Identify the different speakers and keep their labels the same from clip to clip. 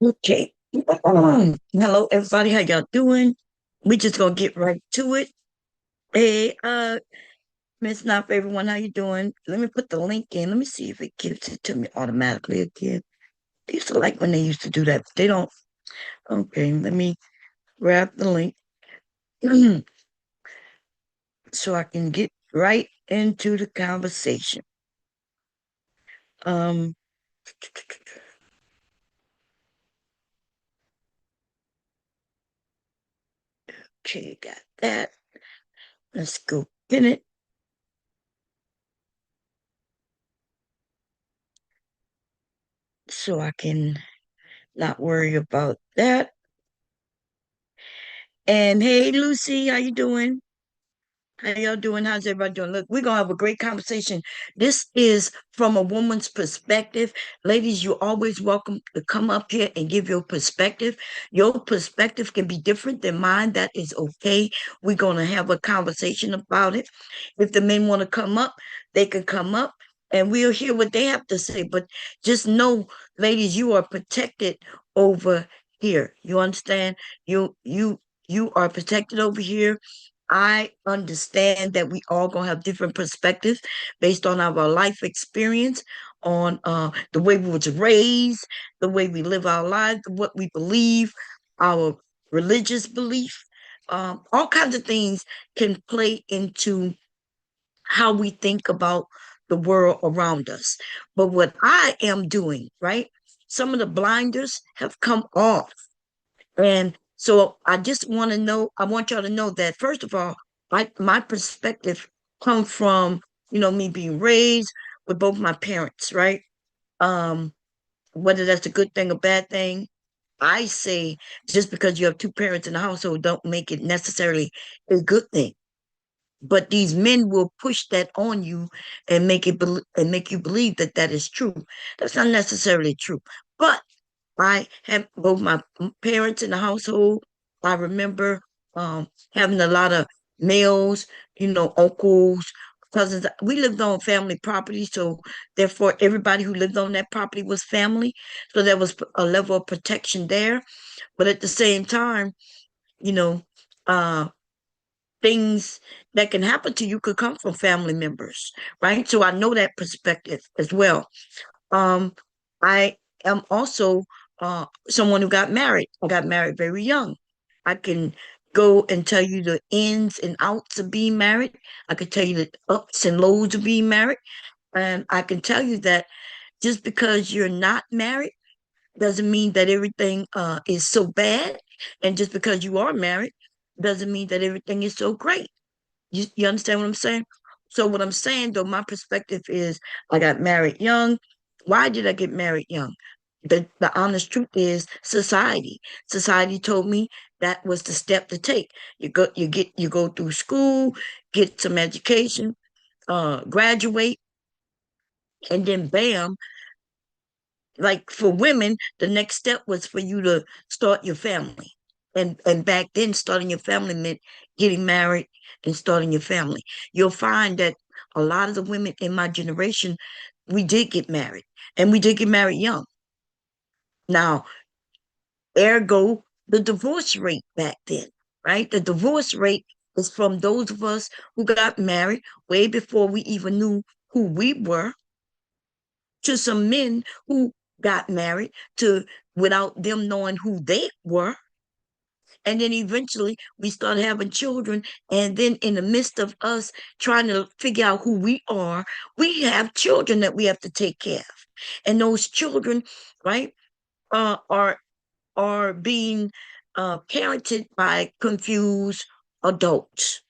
Speaker 1: Okay. Hello, everybody. How y'all doing? We just gonna get right to it. Hey, Miss Not for Everyone, how you doing? Let me put the link in. Let me see if it gives it to me automatically again. I used to like when they used to do that. But they don't. Okay, let me grab the link so I can get right into the conversation. Um, okay, got that. Let's go in it so I can not worry about that. And hey, Lucy, how you doing? How y'all doing? How's everybody doing? Look, we're gonna have a great conversation. This is from a woman's perspective. Ladies, you're always welcome to come up here and give your perspective. Your perspective can be different than mine. That is okay. We're gonna have a conversation about it. If the men want to come up, they can come up and we'll hear what they have to say. But just know, ladies, you are protected over here. You understand? You are protected over here. I understand that we all gonna have different perspectives based on our life experience, on the way we was raised, the way we live our lives, what we believe, our religious belief. All kinds of things can play into how we think about the world around us. But what I am doing, right? Some of the blinders have come off, and so I just want to know, I want y'all to know that first of all, my perspective come from, me being raised with both my parents, right? Um, whether that's a good thing or bad thing, I say just because you have two parents in the household don't make it necessarily a good thing. But these men will push that on you and and make you believe that that is true. That's not necessarily true. But I had both my parents in the household. I remember having a lot of males, uncles, cousins. We lived on family property, so therefore everybody who lived on that property was family. So there was a level of protection there. But at the same time, you know, uh, things that can happen to you could come from family members, right? So I know that perspective as well. Um, I am also someone who got married. I got married very young. I can go and tell you the ins and outs of being married. I can tell you the ups and lows of being married. And I can tell you that just because you're not married doesn't mean that everything is so bad. And just because you are married doesn't mean that everything is so great. You understand what I'm saying? So what I'm saying though, my perspective is I got married young. Why did I get married young? The honest truth is society. Society told me that was the step to take. You go through school, get some education, graduate, and then bam, like for women, the next step was for you to start your family. And back then, starting your family meant getting married and starting your family. You'll find that a lot of the women in my generation, we did get married, and we did get married young. Now, ergo, the divorce rate back then, right? The divorce rate is from those of us who got married way before we even knew who we were, to some men who got married to without them knowing who they were. And then eventually we start having children. And then in the midst of us trying to figure out who we are, we have children that we have to take care of. And those children, right, are being parented by confused adults,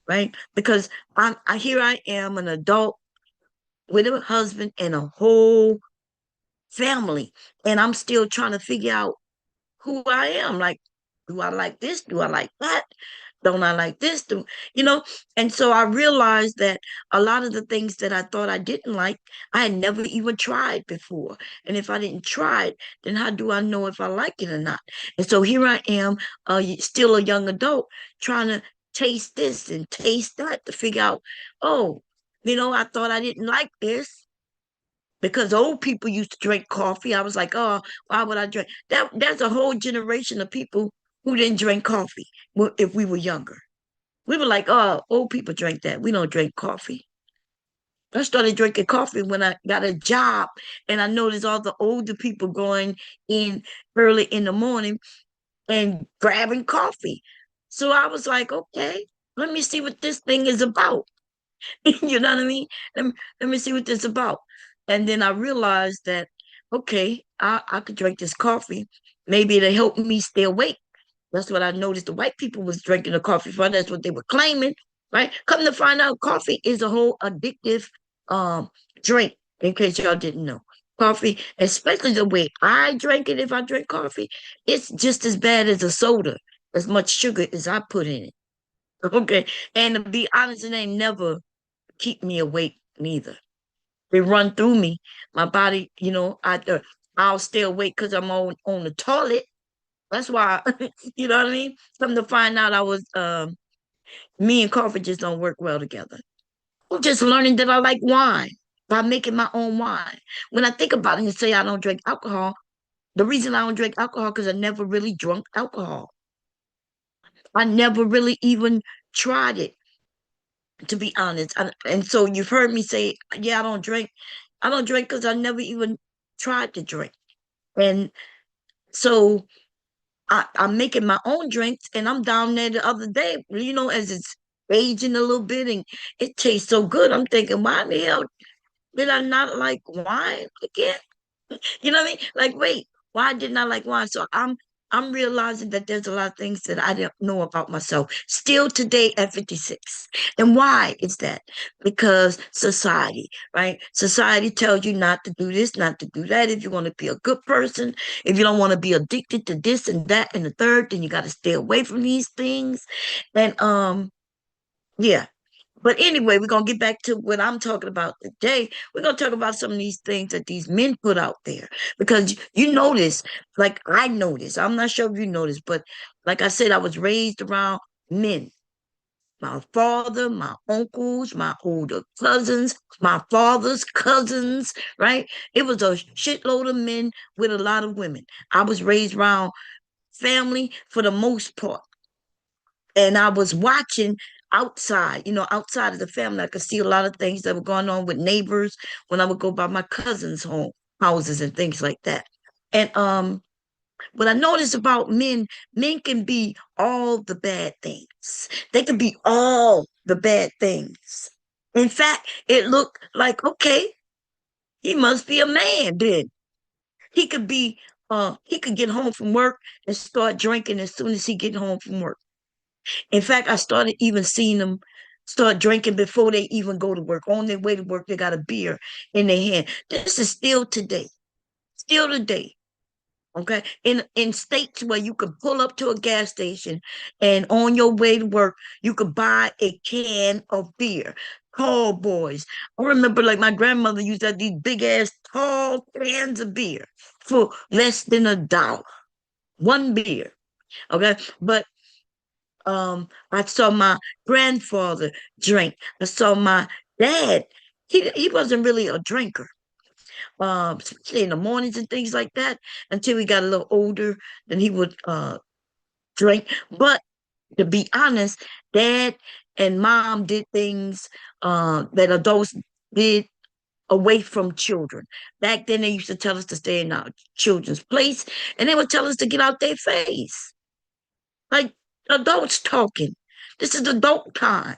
Speaker 1: right? Because here I am, an adult with a husband and a whole family, and I'm still trying to figure out who I am. Like, do I like this? Do I like that? Don't I like this? You know? And so I realized that a lot of the things that I thought I didn't like, I had never even tried before. And if I didn't try it, then how do I know if I like it or not? And so here I am, still a young adult, trying to taste this and taste that to figure out, oh, I thought I didn't like this. because old people used to drink coffee. I was like, oh, why would I drink? That's a whole generation of people who didn't drink coffee if we were younger. We were like, oh, old people drink that. We don't drink coffee. I started drinking coffee when I got a job, and I noticed all the older people going in early in the morning and grabbing coffee. So I was like, okay, let me see what this thing is about. You know what I mean? Let me, let me see what this is about. And then I realized that, okay, I could drink this coffee. Maybe it'll help me stay awake. That's what I noticed. The white people was drinking the coffee for. That's what they were claiming, right? Come to find out, coffee is a whole addictive um drink. In case y'all didn't know, coffee, especially the way I drink it. If I drink coffee, it's just as bad as a soda. As much sugar as I put in it. Okay, and to be honest, it ain't never keep me awake neither. They run through me, my body. I'll stay awake because I'm on the toilet. That's why, you know what I mean? Come to find out, me and coffee just don't work well together. I'm just learning that I like wine by making my own wine. When I think about it and say I don't drink alcohol, the reason I don't drink alcohol because I never really drunk alcohol. I never really even tried it, to be honest. And so you've heard me say, yeah, I don't drink. I don't drink because I never even tried to drink. And so I'm making my own drinks, and I'm down there the other day, as it's aging a little bit and it tastes so good. I'm thinking, why the hell did I not like wine again? You know what I mean? Like, wait, why didn't I like wine? So I'm realizing that there's a lot of things that I didn't know about myself still today at 56. And why is that? Because society, right? Society tells you not to do this, not to do that. If you want to be a good person, if you don't want to be addicted to this and that and the third, then you got to stay away from these things. And yeah. But anyway, we're gonna get back to what I'm talking about today. We're gonna talk about some of these things that these men put out there because you notice, like I noticed. I'm not sure if you noticed, but like I said, I was raised around men. My father, my uncles, my older cousins, my father's cousins, right? It was a shitload of men with a lot of women. I was raised around family for the most part. And I was watching outside, outside of the family. I could see a lot of things that were going on with neighbors when I would go by my cousins' houses and things like that. And what I noticed about men can be all the bad things. They can be all the bad things. In fact, it looked like, okay, he must be a man then. He could be he could get home from work and start drinking as soon as he get home from work. In fact, I started even seeing them start drinking before they even go to work. On their way to work, they got a beer in their hand. This is still today. Still today. Okay. In states where you could pull up to a gas station and on your way to work, you could buy a can of beer. Tall boys. I remember like my grandmother used to have these big ass tall cans of beer for less than $1. One beer. Okay. But I saw my grandfather drink. I saw my dad. He wasn't really a drinker, especially in the mornings and things like that. Until he got a little older, then he would drink. But to be honest, dad and mom did things that adults did away from children. Back then, they used to tell us to stay in our children's place, and they would tell us to get out their face. Like adults talking. This is adult time.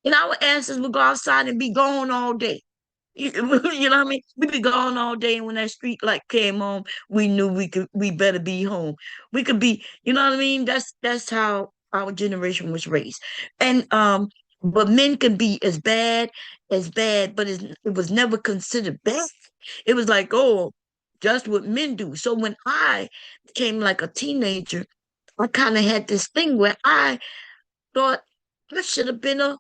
Speaker 1: And our ancestors would go outside and be gone all day. You, you know what I mean? We'd be gone all day, and when that street light came on, we knew we better be home. We could be, you know what I mean? That's how our generation was raised. And but men can be as bad, but it was never considered bad. It was like, oh, just what men do. So when I became like a teenager, I kind of had this thing where I thought I should have been a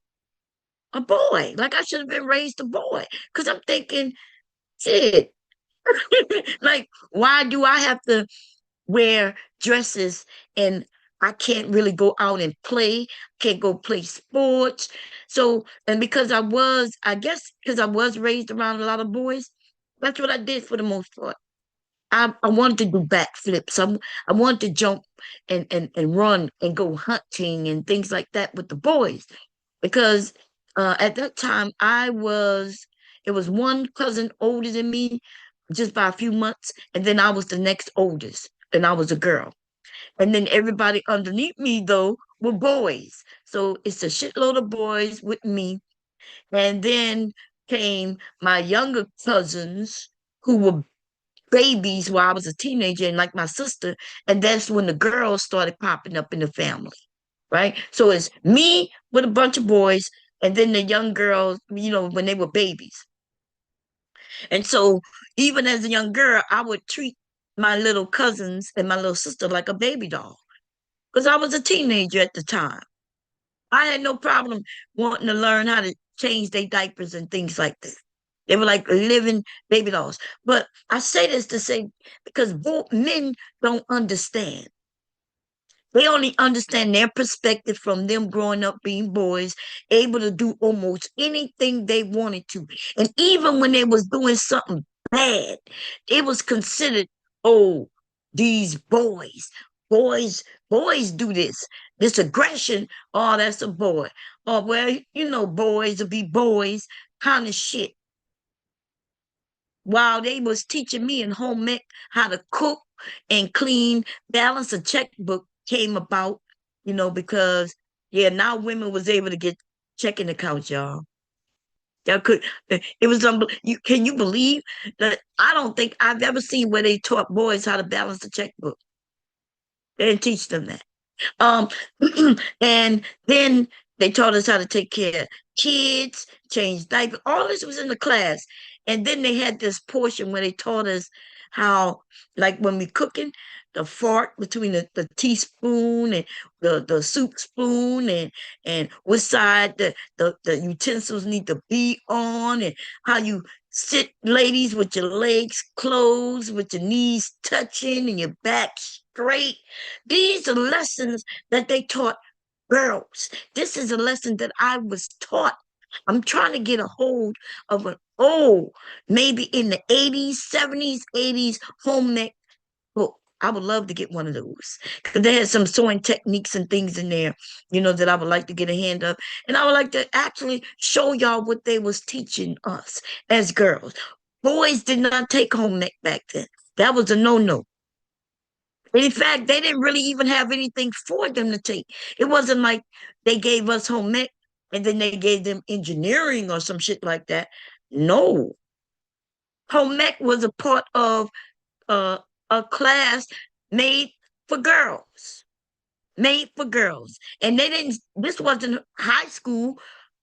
Speaker 1: boy. Like I should have been raised a boy. Because I'm thinking, shit, like, why do I have to wear dresses and I can't really go out and play, can't go play sports. So, and because I guess because I was raised around a lot of boys, That's what I did for the most part. I wanted to do backflips. I wanted to jump and run and go hunting and things like that with the boys because at that time it was one cousin older than me just by a few months, and then I was the next oldest, and I was a girl. And then everybody underneath me though were boys. So it's a shitload of boys with me. And then came my younger cousins who were babies while I was a teenager and like my sister. And that's when the girls started popping up in the family, right? So it's me with a bunch of boys and then the young girls, when they were babies. And so even as a young girl, I would treat my little cousins and my little sister like a baby doll because I was a teenager at the time. I had no problem wanting to learn how to change their diapers and things like that. They were like living baby dolls. But I say this to say because both men don't understand. They only understand their perspective from them growing up being boys, able to do almost anything they wanted to. And even when they was doing something bad, it was considered, oh, these boys, boys, boys do this. This aggression, oh, that's a boy. Oh, well, boys will be boys, kind of shit. While they was teaching me in home ec how to cook and clean, balance a checkbook came about, because yeah, now women was able to get checking accounts, y'all. Y'all could it was can you believe that I don't think I've ever seen where they taught boys how to balance a checkbook. They didn't teach them that. Um, and then they taught us how to take care of kids, change diapers. All this was in the class. And then they had this portion where they taught us how, like when we cooking, the fork between the teaspoon and the soup spoon and what side the utensils need to be on and how you sit, ladies, with your legs closed, with your knees touching and your back straight. These are lessons that they taught girls. This is a lesson that I was taught. I'm trying to get a hold of an old, maybe in the 80s, 70s, 80s home ec book. I would love to get one of those because they had some sewing techniques and things in there, that I would like to get a hand of. And I would like to actually show y'all what they was teaching us as girls. Boys did not take home ec back then. That was a no-no. In fact, they didn't really even have anything for them to take. It wasn't like they gave us home ec and then they gave them engineering or some shit like that. No. Home ec was a part of uh, a class made for girls. Made for girls. And this wasn't high school.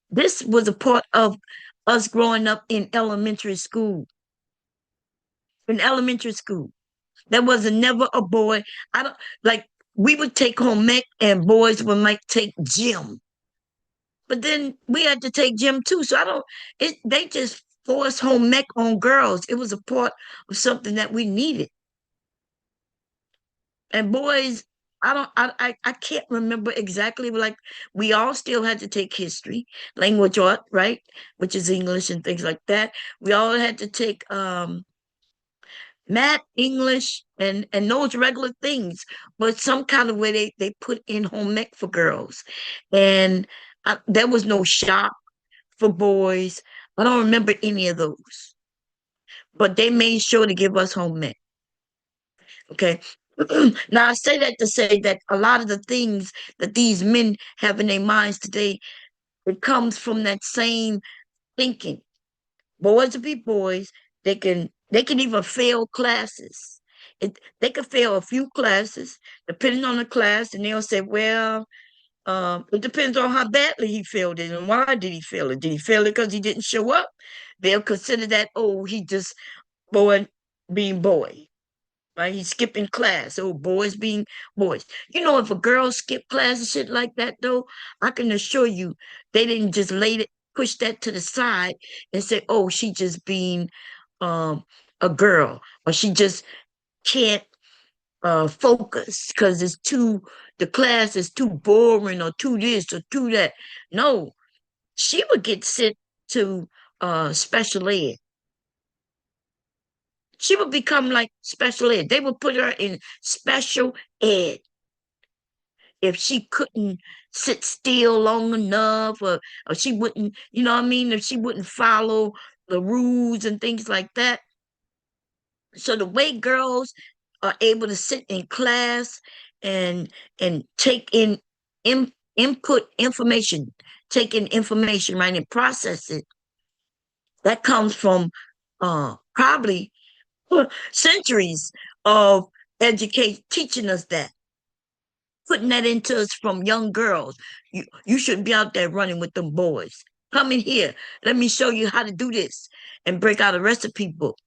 Speaker 1: This was a part of us growing up in elementary school. In elementary school. There was never a boy. I don't like we would take home ec and boys would might take gym. But then we had to take gym too. So I don't they just forced home ec on girls. It was a part of something that we needed. And boys, I can't remember exactly, but like we all still had to take history, language art, right? Which is English and things like that. We all had to take math, English, and those regular things, but some kind of way they put in home ec for girls, and there was no shop for boys. I don't remember any of those, but they made sure to give us home ec. Okay. Now I say that to say that a lot of the things that these men have in their minds today, it comes from that same thinking. Boys will be boys. They can even fail classes. They could fail a few classes depending on the class, and they'll say, "Well, it depends on how badly he failed it and why did he fail it. Did he fail it because he didn't show up?" They'll consider that, oh, he just boy being boy, right? He's skipping class. Oh, boys being boys. If a girl skip class and shit like that, though, I can assure you they didn't just push that to the side and say, oh, she just being um a girl, or she just can't focus because the class is too boring or too this or too that. No, she would get sent to special ed. She would become like special ed. They would put her in special ed if she couldn't sit still long enough, or she wouldn't, you know what I mean, if she wouldn't follow the rules and things like that. So the way girls are able to sit in class and take input information, take in information, right, and process it, that comes from probably centuries of education teaching us that, putting that into us from young girls. You should be out there running with them boys. Come in here. Let me show you how to do this and break out a recipe book.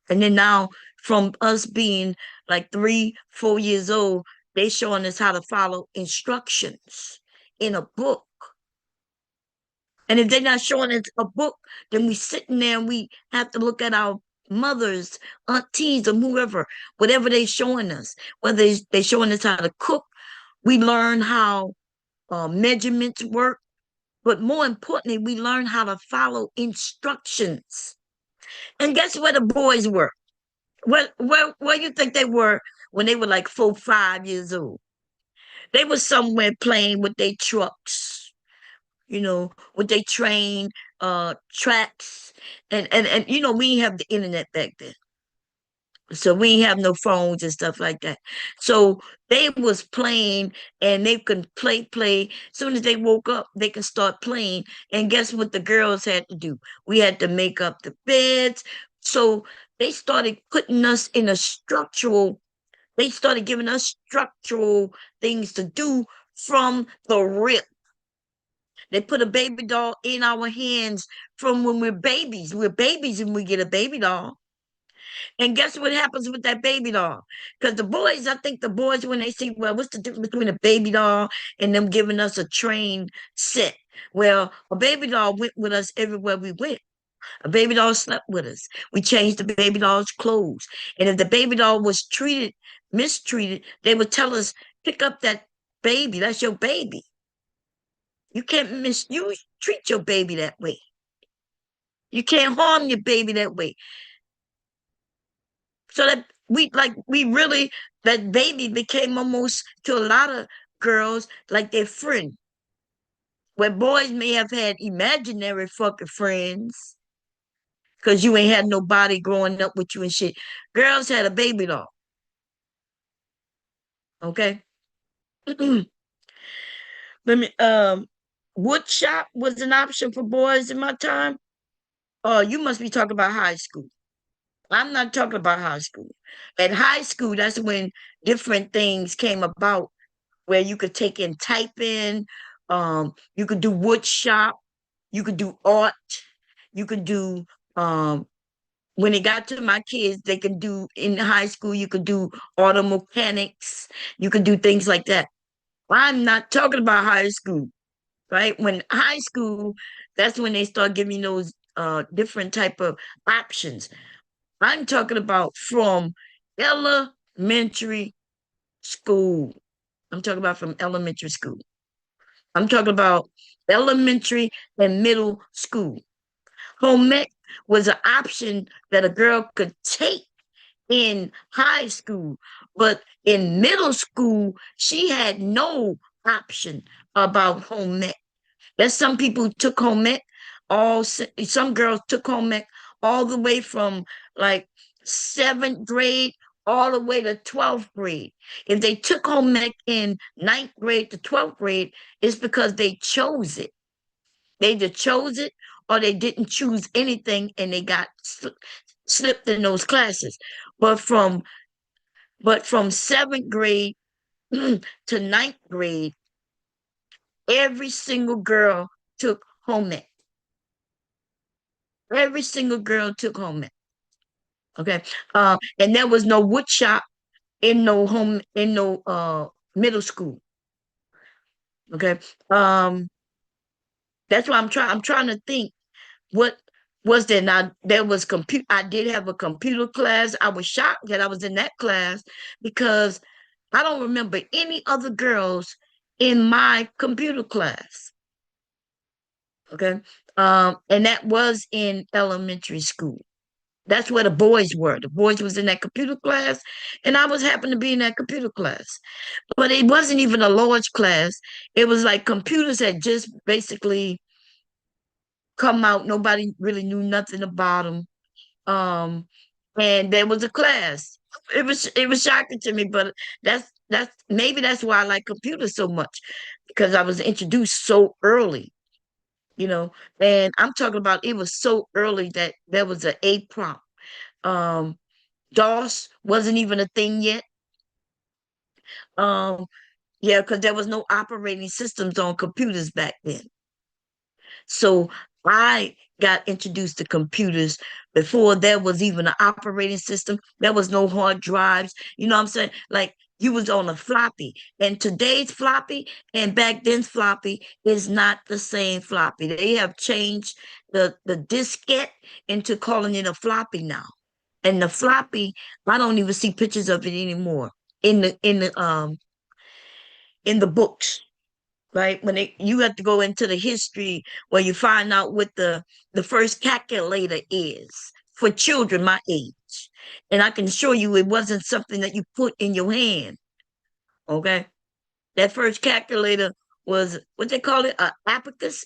Speaker 1: And then now, from us being like 3, 4 years old, they showing us how to follow instructions in a book. And if they're not showing us a book, then we sitting there and we have to look at our mothers, aunties, or whoever, whatever they showing us. Whether they showing us how to cook, we learn how measurements work. But more importantly, we learn how to follow instructions. And guess where the boys were? Where you think they were when they were like 4, 5 years old? They were somewhere playing with their trucks, with their train tracks. And we didn't have the internet back then. So we didn't have no phones and stuff like that. So they was playing and they could play. Soon as they woke up, they could start playing. And guess what the girls had to do? We had to make up the beds. So they started putting us in they started giving us structural things to do from the rip. They put a baby doll in our hands from when we're babies. We're babies and we get a baby doll. And guess what happens with that baby doll? Because the boys, I think the boys, when they see, well, what's the difference between a baby doll and them giving us a train set? Well, a baby doll went with us everywhere we went. A baby doll slept with us. We changed the baby doll's clothes. And if the baby doll was mistreated, they would tell us, pick up that baby. That's your baby. You can't treat your baby that way. You can't harm your baby that way. So that we really, that baby became almost to a lot of girls like their friend. Where boys may have had imaginary fucking friends because you ain't had nobody growing up with you and shit. Girls had a baby doll. Okay. Let me wood shop was an option for boys in my time. Oh, you must be talking about high school. I'm not talking about high school. At high school, that's when different things came about where you could take in typing, you could do wood shop, you could do art, you could do when it got to my kids, they could do in high school, you could do auto mechanics, you could do things like that. I'm not talking about high school, right? When high school, that's when they start giving those different type of options. I'm talking about from elementary school. I'm talking about from elementary school. I'm talking about elementary and middle school. Home ec was an option that a girl could take in high school, but in middle school, she had no option about home ec. There's some people who took home ec, some girls took home ec all the way from like 7th grade all the way to 12th grade. If they took home ec in 9th grade to 12th grade, it's because they chose it. They either chose it or they didn't choose anything and they got slipped in those classes. But from 7th grade to 9th grade, every single girl took home ec. Every single girl took home ec. Okay. And there was no wood shop in no middle school. Okay. That's why I'm trying to think what was there. Now there was I did have a computer class. I was shocked that I was in that class because I don't remember any other girls in my computer class. Okay. And that was in elementary school. That's where the boys were. The boys was in that computer class, and I was happened to be in that computer class. But it wasn't even a large class. It was like computers had just basically come out. Nobody really knew nothing about them. Um, and there was a class. It was shocking to me, but that's maybe that's why I like computers so much because I was introduced so early, you know. And I'm talking about it was so early that there was an A prompt. Um, DOS wasn't even a thing yet. Um, yeah, because there was no operating systems on computers back then. So I got introduced to computers before there was even an operating system. There was no hard drives. You know what I'm saying? Like you was on a floppy. And today's floppy and back then's floppy is not the same floppy. They have changed the diskette into calling it a floppy now. And the floppy, I don't even see pictures of it anymore in the books, right? When you have to go into the history where you find out what the first calculator is for children my age. And I can assure you it wasn't something that you put in your hand. Okay. That first calculator was what they call it, abacus.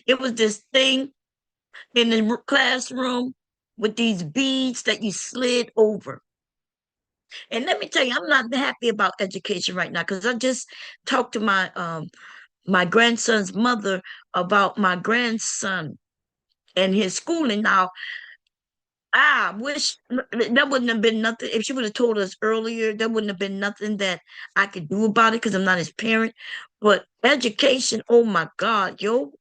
Speaker 1: It was this thing in the classroom with these beads that you slid over. And let me tell you, I'm not happy about education right now because I just talked to my grandson's mother about my grandson and his schooling. Now, I wish that wouldn't have been nothing. If she would have told us earlier, there wouldn't have been nothing that I could do about it because I'm not his parent. But education, oh my God, yo,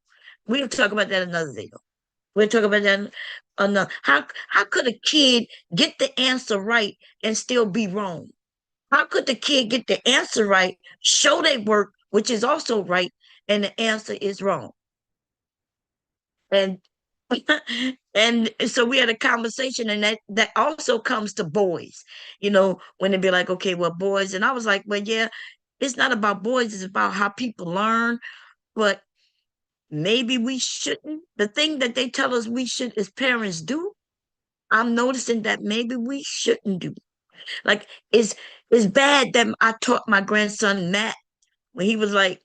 Speaker 1: we'll talk about that another day. Though. We'll talk about that another. How could a kid get the answer right and still be wrong? How could the kid get the answer right, show they work, which is also right, and the answer is wrong? And and so we had a conversation, and that also comes to boys, when they be like, okay, well, boys, and I was like, well, yeah, it's not about boys, it's about how people learn, but maybe we shouldn't. The thing that they tell us we should as parents do, I'm noticing that maybe we shouldn't do. Like it's bad that I taught my grandson Matt when he was like,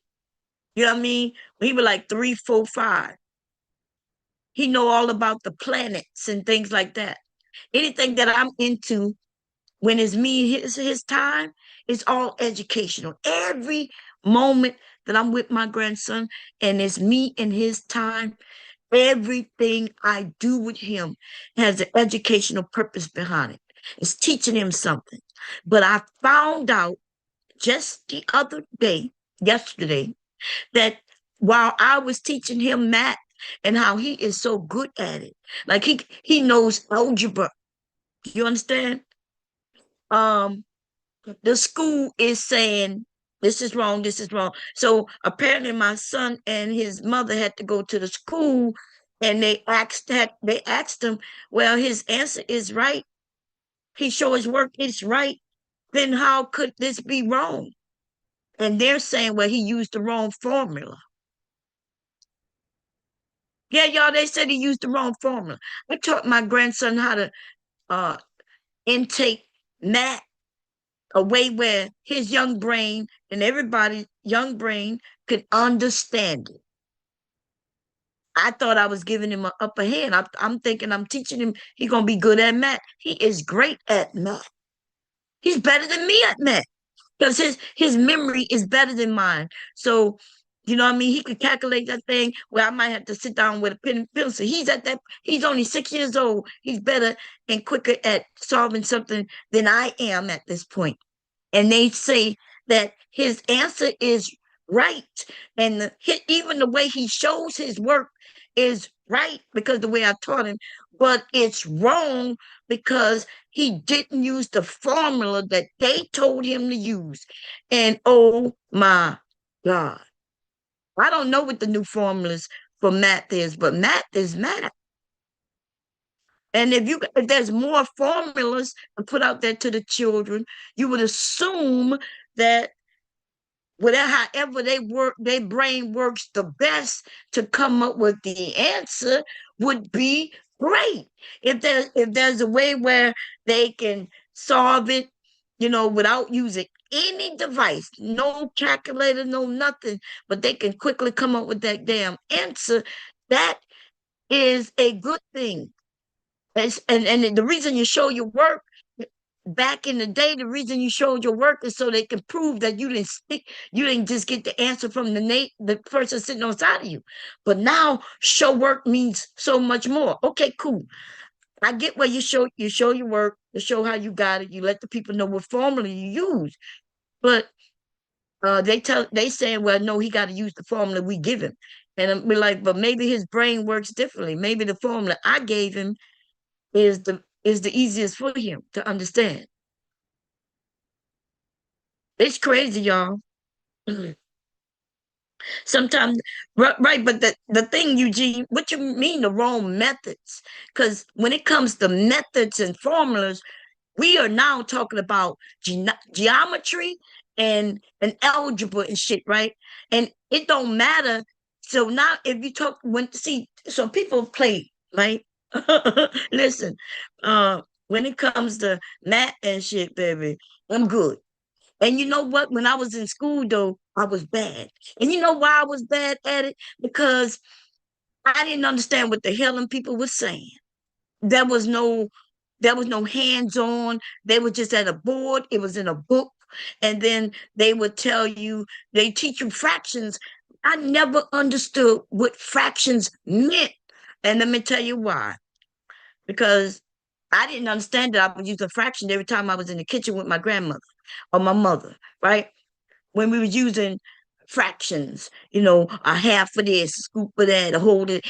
Speaker 1: you know what I mean? When he was like 3, 4, 5. He know all about the planets and things like that. Anything that I'm into when it's me his time, it's all educational. Every moment that I'm with my grandson and it's me and his time, everything I do with him has an educational purpose behind it. It's teaching him something. But I found out just the other day, yesterday, that while I was teaching him math and how he is so good at it, like he knows algebra. You understand? Um, the school is saying this is wrong, this is wrong. So apparently my son and his mother had to go to the school and they asked him, well, his answer is right. He showed his work, it's right. Then how could this be wrong? And they're saying, well, he used the wrong formula. Yeah, y'all, they said he used the wrong formula. I taught my grandson how to uh intake math a way where his young brain and everybody's young brain could understand it. I thought I was giving him an upper hand. I'm thinking I'm teaching him he's gonna be good at math. He is great at math. He's better than me at math because his memory is better than mine. So, you know what I mean? He could calculate that thing where I might have to sit down with a pen and pencil. He's at that, he's only 6 years old. He's better and quicker at solving something than I am at this point. And they say that his answer is right. And even the way he shows his work is right because the way I taught him, but it's wrong because he didn't use the formula that they told him to use. And oh my God, I don't know what the new formulas for math is, but math is math. And if there's more formulas to put out there to the children, you would assume that whatever, however they work, their brain works the best to come up with the answer would be great. If there's a way where they can solve it, without using any device, no calculator, no nothing, but they can quickly come up with that damn answer, that is a good thing. And the reason you show your work back in the day, the reason you showed your work is so they can prove that you didn't just get the answer from the person sitting on side of you. But now show work means so much more. Okay, cool. I get where you show your work, you show how you got it, you let the people know what formula you use. But they saying, well, no, he got to use the formula we give him. And we're like, but maybe his brain works differently. Maybe the formula I gave him is the easiest for him to understand. It's crazy, y'all. Sometimes, right, but the thing, Eugene, what you mean the wrong methods? Because when it comes to methods and formulas, we are now talking about geometry and algebra and shit, right? And it don't matter. So now, if you talk so people play, right? Listen, when it comes to math and shit, baby, I'm good. And you know what? When I was in school, though, I was bad. And you know why I was bad at it? Because I didn't understand what the hell them people were saying. There was no, there was no hands-on. They were just at a board. It was in a book. And then they would tell you, they teach you fractions. I never understood what fractions meant. And let me tell you why. Because I didn't understand that I would use a fraction every time I was in the kitchen with my grandmother or my mother, right? When we was using fractions, a half of this, a scoop of that, a whole it.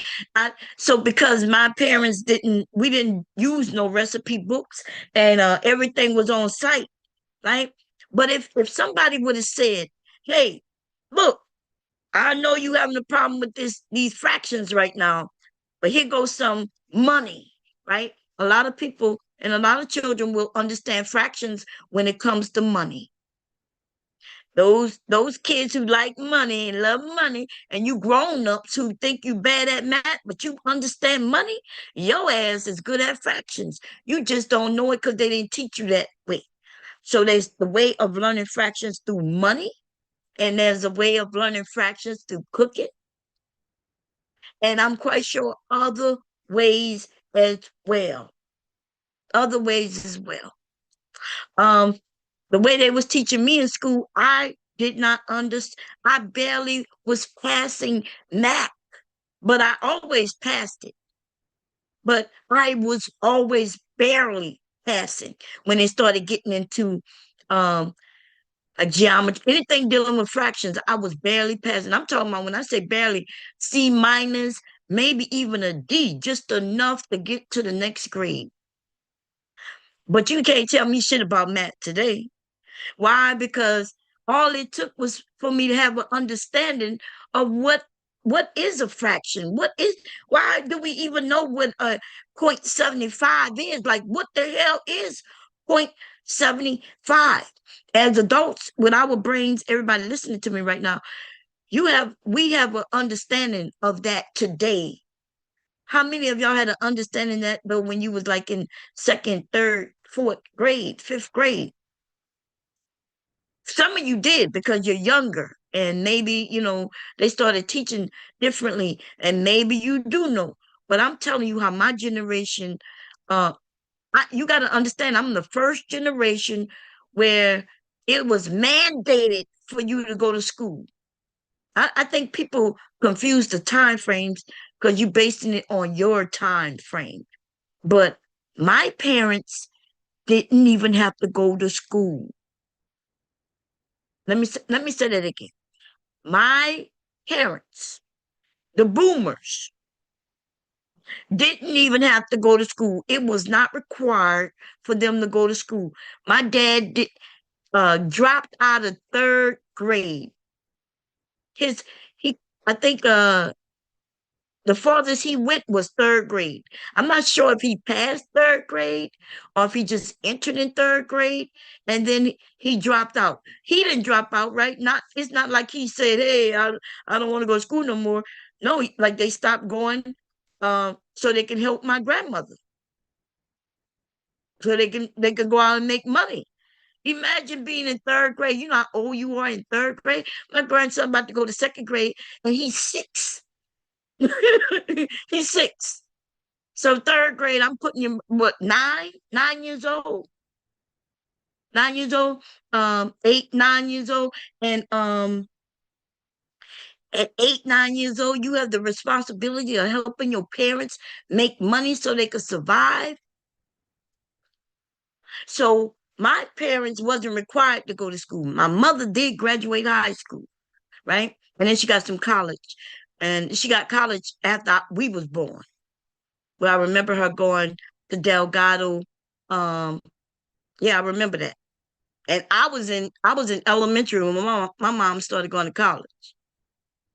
Speaker 1: So because my parents we didn't use no recipe books, and everything was on site, right? But if somebody would have said, "Hey, look, I know you having a problem with these fractions right now, but here goes some money," right? A lot of people and a lot of children will understand fractions when it comes to money. Those kids who like money and love money, and you grown-ups who think you bad at math, but you understand money, your ass is good at fractions. You just don't know it because they didn't teach you that way. So there's the way of learning fractions through money, and there's a way of learning fractions through cooking, and I'm quite sure ways as well. Other ways as well. Um, the way they was teaching me in school, I did not understand. I barely was passing math, but I always passed it. But I was always barely passing when they started getting into um a geometry, anything dealing with fractions. I was barely passing. I'm talking about, when I say barely, C minus, maybe even a D, just enough to get to the next grade. But you can't tell me shit about math today. Why? Because all it took was for me to have an understanding of what is a fraction. Why do we even know what a 0.75 is? Like, what the hell is 0.75? As adults with our brains, everybody listening to me right now, we have an understanding of that today. How many of y'all had an understanding that though when you was like in second, third, fourth grade, fifth grade? Some of you did because you're younger, and maybe they started teaching differently, and maybe you do know. But I'm telling you how my generation, uh you got to understand, I'm the first generation where it was mandated for you to go to school. I think people confuse the time frames because you're basing it on your time frame. But my parents didn't even have to go to school. Let me say that again. My parents, the boomers, didn't even have to go to school. It was not required for them to go to school. My dad dropped out of third grade. His he I think The farthest he went was third grade. I'm not sure if he passed third grade or if he just entered in third grade and then he dropped out. He didn't drop out, right? Not it's not like he said, "Hey, I don't want to go to school no more." No, like they stopped going so they can help my grandmother, so they can go out and make money. Imagine being in third grade. You know how old you are in third grade. My grandson about to go to second grade, and he's 6. He's 6. So third grade, I'm putting him what 9 years old, 9 years old, 8, 9 years old, and at 8, 9 years old, you have the responsibility of helping your parents make money so they could survive. So my parents wasn't required to go to school. My mother did graduate high school, right? And then she got some college. And she got college after we was born. Well, I remember her going to Delgado. Um, yeah, I remember that. And I was in elementary when my mom started going to college.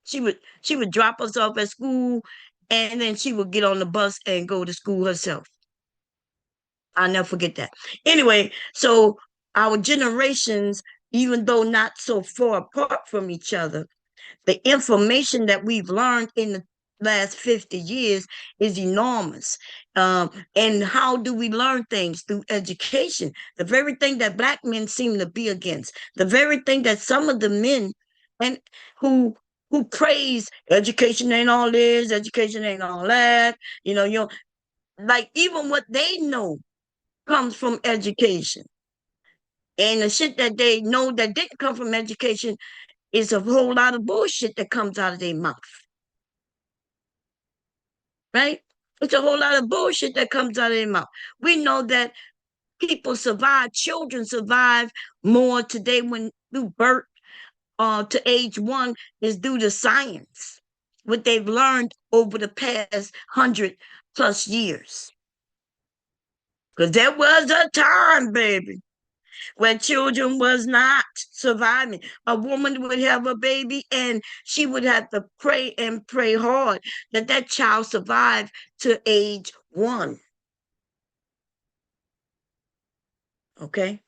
Speaker 1: She would drop us off at school and then she would get on the bus and go to school herself. I'll never forget that. Anyway, so our generations, even though not so far apart from each other, the information that we've learned in the last 50 years is enormous. And how do we learn things? Through education. The very thing that Black men seem to be against, the very thing that some of the men and who who praise education ain't all this, education ain't all that, like even what they know comes from education. And the shit that they know that didn't come from education is a whole lot of bullshit that comes out of their mouth, right? It's a whole lot of bullshit that comes out of their mouth. We know that people survive, children survive more today when through birth to age 1 is due to science, what they've learned over the past 100+ years. Because there was a time, baby, where children was not surviving. A woman would have a baby and she would have to pray and pray hard that that child survived to age 1. Okay.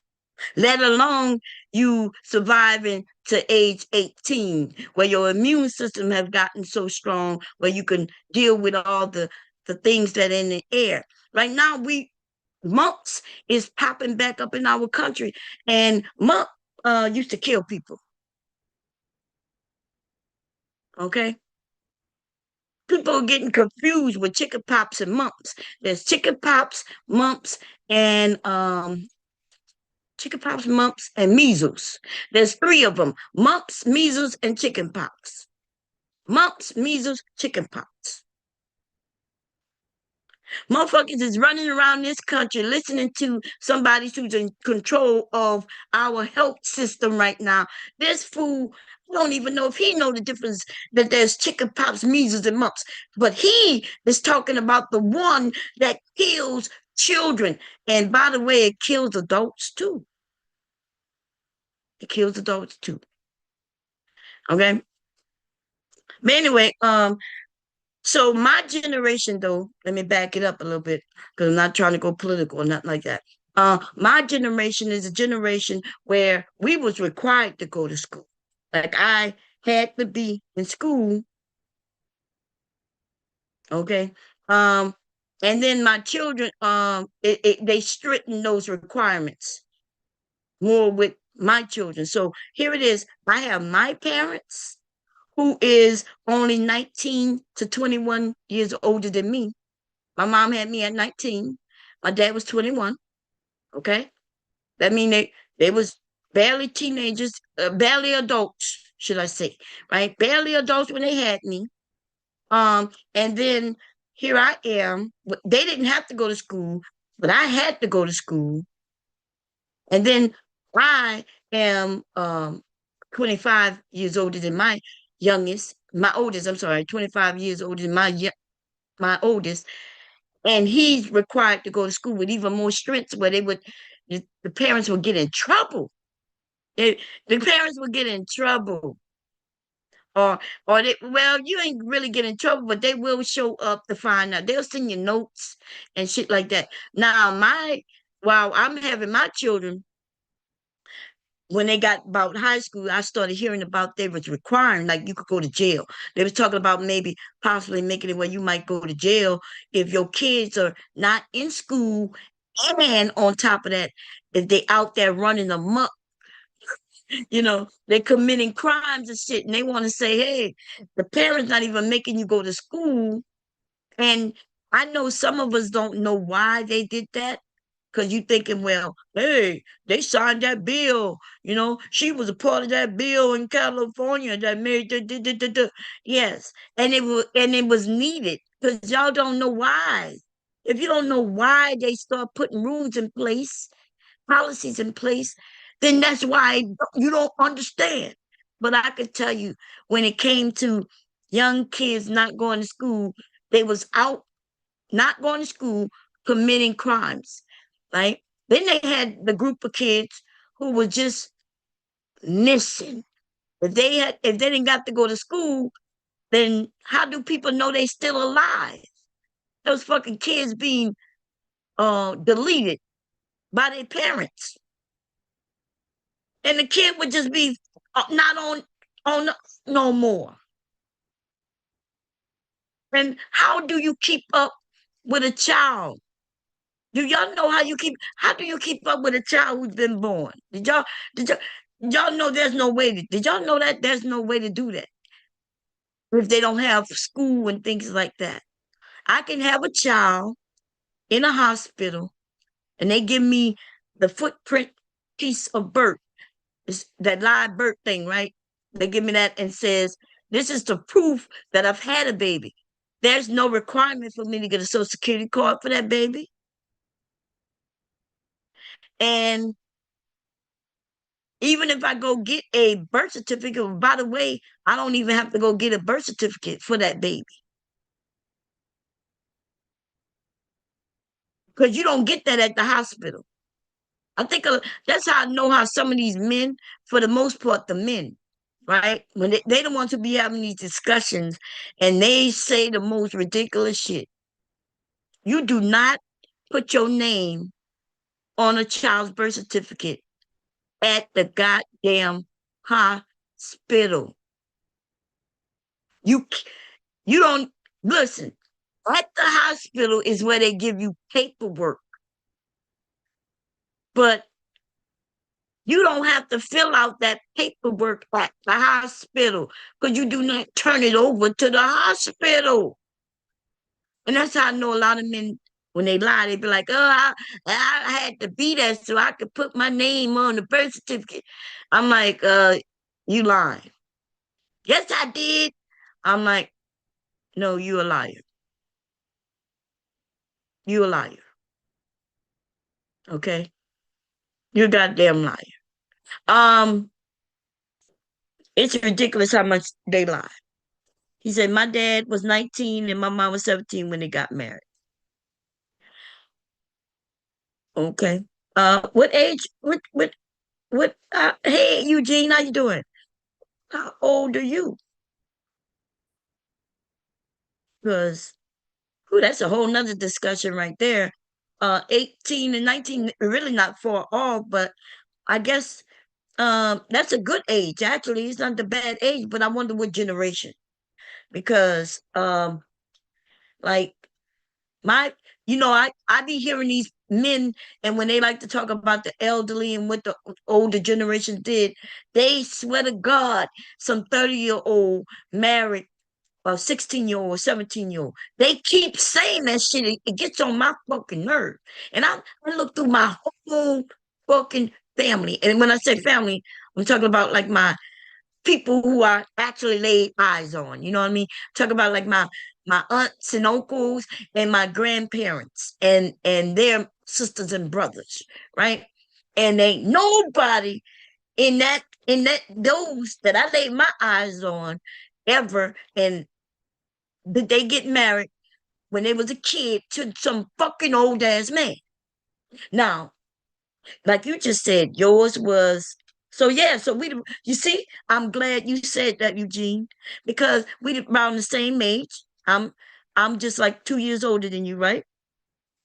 Speaker 1: Let alone you surviving to age 18, where your immune system have gotten so strong where you can deal with all the things that are in the air. Right now, mumps is popping back up in our country, and mump used to kill people. Okay, people are getting confused with chicken pox and mumps. There's chicken pox, mumps, and chicken pox, mumps, and measles. There's 3 of them: mumps, measles, and chicken pox. Mumps, measles, chicken pox. Motherfuckers is running around this country listening to somebody who's in control of our health system right now. This fool, I don't even know if he know the difference that there's chicken pox, measles, and mumps. But he is talking about the one that kills children. And by the way, it kills adults too. It kills adults too. Okay. But anyway, so my generation, though, let me back it up a little bit because I'm not trying to go political or nothing like that. My generation is a generation where we was required to go to school. Like I had to be in school, okay. Um, and then my children, they straightened those requirements more with my children. So here it is. I have my parents who is only 19 to 21 years older than me. My mom had me at 19. My dad was 21. Okay. That means they was barely teenagers, barely adults, should I say, right? Barely adults when they had me. And then here I am. They didn't have to go to school, but I had to go to school. And then I am 25 years older than my oldest, I'm sorry, 25 years older than my oldest. And he's required to go to school with even more strength where the parents would get in trouble. The parents would get in trouble. or well, you ain't really get in trouble, but they will show up to find out. They'll send you notes and shit like that. Now, while I'm having my children, when they got about high school, I started hearing about they was requiring like you could go to jail. They was talking about maybe possibly making it where you might go to jail if your kids are not in school, and on top of that, if they out there running amok, they're committing crimes and shit, and they want to say, hey, the parents not even making you go to school. And I know some of us don't know why they did that. Because you thinking, well, hey, they signed that bill. She was a part of that bill in California that made yes. And it was needed because y'all don't know why. If you don't know why they start putting rules in place, policies in place, then that's why you don't understand. But I could tell you, when it came to young kids not going to school, they was out not going to school, committing crimes, right? Then they had the group of kids who were just missing. If they didn't got to go to school, then how do people know they still alive? Those fucking kids being deleted by their parents, and the kid would just be not on no more. And how do you keep up with a child? Do y'all know how do you keep up with a child who's been born? Did y'all know there's no way did y'all know that there's no way to do that if they don't have school and things like that? I can have a child in a hospital and they give me the footprint piece of birth. It's that live birth thing, right? They give me that and says, this is the proof that I've had a baby. There's no requirement for me to get a social security card for that baby. And even if I go get a birth certificate, by the way, I don't even have to go get a birth certificate for that baby because you don't get that at the hospital. I think that's how I know how some of these men, for the most part, the men, right? When they don't want to be having these discussions and they say the most ridiculous shit. You do not put your name on a child's birth certificate at the goddamn hospital. You you don't listen. At the hospital is where they give you paperwork, but you don't have to fill out that paperwork at the hospital because you do not turn it over to the hospital. And that's how I know a lot of men, when they lie, they be like, oh, I had to be there so I could put my name on the birth certificate. I'm like, you lying. Yes, I did. I'm like, no, you a liar. You a liar. Okay? You're a goddamn liar. Um, it's ridiculous how much they lie. He said, my dad was 19 and my mom was 17 when they got married. Okay. What age? Hey, Eugene, how you doing? How old are you? Because, that's a whole nother discussion right there. 18 and 19, really not far off, but I guess that's a good age. Actually, it's not the bad age, but I wonder what generation. Because like my I be hearing these men, and when they like to talk about the elderly and what the older generation did, they swear to God, some 30-year-old married a 16-year-old or 17-year-old. They keep saying that shit. It gets on my fucking nerve. And I look through my whole fucking family. And when I say family, I'm talking about like my people who I actually laid eyes on. You know what I mean? Talk about like my aunts and uncles and my grandparents and their sisters and brothers, right? And ain't nobody in that those that I laid my eyes on ever. And did they get married when they was a kid to some fucking old ass man? Now, like you just said, yours was So yeah, so you see, I'm glad you said that, Eugene, because we around the same age. I'm just like 2 years older than you, right?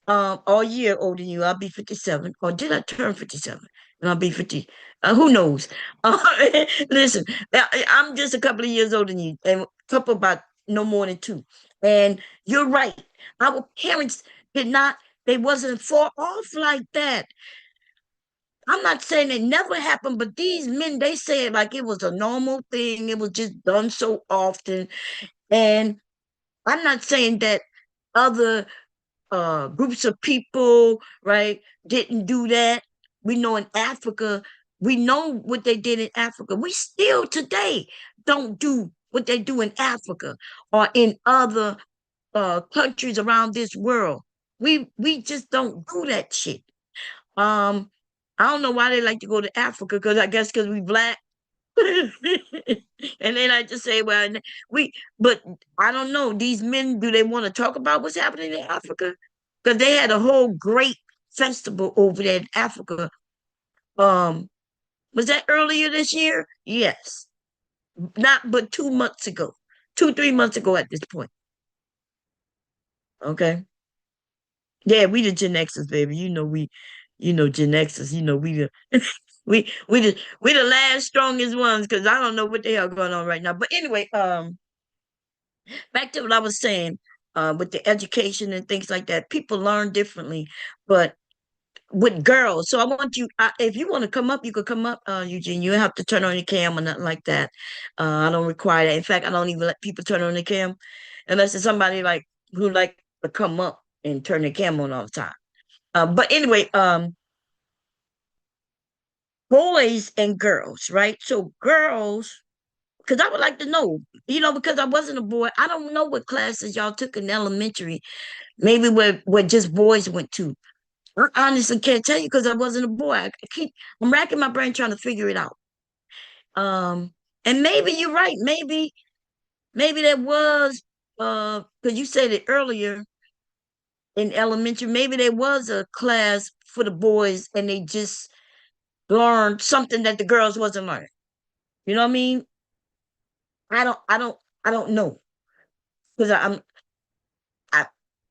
Speaker 1: All year older than you. I'll be 57. Or did I turn 57? And I'll be 50. Who knows? Uh, Listen, I'm just a couple of years older than you, and a couple about no more than two. And you're right. Our parents did not, they wasn't far off like that. I'm not saying it never happened, but these men, they say it like it was a normal thing. It was just done so often. And I'm not saying that other groups of people, right, didn't do that. We know in Africa, we know what they did in Africa. We still today don't do what they do in Africa or in other countries around this world. We just don't do that shit. Um, I don't know why they like to go to Africa because I guess because we black. And they like to say, well, we, but I don't know. These men, do they want to talk about what's happening in Africa? Because they had a whole great festival over there in Africa. Um, was that earlier this year? Yes. Not but 2 months ago. 3 months ago at this point. Okay. Yeah, we the Gen Xers, baby. Gen Xers, we the last strongest ones because I don't know what the hell going on right now. But anyway, back to what I was saying, with the education and things like that, people learn differently, but with girls. So I want you, if you want to come up, you could come up, Eugene. You don't have to turn on your cam or nothing like that. I don't require that. In fact, I don't even let people turn on the cam unless it's somebody like who like to come up and turn the cam on all the time. But anyway, boys and girls, right? So girls, because I would like to know, because I wasn't a boy. I don't know what classes y'all took in elementary. Maybe where just boys went to. I honestly can't tell you because I wasn't a boy. I'm racking my brain trying to figure it out. And maybe you're right. Maybe there was because you said it earlier in elementary. Maybe there was a class for the boys and they just learned something that the girls wasn't learning. You know what I mean? I don't I don't I don't know because I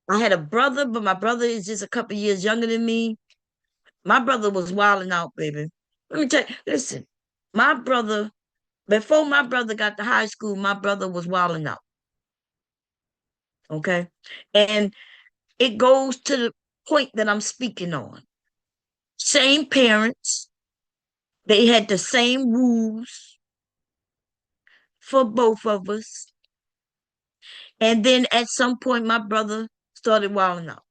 Speaker 1: I had a brother, but my brother is just a couple years younger than me. My brother was wilding out, baby. Let me tell you, listen, my brother, before my brother got to high school, my brother was wilding out. Okay. And it goes to the point that I'm speaking on. Same parents, they had the same rules for both of us. And then at some point, my brother started wilding out.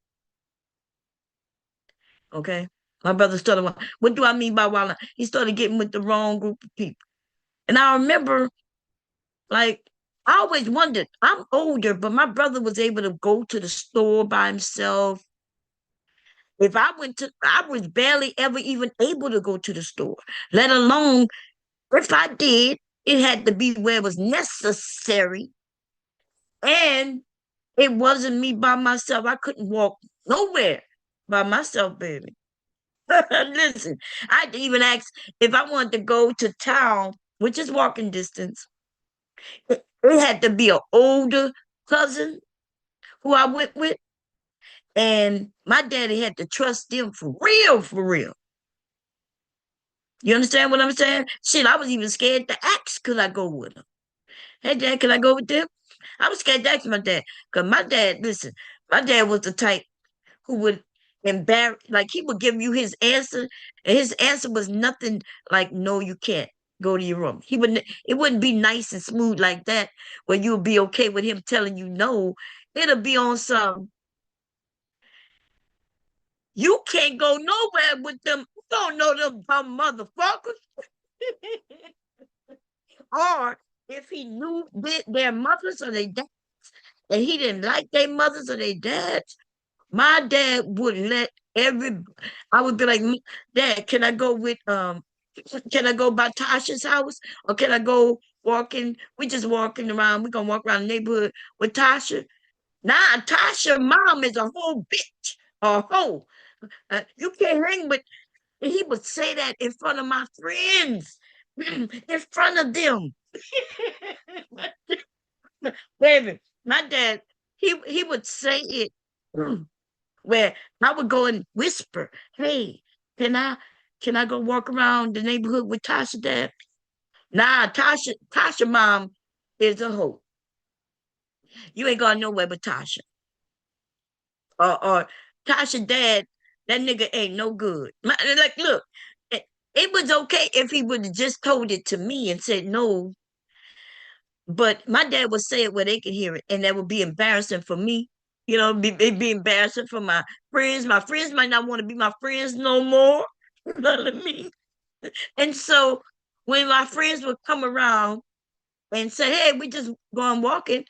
Speaker 1: Okay. My brother started, what do I mean by wilding out? He started getting with the wrong group of people. And I remember, like, I always wondered, I'm older, but my brother was able to go to the store by himself. If I went to, I was barely ever even able to go to the store, let alone if I did, it had to be where it was necessary. And it wasn't me by myself. I couldn't walk nowhere by myself, baby. Listen, I had to even ask if I wanted to go to town, which is walking distance. It had to be an older cousin who I went with. And my daddy had to trust them for real, for real. You understand what I'm saying? Shit, I was even scared to ask, could I go with them? Hey, Dad, can I go with them? I was scared to ask my dad. Because my dad, listen, my dad was the type who would embarrass, like he would give you his answer, and his answer was nothing like, no, you can't go to your room. It wouldn't be nice and smooth like that, where you would be okay with him telling you no. It'll be on some, you can't go nowhere with them. You don't know them dumb motherfuckers. Or if he knew their mothers or their dads, and he didn't like their mothers or their dads, my dad would let every. I would be like, Dad, can I go by Tasha's house, or can I go walking? We just walking around. We're gonna walk around the neighborhood with Tasha. Nah, Tasha, mom is a whole bitch, a hoe. You can't hang with. And he would say that in front of my friends, in front of them. Baby, my dad, he would say it where I would go and whisper, "Hey, can I can I go walk around the neighborhood with Tasha dad?" Nah, Tasha mom is a hoe. You ain't going nowhere but Tasha. Or Tasha dad, that nigga ain't no good. Like, look, it was okay if he would have just told it to me and said no, but my dad would say it where they could hear it, and that would be embarrassing for me. It'd be embarrassing for my friends. My friends might not want to be my friends no more. You know what I mean? And so when my friends would come around and say, "Hey, we just going walking.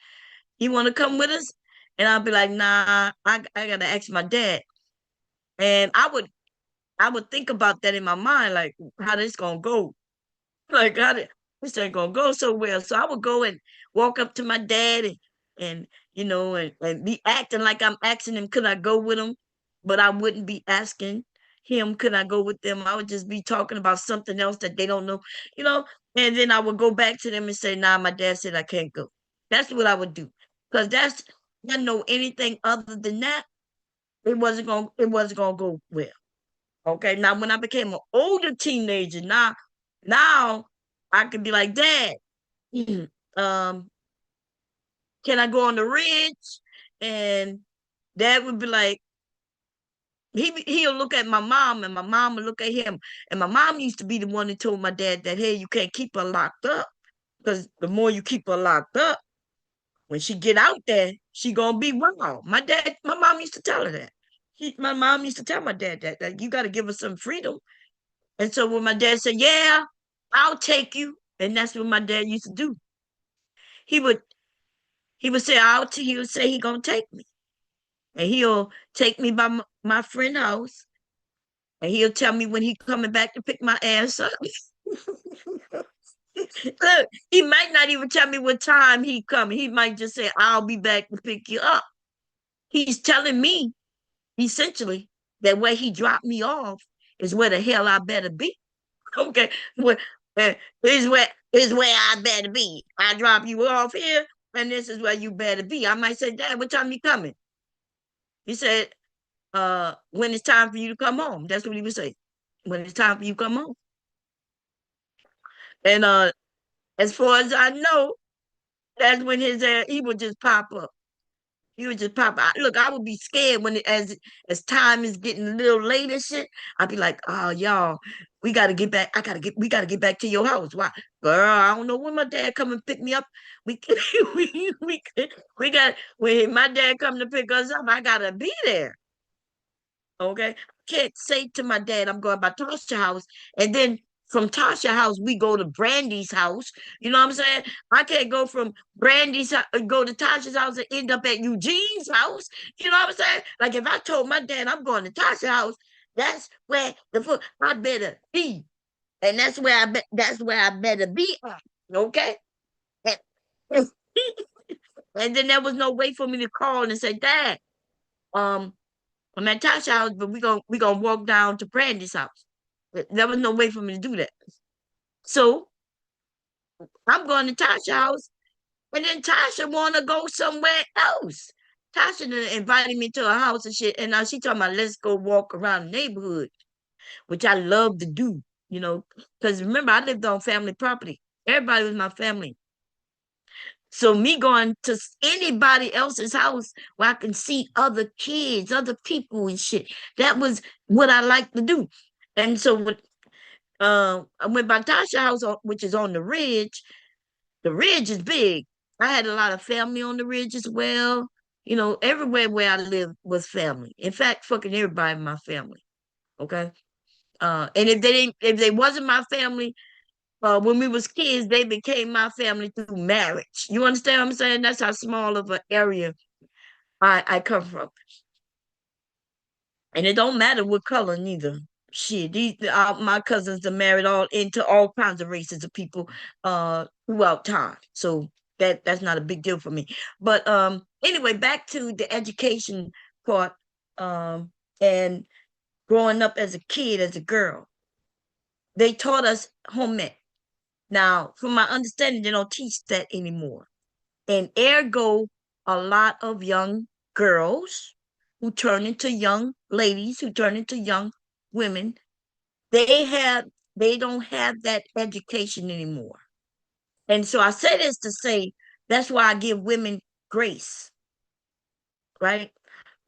Speaker 1: You want to come with us?" And I'll be like, "Nah, I gotta ask my dad." And I would think about that in my mind, like how this gonna go. Like this ain't gonna go so well. So I would go and walk up to my dad and and be acting like I'm asking him, could I go with him? But I wouldn't be asking him, could I go with them? I would just be talking about something else that they don't know, you know. And then I would go back to them and say, nah, my dad said I can't go. That's what I would do. Because I didn't know anything other than that. It wasn't gonna go well. Okay. Now when I became an older teenager, now I could be like, Dad, um, can I go on the ridge? And Dad would be like, he'll look at my mom and my mom will look at him. And my mom used to be the one that told my dad that, hey, you can't keep her locked up. Because the more you keep her locked up, when she get out there, she gonna be wild. My mom used to tell her that. My mom used to tell my dad that you got to give her some freedom. And so when my dad said, yeah, I'll take you. And that's what my dad used to do. He would he would say, he would say he gonna take me. And he'll take me by my friend house. And he'll tell me when he coming back to pick my ass up. Look, he might not even tell me what time he coming. He might just say, I'll be back to pick you up. He's telling me essentially that where he dropped me off is where the hell I better be. Okay. Well, is where I better be. I drop you off here, and this is where you better be. I might say, Dad, what time you coming? He said, when it's time for you to come home. That's what he would say. When it's time for you to come home. And as far as I know, that's when he would just pop up. He would just pop out. Look, I would be scared as time is getting a little late and shit. I'd be like, oh y'all, we gotta get back. We gotta get back to your house. Why? Girl, I don't know when my dad come and pick me up. We we got when my dad come to pick us up, I gotta be there. Okay. I can't say to my dad, I'm going by Tasha's house. And then from Tasha's house, we go to Brandy's house. You know what I'm saying? I can't go from go to Tasha's house and end up at Eugene's house. You know what I'm saying? Like if I told my dad I'm going to Tasha's house, that's where I better be. And that's where I better be at. Okay. And, and then there was no way for me to call and say, Dad, um, I'm at Tasha's house, but we gonna walk down to Brandy's house. There was no way for me to do that. So I'm going to Tasha's house, and then Tasha wanna go somewhere else. Tasha done invited me to her house and shit, and now she talking about let's go walk around the neighborhood, which I love to do, because remember I lived on family property. Everybody was my family. So me going to anybody else's house where I can see other kids, other people and shit. That was what I like to do. And so I went by Tasha's house, which is on the ridge. The ridge is big. I had a lot of family on the ridge as well. Everywhere where I lived was family. In fact, fucking everybody in my family. Okay. And if they wasn't my family, when we was kids, they became my family through marriage. You understand what I'm saying? That's how small of an area I come from. And it don't matter what color neither. Shit, my cousins are married all into all kinds of races of people throughout time. So that's not a big deal for me. But anyway, back to the education part. And growing up as a kid, as a girl. They taught us home ec. Now, from my understanding, they don't teach that anymore. And ergo, a lot of young girls who turn into young ladies, who turn into young women, they have they don't have that education anymore. And so I say this to say that's why I give women grace, right?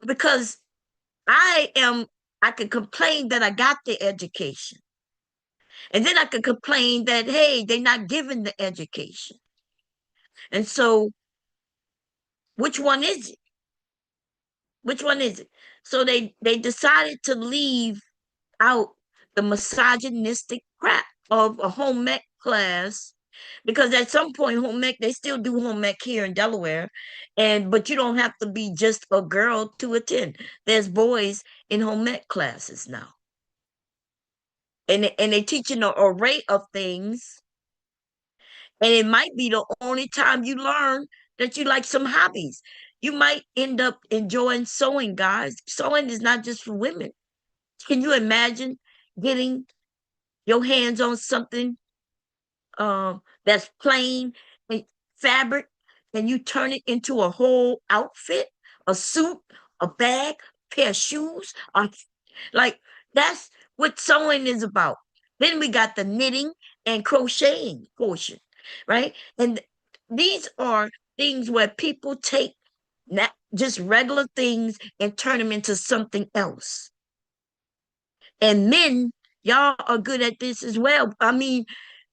Speaker 1: Because I am I could complain that I got the education. And then I could complain that hey, they're not giving the education. And so which one is it? Which one is it? So they decided to leave out the misogynistic crap of a home ec class because at some point home ec they still do home ec here in Delaware, and but you don't have to be just a girl to attend. There's boys in home ec classes now, and they teaching an array of things, and it might be the only time you learn that you like some hobbies. You might end up enjoying sewing, guys. Sewing is not just for women. Can you imagine getting your hands on something that's plain and fabric and you turn it into a whole outfit, a suit, a bag, pair of shoes, like that's what sewing is about. Then we got the knitting and crocheting portion, right? And these are things where people take not just regular things and turn them into something else. And men, y'all are good at this as well. I mean,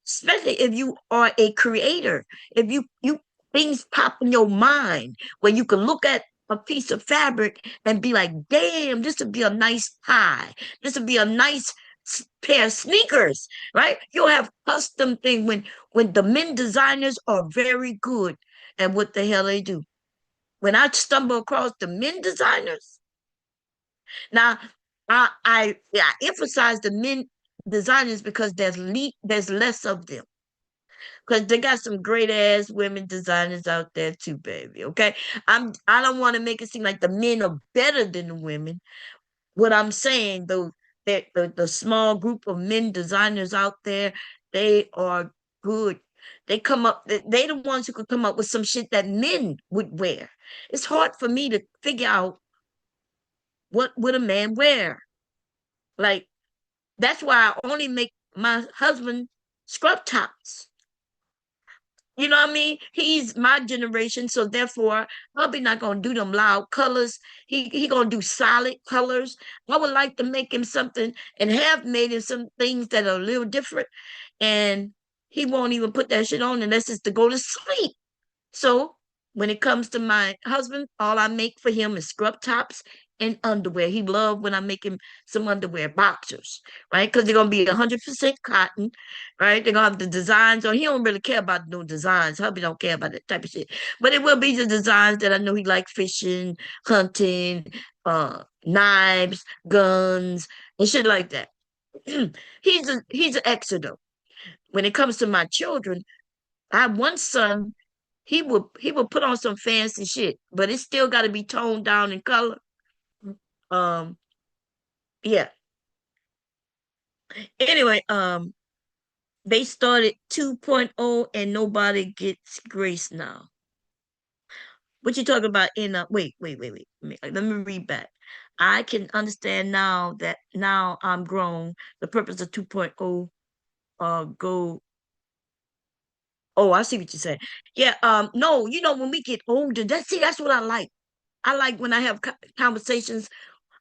Speaker 1: especially if you are a creator, if you things pop in your mind where you can look at a piece of fabric and be like, damn, this would be a nice tie. This would be a nice pair of sneakers, right? You'll have custom thing when the men designers are very good at what the hell they do. When I stumble across the men designers, now, I emphasize the men designers because there's less of them. Because they got some great ass women designers out there too, baby. Okay. I don't want to make it seem like the men are better than the women. What I'm saying though, that the small group of men designers out there, they are good. They the ones who could come up with some shit that men would wear. It's hard for me to figure out what would a man wear. Like that's why I only make my husband scrub tops. You know what I mean? He's my generation, so therefore I'll be not gonna do them loud colors. He gonna do solid colors. I would like to make him something and have made him some things that are a little different, and he won't even put that shit on unless it's to go to sleep. So when it comes to my husband, all I make for him is scrub tops and underwear. He love when I make him some underwear, boxers, right? Because they're gonna be 100% cotton, right? They're gonna have the designs on. He don't really care about no designs. Hubby don't care about that type of shit. But it will be the designs that I know he like fishing, hunting, knives, guns, and shit like that. He's an exodo. When it comes to my children, I have one son, he would put on some fancy shit, but it still got to be toned down in color. Um, yeah. Anyway, they started 2.0 and nobody gets grace now. What you talking about in wait. Let me read back. I can understand now that now I'm grown. The purpose of 2.0 go. Oh, I see what you're saying. Yeah, no, when we get older, that's what I like. I like when I have conversations.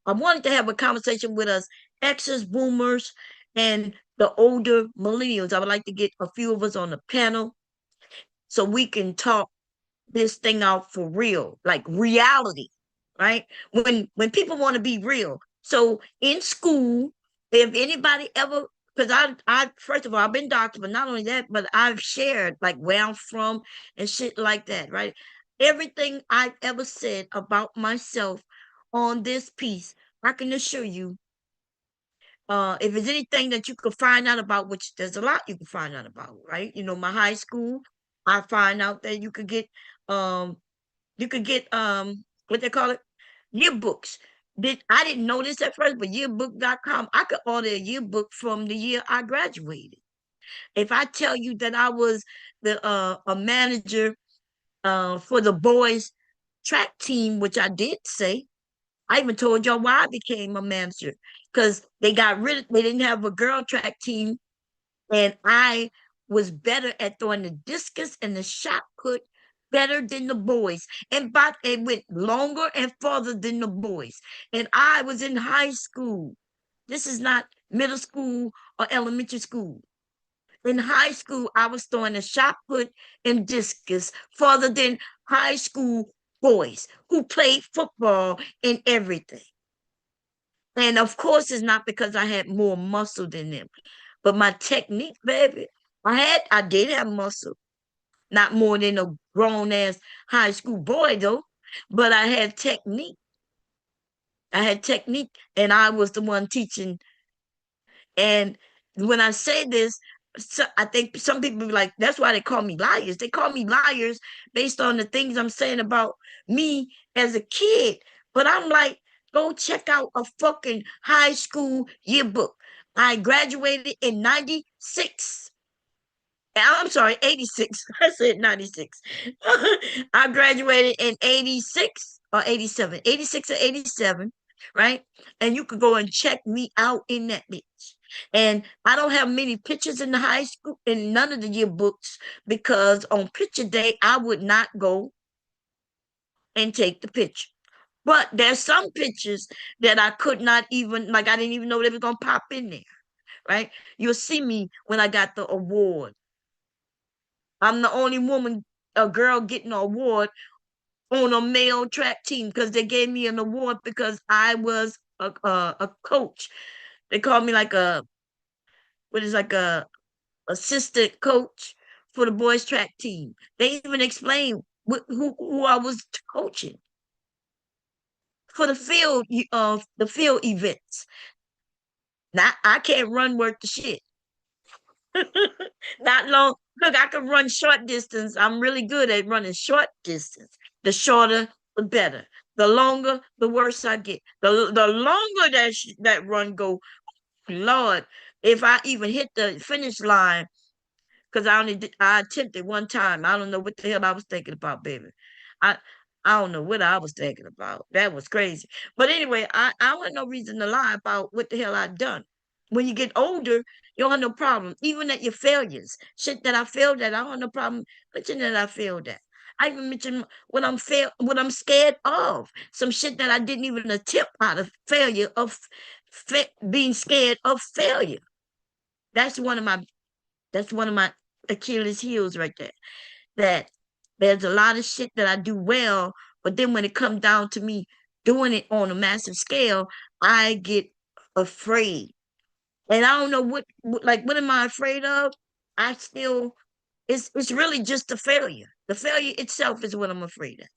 Speaker 1: I wanted to have a conversation with us exes, boomers, and the older millennials. I would like to get a few of us on the panel so we can talk this thing out for real, like reality, right? When people want to be real. So in school, if anybody ever, because I first of all, I've been doctored, but not only that, but I've shared like where I'm from and shit like that, right? Everything I've ever said about myself on this piece, I can assure you, if there's anything that you could find out about, which there's a lot you can find out about, right? My high school, I find out that um you could get what they call it, yearbooks. I didn't know this at first, but yearbook.com, I could order a yearbook from the year I graduated. If I tell you that I was the a manager for the boys track team, which I did say, I even told y'all why I became a manager, because they didn't have a girl track team, and I was better at throwing the discus and the shot put better than the boys. And but it went longer and farther than the boys. And I was in high school. This is not middle school or elementary school. In high school, I was throwing a shot put and discus farther than high school boys who played football and everything. And of course, it's not because I had more muscle than them, but my technique, baby, I did have muscle, not more than a grown ass high school boy though, but I had technique. I had technique, and I was the one teaching. And when I say this, so I think some people be like, that's why they call me liars. They call me liars based on the things I'm saying about me as a kid. But I'm like, go check out a fucking high school yearbook. I graduated in 96. I'm sorry, 86. I said 96. I graduated in 86 or 87. 86 or 87, right? And you could go and check me out in that bitch. And I don't have many pictures in the high school, in none of the yearbooks, because on picture day, I would not go and take the picture. But there's some pictures that I could not even, like, I didn't even know they were going to pop in there, right? You'll see me when I got the award. I'm the only woman, a girl getting an award on a male track team, because they gave me an award because I was a coach. They called me like what is like a assistant coach for the boys track team. They even explained who I was coaching for the field events. Now I can't run worth the shit. Not long. Look, I can run short distance. I'm really good at running short distance. The shorter, the better. The longer, the worse I get. The longer that run go, Lord, if I even hit the finish line, because I attempted one time. I don't know what the hell I was thinking about, baby. I I don't know what I was thinking about. That was crazy. But anyway, I want no reason to lie about what the hell I done. When you get older, you don't have no problem. Even at your failures, shit that I failed at, I don't have no problem mentioning that I failed at. I even mentioned what I'm scared of. Some shit that I didn't even attempt out of failure of being scared of failure. That's one of my that's one of my Achilles heels right there. That there's a lot of shit that I do well, but then when it comes down to me doing it on a massive scale, I get afraid. And I don't know what am I afraid of? I still it's really just the failure. The failure itself is what I'm afraid of.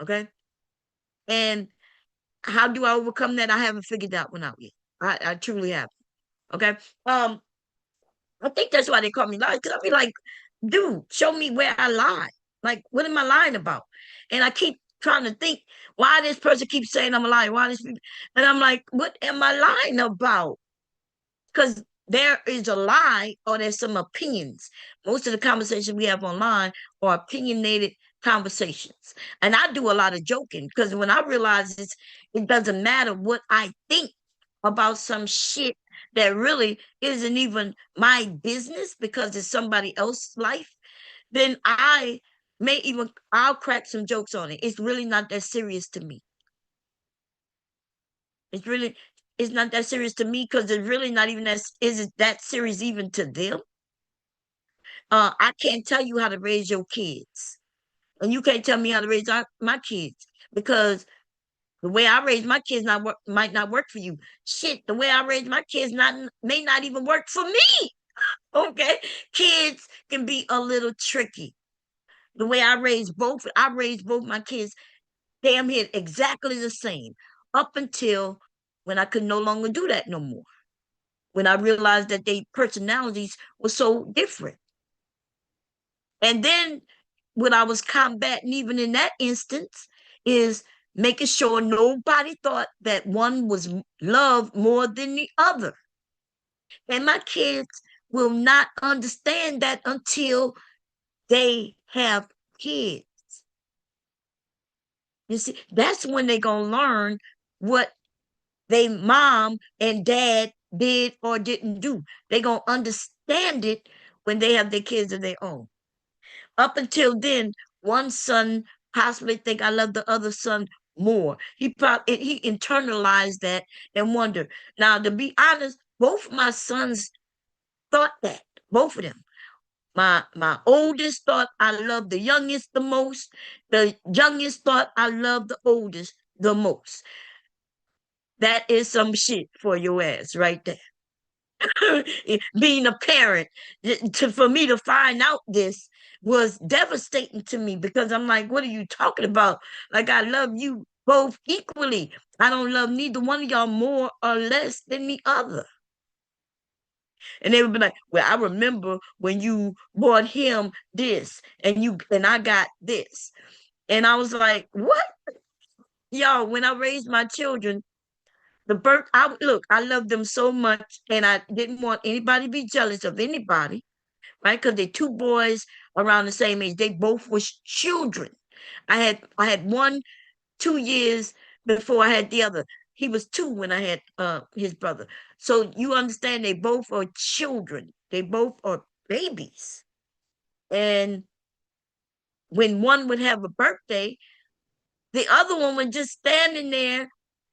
Speaker 1: Okay. And how do I overcome that? I haven't figured that one out yet. I truly haven't. Okay. I think that's why they call me lies, because I'll be like, dude, show me where I lie. Like, what am I lying about? And I keep trying to think why this person keeps saying I'm a liar. And I'm like, what am I lying about? Because there is a lie or there's some opinions. Most of the conversations we have online are opinionated conversations. And I do a lot of joking, because when I realize it doesn't matter what I think about some shit that really isn't even my business because it's somebody else's life, then I'll crack some jokes on it. It's really not that serious to me. It's really it's not that serious to me, because it's really not even that is it that serious even to them. I can't tell you how to raise your kids, and you can't tell me how to raise my kids, because the way I raise my kids might not work for you. Shit, the way I raise my kids may not even work for me. Okay, kids can be a little tricky. The way I raised both my kids damn near exactly the same, up until when I could no longer do that no more. When I realized that their personalities were so different. And then what I was combating, even in that instance, is making sure nobody thought that one was loved more than the other. And my kids will not understand that until they have kids. You see, that's when they're going to learn what they mom and dad did or didn't do. They're going to understand it when they have their kids of their own. Up until then, one son possibly think I love the other son more. He internalized that and wondered. Now, to be honest, both my sons thought that. Both of them. My oldest thought I loved the youngest the most. The youngest thought I loved the oldest the most. That is some shit for your ass right there. Being a parent, for me to find out this was devastating to me because I'm like, what are you talking about? Like, I love you both equally. I don't love neither one of y'all more or less than the other. And they would be like, well, I remember when you bought him this and I got this. And I was like, what? Y'all, when I raised my children, look, I love them so much and I didn't want anybody to be jealous of anybody, right? Because they're two boys around the same age. They both was children. I had one 2 years before I had the other. He was two when I had his brother. So you understand they both are children. They both are babies. And when one would have a birthday, the other one was just standing there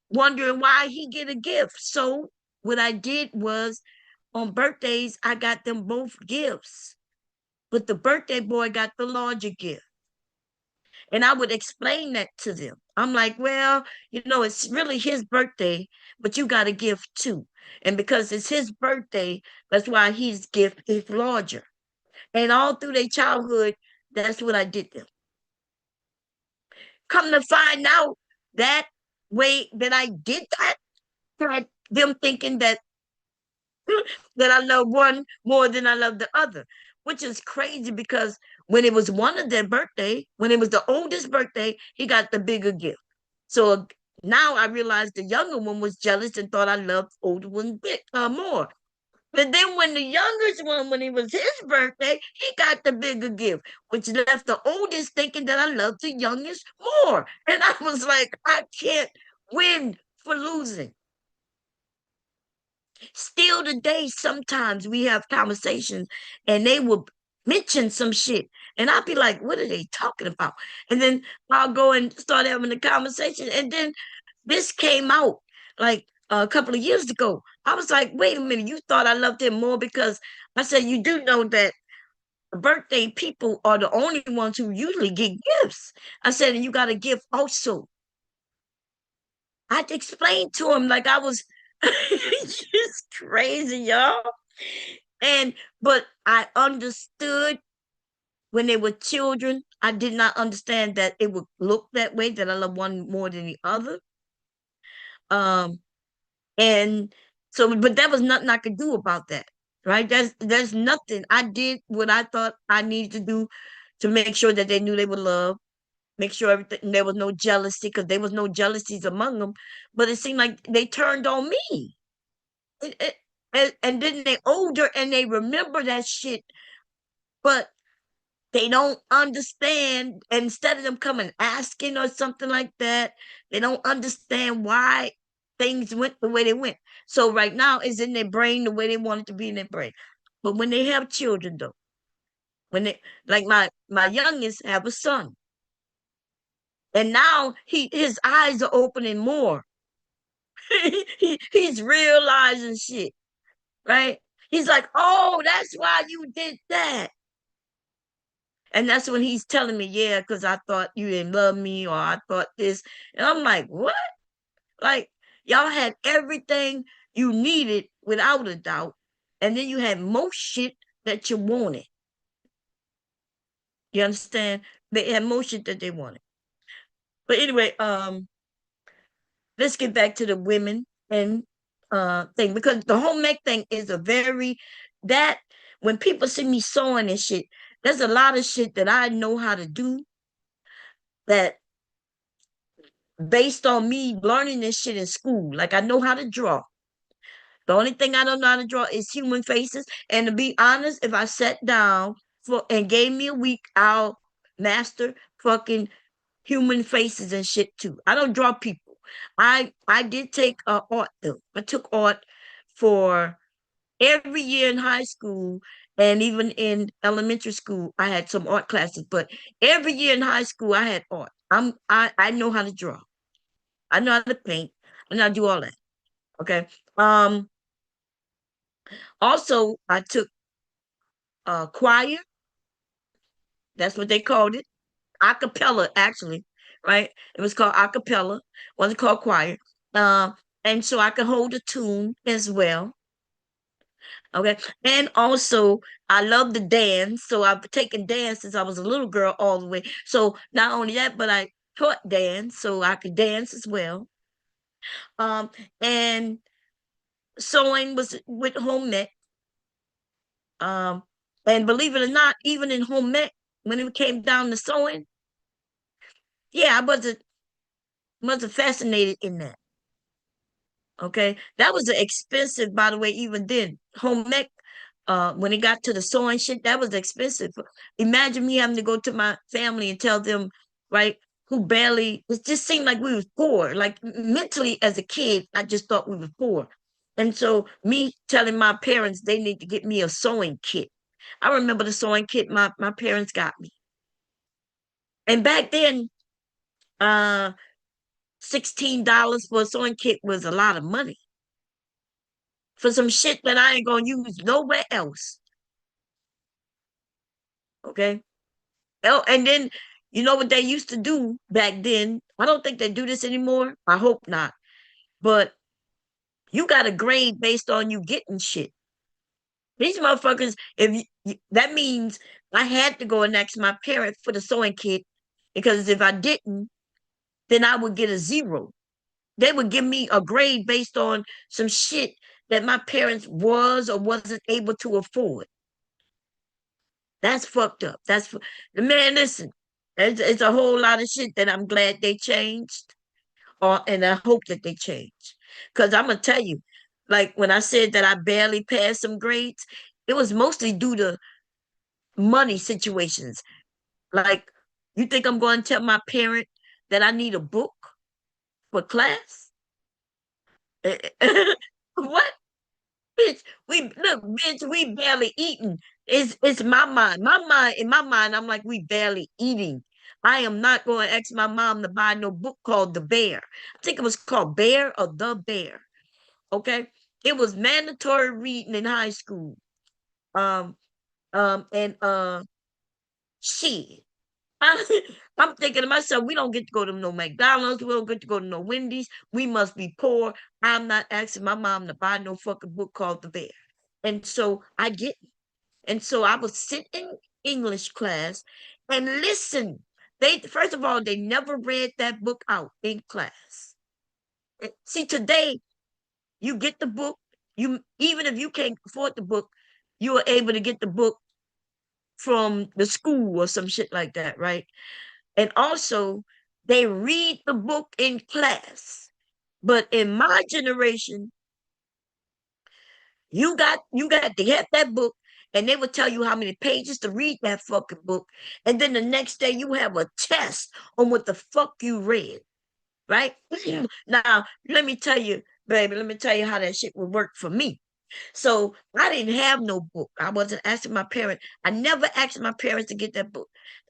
Speaker 1: wondering why he get a gift. So what I did was on birthdays, I got them both gifts. But the birthday boy got the larger gift. And I would explain that to them. I'm like, well, it's really his birthday, but you got a gift too. And because it's his birthday, that's why his gift is larger. And all through their childhood, that's what I did them. Come to find out that way that I did that, had them thinking that that I love one more than I love the other, which is crazy because when it was one of their birthday, when it was the oldest birthday, he got the bigger gift. So now I realized the younger one was jealous and thought I loved the older one more. But then when the youngest one, when it was his birthday, he got the bigger gift, which left the oldest thinking that I loved the youngest more. And I was like, I can't win for losing. Still today, sometimes we have conversations and they will mention some shit. And I'll be like, what are they talking about? And then I'll go and start having a conversation. And then this came out like a couple of years ago. I was like, wait a minute, you thought I loved him more because I said, you do know that birthday people are the only ones who usually get gifts. I said, and you got a gift also. I explained to him like I was just crazy, y'all. And but I understood when they were children. I did not understand that it would look that way, that I love one more than the other. Um, and so, but that was nothing I could do about that, right? There's nothing. I did what I thought I needed to do to make sure that they knew they were loved, make sure everything there was no jealousy, because there was no jealousies among them. But it seemed like they turned on me. It, it, and then they older and they remember that shit, but they don't understand. Instead of them coming asking or something like that, they don't understand why things went the way they went. So right now it's in their brain the way they want it to be in their brain. But when they have children though, when they like my youngest have a son, and now his eyes are opening more. He's realizing shit, right? He's like, oh, that's why you did that. And that's when he's telling me, yeah, because I thought you didn't love me or I thought this. And I'm like, what? Like, y'all had everything you needed without a doubt. And then you had most shit that you wanted. You understand? They had most shit that they wanted. But anyway, let's get back to the women and thing, because the home ec thing is a very that when people see me sewing and shit, there's a lot of shit that I know how to do that based on me learning this shit in school. Like I know how to draw. The only thing I don't know how to draw is human faces. And to be honest, if I sat down for and gave me a week, I'll master fucking human faces and shit too. I don't draw people. I did take art though. I took art for every year in high school and even in elementary school. I had some art classes, but every year in high school I had art. I know how to draw. I know how to paint. I know how to do all that. Okay. Um. Also, I took choir. That's what they called it. Acapella, actually, right? It was called acapella. Wasn't called choir. Uh, and so I could hold a tune as well. Okay. And also, I love to dance. So I've taken dance since I was a little girl all the way. So not only that, but I taught dance, so I could dance as well. Um, and sewing was with home ec. Um, and believe it or not, even in home ec, when it came down to sewing, yeah, I wasn't fascinated in that. Okay, that was expensive, by the way. Even then, home ec, when it got to the sewing shit, that was expensive. Imagine me having to go to my family and tell them, right, who barely. It just seemed like we was poor. Like mentally, as a kid, I just thought we were poor, and so me telling my parents they need to get me a sewing kit. I remember the sewing kit my parents got me, and back then, uh, $16 for a sewing kit was a lot of money for some shit that I ain't gonna use nowhere else. Okay. Oh, and then you know what they used to do back then? I don't think they do this anymore. I hope not. But you got a grade based on you getting shit. These motherfuckers, that means I had to go and ask my parent for the sewing kit because if I didn't, then I would get a zero. They would give me a grade based on some shit that my parents was or wasn't able to afford. That's fucked up. The man. Listen, it's a whole lot of shit that I'm glad they changed, or and I hope that they change. Cause I'm gonna tell you, like when I said that I barely passed some grades, it was mostly due to money situations. Like, you think I'm going to tell my parent that I need a book for class? What? Bitch, we barely eating. It's my mind. In my mind, I'm like, we barely eating. I am not going to ask my mom to buy no book called The Bear. I think it was called Bear or The Bear. Okay. It was mandatory reading in high school. Um, and shit. I, I'm thinking to myself, we don't get to go to no McDonald's. We don't get to go to no Wendy's. We must be poor. I'm not asking my mom to buy no fucking book called The Bear. And so I get, and so I would sit in English class and listen. They first of all, they never read that book out in class. See, today you get the book. You even if you can't afford the book, you are able to get the book from the school or some shit like that, right? And also, they read the book in class. But in my generation, you got to get that book, and they would tell you how many pages to read that fucking book. And then the next day you have a test on what the fuck you read, right? Now, let me tell you, baby, let me tell you how that shit would work for me. So I didn't have no book. I wasn't asking my parents. I never asked my parents to get that book.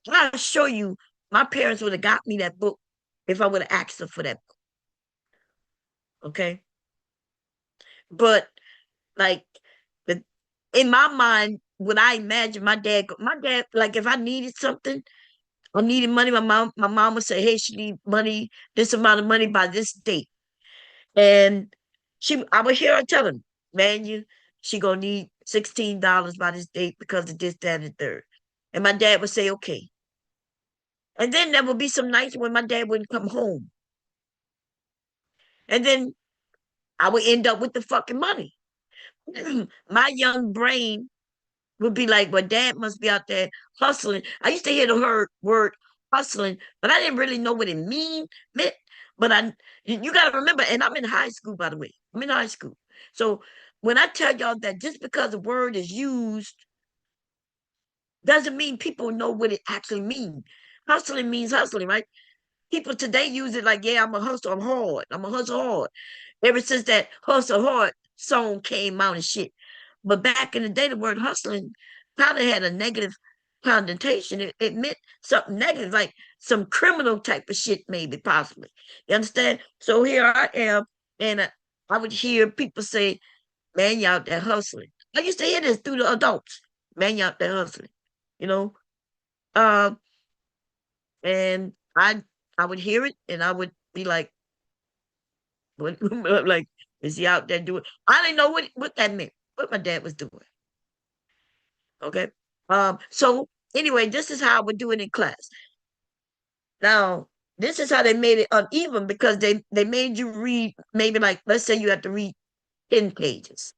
Speaker 1: I'll show you, my parents would have got me that book if I would have asked them for that book. Okay. But like the in my mind, when I imagine my dad, like if I needed something, I needed money, my mom would say, hey, she need money, this amount of money by this date. And I would hear her tell him, man, she gonna need $16 by this date because of this, that, and the third. And my dad would say, okay. And then there would be some nights when my dad wouldn't come home. And then I would end up with the fucking money. My young brain would be like, well, dad must be out there hustling. I used to hear the word hustling, but I didn't really know what it meant. But you got to remember, and I'm in high school, by the way. I'm in high school. So when I tell y'all that just because a word is used doesn't mean people know what it actually means. Hustling means hustling, right? People today use it like, yeah, I'm a hustle, I'm hard. I'm a hustle hard. Ever since that hustle hard song came out and shit. But back in the day, the word hustling kind of had a negative connotation. It meant something negative, like some criminal type of shit, maybe, possibly. You understand? So here I am, and I would hear people say, man, you out there hustling. I used to hear this through the adults. Man, you out there hustling. You know? Um, and I would hear it and I would be like, what like, is he out there doing? I didn't know what that meant, what my dad was doing. Okay. So anyway, this is how I would do it in class. Now, this is how they made it uneven because they made you read maybe like, let's say you have to read 10 pages.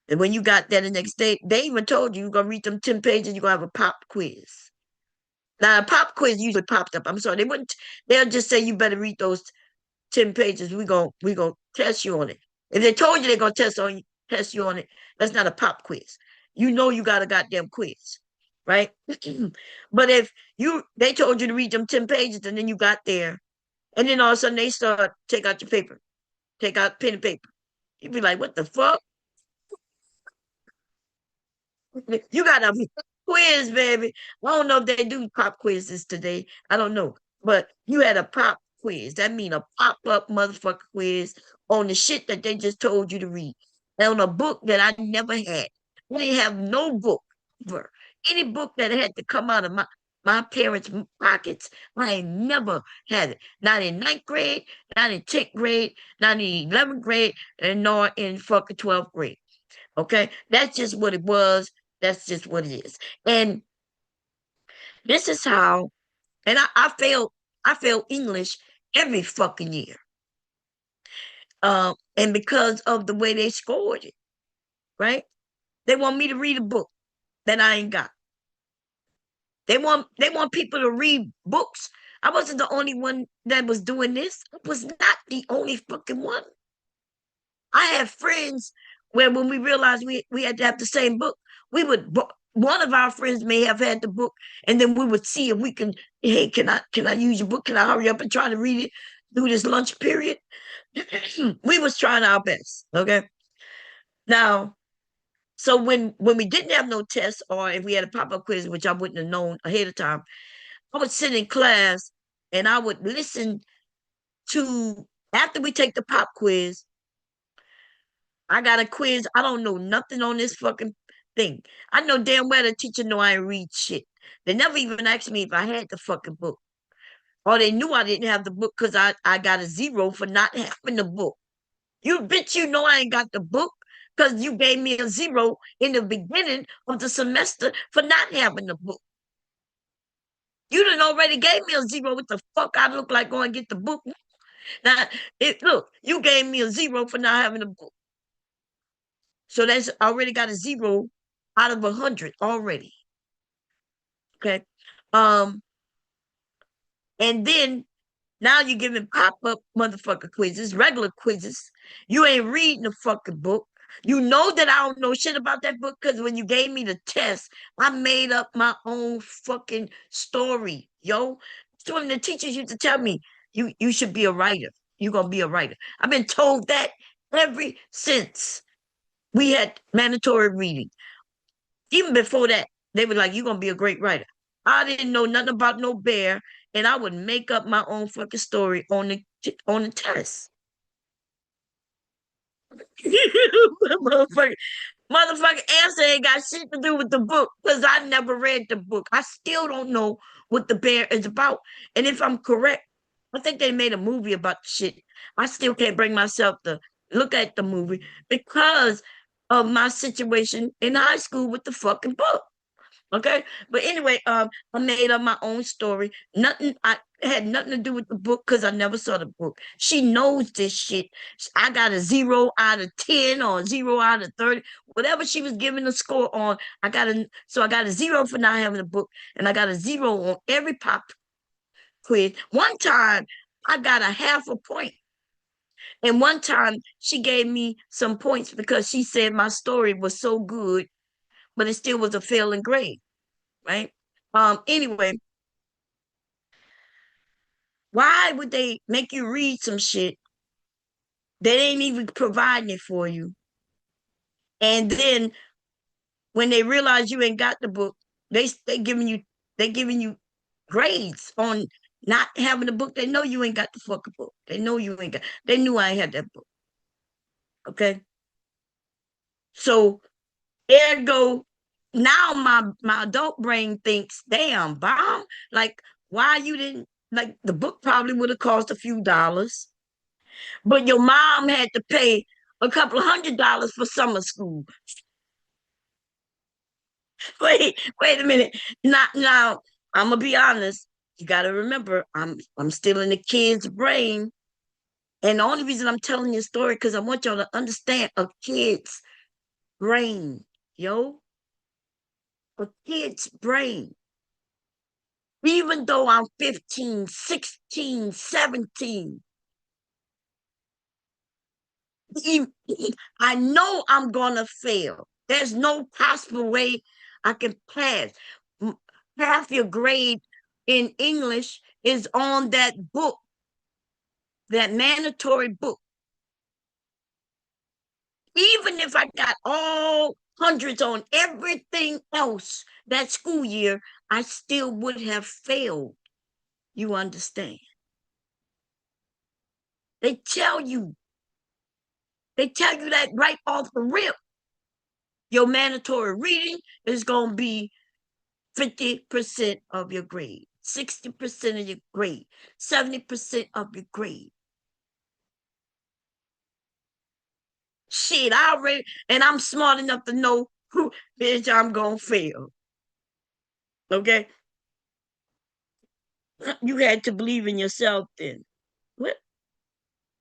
Speaker 1: And when you got there the next day, they even told you you're gonna read them 10 pages, you're gonna have a pop quiz. Now a pop quiz usually popped up. I'm sorry, they'll just say you better read those 10 pages. We gonna test you on it. If they told you they're gonna test you on it, that's not a pop quiz. You know you got a goddamn quiz, right? But if they told you to read them 10 pages and then you got there, and then all of a sudden they start take out your paper, take out pen and paper. You'd be like, what the fuck? You got a quiz, baby. I don't know if they do pop quizzes today. I don't know. But you had a pop quiz. That mean a pop-up motherfucker quiz on the shit that they just told you to read. And on a book that I never had. I didn't have no book ever. Any book that had to come out of my parents' pockets, I ain't never had it. Not in ninth grade, not in 10th grade, not in 11th grade, and nor in fucking 12th grade. Okay, that's just what it was. That's just what it is. And this is how, and I failed English every fucking year. And because of the way they scored it, right? They want me to read a book that I ain't got. They want people to read books. I wasn't the only one that was doing this. I was not the only fucking one. I have friends where when we realized we had to have the same book, we would one of our friends may have had the book, and then we would see if we can. Hey, can I use your book? Can I hurry up and try to read it through this lunch period? We was trying our best. Okay. Now, so when we didn't have no tests, or if we had a pop up quiz, which I wouldn't have known ahead of time, I would sit in class and I would listen to after we take the pop quiz. I got a quiz. I don't know nothing on this fucking thing. I know damn well the teacher know I ain't read shit. They never even asked me if I had the fucking book. Or they knew I didn't have the book because I got a zero for not having the book. You bitch, you know I ain't got the book because you gave me a zero in the beginning of the semester for not having the book. You done already gave me a zero. What the fuck I look like going to get the book? Now, look, you gave me a zero for not having the book. So that's already got a zero out of 100 already. Okay. Um, and then now you're giving pop-up motherfucker quizzes, regular quizzes. You ain't reading the fucking book. You know that I don't know shit about that book because when you gave me the test, I made up my own fucking story, yo. So when the teachers used to tell me, you should be a writer. You're gonna be a writer. I've been told that ever since we had mandatory reading. Even before that, they were like, "You're gonna be a great writer." I didn't know nothing about no bear, and I would make up my own fucking story on the test. motherfucker, motherfucker answer ain't got shit to do with the book because I never read the book. I still don't know what the bear is about. And if I'm correct, I think they made a movie about the shit. I still can't bring myself to look at the movie because of my situation in high school with the fucking book. Okay. But anyway, I made up my own story. Nothing I had nothing to do with the book because I never saw the book. She knows this shit. I got a 0 out of 10 or a 0 out of 30. Whatever she was giving a score on, I got a zero for not having a book, and I got a zero on every pop quiz. One time I got a half a point. And one time she gave me some points because she said my story was so good, but it still was a failing grade, right? Anyway, why would they make you read some shit that ain't even providing it for you? And then when they realize you ain't got the book, they giving you they giving you grades on not having the book. They know you ain't got the fucking book. They know you ain't got. They knew I ain't had that book. Okay, so ergo, now my adult brain thinks, damn, bomb. Like, why you didn't like the book? Probably would have cost a few dollars, but your mom had to pay a couple of $100 for summer school. Wait a minute. Now, I'm gonna be honest. You gotta remember, I'm still in the kid's brain. And the only reason I'm telling you a story because I want y'all to understand a kid's brain, yo. A kid's brain. Even though I'm 15, 16, 17, I know I'm gonna fail. There's no possible way I can pass. Half your grade in English is on that book, that mandatory book. Even if I got all hundreds on everything else that school year, I still would have failed. You understand? They tell you, they tell you that right off the rip. Your mandatory reading is going to be 50% of your grade, 60% of your grade, 70% of your grade. Shit, I already, and I'm smart enough to know who, bitch, I'm going to fail. Okay? You had to believe in yourself then. What?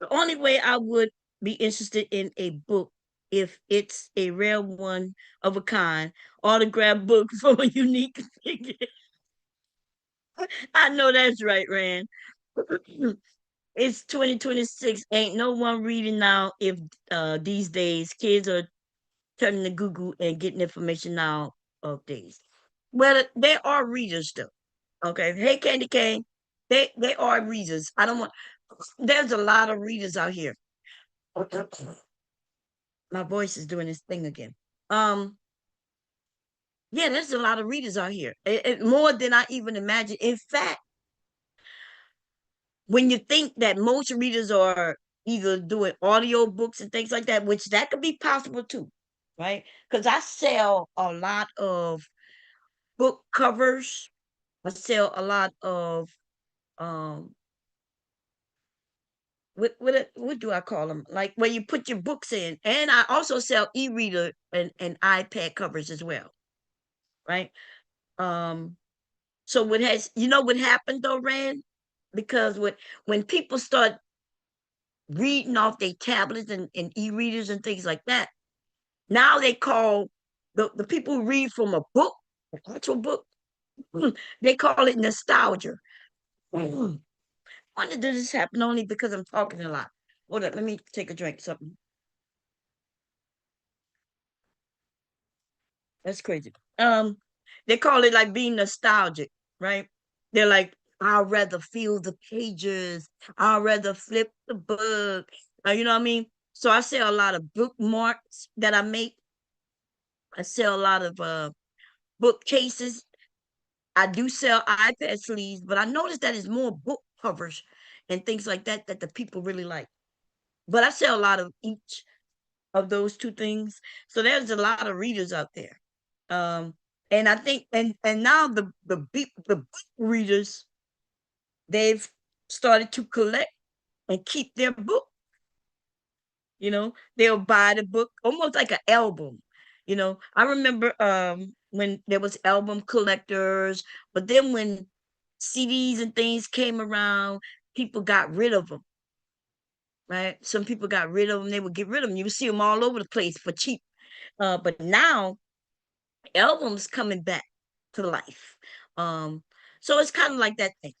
Speaker 1: The only way I would be interested in a book if it's a rare one of a kind, autographed book from a unique figure. I know that's right, Rand. It's 2026. Ain't no one reading now if these days kids are turning to Google and getting information now of days. Well, there are readers though. Okay. Hey, Candy Cane. They are readers. I don't want there's a lot of readers out here. My voice is doing this thing again. Um, yeah, there's a lot of readers out here. More than I even imagined. In fact, when you think that most readers are either doing audio books and things like that, which that could be possible too, right? Because I sell a lot of book covers. I sell a lot of um what do I call them? Like where you put your books in. And I also sell e-reader and iPad covers as well, right? Um so what has what happened though, Rand? Because when people start reading off their tablets and e-readers and things like that, now they call the people who read from a book, an actual book, they call it nostalgia. Why did this happen only because I'm talking a lot? Hold up, let me take a drink, something. That's crazy. They call it like being nostalgic, right? They're like, I'd rather feel the pages. I'd rather flip the book. You know what I mean? So I sell a lot of bookmarks that I make. I sell a lot of bookcases. I do sell iPad sleeves, but I noticed that it's more book covers and things like that that the people really like. But I sell a lot of each of those two things. So there's a lot of readers out there. Um, and I think and now the book readers, they've started to collect and keep their book. They'll buy the book almost like an album. I remember when there was album collectors, but then when CDs and things came around, people got rid of them, right? Some people got rid of them. They would get rid of them. You would see them all over the place for cheap. But now albums coming back to life. Um, so it's kind of like that thing.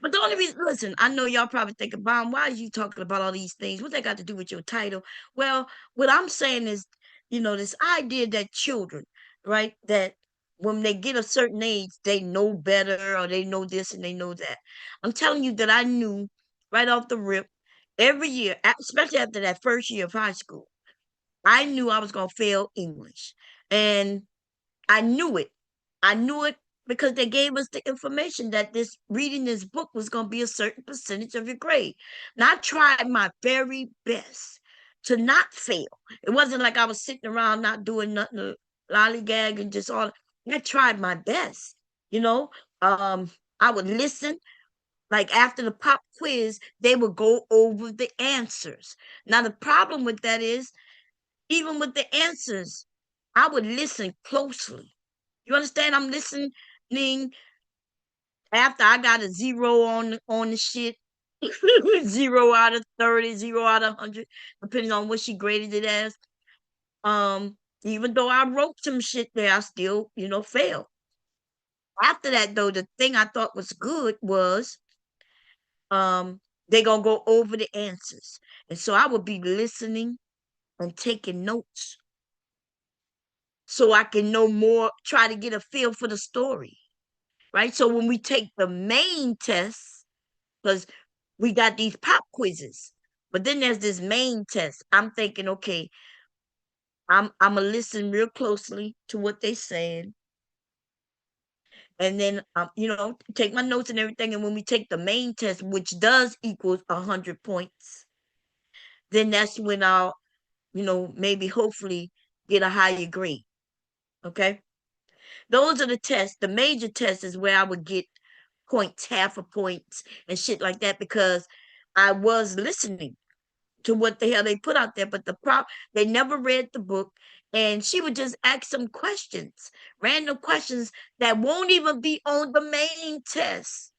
Speaker 1: But the only reason, listen, I know y'all probably thinking, Bomb, why are you talking about all these things? What they got to do with your title? Well, what I'm saying is, this idea that children, right, that when they get a certain age, they know better or they know this and they know that. I'm telling you that I knew right off the rip every year, especially after that first year of high school, I knew I was going to fail English. And I knew it. I knew it because they gave us the information that this reading this book was going to be a certain percentage of your grade. And I tried my very best to not fail. It wasn't like I was sitting around not doing nothing, lollygag and just all. I tried my best. You know, um, I would listen. Like after the pop quiz, they would go over the answers. Now the problem with that is, even with the answers, I would listen closely. You understand? I'm listening after I got a zero on the shit. 0 out of 30, 0 out of 100, depending on what she graded it as. Even though I wrote some shit there, I still, failed. After that, though, the thing I thought was good was they gonna go over the answers. And so I would be listening and taking notes so I can know more, try to get a feel for the story. Right? So when we take the main test, because we got these pop quizzes, but then there's this main test. I'm thinking, okay, I'm gonna listen real closely to what they're saying, and then take my notes and everything. And when we take the main test, which does equal 100 points, then that's when I'll, maybe hopefully get a higher grade. Okay, those are the tests. The major test is where I would get points, half a points, and shit like that because I was listening to what the hell they put out there. But they never read the book, and she would just ask some questions, random questions that won't even be on the main test.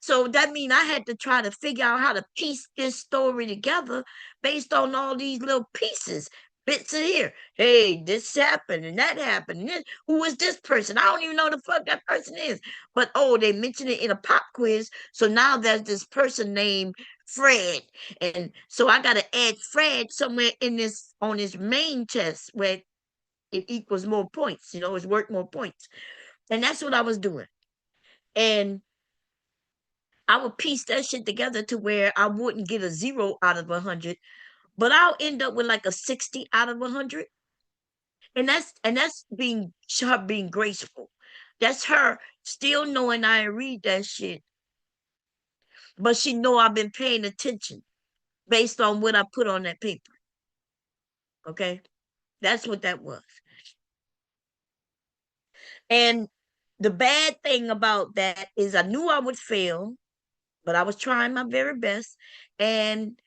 Speaker 1: So that means I had to try to figure out how to piece this story together based on all these little pieces, bits in here. Hey, this happened and that happened. And who is this person? I don't even know the fuck that person is. But oh, they mentioned it in a pop quiz. So now there's this person named Fred. And so I gotta add Fred somewhere in this on his main test where it equals more points, it's worth more points. And that's what I was doing. And I would piece that shit together to where I wouldn't get a 0 out of 100, but I'll end up with like a 60 out of 100. And that's her being graceful. That's her still knowing I read that shit, but she know I've been paying attention based on what I put on that paper. Okay, that's what that was. And the bad thing about that is I knew I would fail, but I was trying my very best, and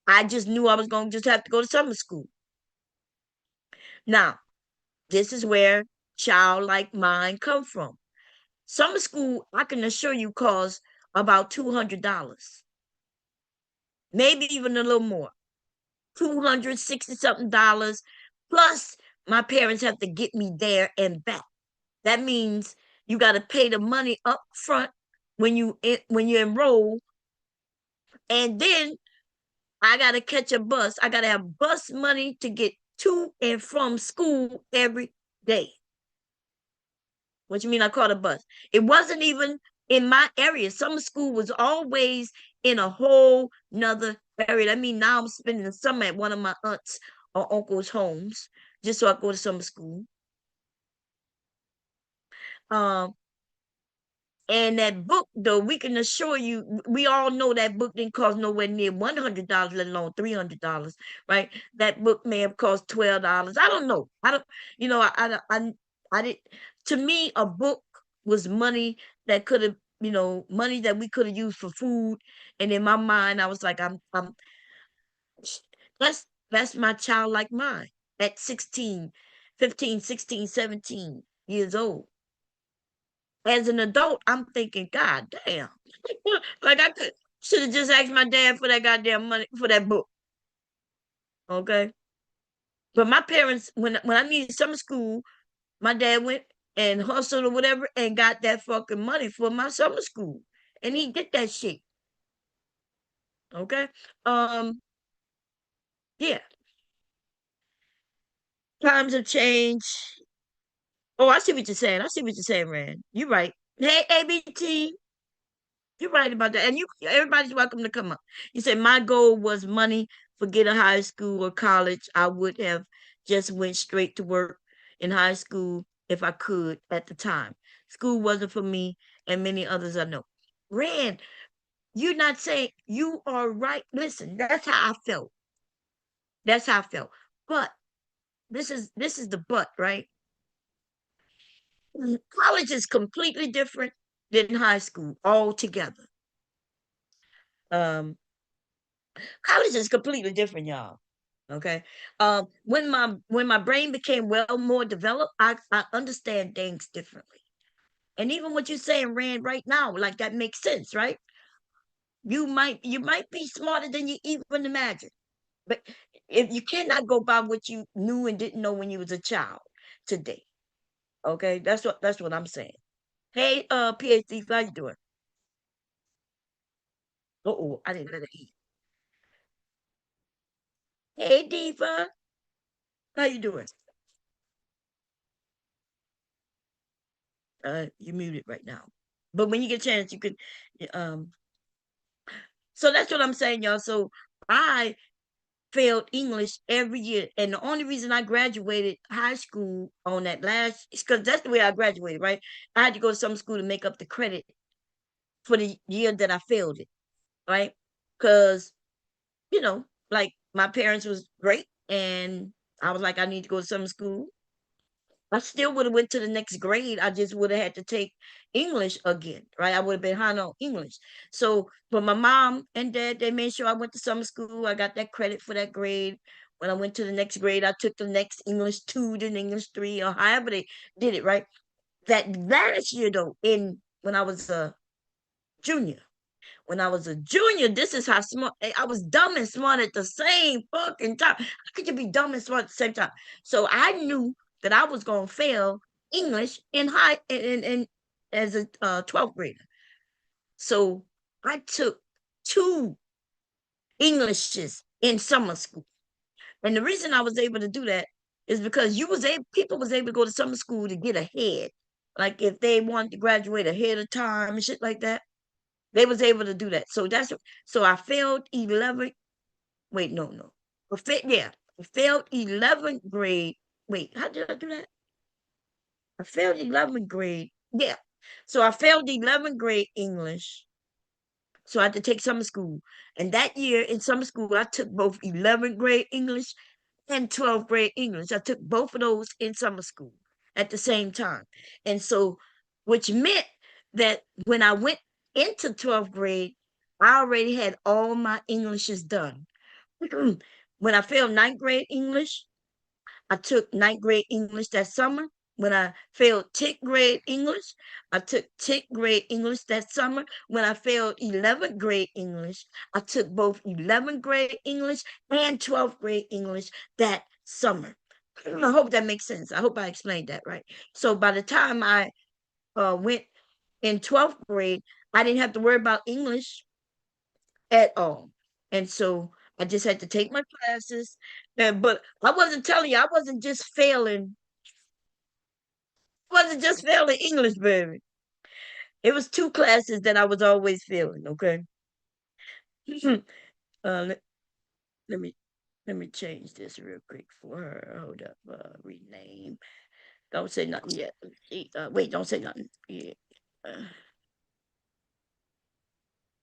Speaker 1: I just knew I was going to just have to go to summer school. Now, this is where childlike mind come from. Summer school, I can assure you, costs about $200, maybe even a little more. 260 something dollars. Plus, my parents have to get me there and back. That means you got to pay the money up front when you enroll, and then I got to catch a bus. I got to have bus money to get to and from school every day. What you mean I caught a bus? It wasn't even in my area. Summer school was always in a whole nother area. I mean, now I'm spending the summer at one of my aunts or uncle's homes just so I go to summer school. Um, and that book, though, we can assure you, we all know that book didn't cost nowhere near $100, let alone $300, right? That book may have cost $12. I don't know. I don't, I did. To me, a book was money that could have, money that we could have used for food. And in my mind, I was like, that's my childlike mind at 16, 15, 16, 17 years old. As an adult, I'm thinking, God damn. Like I could should have just asked my dad for that goddamn money for that book. Okay. But my parents, when I needed summer school, my dad went and hustled or whatever and got that fucking money for my summer school. and he did that shit. Okay. Um, yeah, times have changed. Oh, I see what you're saying. I see what you're saying, Rand. You're right. Hey, ABT, you're right about that. And you, everybody's welcome to come up. You said my goal was money. Forget a high school or college. I would have just went straight to work in high school if I could at the time. School wasn't for me, and many others I know. Rand, you're not saying you are right. Listen, that's how I felt. That's how I felt. But this is the but, right? College is completely different than high school altogether. Um, College is completely different, y'all. Okay. When my brain became well more developed, I understand things differently. And even what you're saying, Rand, right now, like that makes sense, right? You might be smarter than you even imagine. But if you cannot go by what you knew and didn't know when you was a child today. Okay, that's what I'm saying. Hey, PhD, how you doing? Oh, I didn't let it eat. Hey, Diva, how you doing? You muted right now. But when you get a chance, you could. Um, so that's what I'm saying, y'all. So I failed English every year, and the only reason I graduated high school on that last is because that's the way I graduated, right? I had to go to some school to make up the credit for the year that I failed it, right? Because like my parents was great, and I was like, I need to go to some school. I still would have went to the next grade. I just would have had to take English again, right? I would have been behind on English. So, but my mom and dad, they made sure I went to summer school. I got that credit for that grade. When I went to the next grade, I took the next English 2, then English 3, or however they did it, right? That last year though, in when I was a junior, when I was a junior, this is how smart I was, dumb and smart at the same fucking time. How could you be dumb and smart at the same time? So I knew that I was gonna fail English in high in as a 12th grader. So I took two Englishes in summer school. And the reason I was able to do that is because people was able to go to summer school to get ahead. Like if they wanted to graduate ahead of time and shit like that. They was able to do that. So I failed 11. Wait, no. Yeah. I failed 11th grade. Wait, how did I do that? I failed 11th grade. Yeah. So I failed 11th grade English. So I had to take summer school. And that year in summer school, I took both 11th grade English and 12th grade English. I took both of those in summer school at the same time. And so, which meant that when I went into 12th grade, I already had all my Englishes done. When I failed ninth grade English, I took ninth grade English that summer. When I failed 10th grade English, I took 10th grade English that summer. When I failed 11th grade English, I took both 11th grade English and 12th grade English that summer. I hope that makes sense. I hope I explained that right. So by the time I went in 12th grade, I didn't have to worry about English at all. And so I just had to take my classes. But I wasn't telling you, I wasn't just failing English, baby. It was two classes that I was always failing, okay? let, let me change this real quick for her. Hold up, rename. Don't say nothing yet. Wait, don't say nothing. Yeah. Uh,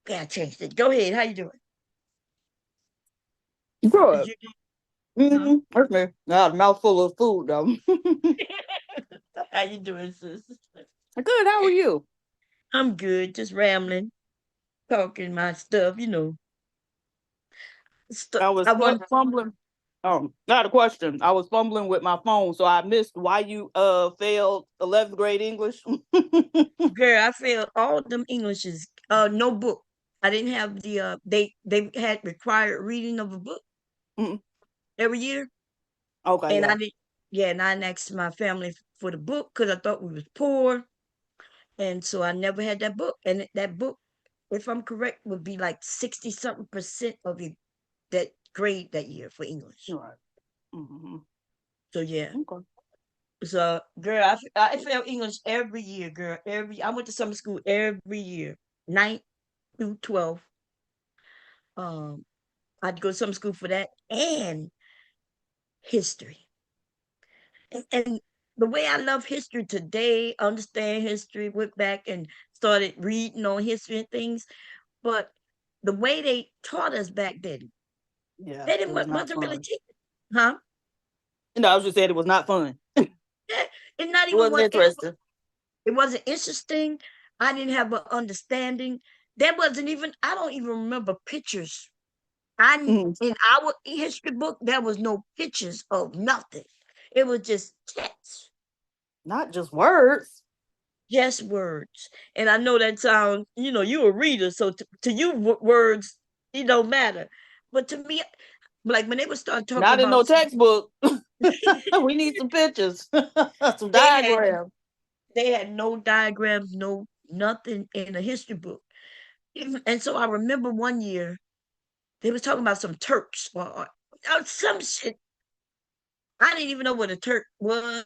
Speaker 1: yeah, I changed it. Go ahead. How you doing? Did
Speaker 2: Good.
Speaker 1: you huh?
Speaker 2: That's me. I had a mouthful of food though.
Speaker 1: How you doing, sis?
Speaker 2: Good. How are you?
Speaker 1: I'm good, just rambling, talking my stuff.
Speaker 2: I was
Speaker 1: I want
Speaker 2: fumbling. I had a question. I was fumbling with my phone, so I missed why you failed 11th grade English.
Speaker 1: girl, I failed all them Englishes. No book. I didn't have the they had required reading of a book
Speaker 2: Mm,
Speaker 1: every year.
Speaker 2: okay,
Speaker 1: And I
Speaker 2: yeah.
Speaker 1: didn't yeah, and I asked my family for the book because I thought we was poor. And so I never had that book. And that book if I'm correct, would be like 60 something percent of your that grade that year for English.
Speaker 2: Right. Mm-hmm.
Speaker 1: So yeah.
Speaker 2: Okay.
Speaker 1: So girl, I failed English every year, girl. I went to summer school every year, 9th through 12. Um, I'd go to summer school for that and history. And the way I love history today, understand history, went back and started reading on history and things. But the way they taught us back then,
Speaker 2: Yeah,
Speaker 1: they
Speaker 2: it
Speaker 1: didn't
Speaker 2: was not
Speaker 1: wasn't really
Speaker 2: fun.
Speaker 1: teaching, huh?
Speaker 2: No, I was just saying it was not fun.
Speaker 1: Yeah, it's not
Speaker 2: It
Speaker 1: even
Speaker 2: wasn't
Speaker 1: what
Speaker 2: interesting.
Speaker 1: it wasn't interesting. I didn't have an understanding. There wasn't even I don't even remember pictures.
Speaker 2: Mhm.
Speaker 1: In our history book, there was no pictures of nothing. It was just text.
Speaker 2: Not just words.
Speaker 1: Just words. And I know that sounds, you a reader, so to you words, it don't matter. But to me, like when they would start talking
Speaker 2: Not in
Speaker 1: about
Speaker 2: no textbook. We need some pictures, some
Speaker 1: they had
Speaker 2: diagrams.
Speaker 1: they had no diagrams, no nothing in the history book. And so I remember one year they was talking about some Turks or some shit. I didn't even know what a Turk was.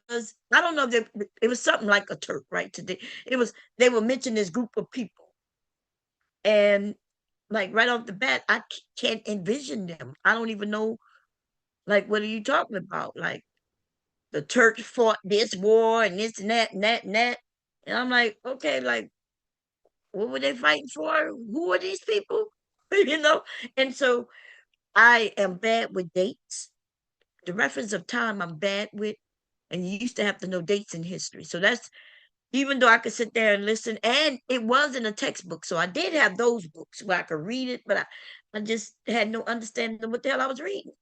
Speaker 1: I don't know if it was something like a Turk, right? Today it was they were mentioning this group of people. And like right off the bat, I can't envision them. I don't even know, like, what are you talking about? Like, the Turks fought this war and this and that and that and that. And I'm like, okay, like, what were they fighting for? Who are these people? you know? And so I am bad with dates. The reference of time I'm bad with. And you used to have to know dates in history. So that's even though I could sit there and listen, and it was in a textbook. So I did have those books where I could read it, but I just had no understanding of what the hell I was reading.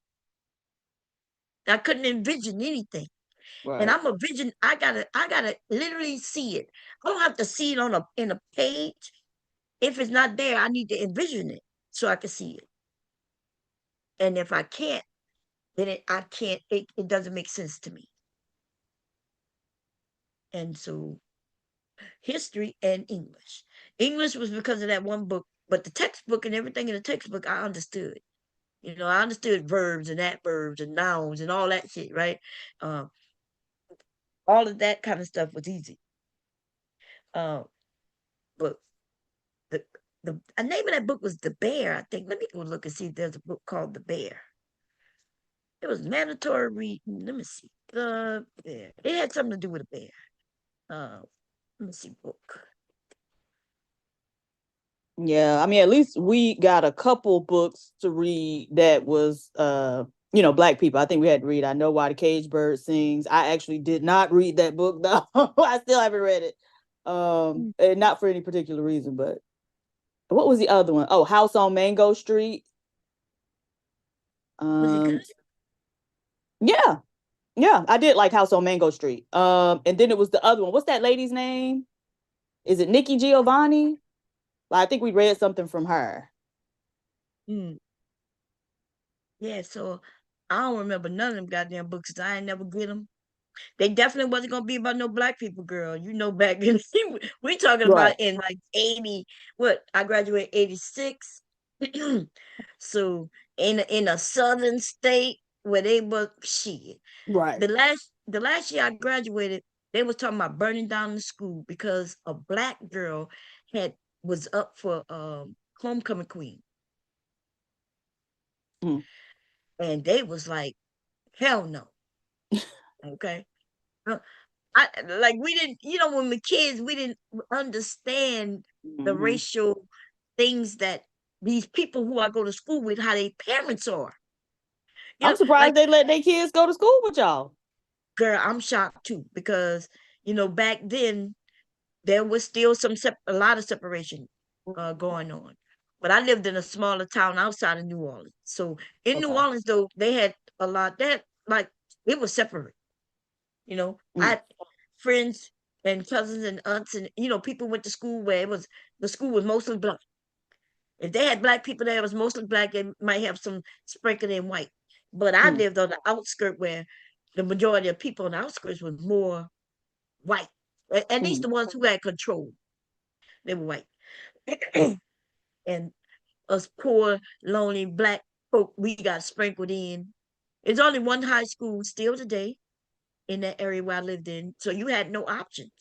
Speaker 1: I couldn't envision anything. And
Speaker 2: Right.
Speaker 1: I'm a vision, I gotta literally see it. I don't have to see it on a page. If it's not there, I need to envision it so I can see it. And if I can't, then I can't, it doesn't make sense to me. And so history and English. English was because of that one book, but the textbook and everything in the textbook I understood. I understood verbs and adverbs and nouns and all that shit, right? Um, all of that kind of stuff was easy. Um, but the the name of that book was The Bear, I think. Let me go look and see if there's a book called The Bear. It was mandatory reading. Let me see. The Bear. It had something to do with a bear. Uh, let me see book.
Speaker 2: Yeah, I mean, at least we got a couple books to read that was, Black people. I think we had to read I Know Why the Cage Bird Sings. I actually did not read that book, though. I still haven't read it.
Speaker 1: Mm.
Speaker 2: And not for any particular reason, but what was the other one? Oh, House on Mango Street.
Speaker 1: Was it good?
Speaker 2: Um, yeah, yeah, I did like House on Mango Street. And then it was the other one. What's that lady's name? Is it Nikki Giovanni? I think we read something from her.
Speaker 1: Mm. Yeah, so I don't remember none of them goddamn books 'cause I ain't never get them. They definitely wasn't gonna be about no black people, girl. Back then we talking
Speaker 2: Right.
Speaker 1: about in like 80, what? I graduated 86. So in a southern state where they were shit.
Speaker 2: Right.
Speaker 1: The last year I graduated, they was talking about burning down the school because a black girl had was up for homecoming queen.
Speaker 2: Mm.
Speaker 1: And they was like, hell no. Okay. Uh, I like we didn't, when we kids, we didn't understand the
Speaker 2: Mhm.
Speaker 1: racial things that these people who I go to school with, how their parents are.
Speaker 2: I'm
Speaker 1: Like,
Speaker 2: surprised they let their kids go to school with y'all.
Speaker 1: girl, I'm shocked too, because back then there was still a lot of separation going on. But I lived in a smaller town outside of New Orleans. So in New
Speaker 2: Okay.
Speaker 1: Orleans though, they had a lot that like it was separate. I
Speaker 2: Mm.
Speaker 1: had friends and cousins and aunts and people went to school where the school was mostly black. If they had black people there, it was mostly black. They might have some sprinkling in white. But I
Speaker 2: Mm.
Speaker 1: lived on the outskirt where the majority of people on the outskirts was more white. At least
Speaker 2: Mm.
Speaker 1: the ones who had control, they were white. and us poor, lonely black folk, we got sprinkled in. There's only one high school still today in that area where I lived in, so you had no options.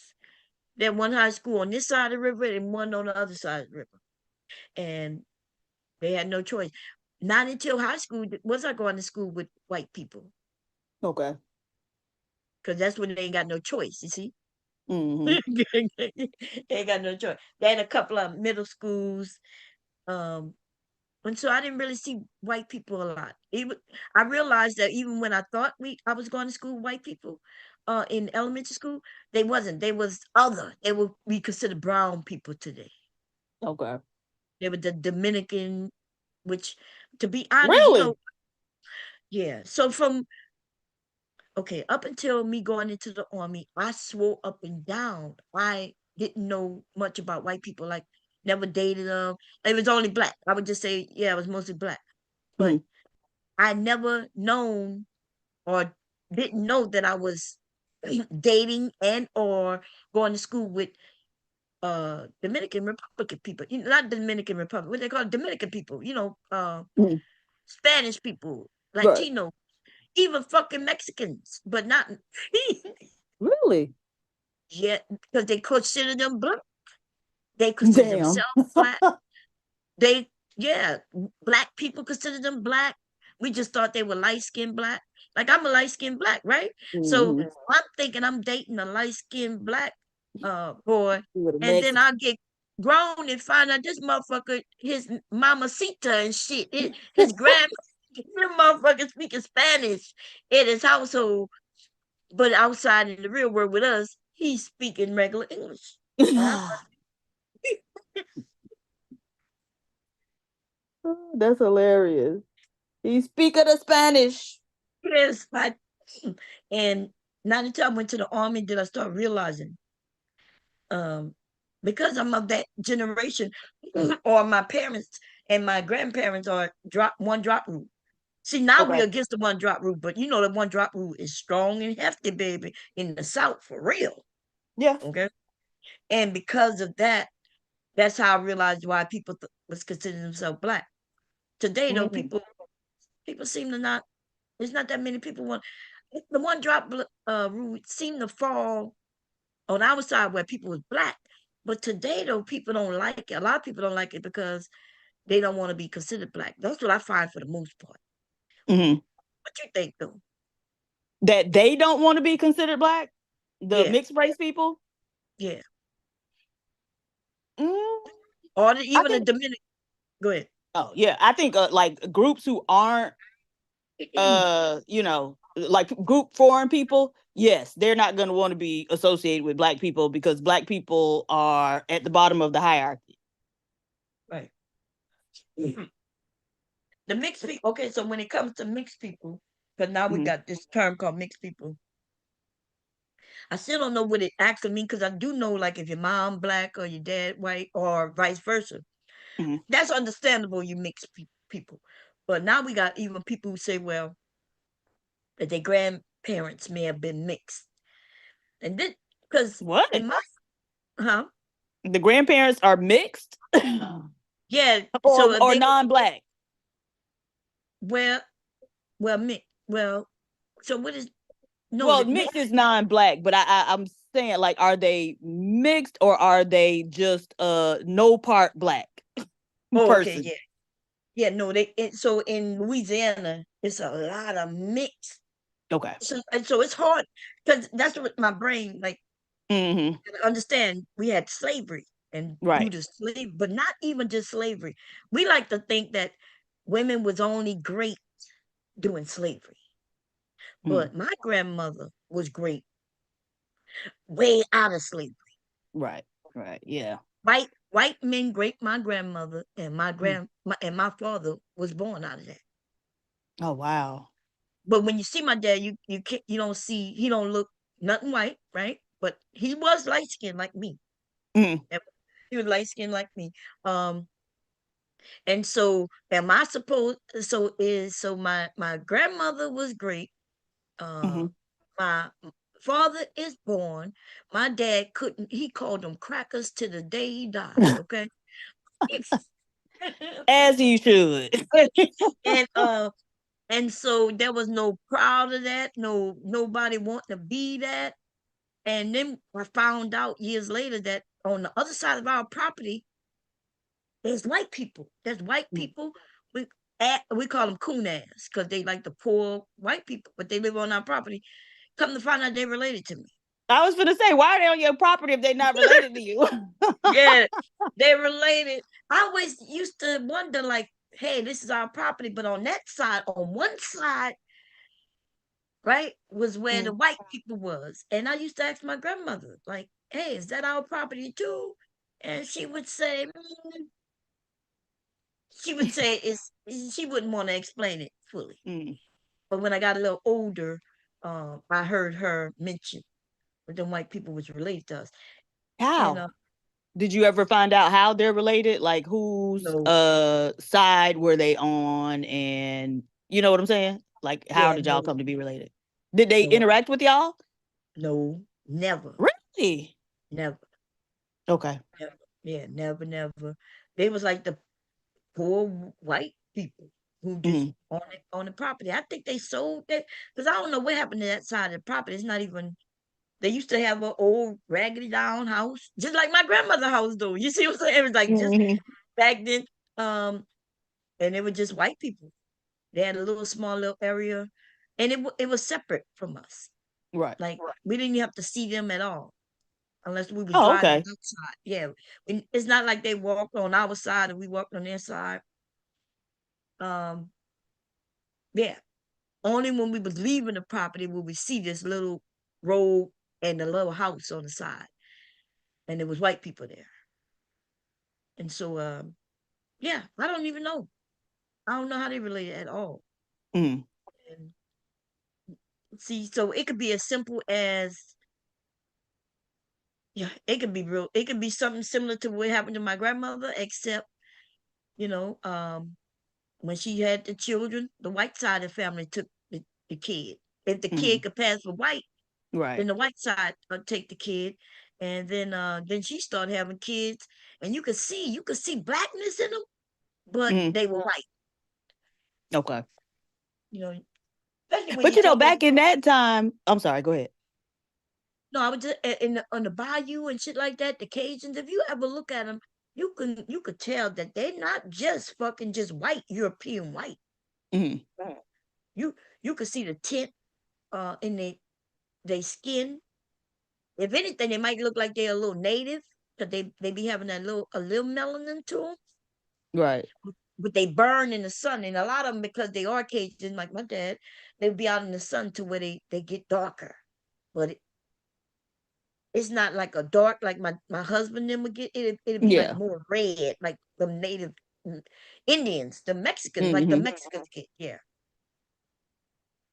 Speaker 1: There one high school on this side of the river and one on the other side of the river, and they had no choice. Not until high school was I going to school with white people,
Speaker 2: Okay.
Speaker 1: because that's when they ain't got no choice. You see,
Speaker 2: Mm-hmm.
Speaker 1: they ain't got no choice. They had a couple of middle schools, um, and so I didn't really see white people a lot. Even I realized that even when I thought I was going to school with white people, in elementary school, they wasn't. They was other. They would be considered brown people today.
Speaker 2: Okay.
Speaker 1: They were the Dominican, which, to be honest,
Speaker 2: Really?
Speaker 1: yeah. So from okay, up until me going into the army, I swore up and down I didn't know much about white people. Like, never dated them. It was only black. I would just say, yeah, it was mostly black. But
Speaker 2: Mm-hmm.
Speaker 1: I never known or didn't know that I was dating and or going to school with Dominican Republican people. You know, not Dominican Republic, what they call Dominican people,
Speaker 2: Mm-hmm.
Speaker 1: Spanish people,
Speaker 2: Right.
Speaker 1: Latino, even fucking Mexicans, but not
Speaker 2: Really?
Speaker 1: yet because they consider them black. They consider
Speaker 2: Damn.
Speaker 1: themselves black. They, yeah, black people consider them black. We just thought they were light skinned black. Like, I'm a light skinned black, right? So
Speaker 2: Mm-hmm.
Speaker 1: I'm thinking I'm dating a light skinned black boy,
Speaker 2: With a
Speaker 1: and then
Speaker 2: Mexican.
Speaker 1: I get grown and find out this motherfucker, his mamacita and shit, his grandma, this motherfucker speaking Spanish in his household, but outside in the real world with us, he's speaking regular English. And I'm
Speaker 2: That's hilarious. He speak of the Spanish.
Speaker 1: like, yes, and not until I went to the army did I start realizing, um, because I'm of that generation, or my parents and my grandparents are one drop rule. See, now
Speaker 2: Okay.
Speaker 1: we're against the one drop rule, but you know the one drop rule is strong and hefty, baby, in the South for real.
Speaker 2: Yeah.
Speaker 1: Okay, and because of that, that's how I realized why people was considering themselves black. Today, though,
Speaker 2: Mm-hmm.
Speaker 1: people seem to not. There's not that many people want the one drop rule seemed to fall on our side where people was black. But today, though, people don't like it. A lot of people don't like it because they don't want to be considered black. That's what I find for the most part.
Speaker 2: Mm-hmm.
Speaker 1: What you think, though?
Speaker 2: That they don't want to be considered black? The
Speaker 1: Yeah,
Speaker 2: mixed race people?
Speaker 1: yeah.
Speaker 2: Mm,
Speaker 1: Or
Speaker 2: I
Speaker 1: even the
Speaker 2: think,
Speaker 1: Dominican. Go ahead.
Speaker 2: oh, yeah. I think like groups who aren't, like group foreign people, yes, they're not going to want to be associated with black people because black people are at the bottom of the hierarchy.
Speaker 1: Right. The mixed people. Okay, so when it comes to mixed people, because now we
Speaker 2: Mm-hmm.
Speaker 1: got this term called mixed people. I still don't know what it actually means because I do know, like, if your mom black or your dad white or vice versa,
Speaker 2: Mm-hmm.
Speaker 1: that's understandable. You mix people, but now we got even people who say, well, that their grandparents may have been mixed, and then because
Speaker 2: What?
Speaker 1: in my huh
Speaker 2: The grandparents are mixed
Speaker 1: yeah,
Speaker 2: or
Speaker 1: so
Speaker 2: or
Speaker 1: they
Speaker 2: non-black?
Speaker 1: well mix well so what is no
Speaker 2: Well,
Speaker 1: the mix.
Speaker 2: mixed is non-black, but I'm saying, like, are they mixed or are they just no part black
Speaker 1: Oh, okay,
Speaker 2: person?
Speaker 1: yeah, yeah, no, so in Louisiana it's a lot of mix.
Speaker 2: Okay.
Speaker 1: So, and so it's hard because that's what my brain like
Speaker 2: Mm-hmm.
Speaker 1: understand. We had slavery, and due
Speaker 2: Right.
Speaker 1: to slave, but not even just slavery. We like to think that women was only great during slavery,
Speaker 2: Mm.
Speaker 1: but my grandmother was great way out of slavery.
Speaker 2: Right. Right. Yeah.
Speaker 1: White men raped my grandmother, and
Speaker 2: Mm.
Speaker 1: my father was born out of that.
Speaker 2: Oh wow.
Speaker 1: But when you see my dad, you can't, you don't see, he don't look nothing white, right? But he was light skinned like me.
Speaker 2: Mm.
Speaker 1: And he was light skinned like me. Um, and so am I supposed? So my grandmother was great.
Speaker 2: Mm-hmm.
Speaker 1: My father is born. My dad couldn't. He called them crackers to the day he died. Okay.
Speaker 2: As you should.
Speaker 1: And and so there was no proud of that, nobody wanting to be that. And then I found out years later that on the other side of our property, there's white people. There's white people. We we call them cooners because they like the poor white people, but they live on our property. Come to find out they related to me.
Speaker 2: I was gonna say, why are they on your property if they're not related to you?
Speaker 1: Yeah, they're related. I always used to wonder, like, hey, this is our property, but on that side, on one side, right, was where the white people was. And I used to ask my grandmother, like, hey, is that our property too? And she would say, it's she wouldn't want to explain it fully.
Speaker 2: Mm.
Speaker 1: But when I got a little older, I heard her mention that the white people was related to us. And
Speaker 2: How? Did you ever find out how they're related? Like whose
Speaker 1: no,
Speaker 2: side were they on? And you know what I'm saying? Like how
Speaker 1: yeah,
Speaker 2: did y'all
Speaker 1: no,
Speaker 2: come to be related? Did they
Speaker 1: no,
Speaker 2: interact with y'all?
Speaker 1: no, never,
Speaker 2: Really?
Speaker 1: never,
Speaker 2: Okay.
Speaker 1: never, yeah, never, never. They was like the poor white people who just
Speaker 2: Mm.
Speaker 1: on the property. I think they sold that because I don't know what happened to that side of the property. It's not even. They used to have an old raggedy down house, just like my grandmother's house, though. You see what I'm saying? It was like just
Speaker 2: Mhm.
Speaker 1: back then, and it was just white people. They had a little small little area, and it was separate from us.
Speaker 2: Right.
Speaker 1: Like we didn't have to see them at all unless we was
Speaker 2: Oh,
Speaker 1: driving
Speaker 2: okay.
Speaker 1: outside. Yeah, it's not like they walked on our side and we walked on their side. Um, yeah, only when we was leaving the property would we see this little road and the little house on the side, and there was white people there. And so, yeah, I don't even know. I don't know how they related at all.
Speaker 2: Mm.
Speaker 1: And see, so it could be as simple as, yeah, it could be real. It could be something similar to what happened to my grandmother, except, you know, when she had the children, the white side of the family took the kid. If the kid
Speaker 2: Mm.
Speaker 1: could pass for white, then
Speaker 2: Right.
Speaker 1: the white side take the kid. And then she started having kids, and you could see blackness in them, but
Speaker 2: Mm.
Speaker 1: they were white.
Speaker 2: Okay.
Speaker 1: You know, especially when
Speaker 2: But
Speaker 1: you
Speaker 2: you know,
Speaker 1: talk about.
Speaker 2: back in that time, I'm sorry, go ahead.
Speaker 1: No, I was just on the bayou and shit like that. The Cajuns, if you ever look at them, you could tell that they're not just fucking just white European white.
Speaker 2: Mm.
Speaker 1: Right. You could see the tint in they skin. If anything, they might look like they're a little native because they be having a little melanin to them,
Speaker 2: Right.
Speaker 1: but they burn in the sun. And a lot of them, because they are Cajun, like my dad, they'll be out in the sun to where they get darker. But it's not like a dark like my husband then would get it'd be like
Speaker 2: Yeah.
Speaker 1: more red, like the native mm, Indians, the Mexicans, like the
Speaker 2: Hmm.
Speaker 1: Mexicans get, yeah.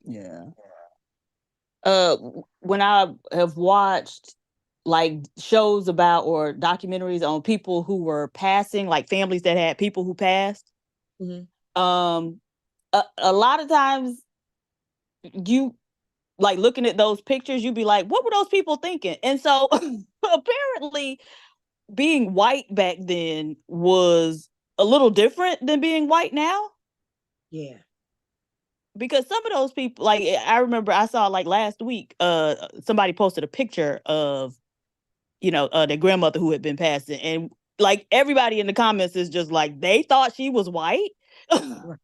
Speaker 2: Yeah. When I have watched like shows about or documentaries on people who were passing, like families that had people who passed,
Speaker 1: Hmm.
Speaker 2: um, a lot of times you like looking at those pictures, you'd be like, what were those people thinking? And so apparently being white back then was a little different than being white now.
Speaker 1: Yeah.
Speaker 2: Because some of those people, like I remember I saw like last week, somebody posted a picture of, their grandmother who had been passing, and like everybody in the comments is just like they thought she was white,
Speaker 1: Right.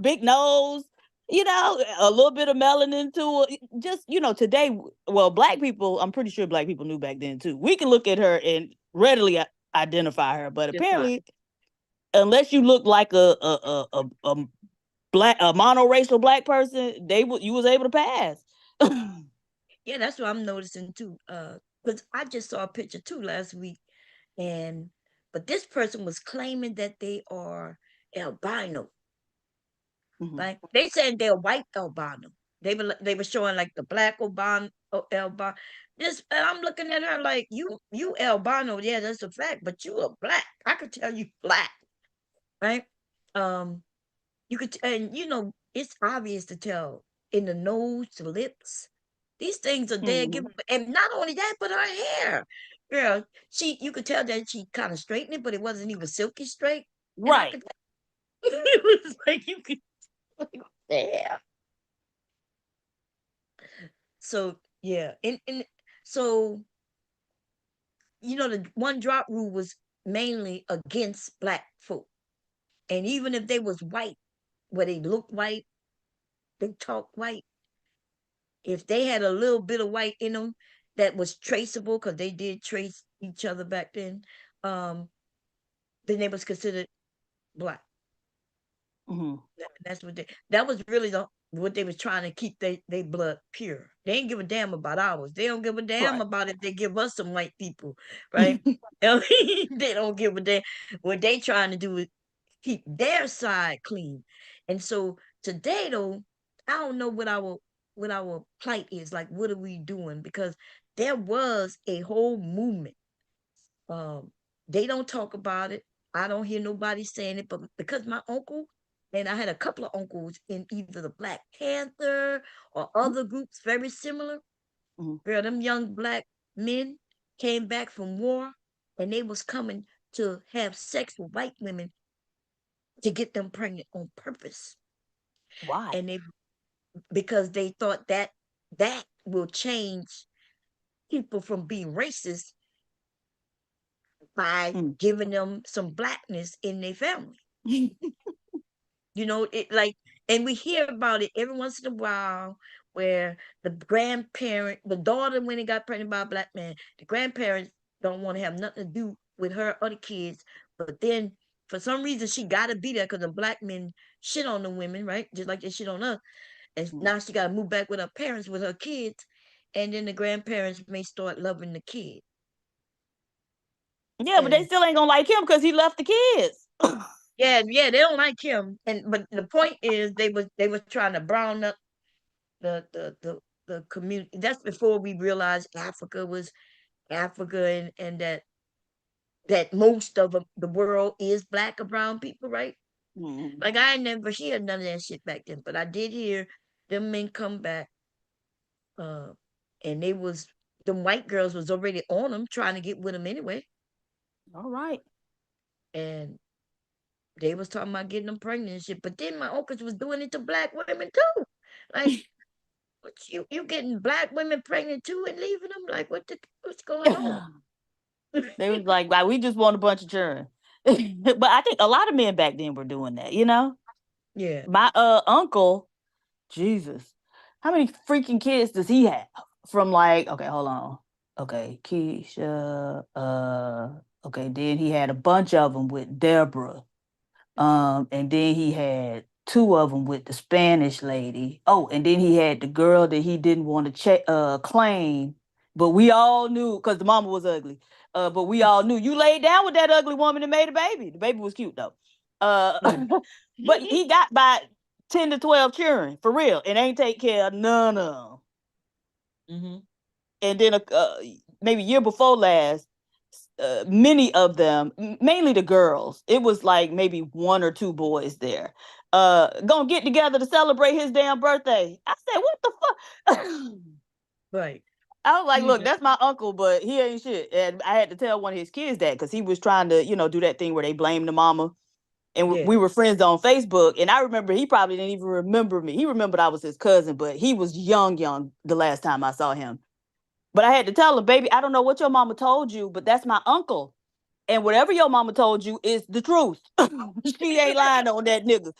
Speaker 2: big nose, a little bit of melanin to it. Just today, well, black people, I'm pretty sure black people knew back then too. We can look at her and readily identify her, but
Speaker 1: Just fine.
Speaker 2: apparently, unless you look like a monoracial black person, you was able to pass.
Speaker 1: Yeah, that's what I'm noticing too. Because I just saw a picture too last week, and but this person was claiming that they are albino.
Speaker 2: Mhm.
Speaker 1: Like they said they're white albino. They were showing like the black albino. This, and I'm looking at her like, you albino, yeah, that's a fact, but you are black. I could tell you black, right? Um, you could, and it's obvious to tell in the nose, the lips. These things are there,
Speaker 2: Mhm.
Speaker 1: and not only that, but her hair. Girl, you could tell that she kind of straightened it, but it wasn't even silky straight. And I
Speaker 2: Right.
Speaker 1: could, it was like you could, like, damn. So yeah, and so the one drop rule was mainly against black folk, and even if they was white, where they looked white, they talked white, if they had a little bit of white in them that was traceable, because they did trace each other back um, then they was considered black.
Speaker 2: Mm-hmm.
Speaker 1: That's what that was really what they was trying to keep they blood pure. They ain't give a damn about ours. They don't give a damn
Speaker 2: Right.
Speaker 1: about if they give us some white people, right? I mean, they don't give a damn. What they trying to do is keep their side clean. And so today though, I don't know what our plight is. Like, what are we doing? Because there was a whole movement. Um, they don't talk about it. I don't hear nobody saying it, but because my uncle and I had a couple of uncles in either the Black Panther or other groups very similar,
Speaker 2: Mm-hmm.
Speaker 1: girl, them young black men came back from war and they was coming to have sex with white women to get them pregnant on purpose.
Speaker 2: Why?
Speaker 1: And they because they thought that will change people from being racist by
Speaker 2: Mm.
Speaker 1: giving them some blackness in their family. It like, and we hear about it every once in a while where the daughter, when he got pregnant by a black man, the grandparents don't want to have nothing to do with her or the kids. But then for some reason she gotta be there because the black men shit on the women, right? Just like they shit on us. And
Speaker 2: Mm.
Speaker 1: now she gotta move back with her parents with her kids. And then the grandparents may start loving the kid.
Speaker 2: Yeah, but they
Speaker 1: And
Speaker 2: still ain't gonna like him because he left the kids.
Speaker 1: yeah, they don't like him. But the point is they was trying to brown up the community. That's before we realized Africa was Africa, and that most of the world is black or brown people, right?
Speaker 2: Mm-hmm.
Speaker 1: Like, I never hear none of that shit back then, but I did hear them men come back, uh, and them white girls was already on them trying to get with them anyway,
Speaker 2: All right.
Speaker 1: and they was talking about getting them pregnant and shit. But then my uncles was doing it to black women too, like. What, you getting black women pregnant too and leaving them? Like, what's going on?
Speaker 2: They was like, we just want a bunch of children. But I think a lot of men back then were doing that, you know?
Speaker 1: Yeah.
Speaker 2: My uncle, Jesus, how many freaking kids does he have? From like, okay, hold on. Okay, Keisha, okay, then he had a bunch of them with Deborah. And then he had two of them with the Spanish lady. Oh, and then he had the girl that he didn't want to claim, but we all knew because the mama was ugly. But we all knew you laid down with that ugly woman and made a baby. The baby was cute though.
Speaker 1: Right.
Speaker 2: But he got by 10 to 12 children for real and ain't take care of none of them.
Speaker 1: Mm-hmm.
Speaker 2: And then maybe year before last, many of them, mainly the girls, it was like maybe one or two boys there, gonna get together to celebrate his damn birthday. I said, what the fuck?
Speaker 1: Right.
Speaker 2: I was like, look,
Speaker 1: Yeah.
Speaker 2: that's my uncle, but he ain't shit. And I had to tell one of his kids that because he was trying to, do that thing where they blame the mama. And
Speaker 1: Yeah.
Speaker 2: we were friends on Facebook. And I remember he probably didn't even remember me. He remembered I was his cousin, but he was young the last time I saw him. But I had to tell him, baby, I don't know what your mama told you, but that's my uncle. And whatever your mama told you is the truth. She ain't lying on that nigga.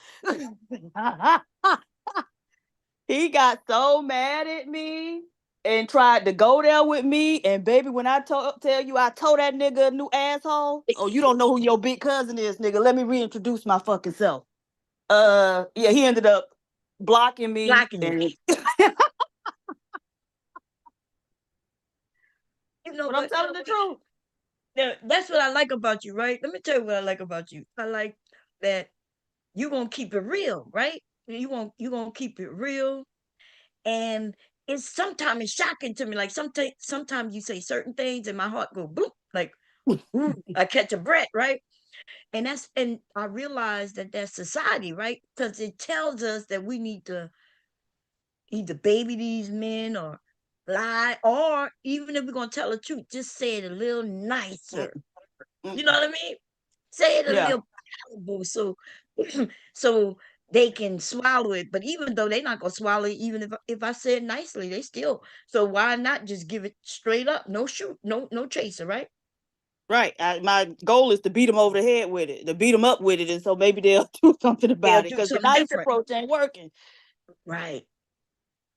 Speaker 2: He got so mad at me and tried to go there with me. And baby, when I tell you I told that nigga a new asshole, oh, you don't know who your big cousin is, nigga. Let me reintroduce my fucking self. Yeah, he ended up blocking me
Speaker 1: Blocking you.
Speaker 2: and but I'm
Speaker 1: But
Speaker 2: telling the truth.
Speaker 1: that's what I like about you, right? Let me tell you what I like about you. I like that you gonna keep it real, right? You gonna keep it real, and sometimes it's shocking to me. Like, sometimes you say certain things, and my heart go bloop, like, ooh, I catch a breath, right? And I realize that that's society, right? Because it tells us that we need to either baby these men or lie, or even if we're gonna tell the truth, just say it a little nicer. You know what I mean? Say it a
Speaker 2: Yeah.
Speaker 1: little. palatable, so so they can swallow it. But even though they're not gonna swallow it, even if I say it nicely, they still. So why not just give it straight up? No shoot, no chaser, right?
Speaker 2: Right. My goal is to beat them over the head with it, to beat them up with it, and so maybe they'll do something
Speaker 1: They'll
Speaker 2: about it
Speaker 1: do
Speaker 2: because the
Speaker 1: something
Speaker 2: nice
Speaker 1: different,
Speaker 2: approach ain't working.
Speaker 1: right?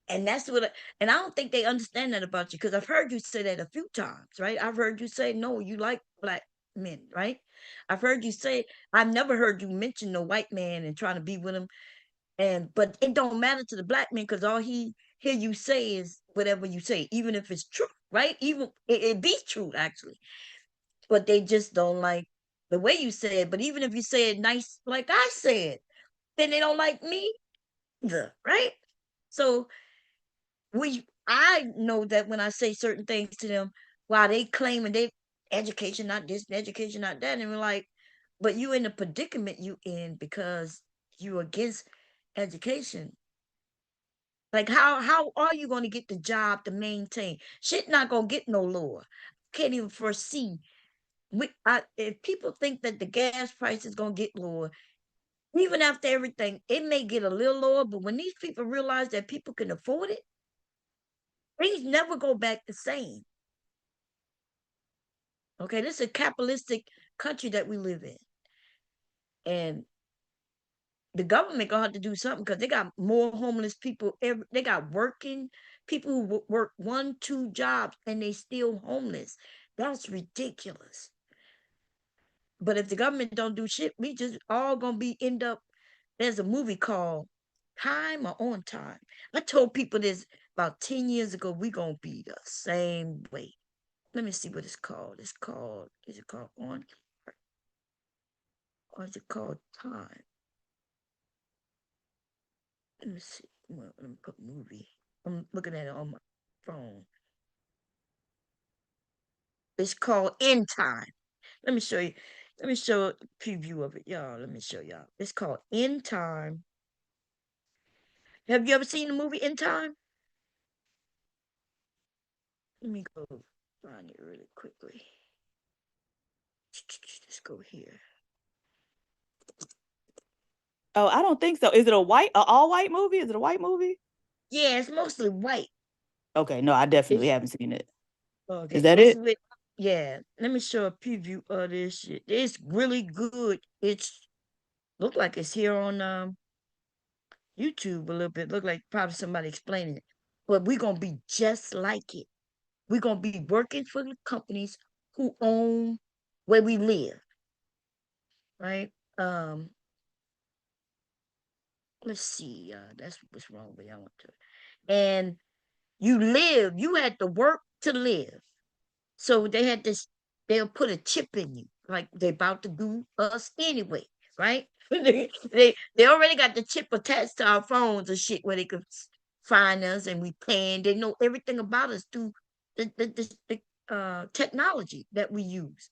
Speaker 1: And that's what, and I don't think they understand that about you because I've heard you say that a few times, right? I've heard you say, no, you like black men, right? I've heard you say, I've never heard you mention the white man and trying to be with him. But it don't matter to the black man because all he hear you say is whatever you say, even if it's true, right? Even it be true actually, but they just don't like the way you say it. But even if you say it nice, like I said, then they don't like me either, right? So I know that when I say certain things to them, while they claiming they education not this, education not that, and we're like, but you in the predicament you in because you against education. Like how are you going to get the job to maintain? Shit not gonna get no lower. Can't even foresee. If people think that the gas price is gonna get lower, even after everything, it may get a little lower. But when these people realize that people can afford it, things never go back the same. Okay, this is a capitalistic country that we live in, and the government gonna have to do something because they got more homeless people. They got working people who work 1, 2 jobs and they still homeless. That's ridiculous. But if the government don't do shit, we just all gonna be end up. There's a movie called Time or On Time. I told people this about 10 years ago. We gonna be the same way. Let me see what it's called. Is it called On or is it called Time? Let me see. Let me put movie. I'm looking at it on my phone. It's called In Time. Let me show you. Let me show a preview of it, y'all. Let me show y'all. It's called In Time. Have you ever seen the movie In Time? Let me go find it really quickly. Let's go here.
Speaker 2: Oh, I don't think so. Is it a all white movie? Is it a white movie?
Speaker 1: Yeah, it's mostly white.
Speaker 2: Okay, no, I definitely
Speaker 1: It's
Speaker 2: haven't seen it.
Speaker 1: okay.
Speaker 2: Is that
Speaker 1: It's
Speaker 2: it?
Speaker 1: with yeah. Let me show a preview of this shit. It's really good. It's look like it's here on YouTube a little bit. Look like probably somebody explaining it. But we're gonna be just like it. We're gonna be working for the companies who own where we live, right? Let's see. That's what's wrong with y'all. And you had to work to live. So they had this, they'll put a chip in you, like they're about to do us anyway, right? They already got the chip attached to our phones and shit where they could find us and we paying. They know everything about us through the technology that we use.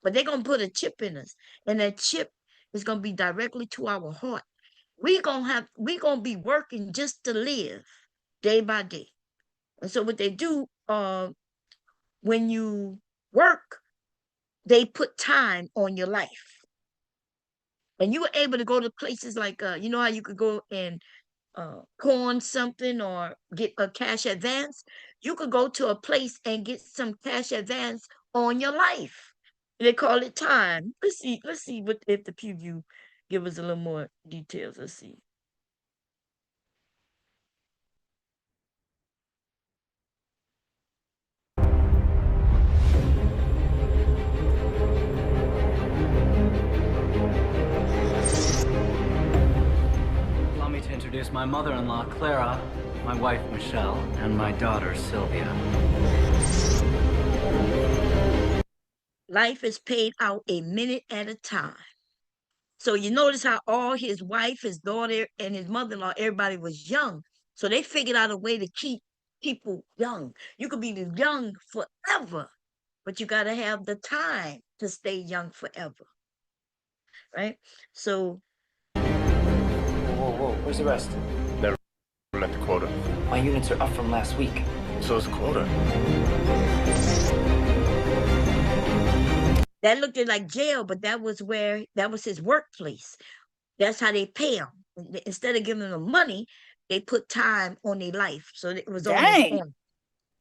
Speaker 1: But they're gonna put a chip in us, and that chip is gonna be directly to our heart. We gonna be working just to live day by day. And so what they do, when you work, they put time on your life. And you were able to go to places like you know how you could go and pawn something or get a cash advance. You could go to a place and get some cash advance on your life. They call it time. Let's see what if the preview give us a little more details. Let's see.
Speaker 3: Allow me to introduce my mother-in-law, Clara, my wife, Michelle, and my daughter, Sylvia.
Speaker 1: Life is paid out a minute at a time. So you notice how all his wife, his daughter, and his mother-in-law, everybody was young. So they figured out a way to keep people young. You could be young forever, but you got to have the time to stay young forever, right? So
Speaker 4: Whoa, where's the rest?
Speaker 5: Never met the quota.
Speaker 4: My units are up from last week.
Speaker 5: So is the quota.
Speaker 1: That looked like jail, but that was his workplace. That's how they pay him. Instead of giving them money, they put time on their life. So it was on his
Speaker 2: Dang.
Speaker 1: own.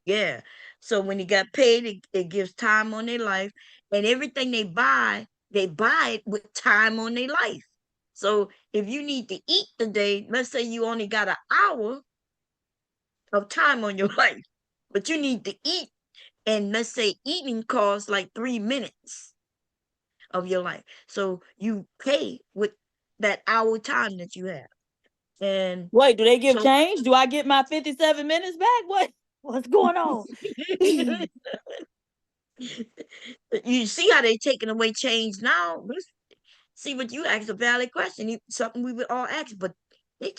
Speaker 1: Yeah. So when he got paid, it gives time on their life. And everything they buy it with time on their life. So if you need to eat today, let's say you only got an hour of time on your life, but you need to eat. And let's say eating costs like 3 minutes of your life. So you pay with that hour time that you have. And
Speaker 2: Wait, do they give
Speaker 1: so
Speaker 2: change? Do I get my 57 minutes back? What's going on?
Speaker 1: you see how they taking away change now. Let's see what you asked a valid question. Something we would all ask, but if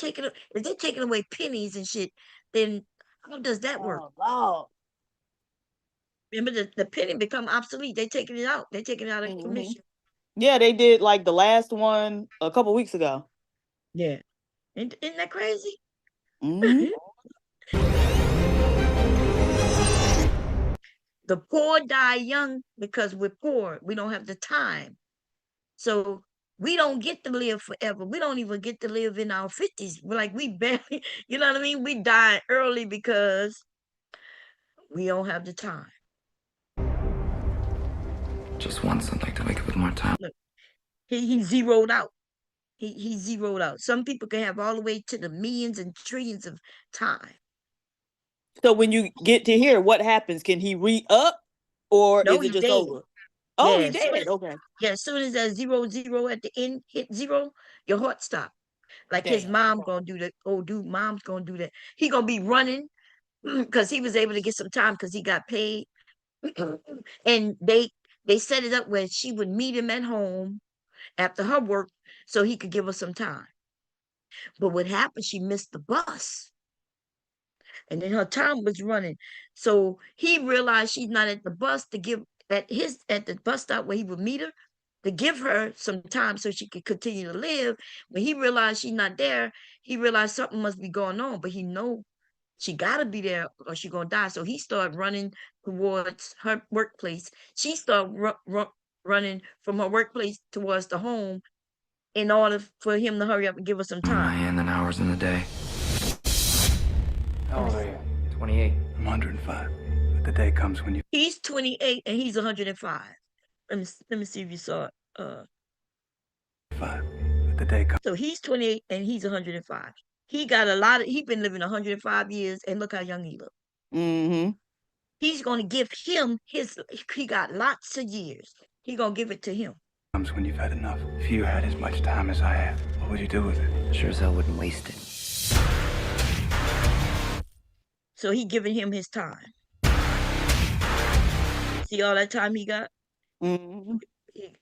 Speaker 1: they're taking away pennies and shit, then how does that work?
Speaker 2: Oh, Lord.
Speaker 1: Remember the penny become obsolete. They taking it out. They taking it out of
Speaker 2: Mhm.
Speaker 1: commission.
Speaker 2: Yeah, they did like the last one a couple weeks ago.
Speaker 1: Yeah. Isn't that crazy?
Speaker 2: Mhm.
Speaker 1: The poor die young because we're poor. We don't have the time. So we don't get to live forever. We don't even get to live in our 50s. We're like, we barely, you know what I mean? We die early because we don't have the time.
Speaker 4: Just once, I'd like to wake up with more time.
Speaker 1: Look, he zeroed out. He zeroed out. Some people can have all the way to the millions and trillions of time.
Speaker 2: So when you get to here, what happens? Can he re-up or
Speaker 1: No,
Speaker 2: is it
Speaker 1: he's
Speaker 2: just
Speaker 1: dead.
Speaker 2: over? Oh,
Speaker 1: Yeah,
Speaker 2: he dead. Okay.
Speaker 1: Yeah, as soon as that 0 at the end hit 0, your heart stop. Like his
Speaker 2: Damn.
Speaker 1: mom gonna do that. Oh, dude, mom's gonna do that. He gonna be running because he was able to get some time because he got paid. And they set it up where she would meet him at home after her work so he could give her some time. But what happened? She missed the bus. And then her time was running. So he realized she's not at the bus to give at the bus stop where he would meet her to give her some time so she could continue to live. When he realized she's not there, he realized something must be going on, but he know she gotta be there or she gonna die. So he started running towards her workplace. She started running from her workplace towards the home in order for him to hurry up and give her some time.
Speaker 4: And then hours in the day.
Speaker 3: How old are you?
Speaker 4: 28.
Speaker 3: I'm 105. But the day comes when you...
Speaker 1: He's 28 and he's 105. Let me see if you saw it.
Speaker 3: 5. But the day comes...
Speaker 1: So he's 28 and he's 105. He been living 105 years and look how young he look.
Speaker 2: Mm-hmm.
Speaker 1: He's gonna give him he got lots of years. He gonna give it to him.
Speaker 3: comes when you've had enough. If you had as much time as I have, what would you do with it?
Speaker 4: Sure as hell wouldn't waste it.
Speaker 1: So he giving him his time. See all that time he got?
Speaker 2: Mm-hmm.
Speaker 1: He-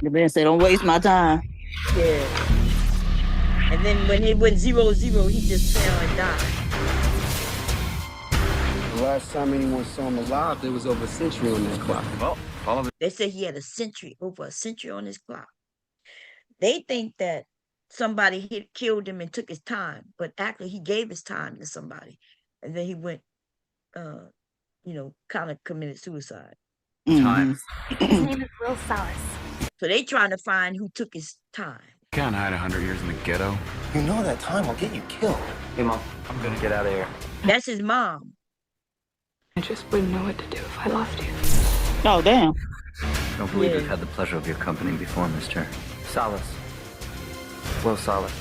Speaker 2: The man said, "Don't waste my time."
Speaker 1: yeah. And then when it went 0, he just fell and died.
Speaker 6: The last time anyone saw him alive, there was over a century on that clock.
Speaker 5: Well, follow the...
Speaker 1: They said he had over a century on his clock. They think that somebody killed him and took his time, but actually he gave his time to somebody, and then he went, kind of committed suicide.
Speaker 5: Time.
Speaker 7: His name is Will Salas.
Speaker 1: So they trying to find who took his time.
Speaker 5: Can't hide 100 years in the ghetto.
Speaker 6: You know that time will get you killed.
Speaker 4: Hey, Mom, I'm gonna get out of here.
Speaker 1: That's his mom.
Speaker 8: I just wouldn't know what to do if I lost you.
Speaker 2: Oh, damn.
Speaker 3: I
Speaker 4: Don't believe
Speaker 1: Yeah.
Speaker 4: we've had the pleasure of your company before, Mr. Salas. Will Salas.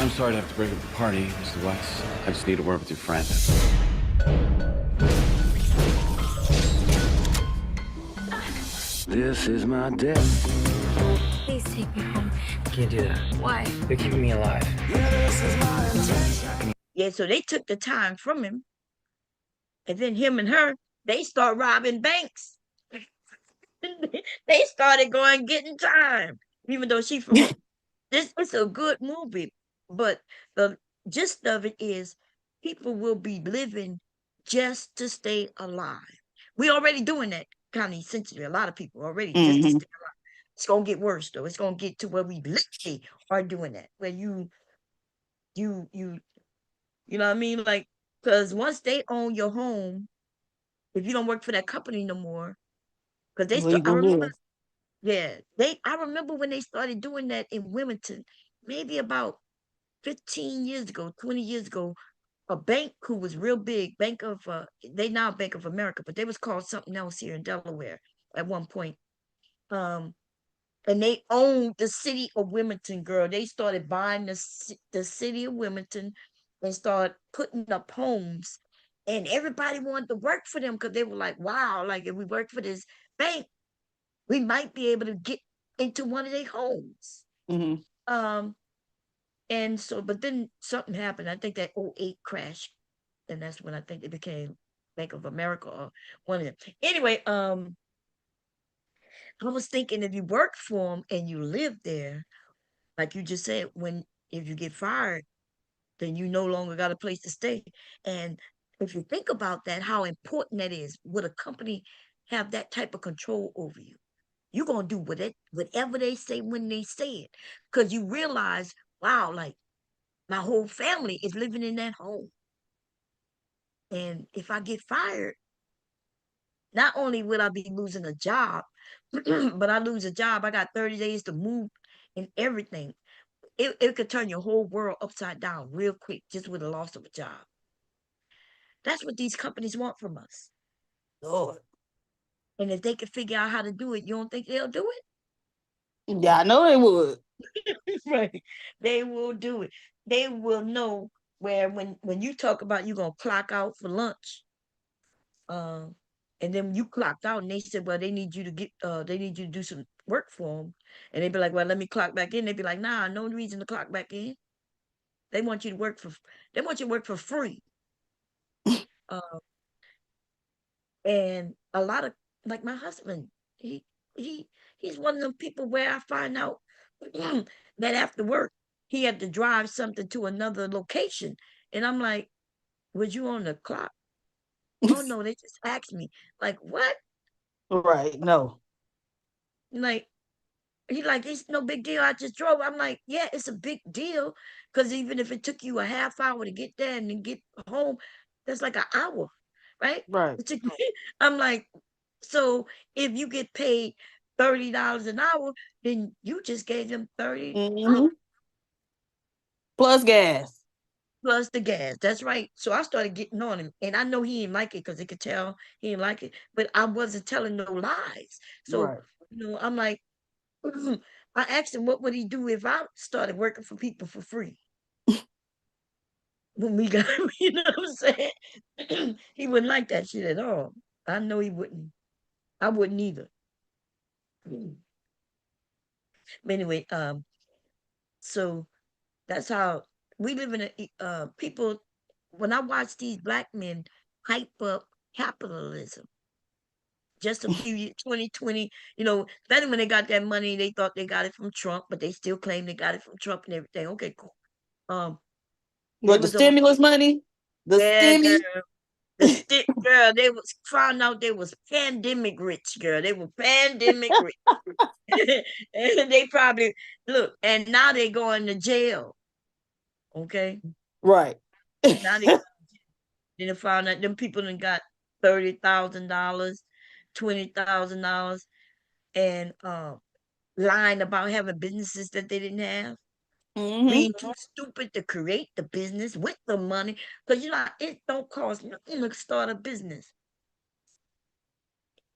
Speaker 9: I'm sorry to have to break up the party, Mr. West. I just need to work with your friend. This is my death.
Speaker 7: Please take me home.
Speaker 4: Can't do that.
Speaker 7: Why?
Speaker 4: You're keeping me alive.
Speaker 1: Yeah, so they took the time from him, and then him and her, they start robbing banks. They started going getting time, even though she from this. It's a good movie, but the gist of it is people will be living just to stay alive. We already doing that kind of essentially. A lot of people already just to
Speaker 2: Mhm.
Speaker 1: stay alive. It's gonna get worse though. It's gonna get to where we literally are doing that, where you know what I mean? Like, because once they own your home, if you don't work for that company no more, because they
Speaker 2: Where you
Speaker 1: I
Speaker 2: gonna
Speaker 1: remember,
Speaker 2: live?
Speaker 1: yeah, I remember when they started doing that in Wilmington, maybe about 15 years ago, 20 years ago, a bank who was real big, they now Bank of America, but they was called something else here in Delaware at one point. Um, and they owned the city of Wilmington, girl. They started buying the city of Wilmington and started putting up homes. And everybody wanted to work for them because they were like, wow, like if we work for this bank, we might be able to get into one of their homes.
Speaker 2: Hmm.
Speaker 1: Um, and so, but then something happened. I think that '08 crash, and that's when I think they became Bank of America or one of them. Anyway, I was thinking if you work for them and you live there, like you just said, if you get fired, then you no longer got a place to stay. And if you think about that, how important that is, would a company have that type of control over you? You're gonna do whatever they say when they say it. Because you realize, wow, like my whole family is living in that home. And if I get fired, not only will I be losing a job, but I lose a job, I got 30 days to move and everything. It could turn your whole world upside down real quick just with the loss of a job. That's what these companies want from us.
Speaker 2: Lord.
Speaker 1: And if they can figure out how to do it, you don't think they'll do
Speaker 2: Yeah, I know they would.
Speaker 1: it? Right. They will do it. They will know where when you talk about you gonna clock out for lunch, um, and then you clocked out and they said, well, they need you to do some work for them. And they'd be like, well, let me clock back in. They'd be like, nah, no reason to clock back in. They want you to work for free. Uh, and a lot of like my husband, he he he's one of them people where I find out that after work he had to drive something to another location, and I'm like, was you on the clock? Oh no, they just asked me. Like what?
Speaker 2: Right. No.
Speaker 1: Like he like it's no big deal. I just drove. I'm like, yeah, it's a big deal because even if it took you a half hour to get there and then get home, that's like an hour, right?
Speaker 2: Right.
Speaker 1: It took I'm like, so if you get paid $30 an hour, then you just gave them 30
Speaker 2: Hmm. Plus gas.
Speaker 1: plus the gas. That's right. So I started getting on him, and I know he didn't like it because he could tell he didn't like it, but I wasn't telling no lies. So
Speaker 2: Right.
Speaker 1: I'm like, I asked him what would he do if I started working for people for free when we got, you know what I'm saying? He wouldn't like that shit at all. I know he wouldn't. I wouldn't either. But anyway, so that's how we live in people. When I watch these black men hype up capitalism, just a few years, 2020, then when they got that money, they thought they got it from Trump, but they still claim they got it from Trump and everything. Okay, cool. They
Speaker 2: What, the
Speaker 1: was on,
Speaker 2: stimulus money? The
Speaker 1: yeah, girl.
Speaker 2: stimmy?
Speaker 1: The stick girl, they was found out they was pandemic rich, girl. They were pandemic rich. And they probably look, and now they going to jail. Okay.
Speaker 2: Right.
Speaker 1: Now they found out them people done got $30,000, $20,000, and lying about having businesses that they didn't have.
Speaker 2: Hmm.
Speaker 1: Being too stupid to create the business with the money. Because it don't cost nothing to start a business.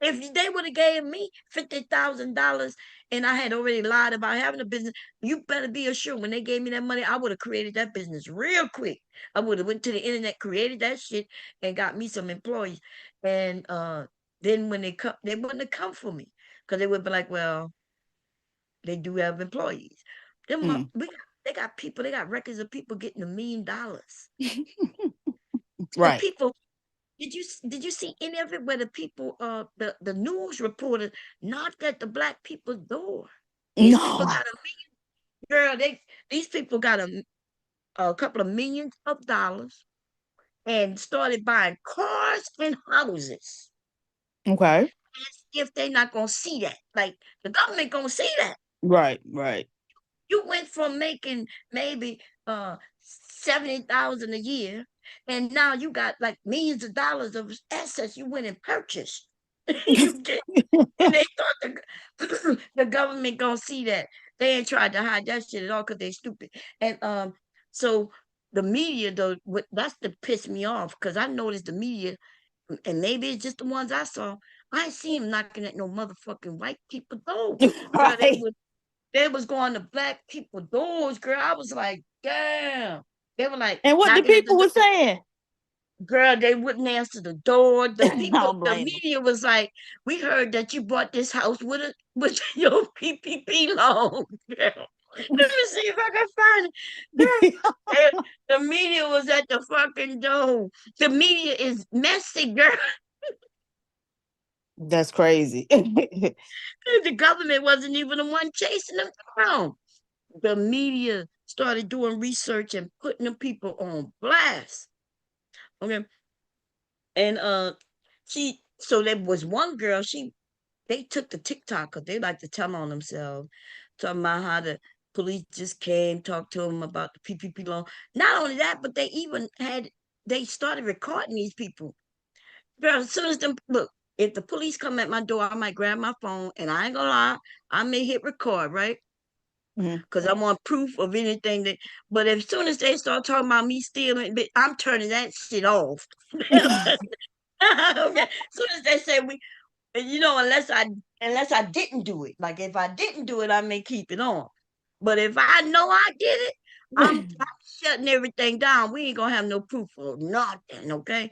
Speaker 1: If they would have gave me $50,000 and I had already lied about having a business, you better be assured when they gave me that money, I would have created that business real quick. I would have went to the internet, created that shit, and got me some employees. And then when they come, they wouldn't have come for me because they would be like, well, they do have employees.
Speaker 2: Mm.
Speaker 1: They got people, they got records of people getting $1 million. And
Speaker 2: Right.
Speaker 1: people, did you see any of it where the people the news reporter knocked at the black people's door? These people
Speaker 2: No.
Speaker 1: got girl, these people got a couple of millions of dollars and started buying cars and houses
Speaker 2: Okay.
Speaker 1: as if they're not gonna see that. Like the government gonna see that.
Speaker 2: Right. Right.
Speaker 1: You went from making maybe 70,000 a year, and now you got like millions of dollars of assets you went and purchased. You did, and they thought the government gonna see that. They ain't tried to hide that shit at all because they stupid. And so the media though, that's the piss me off because I noticed the media, and maybe it's just the ones I saw. I ain't see him knocking at no motherfucking white people door. Girl,
Speaker 2: Right.
Speaker 1: they was going to black people doors, girl. I was like, damn. They were like
Speaker 2: And what the
Speaker 1: knocking at
Speaker 2: people were saying?
Speaker 1: girl, they wouldn't answer the door. The
Speaker 2: I
Speaker 1: people,
Speaker 2: don't
Speaker 1: the
Speaker 2: blame 'em.
Speaker 1: media was like, we heard that you bought this house with your PPP loan. Girl. Let me see if I can find it. Girl, the media was at the fucking door. The media is messy, girl.
Speaker 2: That's crazy.
Speaker 1: The government wasn't even the one chasing them down. The media started doing research and putting the people on blast. Okay. And so there was one girl, they took the TikTok because they like to tell on themselves, talking about how the police just came, talked to them about the PPP loan. Not only that, but they started recording these people. Girl, as soon as them, look, if the police come at my door, I might grab my phone and I ain't gonna lie, I may hit record, right? Because I want proof of anything but as soon as they start talking about me stealing, I'm turning that shit off. Okay. As soon as they say unless I didn't do it. Like if I didn't do it, I may keep it on. But if I know I did it, I'm shutting everything down. We ain't gonna have no proof of nothing, okay?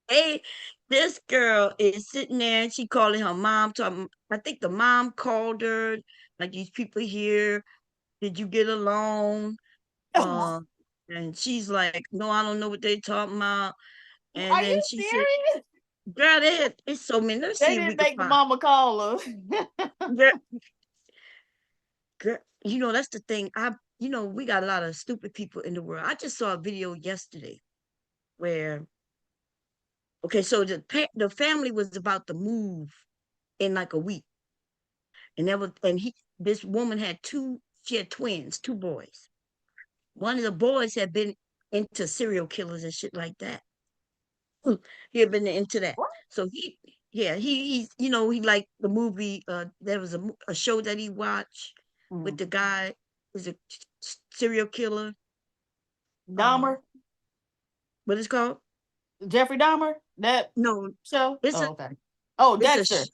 Speaker 1: Hey, this girl is sitting there and she calling her mom. I think the mom called her, like these people here, did you get a loan? And she's like, no, I don't know what they talking about. And
Speaker 2: Are you
Speaker 1: then she said,
Speaker 2: serious?
Speaker 1: girl, it's so many. Let's
Speaker 2: They
Speaker 1: see if we
Speaker 2: didn't
Speaker 1: can
Speaker 2: make the
Speaker 1: find.
Speaker 2: mama call her.
Speaker 1: Girl, girl, that's the thing. We got a lot of stupid people in the world. I just saw a video yesterday where, okay, so the family was about to move in like a week, and this woman she had twins, two boys. One of the boys had been into serial killers and shit like that. He had been into that.
Speaker 2: What?
Speaker 1: So he liked the movie. There was a show that he watched with the guy who's a serial killer.
Speaker 2: Dahmer,
Speaker 1: What is it called?
Speaker 2: Jeffrey Dahmer, that
Speaker 1: No,
Speaker 2: show.
Speaker 1: it's
Speaker 2: Okay. Oh,
Speaker 1: it's
Speaker 2: Dexter.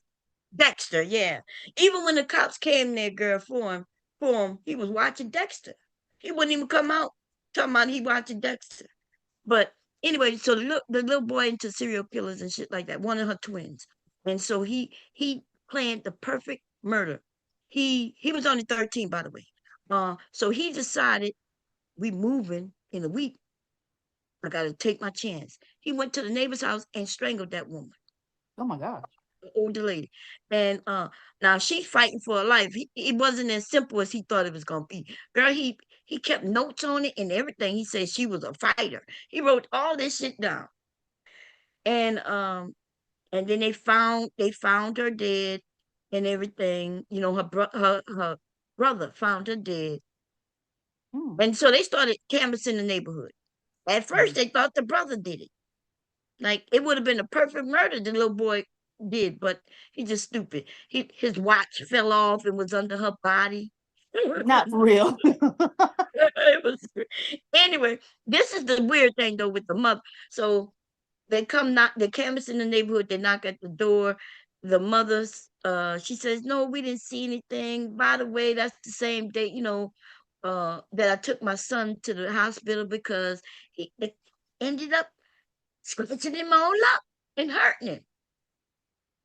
Speaker 1: Dexter. Yeah. Even when the cops came there, girl, for him, he was watching Dexter. He wouldn't even come out talking about he watching Dexter. But anyway, so the little boy into serial killers and shit like that, one of her twins. And so he planned the perfect murder. He was only 13, by the way. So he decided we moving in a week. I gotta take my chance. He went to the neighbor's house and strangled that woman,
Speaker 2: Oh my gosh.
Speaker 1: the older lady. And now she's fighting for her life. It wasn't as simple as he thought it was gonna be. Girl, he kept notes on it and everything. He said she was a fighter. He wrote all this shit down. And then they found her dead and everything. Her brother found her dead. And so they started canvassing the neighborhood. At first they thought the brother did it. Like it would have been a perfect murder the little boy did, but he's just stupid. His watch fell off and was under her body.
Speaker 2: Not for real.
Speaker 1: It was anyway. This is the weird thing though with the mother. So they canvass in the neighborhood. They knock at the door. The mother's she says, "No, we didn't see anything. By the way, that's the same day that I took my son to the hospital because it ended up scratching him all up and hurting him."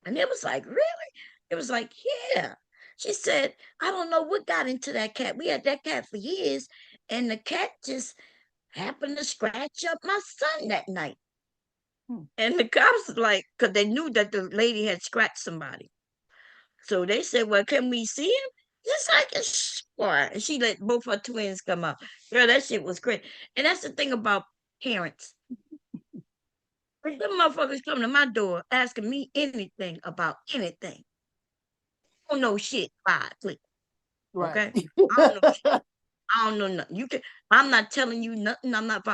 Speaker 1: And it was like, really? It was like, yeah. She said, I don't know what got into that cat. We had that cat for years, and the cat just happened to scratch up my son that night. And the cops was like, because they knew that the lady had scratched somebody. So they said, well, can we see him? Just like a sure. And she let both her twins come out. Girl, that shit was great. And that's the thing about parents. If them motherfuckers come to my door asking me anything about anything, I don't know shit. Bye, please.
Speaker 2: Right.
Speaker 1: Okay, I don't know. I don't know nothing. You can. I'm not telling you nothing. I'm not.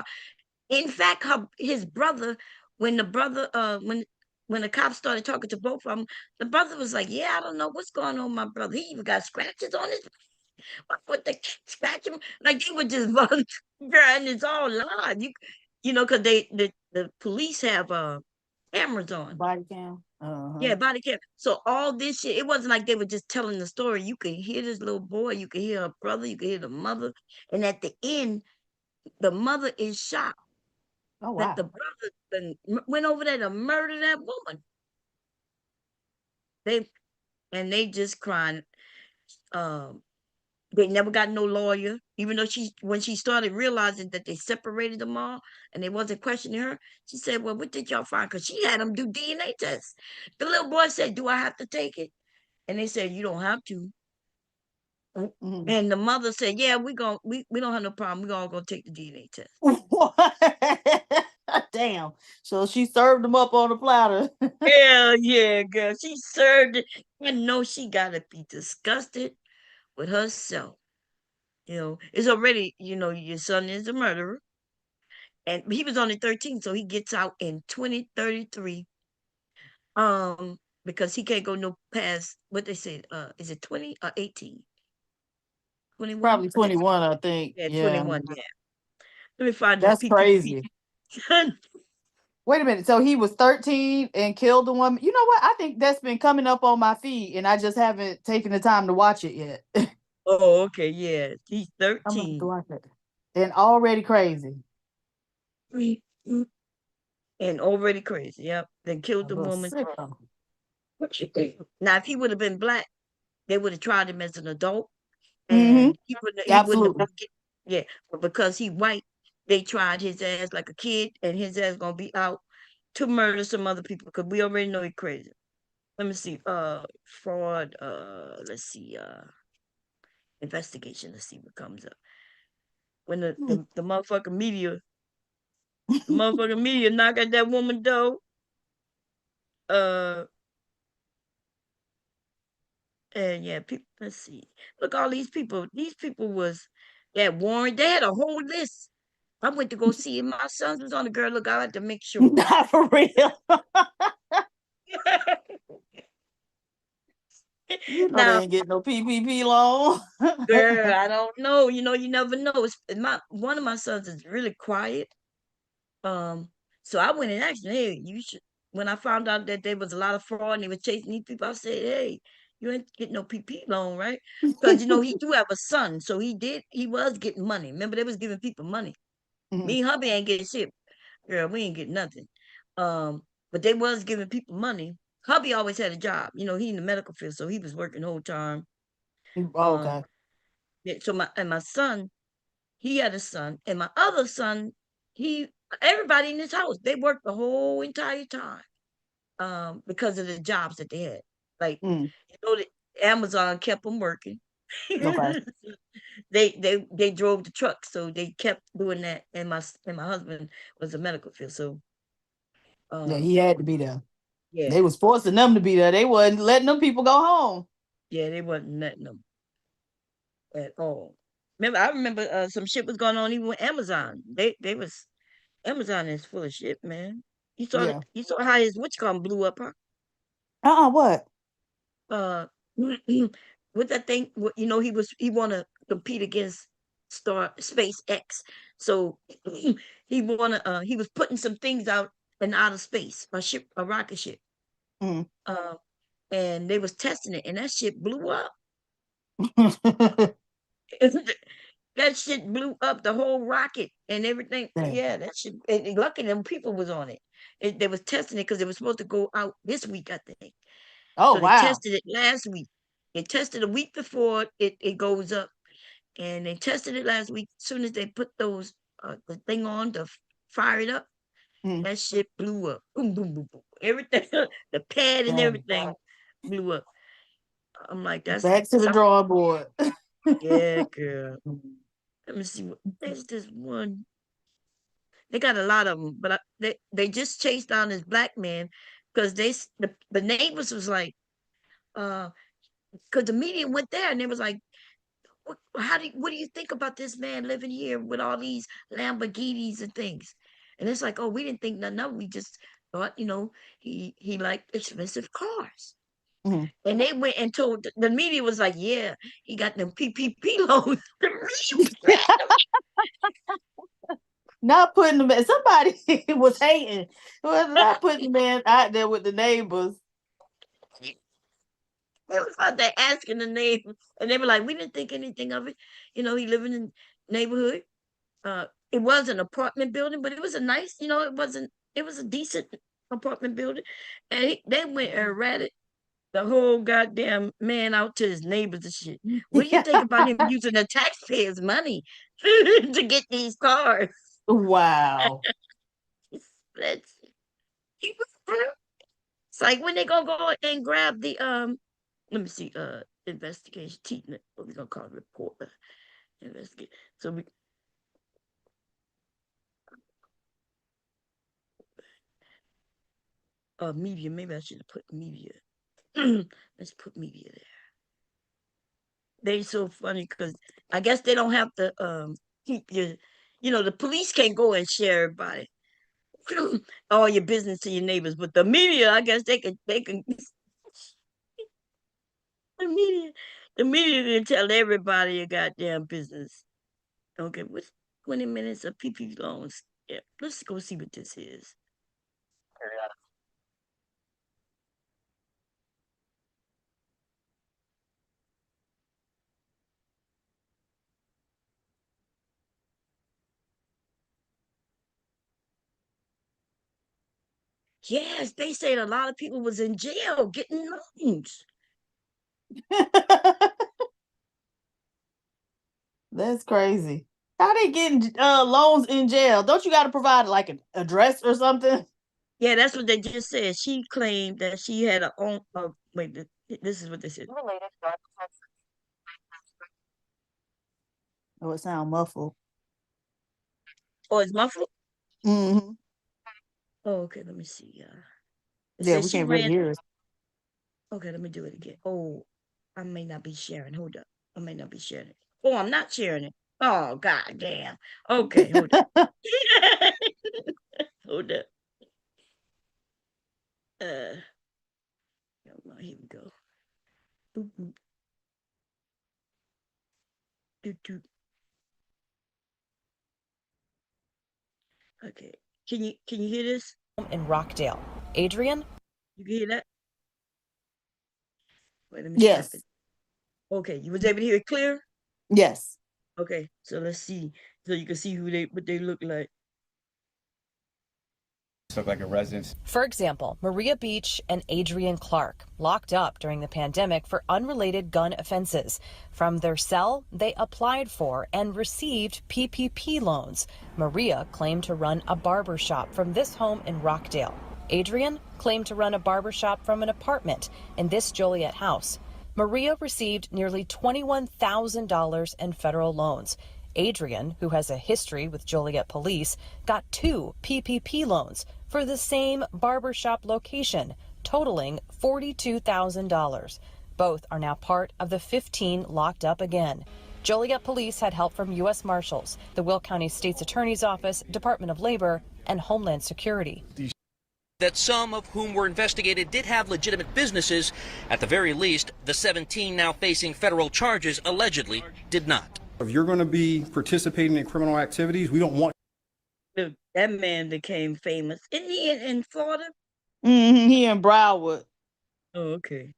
Speaker 1: In fact, his brother, when the brother, when the cops started talking to both of them, the brother was like, "Yeah, I don't know what's going on, with my brother. He even got scratches on his. What the scratch him? Like they were just girl, and it's all live. You know, because the police have cameras on.
Speaker 2: Body cam. Uh-huh.
Speaker 1: Yeah, body cam. So all this shit, it wasn't like they were just telling the story. You could hear this little boy, you could hear her brother, you could hear the mother, and at the end, the mother is shocked
Speaker 2: Oh
Speaker 1: that the
Speaker 2: wow.
Speaker 1: brother went over there to murder that woman. They and they just crying. Um, they never got no lawyer, even though when she started realizing that they separated them all and they wasn't questioning her, she said, "Well, what did y'all find?" Because she had them do DNA tests. The little boy said, "Do I have to take it?" And they said, "You don't have to."
Speaker 2: Mhm.
Speaker 1: And the mother said, "Yeah, we don't have no problem. We're gonna go take the DNA test."
Speaker 2: Damn. So she served them up on a platter.
Speaker 1: Hell yeah, girl. She served it. I know she gotta be disgusted with herself. It's already, your son is a murderer. And he was only 13, so he gets out in 2033. Because he can't go no past what they said, is it 20 or 18? 21?
Speaker 2: Probably
Speaker 1: I think
Speaker 2: 21, I think.
Speaker 1: yeah,
Speaker 2: Yeah.
Speaker 1: 21, yeah. Let me find this
Speaker 2: That's
Speaker 1: PPP.
Speaker 2: crazy. Wait a minute. So he was 13 and killed the woman. You know what? I think that's been coming up on my feed and I just haven't taken the time to watch it yet.
Speaker 1: Oh, okay, yeah. He's
Speaker 2: I'm gonna have to
Speaker 1: 13.
Speaker 2: watch it. And already crazy.
Speaker 1: And already crazy. Yep. Then killed
Speaker 2: A
Speaker 1: the
Speaker 2: little
Speaker 1: woman.
Speaker 2: sicko.
Speaker 1: Now, if he would have been black, they would have tried him as an adult,
Speaker 2: Mm-hmm.
Speaker 1: and he wouldn't
Speaker 2: Absolutely.
Speaker 1: have yeah. But because he white, they tried his ass like a kid, and his ass gonna be out to murder some other people because we already know he crazy. Let me see. Fraud. Let's see. Investigation. Let's see what comes up. When the motherfucking media knock at that woman door. Uh, and yeah, people. Let's see. Look, all these people. These people was that warrant. They had a whole list. I went to go see him. My son was on the girl. Look, I had to make sure.
Speaker 2: Not for real. You know they
Speaker 1: Now,
Speaker 2: ain't getting no PPP loan.
Speaker 1: girl, I don't know. You never know. One of my sons is really quiet. Um, so I went and asked him, "Hey, you should." When I found out that there was a lot of fraud and they were chasing these people, I said, "Hey, you ain't getting no PP loan, right?" Because he do have a son, so he was getting money. Remember, they was giving people money.
Speaker 2: Mhm.
Speaker 1: Me and hubby ain't getting shit. Girl, we ain't getting nothing. But they was giving people money. Hubby always had a job. He in the medical field, so he was working the whole time.
Speaker 2: Oh,
Speaker 1: Um,
Speaker 2: okay.
Speaker 1: yeah, so my son, he had a son, and my other son, he everybody in his house, they worked the whole entire time. Because of the jobs that they had. Like,
Speaker 2: Mm,
Speaker 1: the Amazon kept them working.
Speaker 2: okay.
Speaker 1: They drove the truck, so they kept doing that. And my husband was a medical field, so
Speaker 2: Yeah,
Speaker 1: um
Speaker 2: he had to be there.
Speaker 1: yeah,
Speaker 2: They was forcing them to be there. They wasn't letting them people go home.
Speaker 1: yeah, they wasn't letting them at all. I remember some shit was going on even with Amazon. They was Amazon is full of shit, man.
Speaker 2: Yeah.
Speaker 1: You saw how his witch com blew up, huh?
Speaker 2: What?
Speaker 1: uh with that thing, he want to compete against Star SpaceX, so he was putting some things out in outer space, a rocket ship,
Speaker 2: Mm.
Speaker 1: uh and they was testing it, and that shit blew up. That shit blew up the whole rocket and everything.
Speaker 2: Dang.
Speaker 1: Yeah, that shit. Lucky them people was on it. They was testing it because it was supposed to go out this week, I think.
Speaker 2: Oh
Speaker 1: So they
Speaker 2: wow.
Speaker 1: tested it last week. They tested a week before it goes up, and they tested it last week. As soon as they put the thing on to fire it up,
Speaker 2: Mm.
Speaker 1: that shit blew up. Boom, boom, boom, boom. Everything, the pad and
Speaker 2: Dang.
Speaker 1: everything blew up. I'm like, that's
Speaker 2: Back to the
Speaker 1: something.
Speaker 2: drawing board.
Speaker 1: Yeah, girl. Let me see. There's this one. They got a lot of them, but they just chased down this black man because the neighbors was like, because the media went there and they was like, what do you think about this man living here with all these Lamborghinis and things? And it's like, oh, we didn't think nothing of it. We just thought, he liked expensive cars.
Speaker 2: Mhm.
Speaker 1: And they went and told the media was like, yeah, he got them PPP loans. The media grabbed him.
Speaker 2: Not putting them. Somebody was hating. Was not putting the man out there with the neighbors.
Speaker 1: They was out there asking the name, and they were like, we didn't think anything of it. He living in neighborhood. It was an apartment building, but it was a nice, it was a decent apartment building. And they went and ratted the whole goddamn man out to his neighbors and shit. What do you think about him using the taxpayers' money to get these cars?
Speaker 2: Wow.
Speaker 1: Let's It's like when they gonna go and grab the let me see, investigation team, what we gonna call it, reporter. Investigate. So we media, maybe I should have put media. Let's put media there. They so funny because I guess they don't have to keep the police can't go and share everybody. All your business to your neighbors, but the media, I guess they can the media can tell everybody your goddamn business. Okay, what's 20 minutes of PP loans? Yeah, let's go see what this is. Yes, they said a lot of people was in jail getting loans.
Speaker 2: That's crazy. How they getting loans in jail? Don't you got to provide like an address or something?
Speaker 1: Yeah, that's what they just said. She claimed that she had her own. Wait, this is what they said.
Speaker 2: Oh, it sound muffled.
Speaker 1: Oh, it's muffled.
Speaker 2: Mm-hmm.
Speaker 1: Oh, okay. Let me see. It
Speaker 2: Yeah,
Speaker 1: says
Speaker 2: we
Speaker 1: she
Speaker 2: can't really
Speaker 1: ran.
Speaker 2: hear it.
Speaker 1: Okay, let me do it again. Oh, I may not be sharing. Hold up. I may not be sharing it. Oh, I'm not sharing it. Oh, god damn. Okay, hold up. Hold up. Here we go. Boop, boop. Doot, doot. Okay. Can you hear this?
Speaker 10: In Rockdale. Adrian?
Speaker 1: You can hear that? Wait, let me
Speaker 2: Yes.
Speaker 1: stop it. Okay, you was able to hear it clear?
Speaker 2: Yes.
Speaker 1: Okay, so let's see. So you can see what they look like.
Speaker 9: Look like a residence.
Speaker 10: For example, Maria Beach and Adrian Clark, locked up during the pandemic for unrelated gun offenses. From their cell, they applied for and received PPP loans. Maria claimed to run a barber shop from this home in Rockdale. Adrian claimed to run a barber shop from an apartment in this Joliet house. Maria received nearly $21,000 in federal loans. Adrian, who has a history with Joliet police, got 2 PPP loans for the same barbershop location, totaling $42,000. Both are now part of the 15 locked up again. Joliet police had help from U.S. Marshals, the Will County State's Attorney's Office, Department of Labor, and Homeland Security.
Speaker 11: That some of whom were investigated did have legitimate businesses. At the very least, the 17 now facing federal charges allegedly did not.
Speaker 12: If you're going to be participating in criminal activities, we don't want.
Speaker 1: That man became famous. Isn't he in Florida?
Speaker 2: Mm-hmm. He in Broward.
Speaker 1: Oh, okay.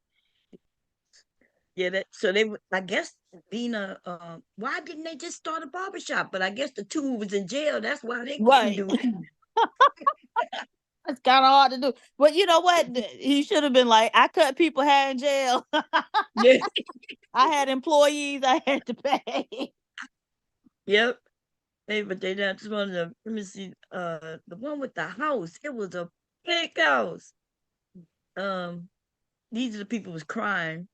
Speaker 1: Yeah, so they, I guess, being why didn't they just start a barbershop? But I guess the 2 who was in jail, that's why they couldn't do it.
Speaker 2: It's kind of hard to do. But you know what? He should have been like, I cut people hair in jail.
Speaker 1: Yeah.
Speaker 2: I had employees I had to pay.
Speaker 1: Yep. Hey, but they not one of the, let me see, the one with the house. It was a big house. These are the people who was crying.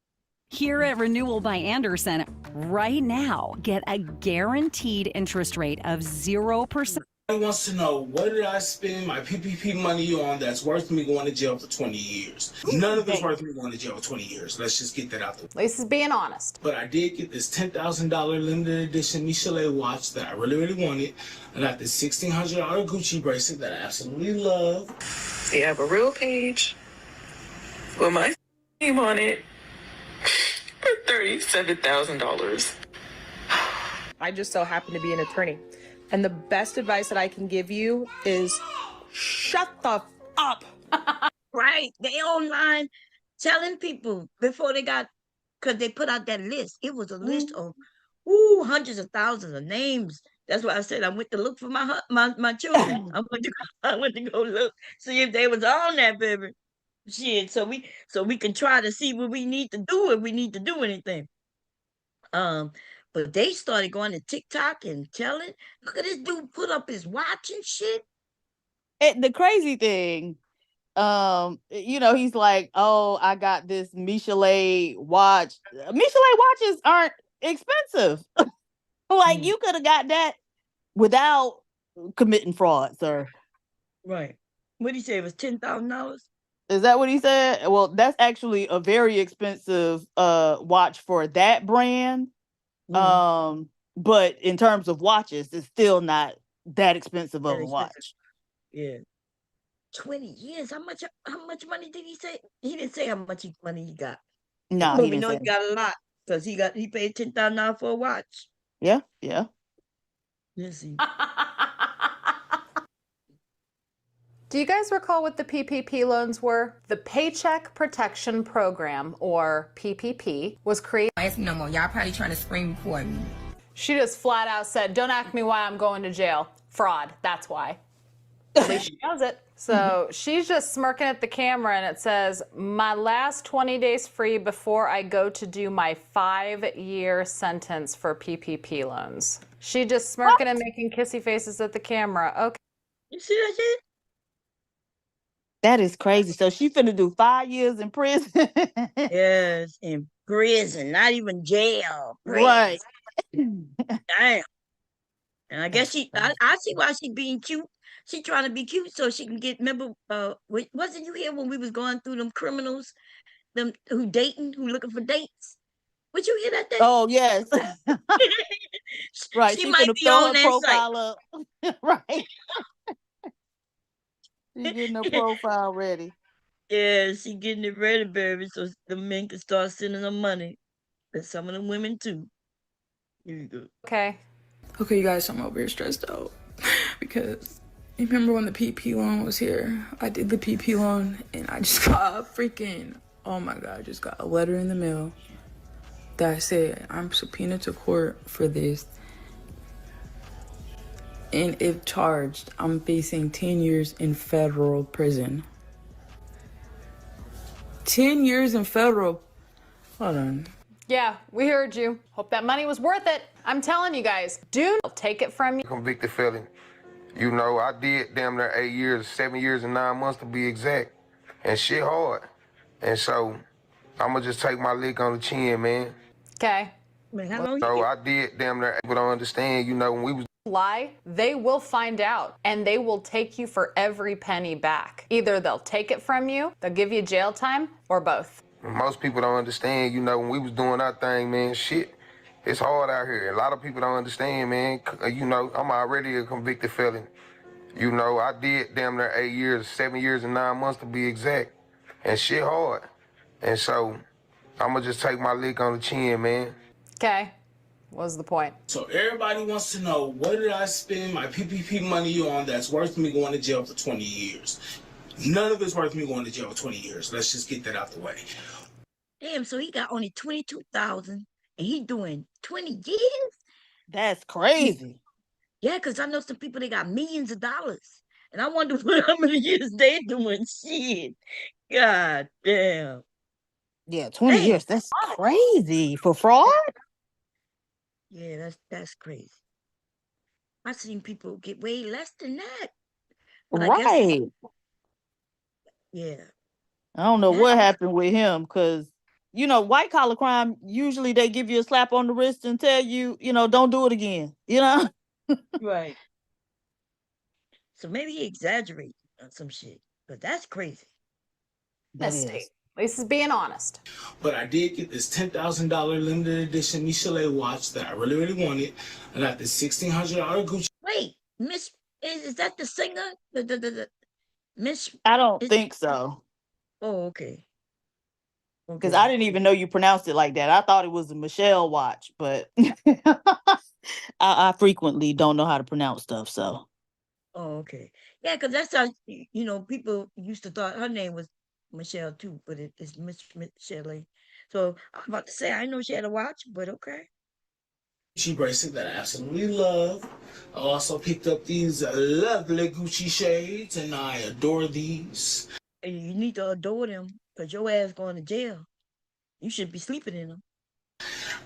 Speaker 13: Here at Renewal by Andersen, right now, get a guaranteed interest rate of 0%.
Speaker 14: wants to know, what did I spend my PPP money on that's worth me going to jail for 20 years? None of it's worth me going to jail for 20 years. Let's just get that out there.
Speaker 15: At least he's being honest.
Speaker 14: But I did get this $10,000 limited edition Michelet watch that I really, really wanted. I got this $1,600 Gucci bracelet that I absolutely love.
Speaker 8: They have a real page with my name on it for $37,000.
Speaker 15: I just so happen to be an attorney. And the best advice that I can give you is shut the up.
Speaker 1: Right. They online telling people before they got, because they put out that list. It was a list of hundreds of thousands of names. That's why I said I went to look for my children. I went to go look, see if they was on that, baby. Shit. So we can try to see what we need to do if we need to do anything. But they started going to TikTok and telling, look at this dude put up his watch and shit.
Speaker 2: The crazy thing, he's like, oh, I got this Michelet watch. Michelet watches aren't expensive. Like you could have got that without committing fraud, sir.
Speaker 1: Right. What did he say? It was $10,000?
Speaker 2: Is that what he said? Well, that's actually a very expensive watch for that brand. But in terms of watches, it's still not that expensive of a watch.
Speaker 1: Yeah. 20 years. How much money did he say? He didn't say how much money he got.
Speaker 2: No,
Speaker 1: but we know he got a lot because he paid $10,000 for a watch.
Speaker 2: Yeah.
Speaker 1: Let's see.
Speaker 15: Do you guys recall what the PPP loans were? The Paycheck Protection Program, or PPP, was created.
Speaker 16: No more. Y'all probably trying to scream for me.
Speaker 15: She just flat out said, don't ask me why I'm going to jail. Fraud. That's why. At least she knows it. So she's just smirking at the camera, and it says, my last 20 days free before I go to do my 5-year sentence for PPP loans. She just smirking and making kissy faces at the camera. Okay.
Speaker 1: You see that shit?
Speaker 2: That is crazy. So she finna do 5 years in prison.
Speaker 1: Yes, in prison, not even jail. Prison.
Speaker 2: Right.
Speaker 1: Damn. And I guess I see why she being cute. She trying to be cute so she can get, remember, wasn't you here when we was going through them criminals, them who looking for dates? Would you hear that day?
Speaker 2: Oh, yes. Right.
Speaker 1: She might be on that profile
Speaker 2: up. Right. She's getting her profile ready.
Speaker 1: Yeah, she getting it ready, baby, so the men can start sending her money. And some of the women too. Here you go.
Speaker 15: Okay,
Speaker 8: you guys, I'm over here stressed out because you remember when the PP loan was here? I did the PP loan and I just got oh my God, I just got a letter in the mail that said I'm subpoenaed to court for this. And if charged, I'm facing 10 years in federal prison. 10 years in federal. Hold on.
Speaker 15: Yeah, we heard you. Hope that money was worth it. I'm telling you guys, do not take it from you.
Speaker 17: Convicted felon. You know, I did damn near 8 years, 7 years and 9 months to be exact. And shit hard. And so, I'ma just take my lick on the chin, man.
Speaker 15: Okay.
Speaker 17: So I did damn near, people don't understand, when we was
Speaker 15: lie, they will find out and they will take you for every penny back. Either they'll take it from you, they'll give you jail time, or both.
Speaker 17: Most people don't understand, when we was doing our thing, man, shit, it's hard out here. A lot of people don't understand, man. I'm already a convicted felon. I did damn near 8 years, 7 years and 9 months to be exact. And shit hard. And so, I'ma just take my lick on the chin, man.
Speaker 15: Okay. What was the point?
Speaker 14: So everybody wants to know, what did I spend my PPP money on that's worth me going to jail for 20 years? None of it's worth me going to jail for 20 years. Let's just get that out the way.
Speaker 1: Damn, so he got only 22,000 and he doing 20 years?
Speaker 2: That's crazy.
Speaker 1: Yeah, because I know some people, they got millions of dollars. And I wonder how many years they doing. Shit. God damn.
Speaker 2: Yeah, 20 years. That's crazy. For fraud?
Speaker 1: Yeah, that's crazy. I've seen people get way less than that.
Speaker 2: Right.
Speaker 1: Yeah.
Speaker 2: I don't know what happened with him because, white collar crime, usually they give you a slap on the wrist and tell you, don't do it again,
Speaker 1: Right. So maybe he exaggerated on some shit, but that's crazy.
Speaker 15: Honesty. At least he's being honest.
Speaker 14: But I did get this $10,000 limited edition Michelet watch that I really, really wanted. I got this $1,600 Gucci.
Speaker 1: Wait, Miss, is that the singer? The Miss?
Speaker 2: I don't think so.
Speaker 1: Oh, okay.
Speaker 2: Because I didn't even know you pronounced it like that. I thought it was a Michelle watch, but I frequently don't know how to pronounce stuff. So.
Speaker 1: Oh, okay. Yeah, because that's how, people used to thought her name was Michelle too, but it's Miss Michelle. So I was about to say, I know she had a watch, but okay.
Speaker 14: Gucci bracelet that I absolutely love. I also picked up these lovely Gucci shades, and I adore these.
Speaker 1: And you need to adore them, because your ass going to jail. You should be sleeping in them.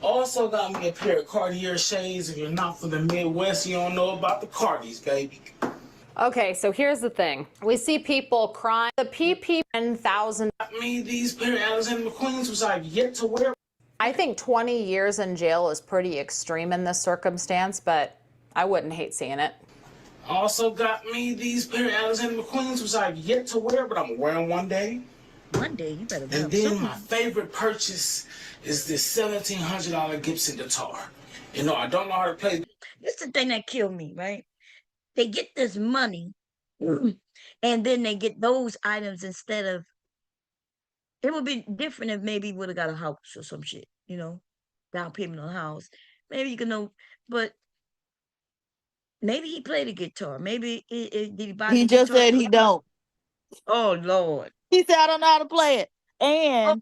Speaker 14: Also got me a pair of Cartier shades. If you're not from the Midwest, you don't know about the Cartis, baby.
Speaker 15: Okay, so here's the thing. We see people crying. The PP 10,000.
Speaker 14: I mean, these pair of Alexander McQueen's was I've yet to wear.
Speaker 15: I think 20 years in jail is pretty extreme in this circumstance, but I wouldn't hate seeing it.
Speaker 14: Also got me these pair of Alexander McQueen's, which I've yet to wear, but I'm gonna wear them one day.
Speaker 1: One day, you better wear
Speaker 14: And
Speaker 1: them.
Speaker 14: then my favorite purchase is this $1,700 Gibson guitar. I don't know how to play.
Speaker 1: This is the thing that killed me, right? They get this money, and then they get those items instead of. It would be different if maybe would have got a house or some shit, down payment on a house. Maybe you can know, but maybe he played the guitar. Maybe did he buy?
Speaker 2: He just said he don't.
Speaker 1: Oh Lord!
Speaker 2: He said I don't know how to play it, and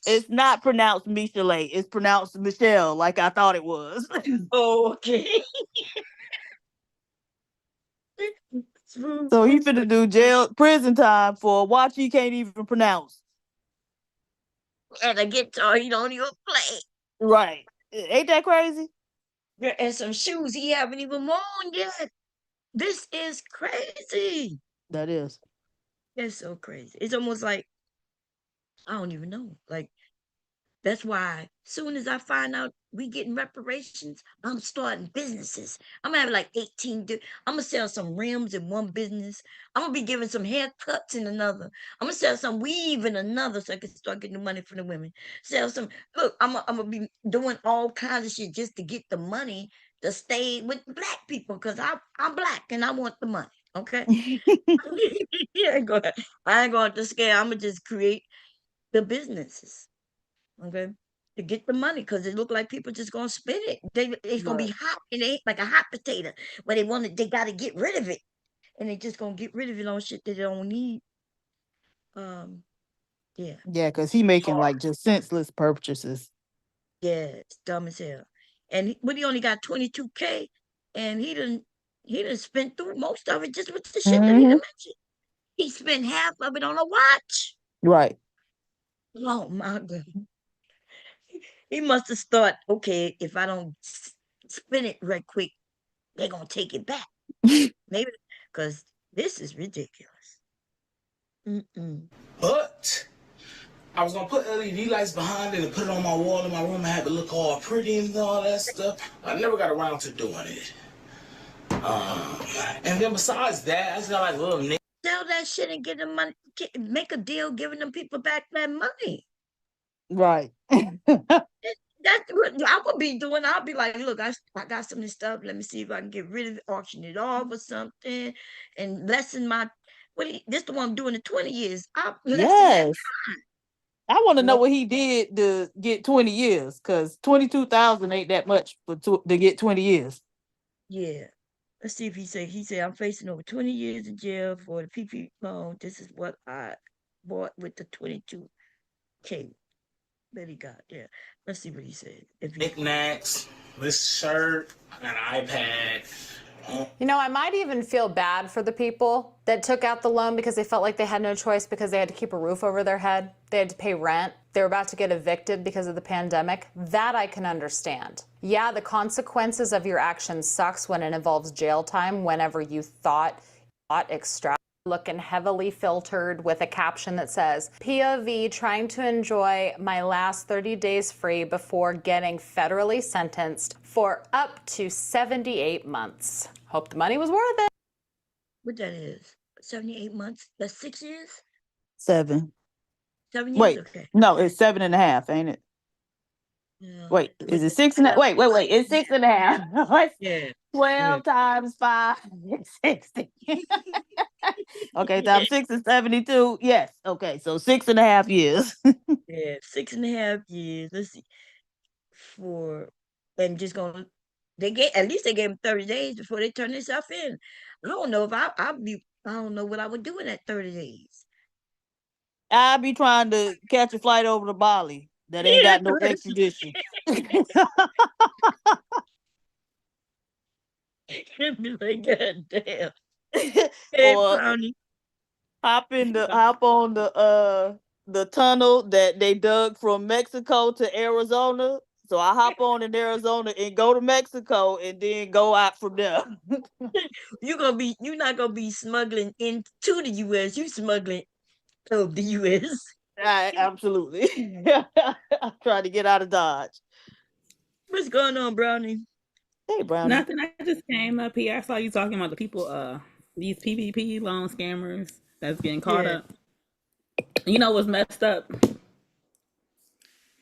Speaker 2: it's not pronounced Michelet. It's pronounced Michelle, like I thought it was.
Speaker 1: Oh, okay.
Speaker 2: So he finna do prison time for a watch he can't even pronounce.
Speaker 1: And a guitar he don't even play.
Speaker 2: Right. Ain't that crazy?
Speaker 1: Yeah, and some shoes he haven't even worn yet. This is crazy.
Speaker 2: That is.
Speaker 1: It's so crazy. It's almost like, I don't even know. Like, that's why soon as I find out we getting reparations, I'm starting businesses. I'm gonna have like 18. I'm gonna sell some rims in one business. I'm gonna be giving some haircuts in another. I'm gonna sell some weave in another, so I can start getting the money from the women. Sell some. Look, I'm gonna be doing all kinds of shit just to get the money to stay with Black people, because I'm Black and I want the money. Okay. I ain't going to scare. I'm gonna just create the businesses. Okay, to get the money, because it look like people just gonna spend it. It's gonna be hot, and it ain't like a hot potato, but they got to get rid of it, and they just gonna get rid of it on shit that they don't need. Yeah,
Speaker 2: because he making like just senseless purchases.
Speaker 1: Yeah, it's dumb as hell. And he only got 22K, and he didn't spend through most of it just with the shit that he done mentioned. He spent half of it on a watch.
Speaker 2: Right.
Speaker 1: Oh my God. He must have thought, okay, if I don't spin it right quick, they're going to take it back. Maybe, because this is ridiculous.
Speaker 14: But I was going to put LED lights behind it and put it on my wall in my room and have it look all pretty and all that stuff. I never got around to doing it. And then besides that, I just got like little niggas.
Speaker 1: Sell that shit and get them money. Make a deal giving them people back that money.
Speaker 2: Right.
Speaker 1: That's what I would be doing. I'll be like, look, I got some of this stuff. Let me see if I can get rid of it, auction it off or something, and lessen my. This the one I'm doing in 20 years.
Speaker 2: Yes. I want to know what he did to get 20 years, because 22,000 ain't that much to get 20 years.
Speaker 1: Yeah. Let's see if he said I'm facing over 20 years in jail for the PP loan. This is what I bought with the 22K that he got. Yeah. Let's see what he said.
Speaker 14: Knickknacks, this shirt, an iPad.
Speaker 15: I might even feel bad for the people that took out the loan because they felt like they had no choice, because they had to keep a roof over their head. They had to pay rent. They were about to get evicted because of the pandemic. That I can understand. Yeah, the consequences of your actions sucks when it involves jail time whenever you thought extra. Looking heavily filtered with a caption that says, POV trying to enjoy my last 30 days free before getting federally sentenced for up to 78 months. Hope the money was worth it.
Speaker 1: what that is? 78 months. That's 6 years.
Speaker 2: 7.
Speaker 1: 7 years.
Speaker 2: Wait,
Speaker 1: Okay.
Speaker 2: no, it's 7.5, ain't it?
Speaker 1: Yeah.
Speaker 2: Wait, is it 6.5? Wait, it's 6.5. What's
Speaker 1: Yeah.
Speaker 2: 12 times 5 is 60. Okay, times 6 is 72. Yes. Okay, so 6.5 years.
Speaker 1: Yeah. 6.5 years. Let's see. And just gonna at least they gave him 30 days before they turn themselves in. I don't know if I don't know what I would do in that 30 days.
Speaker 2: I'll be trying to catch a flight over to Bali that ain't got no extradition.
Speaker 1: Be like, God damn. Hey,
Speaker 2: Or
Speaker 1: Brownie.
Speaker 2: hop on the tunnel that they dug from Mexico to Arizona. So I hop on in Arizona and go to Mexico and then go out from there.
Speaker 1: You're not gonna be smuggling into the US, you smuggling of the US.
Speaker 2: Absolutely. I'm trying to get out of Dodge.
Speaker 1: What's going on, Brownie?
Speaker 2: Hey, Brownie.
Speaker 18: Nothing. I just came up here. I saw you talking about the people, these PPP loan scammers that's getting caught up. You know what's messed up?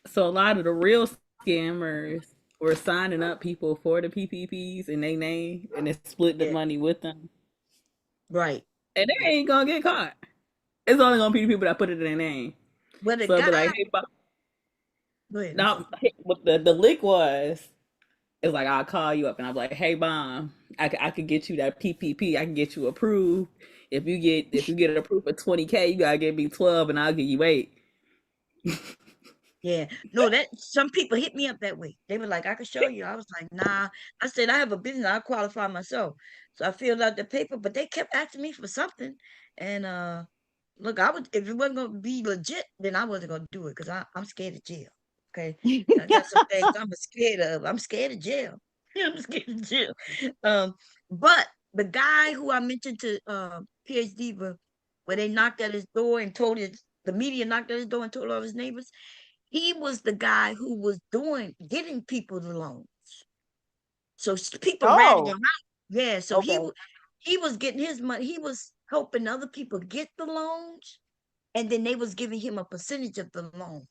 Speaker 18: So a lot of the real scammers were signing up people for the PPPs in their name and then split the money with them.
Speaker 1: Right.
Speaker 18: And they ain't gonna get caught. It's only gonna be the people that put it in their name.
Speaker 1: Well, the
Speaker 18: so
Speaker 1: guy...
Speaker 18: like, hey, now what the lick was, it's like I'll call you up and I'm like, hey, Bomb, I could get you that PPP. I can get you approved. If you get it approved for 20K, you gotta give me 12 and I'll give you 8.
Speaker 1: Yeah, no, that some people hit me up that way. They were like, I can show you. I was like, nah. I said, I have a business. I qualify myself. So I filled out the paper, but they kept asking me for something. And look, if it wasn't gonna be legit, then I wasn't gonna do it because I'm scared of jail. Okay. I got some things I'm scared of. I'm scared of jail. I'm scared of jail. But the guy who I mentioned to PhD, where they knocked at his door and the media knocked at his door and told all his neighbors, he was the guy who was getting people the loans. So people ratted him out. Yeah, so he was getting his money. He was helping other people get the loans, and then they was giving him a percentage of the loan.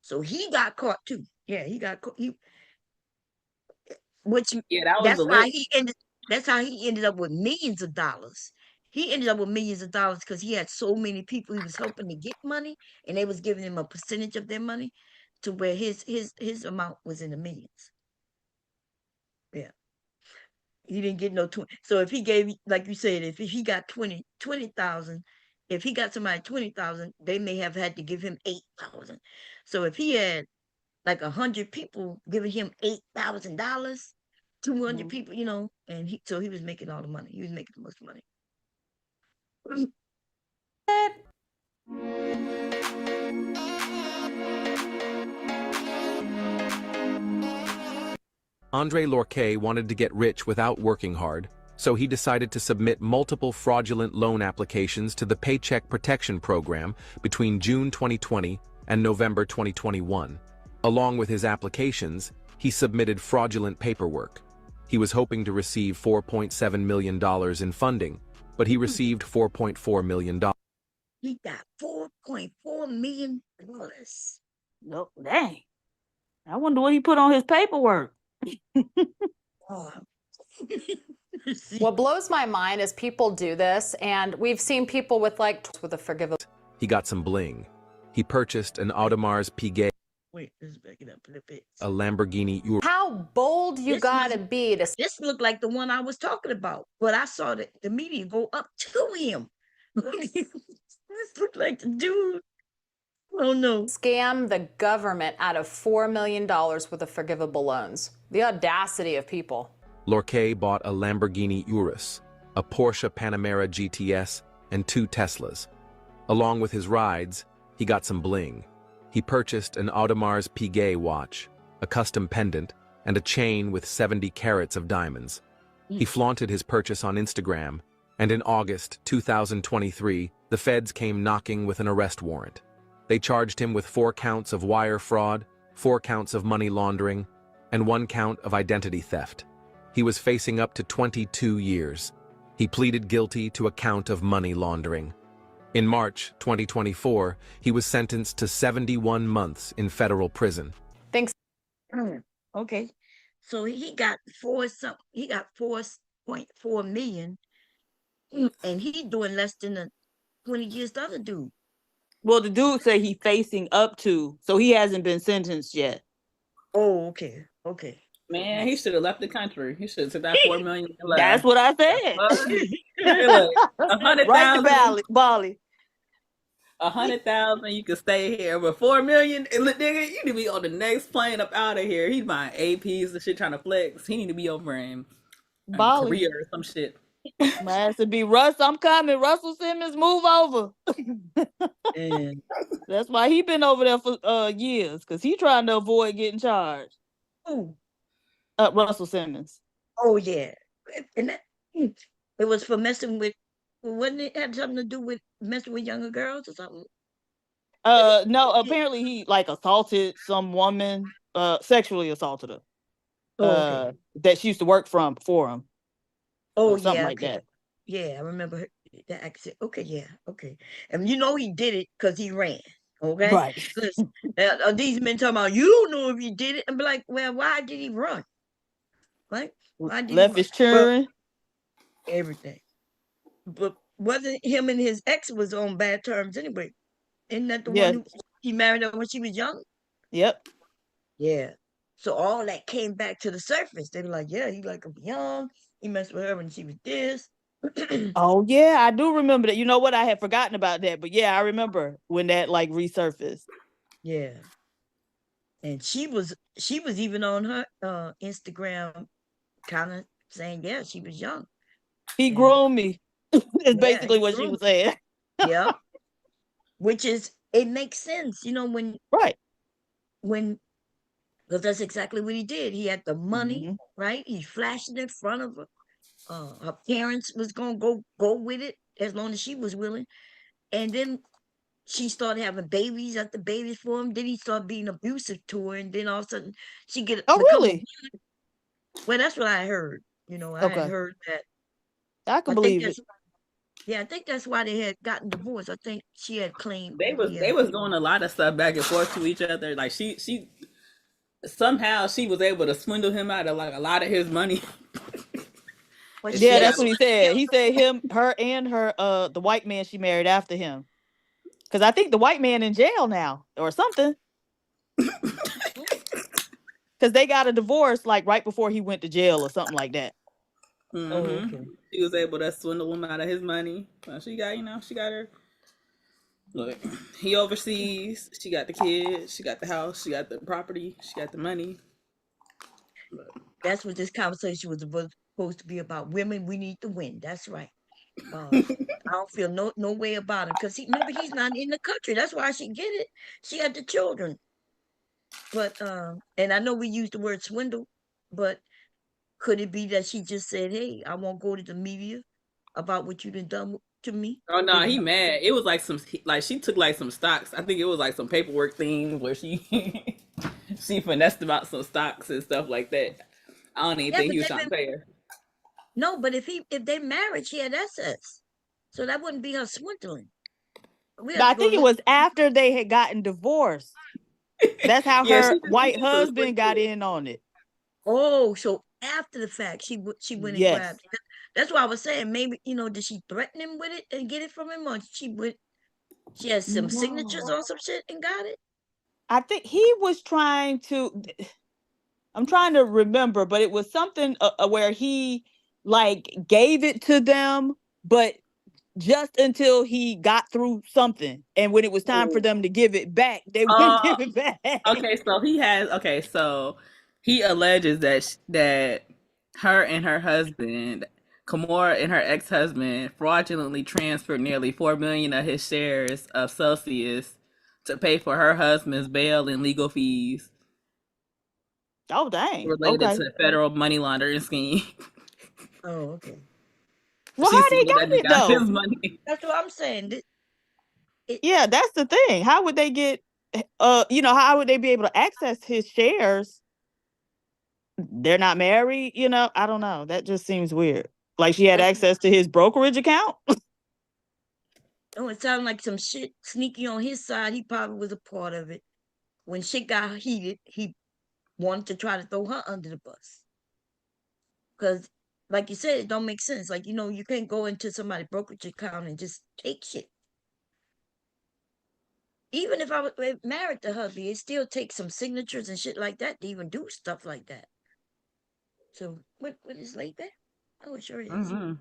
Speaker 1: So he got caught too. Yeah, he got caught. That's how he ended up with millions of dollars. He ended up with millions of dollars because he had so many people he was helping to get money, and they was giving him a percentage of their money to where his amount was in the millions. Yeah. He didn't get no 20. So if he gave, like you said, if he got 20,000, if he got somebody 20,000, they may have had to give him 8,000. So if he had like 100 people giving him $8,000, 200 people, and he was making all the money. He was making the most money.
Speaker 19: Andre Lorquet wanted to get rich without working hard, so he decided to submit multiple fraudulent loan applications to the Paycheck Protection Program between June 2020 and November 2021. Along with his applications, he submitted fraudulent paperwork. He was hoping to receive $4.7 million in funding, but he received $4.4 million.
Speaker 1: He got $4.4 million.
Speaker 2: No, dang. I wonder what he put on his paperwork.
Speaker 15: What blows my mind is people do this, and we've seen people with a forgivable.
Speaker 19: He got some bling. He purchased an Audemars Piguet.
Speaker 1: Wait, let's back it up a little bit.
Speaker 19: A Lamborghini Urus.
Speaker 15: How bold you gotta be to.
Speaker 1: This looked like the one I was talking about, but I saw the media go up to him. This looked like the dude. Oh no.
Speaker 15: Scam the government out of $4 million worth of forgivable loans. The audacity of people.
Speaker 19: Lorquet bought a Lamborghini Urus, a Porsche Panamera GTS, and 2 Teslas. Along with his rides, he got some bling. He purchased an Audemars Piguet watch, a custom pendant, and a chain with 70 carats of diamonds. He flaunted his purchase on Instagram, and in August 2023, the feds came knocking with an arrest warrant. They charged him with 4 counts of wire fraud, 4 counts of money laundering, and 1 count of identity theft. He was facing up to 22 years. He pleaded guilty to a count of money laundering. In March 2024, he was sentenced to 71 months in federal prison.
Speaker 15: Thanks.
Speaker 1: Okay. So he got 4.4 million, and he doing less than the 20 years the other dude.
Speaker 2: Well, the dude said he facing up to, so he hasn't been sentenced yet.
Speaker 1: Oh, okay. Okay.
Speaker 18: Man, he should have left the country. He should have took that $4 million. And left.
Speaker 2: That's what I said.
Speaker 18: Look, 100,000.
Speaker 2: Right to Bali.
Speaker 18: 100,000, you can stay here, but 4 million, and look, nigga, you need to be on the next plane up out of here. He's buying APs and shit, trying to flex. He need to be over in
Speaker 2: Bali.
Speaker 18: Korea or some shit.
Speaker 2: My ass to be Russ. I'm coming. Russell Simmons, move over. That's why he been over there for years, because he trying to avoid getting charged.
Speaker 1: Who?
Speaker 2: Russell Simmons.
Speaker 1: Oh yeah, and that, it was for messing with. Wasn't it had something to do with messing with younger girls or something?
Speaker 2: No. Apparently, he like assaulted some woman. Sexually assaulted her.
Speaker 1: Okay.
Speaker 2: That she used to work for him.
Speaker 1: Oh
Speaker 2: something
Speaker 1: yeah,
Speaker 2: like
Speaker 1: okay.
Speaker 2: that.
Speaker 1: Yeah, I remember that accent. Okay, yeah, okay. And you know he did it because he ran. Okay,
Speaker 2: Right.
Speaker 1: Listen, these men talking about you don't know if he did it. I'm like, well, why did he run? Right? Why did
Speaker 2: Left
Speaker 1: he
Speaker 2: his children.
Speaker 1: everything? But wasn't him and his ex was on bad terms anyway? Isn't that the one who he married her when she was young?
Speaker 2: Yep.
Speaker 1: Yeah. So all that came back to the surface. They were like, yeah, he like him young. He messed with her when she was this.
Speaker 2: Oh yeah, I do remember that. You know what? I had forgotten about that, but yeah, I remember when that like resurfaced.
Speaker 1: Yeah. And she was even on her Instagram kind of saying, yeah, she was young.
Speaker 2: He groomed me. Is basically what she was saying.
Speaker 1: Yeah. Which is, it makes sense, you know, when because that's exactly what he did. He had the money, right? He flashed it in front of her. Her parents was gonna go with it as long as she was willing. And then she started having babies after babies for him. Then he started being abusive to her, and then all of a sudden she get
Speaker 2: really?
Speaker 1: Well, that's what I heard. You know, I had heard that.
Speaker 2: I can believe it.
Speaker 1: Yeah, I think that's why they had gotten divorced. I think she had claimed
Speaker 18: They was doing a lot of stuff back and forth to each other. Like she somehow she was able to swindle him out of like a lot of his money.
Speaker 2: Yeah, that's what he said. He said her and the white man she married after him. Because I think the white man in jail now or something. Because they got a divorce like right before he went to jail or something like that.
Speaker 18: Mm-hmm. Oh, okay. She was able to swindle him out of his money. She got her. Look, he overseas. She got the kids. She got the house. She got the property. She got the money.
Speaker 1: That's what this conversation was supposed to be about. Women, we need to win. That's right. I don't feel no way about it because remember he's not in the country. That's why she get it. She had the children. But and I know we use the word swindle, but could it be that she just said, "Hey, I won't go to the media about what you've done to me"?
Speaker 18: Oh no, he mad. It was like she took like some stocks. I think it was like some paperwork thing where she she finessed about some stocks and stuff like that. I don't even think he was trying to pay her.
Speaker 1: No, but if they married, she had assets, so that wouldn't be her swindling.
Speaker 2: I think it was after they had gotten divorced. That's how her white husband got in on it.
Speaker 1: Oh, so after the fact, she went and grabbed it. That's why I was saying maybe did she threaten him with it and get it from him, or she has some signatures on some shit and got it.
Speaker 2: I think he was trying to. I'm trying to remember, but it was something where he like gave it to them, but just until he got through something, and when it was time for them to give it back, they wouldn't give it back.
Speaker 18: So he alleges that her and her husband, Kimora and her ex-husband, fraudulently transferred nearly $4 million of his shares of Celsius to pay for her husband's bail and legal fees.
Speaker 2: Oh dang!
Speaker 18: Related to the federal money laundering scheme.
Speaker 1: Oh, okay.
Speaker 2: Well, how they got it though?
Speaker 18: His money.
Speaker 1: That's what I'm saying.
Speaker 2: Yeah, that's the thing. How would they get? How would they be able to access his shares? They're not married. I don't know. That just seems weird. Like she had access to his brokerage account?
Speaker 1: Oh, it sounded like some shit sneaky on his side. He probably was a part of it. When shit got heated, he wanted to try to throw her under the bus. Because, like you said, it don't make sense. Like, you can't go into somebody's brokerage account and just take shit. Even if I was married to hubby, it still takes some signatures and shit like that to even do stuff like that. So, what is like that? Oh, it sure is.
Speaker 18: Mm-hmm.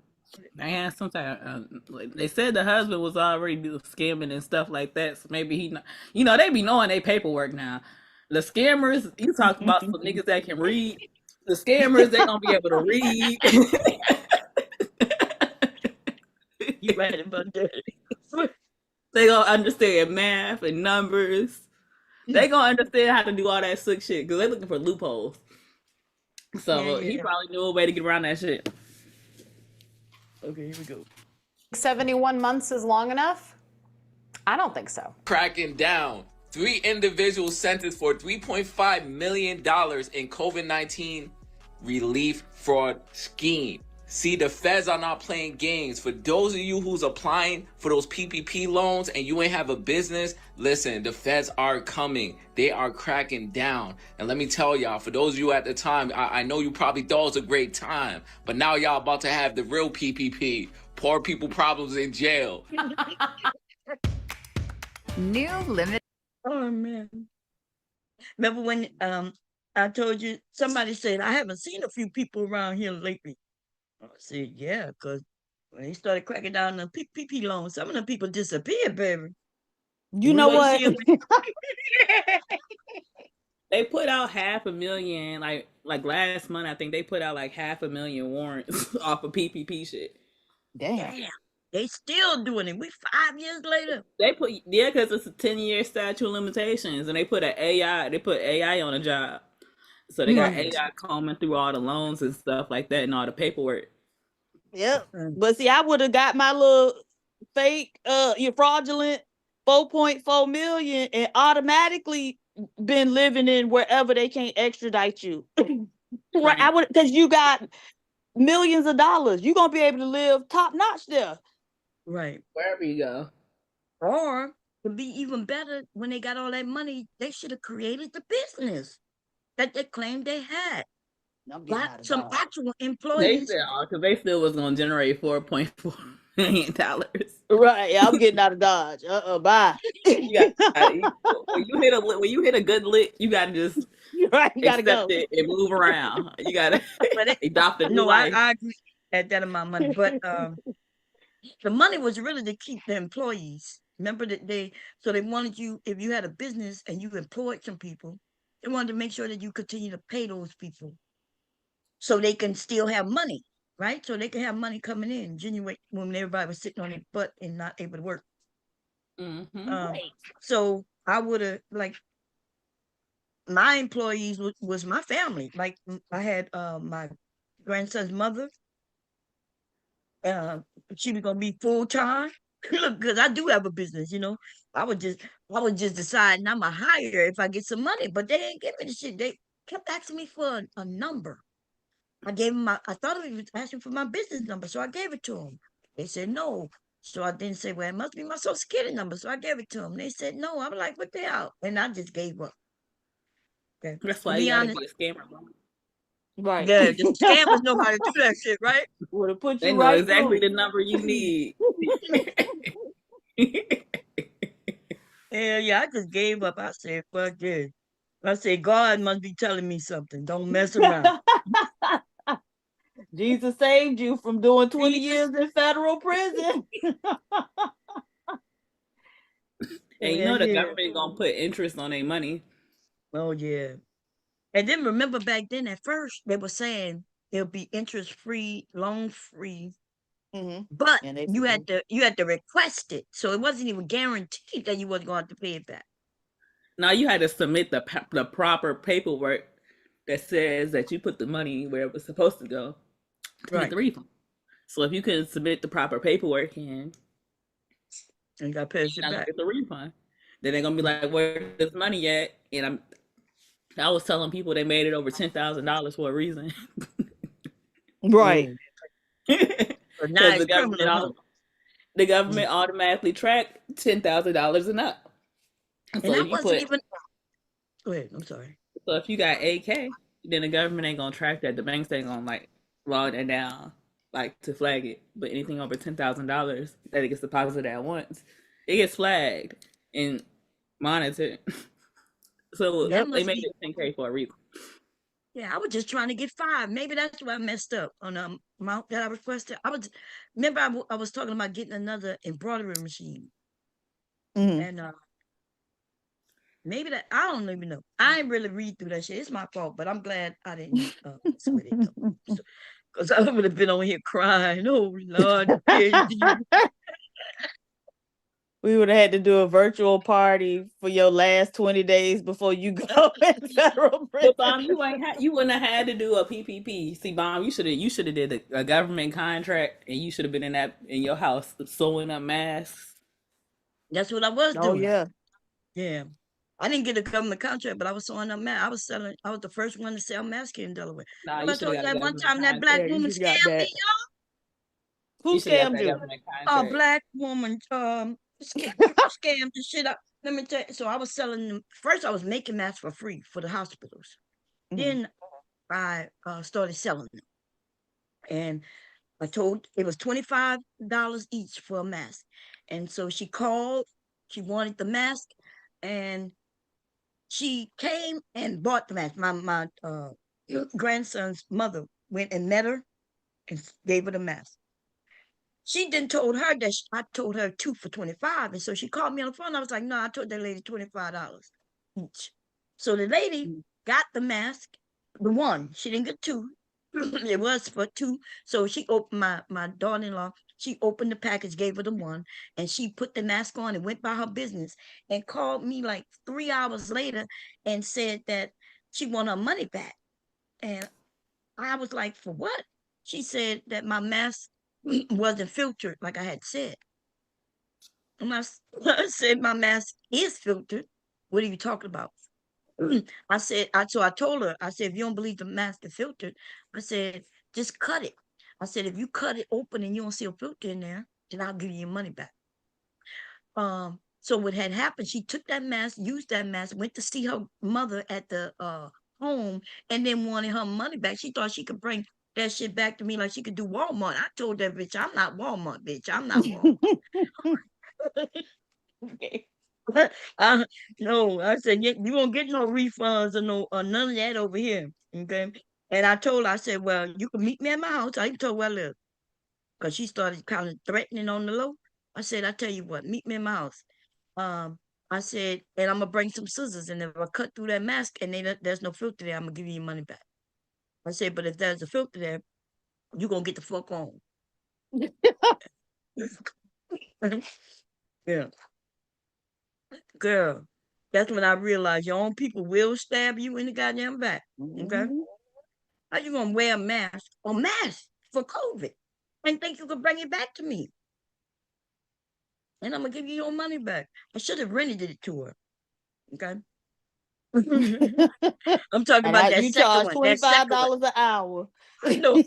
Speaker 18: They had some type. They said the husband was already scamming and stuff like that. So maybe he, they be knowing their paperwork now. The scammers, you talk about some niggas that can read. The scammers, they gonna be able to read.
Speaker 1: You right about that.
Speaker 18: They gonna understand math and numbers. They gonna understand how to do all that sick shit because they looking for loopholes. So he probably knew a way to get around that shit. Okay, here we go.
Speaker 15: 71 months is long enough? I don't think so.
Speaker 20: Cracking down. 3 individuals sentenced for $3.5 million in COVID-19 relief fraud scheme. See, the feds are not playing games. For those of you who's applying for those PPP loans and you ain't have a business, listen, the feds are coming. They are cracking down. And let me tell y'all, for those of you at the time, I know you probably thought it was a great time, but now y'all about to have the real PPP. Poor people problems in jail.
Speaker 1: New limit. Oh, man. Remember when I told you, somebody said, I haven't seen a few people around here lately. I said, yeah, because when they started cracking down on PPP loans, some of the people disappeared, baby.
Speaker 2: You know what?
Speaker 18: They put out 500,000, like last month, I think they put out like 500,000 warrants off of PPP shit.
Speaker 2: Damn.
Speaker 1: They still doing it. We 5 years later.
Speaker 18: They put, because it's a 10-year statute of limitations, and they put AI on a job. So they got AI combing through all the loans and stuff like that and all the paperwork.
Speaker 2: Yep. But see, I would have got my little fake, your fraudulent 4.4 million and automatically been living in wherever they can't extradite you. Right. I would, because you got millions of dollars. You're gonna be able to live top notch there.
Speaker 1: Right.
Speaker 18: Wherever you go.
Speaker 1: Or to be even better, when they got all that money, they should have created the business that they claimed they had. Some actual employees.
Speaker 18: They said, because they still was going to generate $4.4 million.
Speaker 2: Right. Yeah, I'm getting out of Dodge. Bye.
Speaker 18: When you hit a good lick, you got to just
Speaker 2: gotta go
Speaker 18: it and move around. You got to adopt a new life.
Speaker 1: I agree at that amount of money, but the money was really to keep the employees. Remember that they wanted you, if you had a business and you employed some people, they wanted to make sure that you continue to pay those people so they can still have money, right? So they can have money coming in, generate when everybody was sitting on their butt and not able to work. So I would have, like, my employees was my family. Like, I had my grandson's mother. She was gonna be full-time. Look, because I do have a business, I would just decide I'm gonna hire if I get some money, but they didn't give me the shit. They kept asking me for a number. I gave them I thought he was asking for my business number, so I gave it to them. They said no. So I didn't say, well, it must be my social security number. So I gave it to them. They said no. I'm like, what they out? And I just gave up. Okay.
Speaker 18: That's why you gotta be a scammer.
Speaker 2: Right.
Speaker 1: Yeah, the scammers know how to do that shit, right?
Speaker 2: Would have put you
Speaker 18: they know
Speaker 2: right
Speaker 18: exactly
Speaker 2: through.
Speaker 18: the number you need.
Speaker 1: Yeah, I just gave up. I said, fuck this. I said, God must be telling me something. Don't mess around.
Speaker 2: Jesus saved you from doing 20 years in federal prison.
Speaker 18: And you know the government gonna put interest on their money.
Speaker 1: Oh yeah. And then remember back then at first they were saying it'll be interest free, loan free. But you had to request it. So it wasn't even guaranteed that you wasn't going to have to pay it back.
Speaker 18: Now you had to submit the proper paperwork that says that you put the money where it was supposed to go to get the refund. So if you couldn't submit the proper paperwork and
Speaker 1: you got to pay it back,
Speaker 18: get the refund, then they're gonna be like, "Where's this money at?" And I was telling people they made it over $10,000 for a reason.
Speaker 2: Right.
Speaker 1: But now
Speaker 18: Because
Speaker 1: it's
Speaker 18: the government automatically track $10,000 and up.
Speaker 1: And
Speaker 18: So
Speaker 1: I
Speaker 18: if you
Speaker 1: wasn't
Speaker 18: put,
Speaker 1: even. Go ahead. I'm sorry.
Speaker 18: so if you got 8K, then the government ain't gonna track that. The banks ain't gonna like log that down, like to flag it. But anything over $10,000 that it gets deposited at once, it gets flagged and monitored. So
Speaker 1: That
Speaker 18: they
Speaker 1: must
Speaker 18: made
Speaker 1: be.
Speaker 18: it 10K for a reason.
Speaker 1: Yeah, I was just trying to get 5. Maybe that's why I messed up on the amount that I requested. Remember, I was talking about getting another embroidery machine. And maybe that, I don't even know. I ain't really read through that shit. It's my fault, but I'm glad I didn't mess with it though. Because I would have been on here crying. Oh, Lord.
Speaker 2: We would have had to do a virtual party for your last 20 days before you go in federal prison.
Speaker 18: But Bomb, you wouldn't have had to do a PPP. See, Bomb, you should have did a government contract, and you should have been in your house sewing up masks.
Speaker 1: That's what I was doing.
Speaker 2: Oh, yeah.
Speaker 1: Yeah. I didn't get a government contract, but I was sewing up masks. I was the first one to sell masks here in Delaware.
Speaker 18: Nah,
Speaker 1: I told you that one time that black woman scammed me, y'all.
Speaker 2: Who scammed you?
Speaker 1: A black woman scammed the shit up. Let me tell you. So I was selling them. First, I was making masks for free for the hospitals. Then I started selling them. And I told it was $25 each for a mask. And so she called, she wanted the mask, and she came and bought the mask. My grandson's mother went and met her and gave her the mask. She then told her that I told her 2 for $25. And so she called me on the phone. I was like, no, I told that lady $25 each. So the lady got the mask, the one. She didn't get 2. It was for 2. So she opened, my daughter-in-law, she opened the package, gave her the one, and she put the mask on and went by her business and called me like 3 hours later and said that she wanted her money back. And I was like, for what? She said that my mask wasn't filtered like I had said. And I said, my mask is filtered. What are you talking about? So I told her, I said, if you don't believe the mask is filtered, I said, just cut it. I said, if you cut it open and you don't see a filter in there, then I'll give you your money back. So what had happened, she took that mask, used that mask, went to see her mother at the home, and then wanted her money back. She thought she could bring that shit back to me like she could do Walmart. I told that bitch, I'm not Walmart, bitch. I'm not Walmart. Okay. No, I said, you won't get no refunds or none of that over here. Okay. And I told her, I said, well, you can meet me at my house. I even told her where I live. Because she started kind of threatening on the low. I said, I tell you what, meet me in my house. I said, and I'm going to bring some scissors. And if I cut through that mask and there's no filter there, I'm going to give you your money back. I said, but if there's a filter there, you're going to get the fuck on. Yeah. Girl, that's when I realized your own people will stab you in the goddamn back. Okay? How you going to wear a mask for COVID and think you could bring it back to me? And I'm going to give you your money back. I should have rented it to her. Okay? I'm talking about that
Speaker 2: you
Speaker 1: second
Speaker 2: charge
Speaker 1: one.
Speaker 2: $25 an hour.
Speaker 1: No.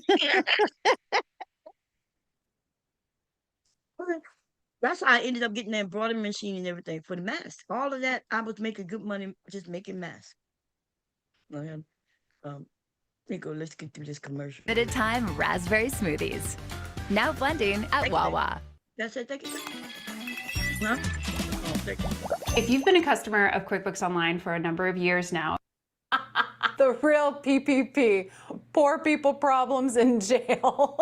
Speaker 1: That's how I ended up getting that embroidery machine and everything for the mask. All of that, I was making good money just making masks. Nico, let's get through this commercial.
Speaker 21: Limited time raspberry smoothies. Now blending at Wawa.
Speaker 1: That's it. Thank you. Huh? Oh, thank you.
Speaker 22: If you've been a customer of QuickBooks Online for a number of years now,
Speaker 15: the real PPP, poor people problems in jail.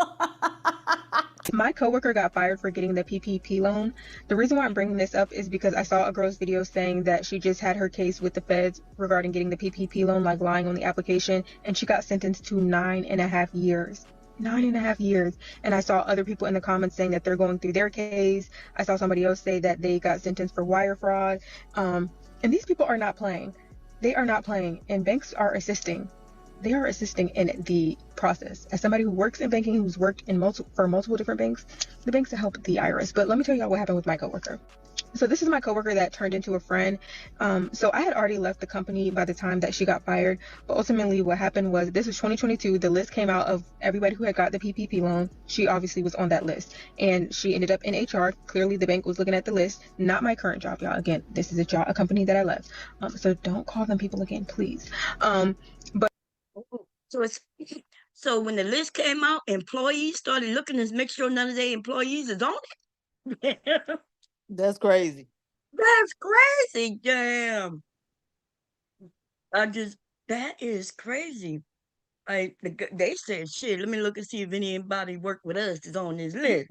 Speaker 23: My coworker got fired for getting the PPP loan. The reason why I'm bringing this up is because I saw a girl's video saying that she just had her case with the feds regarding getting the PPP loan, like lying on the application, and she got sentenced to 9.5 years. 9.5 years. And I saw other people in the comments saying that they're going through their case. I saw somebody else say that they got sentenced for wire fraud. And these people are not playing. They are not playing, and banks are assisting. They are assisting in the process. As somebody who works in banking, who's worked in for multiple different banks, the banks help the IRS. But let me tell y'all what happened with my coworker. So this is my coworker that turned into a friend. So I had already left the company by the time that she got fired. But ultimately what happened was, this was 2022. The list came out of everybody who had got the PPP loan. She obviously was on that list. And she ended up in HR. Clearly the bank was looking at the list. Not my current job, y'all. Again, this is a company that I left. So don't call them people again, please. But
Speaker 1: so when the list came out, employees started looking to make sure none of their employees is on it.
Speaker 2: That's crazy.
Speaker 1: That's crazy. Damn. That is crazy. They said, shit, let me look and see if anybody worked with us is on this list.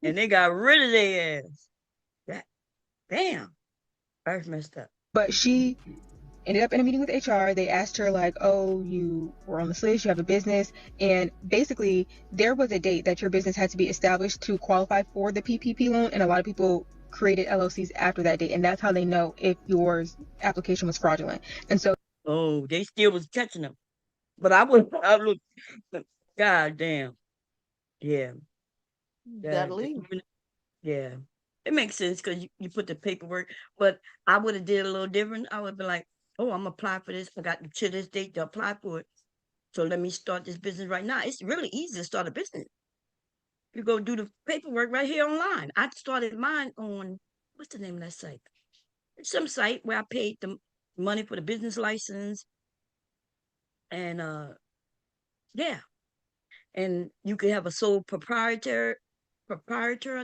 Speaker 1: And they got rid of their ass. Damn. That's messed up.
Speaker 23: But she ended up in a meeting with HR. They asked her like, oh, you were on this list, you have a business. And basically there was a date that your business had to be established to qualify for the PPP loan. And a lot of people created LLCs after that date. And that's how they know if your application was fraudulent. And so.
Speaker 1: Oh, they still was catching them. But I look, God damn. Yeah.
Speaker 2: Gotta leave.
Speaker 1: Yeah. It makes sense because you put the paperwork, but I would have did a little different. I would be like, oh, I'm apply for this. I got to this date to apply for it. So let me start this business right now. It's really easy to start a business. You go do the paperwork right here online. I started mine on, what's the name of that site? Some site where I paid the money for the business license. And yeah. And you could have a sole proprietor, I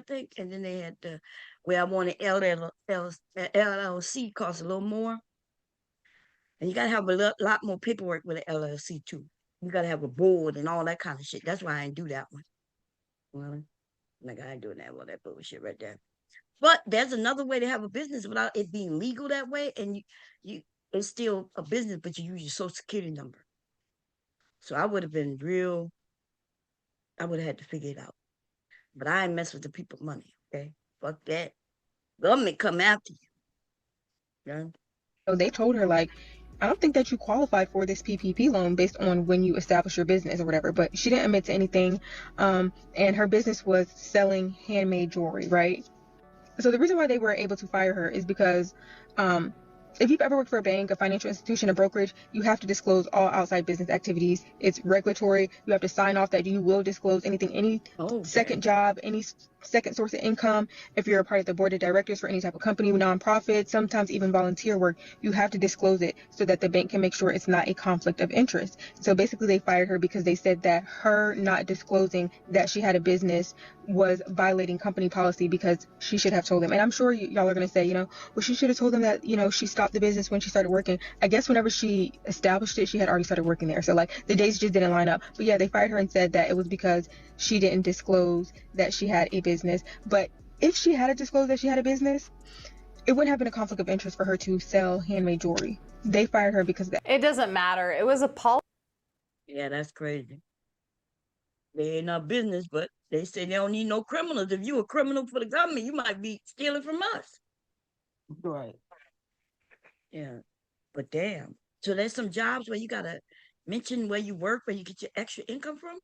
Speaker 1: think. And then they had the where I wanted LLC cost a little more. And you gotta have a lot more paperwork with an LLC too. You gotta have a board and all that kind of shit. That's why I didn't do that one. Well, like I ain't doing all that bullshit right there. But there's another way to have a business without it being legal that way, and you it's still a business, but you use your social security number. So I would have been I would have had to figure it out. But I ain't mess with the people's money, okay? Fuck that. Government come after you. Yeah.
Speaker 23: So they told her like, I don't think that you qualify for this PPP loan based on when you establish your business or whatever, but she didn't admit to anything. And her business was selling handmade jewelry, right? So the reason why they were able to fire her is because if you've ever worked for a bank, a financial institution, a brokerage, you have to disclose all outside business activities. It's regulatory. You have to sign off that you will disclose anything, any second job, any second source of income. If you're a part of the board of directors for any type of company, nonprofit, sometimes even volunteer work, you have to disclose it so that the bank can make sure it's not a conflict of interest. So basically they fired her because they said that her not disclosing that she had a business was violating company policy, because she should have told them. And I'm sure y'all are going to say, well, she should have told them that, she stopped the business when she started working. I guess whenever she established it, she had already started working there. So like the days just didn't line up. But yeah, they fired her and said that it was because she didn't disclose that she had a business. But if she had disclosed that she had a business, it wouldn't have been a conflict of interest for her to sell handmade jewelry. They fired her because of that.
Speaker 15: It doesn't matter. It was a policy.
Speaker 1: Yeah, that's crazy. They ain't our business, but they say they don't need no criminals. If you a criminal for the government, you might be stealing from us.
Speaker 2: Right.
Speaker 1: Yeah. But damn. So there's some jobs where you gotta mention where you work, where you get your extra income from?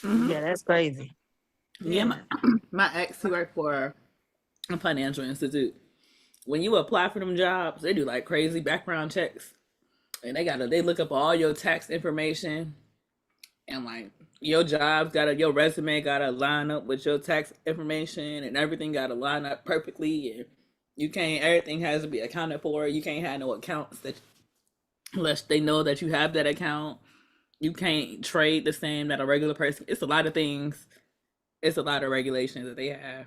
Speaker 2: Mm-hmm. Yeah, that's crazy.
Speaker 18: Yeah, my ex, he worked for a financial institute. When you apply for them jobs, they do like crazy background checks. And they look up all your tax information. And like your your resume gotta line up with your tax information, and everything gotta line up perfectly. And everything has to be accounted for. You can't have no accounts unless they know that you have that account. You can't trade the same that a regular person. It's a lot of things. It's a lot of regulations that they have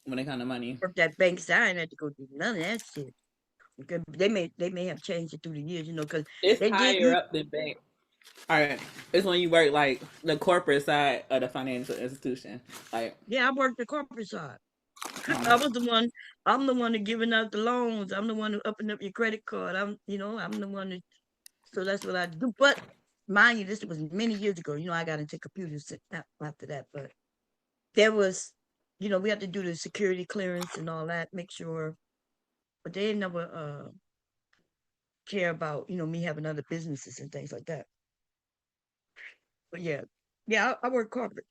Speaker 18: when it comes to money.
Speaker 1: Work that bank side, had to go do none of that shit. Because they may have changed it through the years, because
Speaker 18: it's higher up than bank. All right, it's when you work like the corporate side of the financial institution. Like,
Speaker 1: yeah, I worked the corporate side. I'm the one that giving out the loans. I'm the one who upping up your credit card. I'm the one that, so that's what I do. But mind you, this was many years ago. I got into computers after that, but there was, we had to do the security clearance and all that, make sure, but they never care about, me having other businesses and things like that. But yeah, I work corporate.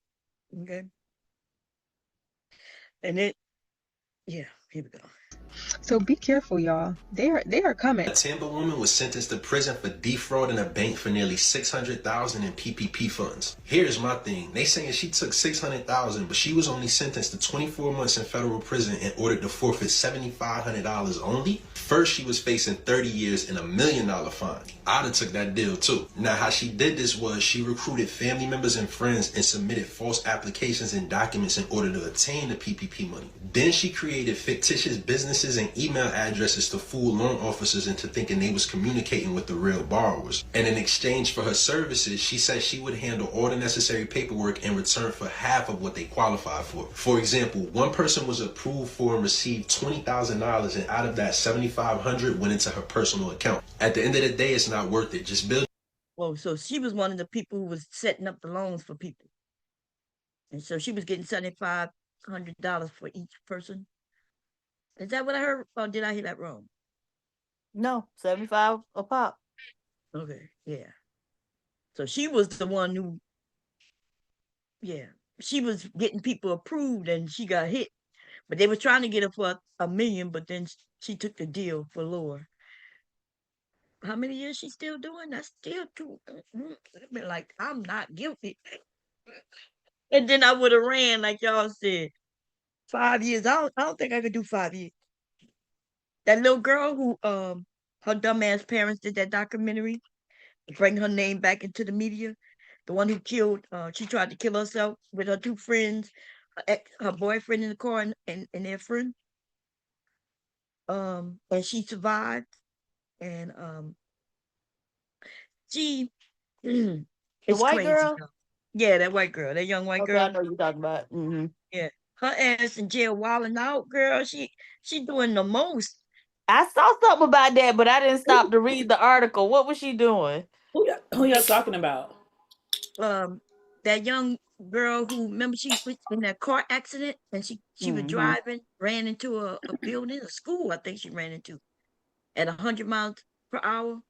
Speaker 1: Okay. And Yeah, here we go.
Speaker 23: So be careful, y'all. They are coming.
Speaker 3: A Tampa woman was sentenced to prison for defrauding a bank for nearly $600,000 in PPP funds. Here's my thing. They saying she took $600,000, but she was only sentenced to 24 months in federal prison and ordered to forfeit $7,500 only. First, she was facing 30 years and $1 million fine. I'd have took that deal too. Now, how she did this was she recruited family members and friends and submitted false applications and documents in order to obtain the PPP money. Then she created fictitious businesses and email addresses to fool loan officers into thinking they was communicating with the real borrowers. And in exchange for her services, she said she would handle all the necessary paperwork in return for half of what they qualified for. For example, one person was approved for and received $20,000, and out of that, $7,500 went into her personal account. At the end of the day, it's not worth it. Just build.
Speaker 1: Well, so she was one of the people who was setting up the loans for people. And so she was getting $7,500 for each person. Is that what I heard? Or did I hear that wrong?
Speaker 2: No, 75 a pop.
Speaker 1: Okay, yeah. So she was the one who, yeah, she was getting people approved and she got hit. But they were trying to get her for $1 million, but then she took the deal for lower. How many years she still doing? That's still too. I've been like, I'm not guilty. And then I would have ran, like y'all said. 5 years. I don't think I could do 5 years. That little girl who her dumbass parents did that documentary, bring her name back into the media. The one who killed, she tried to kill herself with her two friends, her boyfriend in the car and their friend. And she survived. And she
Speaker 2: The
Speaker 1: it's
Speaker 2: white
Speaker 1: crazy.
Speaker 2: girl?
Speaker 1: Yeah, that white girl, that young white
Speaker 2: Okay,
Speaker 1: girl.
Speaker 2: I know you're talking about. Mm-hmm.
Speaker 1: Yeah, her ass in jail wilding out, girl. She doing the most.
Speaker 2: I saw something about that, but I didn't stop to read the article. What was she doing?
Speaker 18: Who y'all talking about?
Speaker 1: That young girl who, remember, she was in that car accident and she was driving, ran into a building, a school, I think she ran into at 100 miles per hour.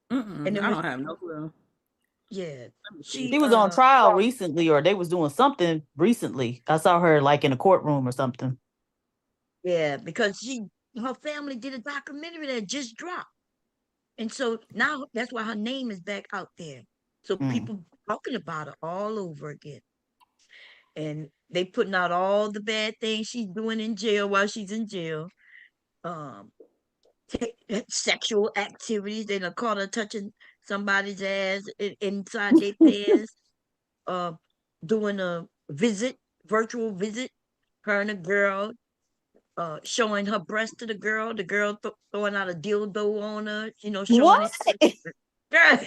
Speaker 18: And I don't have no clue.
Speaker 1: Yeah,
Speaker 2: She was on trial recently, or they was doing something recently. I saw her like in a courtroom or something.
Speaker 1: Yeah, because her family did a documentary that just dropped. And so now that's why her name is back out there. So people talking about her all over again. And they putting out all the bad things she's doing in jail while she's in jail. Sexual activities. They done caught her touching somebody's ass inside their pants. Doing a virtual visit, her and a girl, showing her breast to the girl throwing out a dildo on her, showing
Speaker 2: What?
Speaker 1: it. Girl,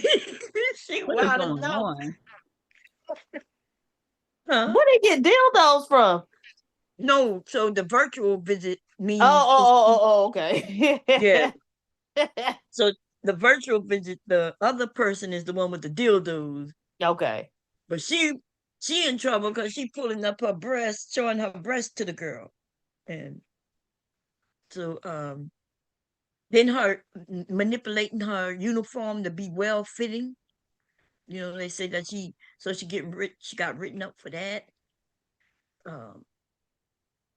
Speaker 1: she
Speaker 18: What is
Speaker 1: wilding
Speaker 18: going
Speaker 1: out.
Speaker 18: on?
Speaker 1: Huh?
Speaker 2: Where they get dildos from?
Speaker 1: No, so the virtual visit means
Speaker 2: okay.
Speaker 1: yeah. So the virtual visit, the other person is the one with the dildos.
Speaker 2: Okay.
Speaker 1: But she in trouble because she pulling up her breast, showing her breast to the girl. And so then her manipulating her uniform to be well fitting. They say that she got written up for that.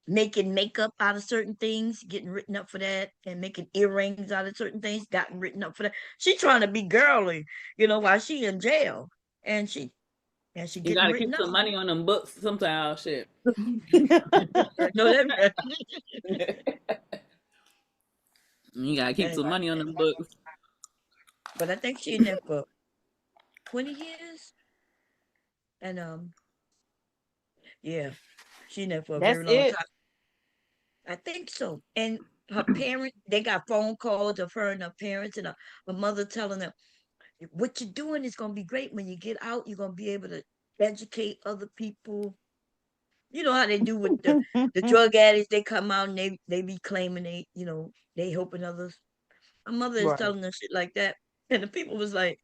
Speaker 1: Making makeup out of certain things, getting written up for that, and making earrings out of certain things, gotten written up for that. She trying to be girly, while she in jail. And she
Speaker 18: You gotta keep some money on them books sometimes, shit.
Speaker 1: No, that
Speaker 18: You gotta keep some money on them books.
Speaker 1: But I think she in there for 20 years. And yeah, she in there for a very long time. I think so. And her parents, they got phone calls of her and her parents, and her mother telling them, what you're doing is going to be great. When you get out, you're going to be able to educate other people. You know how they do with the drug addicts. They come out and they be claiming they helping others. My mother is telling them shit like that. And the people was like,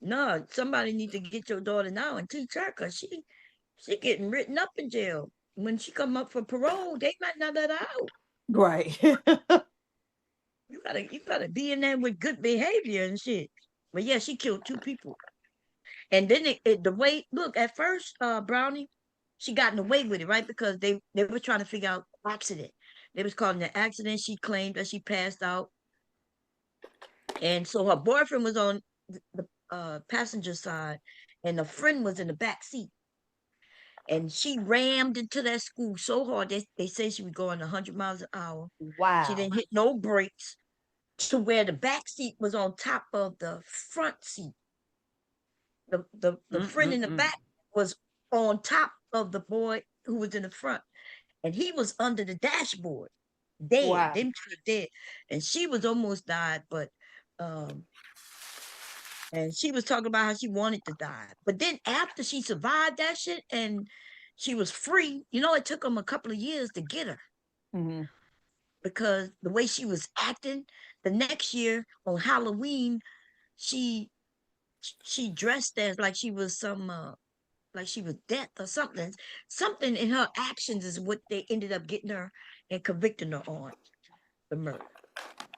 Speaker 1: nah, somebody need to get your daughter now and teach her, because she getting written up in jail. When she come up for parole, they might not let her out.
Speaker 2: Right.
Speaker 1: You gotta be in there with good behavior and shit. But yeah, she killed 2 people. And then at first, Brownie, she got away with it, right? Because they were trying to figure out accident. They was caught in an accident. She claimed that she passed out. And so her boyfriend was on the passenger side, and a friend was in the back seat. And she rammed into that school so hard, they say she was going 100 miles an hour.
Speaker 2: Wow.
Speaker 1: She didn't hit no brakes to where the back seat was on top of the front seat. The friend in the back was on top of the boy who was in the front, and he was under the dashboard, dead.
Speaker 2: Wow.
Speaker 1: Them two are dead, and she was almost died, but and she was talking about how she wanted to die, but then after she survived that shit and she was free, you know, it took them a couple of years to get her because the way she was acting. The next year on Halloween, she dressed as like she was some like she was death or something. Something in her actions is what they ended up getting her and convicting her on the murder.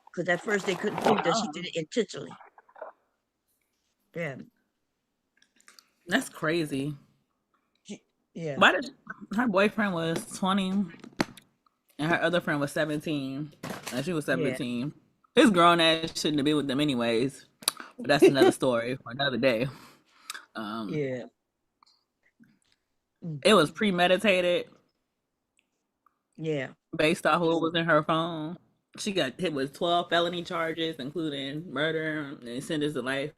Speaker 1: Because at first they couldn't prove that she did it intentionally. Yeah.
Speaker 18: That's crazy.
Speaker 1: Yeah.
Speaker 18: Why did her boyfriend was 20 and her other friend was 17 and she was 17? His grown ass shouldn't have been with them anyways. But that's another story for another day.
Speaker 1: Yeah.
Speaker 18: It was premeditated.
Speaker 1: Yeah.
Speaker 18: Based off what was in her phone. She got hit with 12 felony charges, including murder and sentenced to life.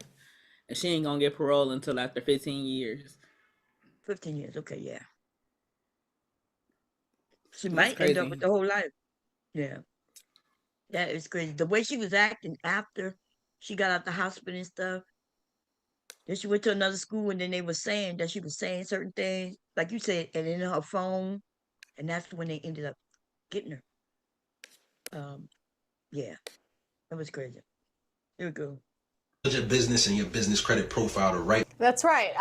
Speaker 18: And she ain't gonna get parole until after 15 years.
Speaker 1: 15 years, okay, yeah. She might end up with the whole life. Yeah. That is crazy. The way she was acting after she got out the hospital and stuff. Then she went to another school, and then they were saying that she was saying certain things, like you said, and in her phone, and that's when they ended up getting her. Yeah, that was crazy. Here we go.
Speaker 3: Your business and your business credit profile to right.
Speaker 15: That's right.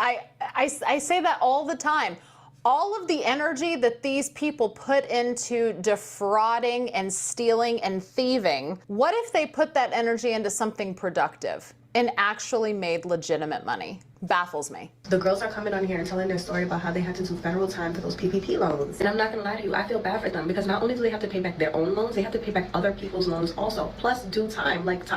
Speaker 15: I say that all the time. All of the energy that these people put into defrauding and stealing and thieving, what if they put that energy into something productive and actually made legitimate money? Baffles me.
Speaker 5: The girls are coming on here and telling their story about how they had to do federal time for those PPP loans. And I'm not gonna lie to you, I feel bad for them because not only do they have to pay back their own loans, they have to pay back other people's loans also, plus due time, like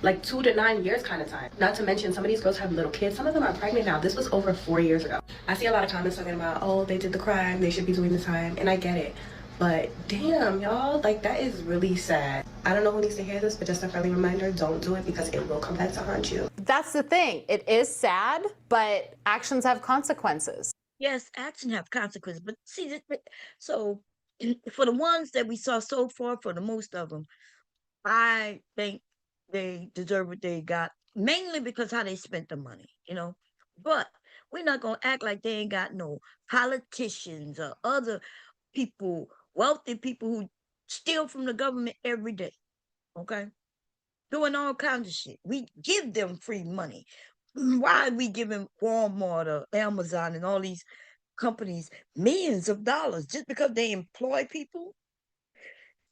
Speaker 5: like 2 to 9 years kind of time. Not to mention some of these girls have little kids, some of them are pregnant now. This was over 4 years ago. I see a lot of comments talking about, oh, they did the crime, they should be doing the time, and I get it. But damn, y'all, like that is really sad. I don't know who needs to hear this, but just a friendly reminder, don't do it because it will come back to haunt you.
Speaker 15: That's the thing. It is sad, but actions have consequences.
Speaker 1: Yes, action have consequences. But see, so for the ones that we saw so far, for the most of them, I think they deserve what they got, mainly because how they spent the money, you know. But we're not going to act like they ain't got no politicians or other people, wealthy people who steal from the government every day, okay? Doing all kinds of shit. We give them free money. Why are we giving Walmart or Amazon and all these companies millions of dollars just because they employ people?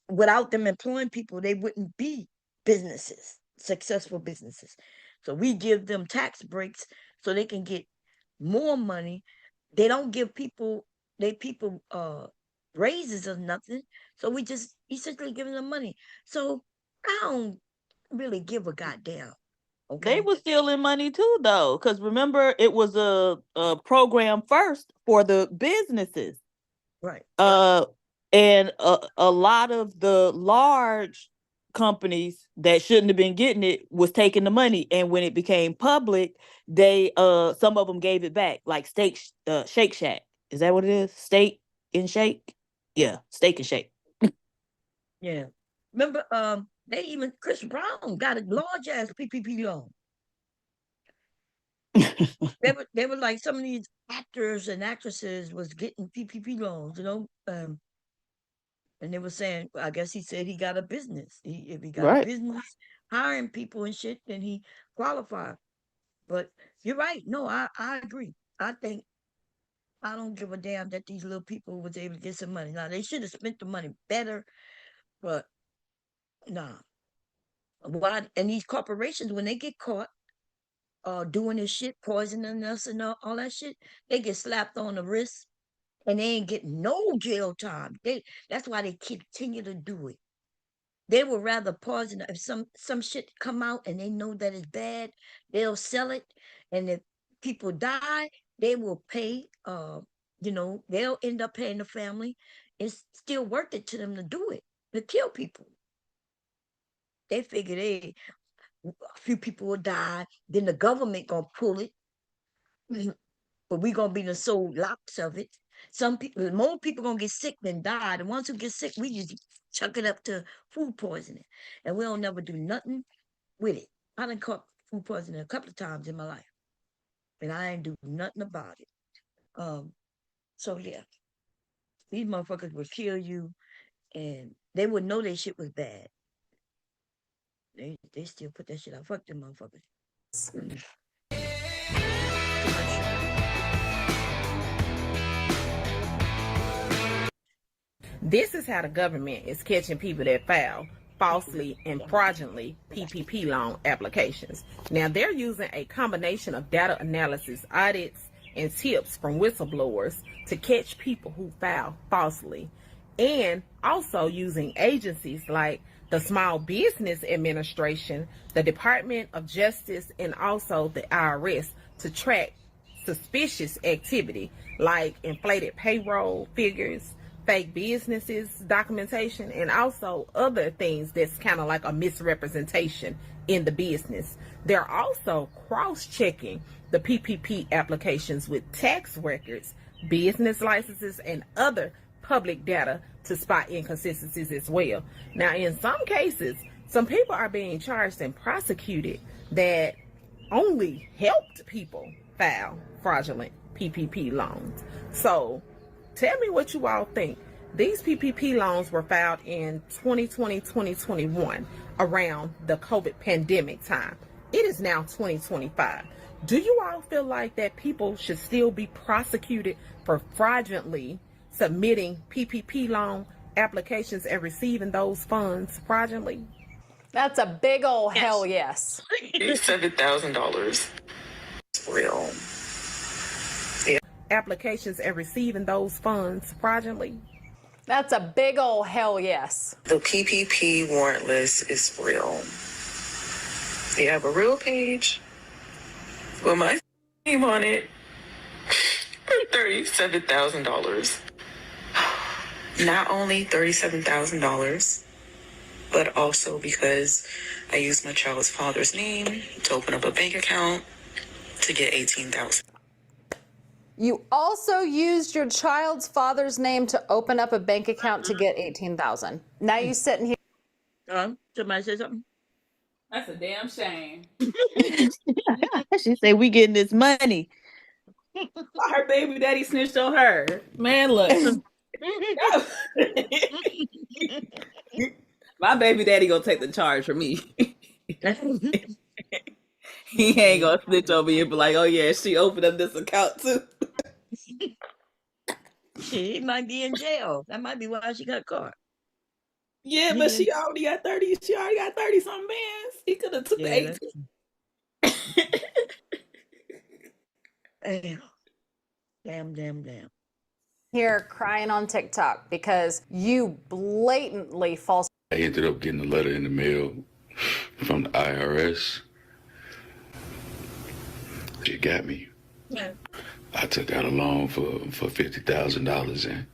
Speaker 1: Without them employing people, they wouldn't be businesses, successful businesses. So we give them tax breaks so they can get more money. They don't give people raises or nothing. So we just essentially giving them money. So I don't really give a goddamn. Okay.
Speaker 2: They were stealing money too, though, because remember it was a program first for the businesses,
Speaker 1: right?
Speaker 2: And a lot of the large companies that shouldn't have been getting it was taking the money, and when it became public, they some of them gave it back, like Shake Shack. Is that what it is? Steak and Shake? Yeah, Steak and Shake.
Speaker 1: Yeah. Remember, they even Chris Brown got a large ass PPP loan. they were like some of these actors and actresses was getting PPP loans, you know. And they were saying, I guess he said he got a business. If he got a business hiring people and shit, then he qualified. But you're right. No, I agree. I think I don't give a damn that these little people was able to get some money. Now they should have spent the money better, but nah. Why? And these corporations, when they get caught doing this shit, poisoning us and all that shit, they get slapped on the wrist and they ain't getting no jail time. That's why they continue to do it. They would rather poison. If some shit come out and they know that it's bad, they'll sell it. And if people die, they will pay. They'll end up paying the family. It's still worth it to them to do it, to kill people. They figure a few people will die, then the government gonna pull it, but we gonna be the sole lots of it. More people gonna get sick than die. The ones who get sick, we just chuck it up to food poisoning, and we don't never do nothing with it. I done caught food poisoning a couple of times in my life, and I ain't do nothing about it. So yeah, these motherfuckers will kill you, and they would know their shit was bad. They still put that shit out. Fuck them motherfuckers.
Speaker 16: This is how the government is catching people that file falsely and fraudulently PPP loan applications. Now, they're using a combination of data analysis, audits, and tips from whistleblowers to catch people who file falsely, and also using agencies like the Small Business Administration, the Department of Justice, and also the IRS to track suspicious activity like inflated payroll figures, fake businesses documentation, and also other things that's kind of like a misrepresentation in the business. They're also cross-checking the PPP applications with tax records, business licenses, and other public data to spot inconsistencies as well. Now, in some cases, some people are being charged and prosecuted that only helped people file fraudulent PPP loans. So tell me what you all think. These PPP loans were filed in 2020, 2021, around the COVID pandemic time. It is now 2025. Do you all feel like that people should still be prosecuted for fraudulently submitting PPP loan applications and receiving those funds fraudulently?
Speaker 15: That's a big old hell yes.
Speaker 4: $7,000. Real.
Speaker 16: Applications and receiving those funds fraudulently?
Speaker 15: That's a big old hell yes.
Speaker 4: The PPP warrantless is real. You have a real page with my name on it for $37,000. Not only $37,000, but also because I used my child's father's name to open up a bank account to get $18,000.
Speaker 15: You also used your child's father's name to open up a bank account to get $18,000. Now you sitting here.
Speaker 1: Somebody say something?
Speaker 18: That's a damn shame.
Speaker 2: She said, we getting this money.
Speaker 18: Her baby daddy snitched on her. Man, look. My baby daddy gonna take the charge for me. He ain't gonna snitch over me and be like, oh yeah, she opened up this account too.
Speaker 1: She might be in jail. That might be why she got caught.
Speaker 18: Yeah, but she already got 30. She already got 30 something bands. He could have took the 18.
Speaker 1: Damn.
Speaker 15: Here crying on TikTok because you blatantly false.
Speaker 6: I ended up getting a letter in the mail from the IRS. It got me.
Speaker 1: Yeah.
Speaker 6: I took out a loan for $50,000 and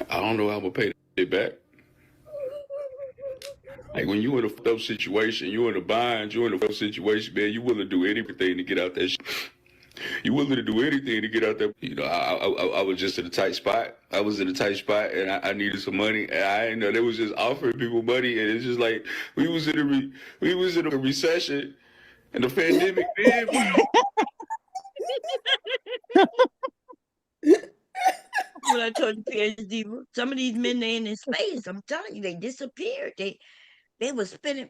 Speaker 6: I don't know how I'm gonna pay it back. Like when you in a fucked up situation, you in a bind, you in a fucked situation, man, you willing to do anything to get out that shit. You willing to do anything to get out there. You know, I was just in a tight spot. I was in a tight spot and I needed some money. And I didn't know they was just offering people money. And it's just like, we was in a recession and the pandemic did.
Speaker 1: When I told the PhD, some of these men, they in this space. I'm telling you, they disappeared. They was spinning.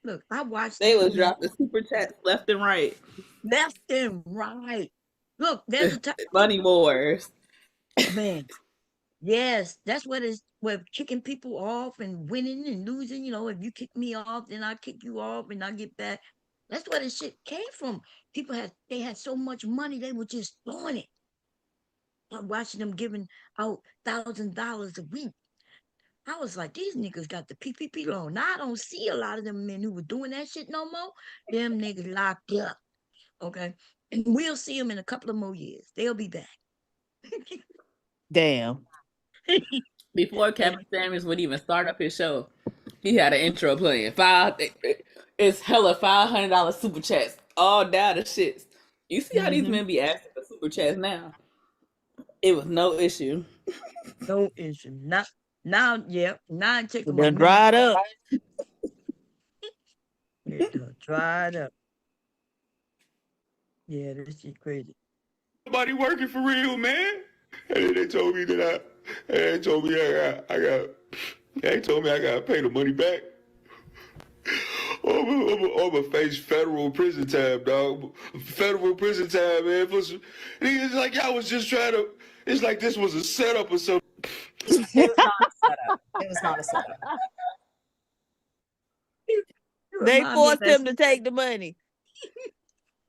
Speaker 1: Look, I watched.
Speaker 18: They was dropping super chats left and right.
Speaker 1: Left and right. Look, there's a time.
Speaker 18: Money wars.
Speaker 1: Man, yes, that's what is. We're kicking people off and winning and losing. You know, if you kick me off, then I kick you off and I get back. That's where this shit came from. People had so much money, they were just throwing it. watching them giving out $1,000 a week. I was like, these niggas got the PPP loan. Now I don't see a lot of them men who were doing that shit no more. Them niggas locked up. Okay. And we'll see them in a couple of more years. They'll be back.
Speaker 2: Damn.
Speaker 18: Before Kevin Samuels would even start up his show, he had an intro playing. It's hella $500 super chats. All down the shits. You see how these men be asking for super chats now? It was no issue.
Speaker 1: No issue. Now, yeah. Now it take them
Speaker 2: Done dried up.
Speaker 1: It done dried up. Yeah, this shit crazy.
Speaker 6: Nobody working for real, man. And then they told me that they told me I gotta pay the money back. I'm gonna face federal prison time, dog. Federal prison time, man. It's like y'all was just trying to. It's like this was a setup or something.
Speaker 15: It was not a setup. It was not a setup.
Speaker 2: They forced him to take the money.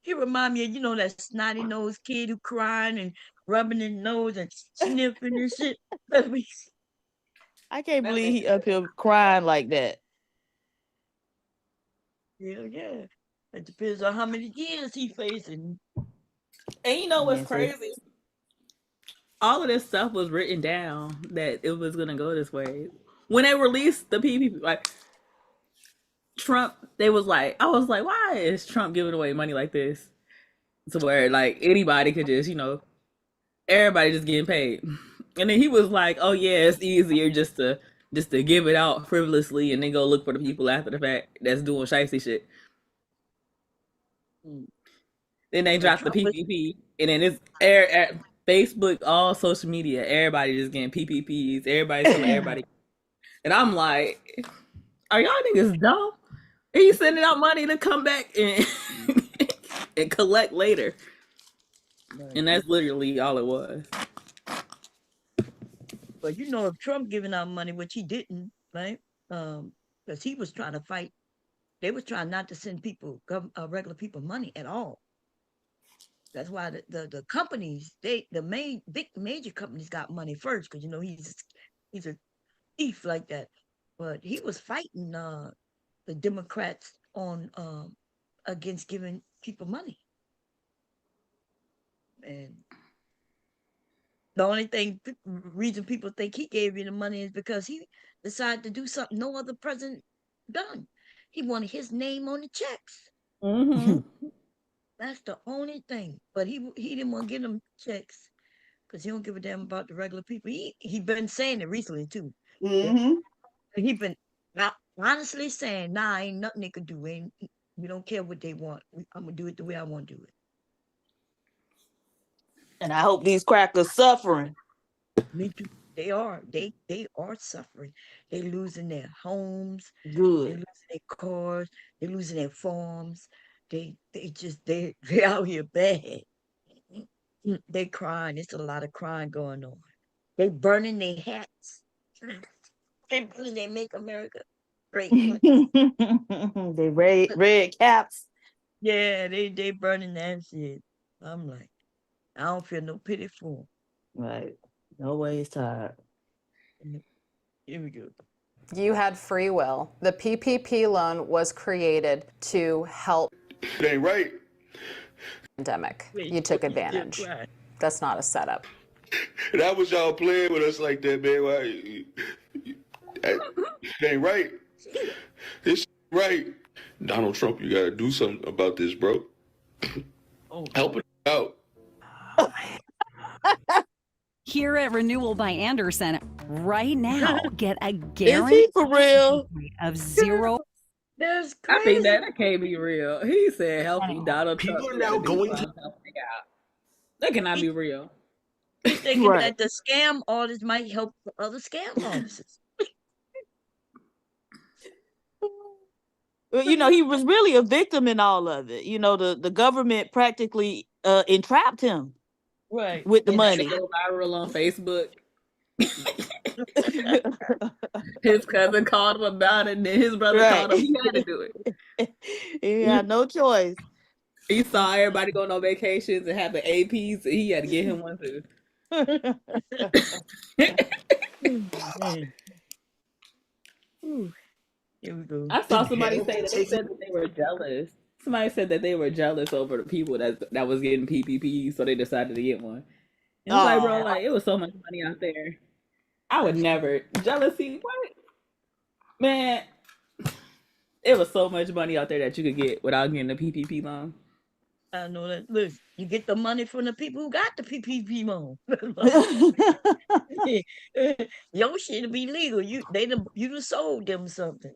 Speaker 1: He remind me of, that snotty nosed kid who crying and rubbing his nose and sniffing and shit.
Speaker 2: I can't believe he up here crying like that.
Speaker 1: Yeah. It depends on how many years he facing.
Speaker 18: And you know what's crazy? All of this stuff was written down that it was gonna go this way. When they released the PPP, like Trump, I was like, why is Trump giving away money like this? To where like anybody could just, everybody just getting paid. And then he was like, oh yeah, it's easier just to give it out frivolously and then go look for the people after the fact that's doing shicey shit. Then they dropped the PPP, and then it's Facebook, all social media, everybody just getting PPPs. Everybody's telling everybody. And I'm like, are y'all niggas dumb? Are you sending out money to come back and and collect later? And that's literally all it was.
Speaker 1: But if Trump giving out money, which he didn't, right? Because he was trying to fight. They was trying not to send people, regular people, money at all. That's why the companies, the big major companies got money first, because he's a thief like that. But he was fighting the Democrats on against giving people money. And the only reason people think he gave you the money is because he decided to do something no other president done. He wanted his name on the checks.
Speaker 18: Mm-hmm.
Speaker 1: That's the only thing. But he didn't want to give them checks because he don't give a damn about the regular people. He been saying it recently too.
Speaker 2: Mm-hmm.
Speaker 1: He been honestly saying, nah, ain't nothing they could do. We don't care what they want. I'm gonna do it the way I want to do it.
Speaker 2: And I hope these crackers suffering.
Speaker 1: Me too. They are. They are suffering. They losing their homes.
Speaker 2: Good.
Speaker 1: They losing their cars. They losing their farms. They out here bad. They crying. It's a lot of crying going on. They burning their hats. They burning their Make America Great.
Speaker 2: They red caps.
Speaker 1: Yeah, they burning that shit. I'm like, I don't feel no pity for them.
Speaker 2: Right. No way is tired.
Speaker 1: Here we go.
Speaker 15: You had free will. The PPP loan was created to help.
Speaker 6: It ain't right.
Speaker 15: Pandemic. You took advantage. That's not a setup.
Speaker 6: That was y'all playing with us like that, man. Why? It ain't right. This right. Donald Trump, you gotta do something about this, bro. Help it out.
Speaker 13: Here at Renewal by Anderson, right now, get a
Speaker 2: Is
Speaker 13: guarantee
Speaker 2: he for real?
Speaker 13: of 0.
Speaker 1: That's
Speaker 18: I
Speaker 1: crazy.
Speaker 18: think that can't be real. He said, "Help me, Donald Trump."
Speaker 3: People are now going to.
Speaker 18: That cannot be real.
Speaker 1: He's thinking
Speaker 2: Right.
Speaker 1: that the scam artists might help the other scam artists.
Speaker 2: Well, he was really a victim in all of it. The government practically entrapped him
Speaker 1: Right.
Speaker 2: with the
Speaker 18: It
Speaker 2: money.
Speaker 18: go viral on Facebook. His cousin called him about it, and then his brother
Speaker 2: Right.
Speaker 18: called him. He had to do it.
Speaker 2: He had no choice.
Speaker 18: He saw everybody going on vacations and having APs, and he had to get him one too.
Speaker 1: Ooh, here we go.
Speaker 18: I saw somebody
Speaker 3: jail
Speaker 18: say
Speaker 3: for
Speaker 18: that they
Speaker 3: taking-
Speaker 18: said that they were jealous. Somebody said that they were jealous over the people that was getting PPP, so they decided to get one. And it's like, bro,
Speaker 1: Aw.
Speaker 18: like it was so much money out there. I would never jealousy. What, man? It was so much money out there that you could get without getting a PPP loan.
Speaker 1: I know that. Look, you get the money from the people who got the PPP loan. Your shit will be legal. You done sold them something,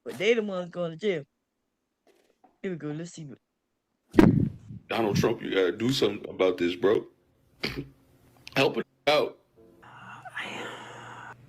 Speaker 1: but they the ones going to jail. Here we go. Let's see.
Speaker 6: Donald Trump, you gotta do something about this, bro. Help it out.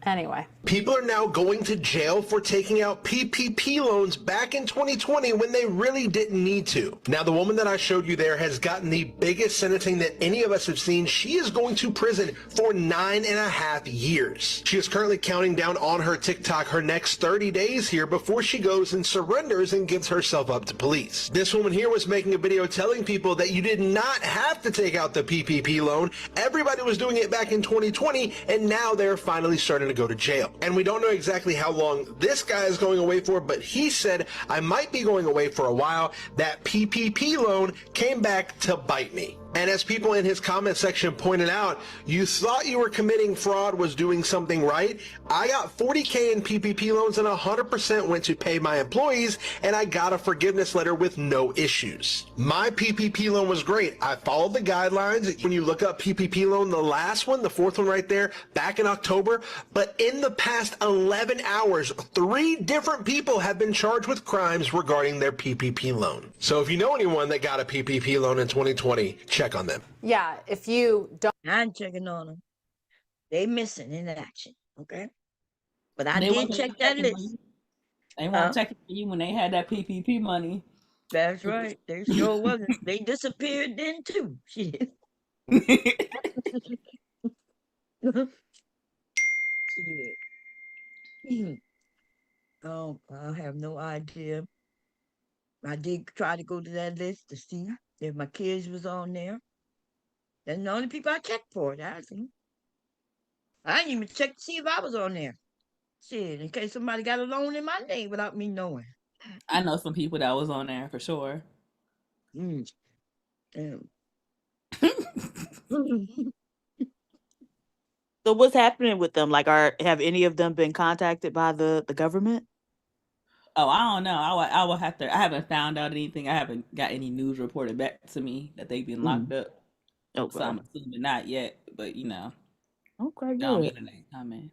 Speaker 15: Anyway.
Speaker 3: People are now going to jail for taking out PPP loans back in 2020 when they really didn't need to. Now, the woman that I showed you there has gotten the biggest sentencing that any of us have seen. She is going to prison for 9.5 years. She is currently counting down on her TikTok her next 30 days here before she goes and surrenders and gives herself up to police. This woman here was making a video telling people that you did not have to take out the PPP loan. Everybody was doing it back in 2020, and now they're finally starting to go to jail. And we don't know exactly how long this guy is going away for, but he said, I might be going away for a while. That PPP loan came back to bite me. And as people in his comment section pointed out, you thought you were committing fraud, was doing something right. I got $40K in PPP loans and 100% went to pay my employees, and I got a forgiveness letter with no issues. My PPP loan was great. I followed the guidelines. When you look up PPP loan, the last one, the fourth one right there, back in October, but in the past 11 hours, 3 different people have been charged with crimes regarding their PPP loan. So if you know anyone that got a PPP loan in 2020, check on them.
Speaker 15: Yeah, if you don't.
Speaker 1: I'm checking on them. They missing in action, okay? But I
Speaker 18: They
Speaker 1: did
Speaker 18: wasn't
Speaker 1: check that
Speaker 18: checking on
Speaker 1: list.
Speaker 18: you. They weren't checking for you when they had that PPP money.
Speaker 1: That's right. They sure wasn't. They disappeared then too. Shit. Shit. Oh, I have no idea. I did try to go to that list to see if my kids was on there. That's the only people I checked for. I didn't even check to see if I was on there. Shit, in case somebody got a loan in my name without me knowing.
Speaker 18: I know some people that was on there for sure.
Speaker 1: Mm. Damn.
Speaker 2: So what's happening with them? Like, have any of them been contacted by the government?
Speaker 18: Oh, I don't know. I will have to. I haven't found out anything. I haven't got any news reported back to me that they've been locked up.
Speaker 2: Okay.
Speaker 18: So I'm assuming not yet, but you know.
Speaker 2: Okay,
Speaker 18: I don't
Speaker 2: good.
Speaker 18: get it coming.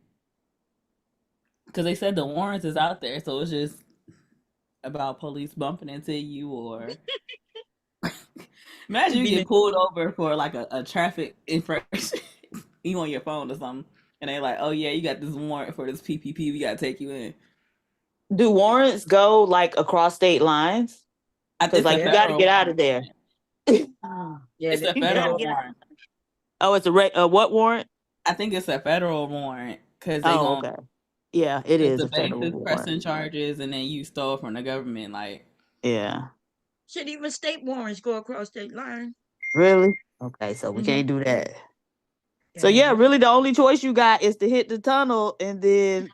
Speaker 18: Because they said the warrants is out there, so it's just about police bumping into you or imagine you get pulled over for like a traffic infraction. You on your phone or something, and they like, oh yeah, you got this warrant for this PPP. We gotta take you in.
Speaker 2: Do warrants go like across state lines? Because like you got to get out of there.
Speaker 1: Yeah,
Speaker 18: It's a
Speaker 1: you
Speaker 18: federal
Speaker 1: gotta get out.
Speaker 18: warrant.
Speaker 2: Oh, it's a what warrant?
Speaker 18: I think it's a federal warrant because they
Speaker 2: Oh,
Speaker 18: gon'
Speaker 2: okay. Yeah, it is
Speaker 18: the
Speaker 2: a federal
Speaker 18: basis pressing
Speaker 2: warrant.
Speaker 18: charges, and then you stole from the government. Like,
Speaker 2: Yeah.
Speaker 1: Shit, even state warrants go across state line.
Speaker 2: Really? Okay, so we
Speaker 1: Mhm.
Speaker 2: can't do that. So yeah, really the only choice you got is to hit the tunnel and then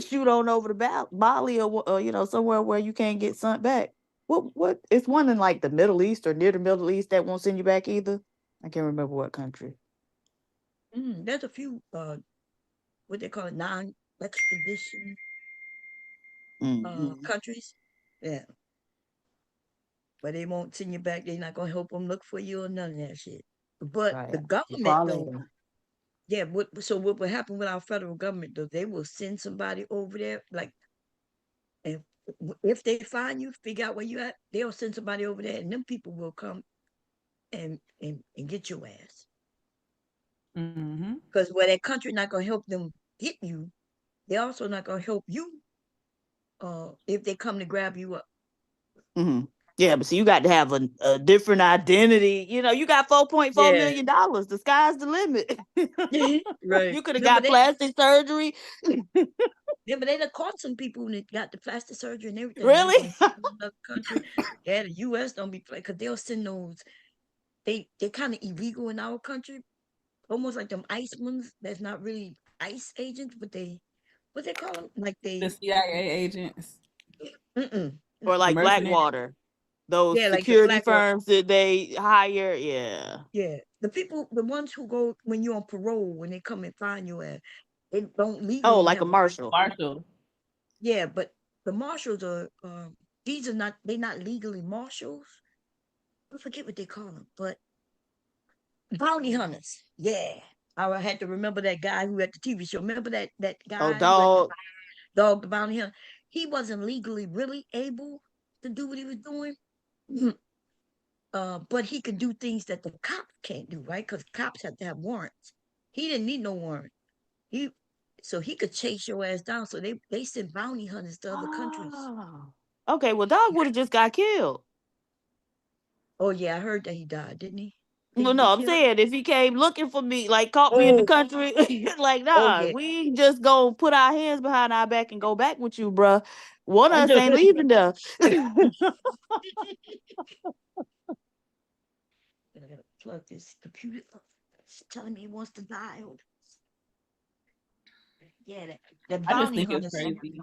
Speaker 2: shoot on over to Bali or you know, somewhere where you can't get sent back. What? It's one in like the Middle East or near the Middle East that won't send you back either. I can't remember what country.
Speaker 1: There's a few what they call it, non-extradition countries. Yeah. But they won't send you back. They're not gonna help them look for you or none of that shit. But
Speaker 2: Right.
Speaker 1: the government though, yeah, so what will happen with our federal government though, they will send somebody over there, like if they find you, figure out where you at, they'll send somebody over there and them people will come and get your ass. Because where that country not gonna help them get you, they also not gonna help you if they come to grab you up.
Speaker 2: Yeah, but so you got to have a different identity. You know, you got $4.4 million. The sky's the limit.
Speaker 1: Right.
Speaker 2: You could have got plastic surgery.
Speaker 1: Yeah, but they done caught some people that got the plastic surgery and everything.
Speaker 2: Really?
Speaker 1: Another country. Yeah, the U.S. don't be playing because they'll send those. They're kind of illegal in our country, almost like them ice ones. That's not really ICE agents, but what they call them? Like
Speaker 18: The
Speaker 1: they,
Speaker 18: CIA agents,
Speaker 1: mm-mm,
Speaker 2: Or like
Speaker 18: mercenaries.
Speaker 2: Blackwater, those
Speaker 1: yeah, like the
Speaker 2: security
Speaker 1: black one.
Speaker 2: firms that they hire. Yeah.
Speaker 1: Yeah, the people, the ones who go when you're on parole, when they come and find you at, they don't
Speaker 2: Oh,
Speaker 1: legally
Speaker 2: like a
Speaker 1: have.
Speaker 2: marshal.
Speaker 18: Marshall.
Speaker 1: Yeah, but the marshals are, these are not, they're not legally marshals. I forget what they call them, but bounty hunters. Yeah. I had to remember that guy who had the TV show. Remember that
Speaker 2: Oh,
Speaker 1: guy who had
Speaker 2: dog.
Speaker 1: Dog the Bounty Hunter? He wasn't legally really able to do what he was doing. But he could do things that the cops can't do, right? Because cops have to have warrants. He didn't need no warrant. He so he could chase your ass down. So they sent bounty hunters to other countries.
Speaker 2: Oh. Okay, well, dog would have just got killed.
Speaker 1: Oh yeah, I heard that he died, didn't he? Did
Speaker 2: No,
Speaker 1: he
Speaker 2: no,
Speaker 1: get
Speaker 2: I'm
Speaker 1: killed?
Speaker 2: saying if he came looking for me, like caught me in the
Speaker 1: Oh,
Speaker 2: country, like
Speaker 1: oh
Speaker 2: nah,
Speaker 1: yeah.
Speaker 2: we ain't just gonna put our hands behind our back and go back with you, bruh. One
Speaker 1: I
Speaker 2: of us
Speaker 1: know.
Speaker 2: ain't leaving there.
Speaker 1: I gotta plug this computer up. It's telling me he wants to dial. Yeah, that
Speaker 18: I just
Speaker 1: bounty
Speaker 18: think it's
Speaker 1: hunters.
Speaker 18: crazy.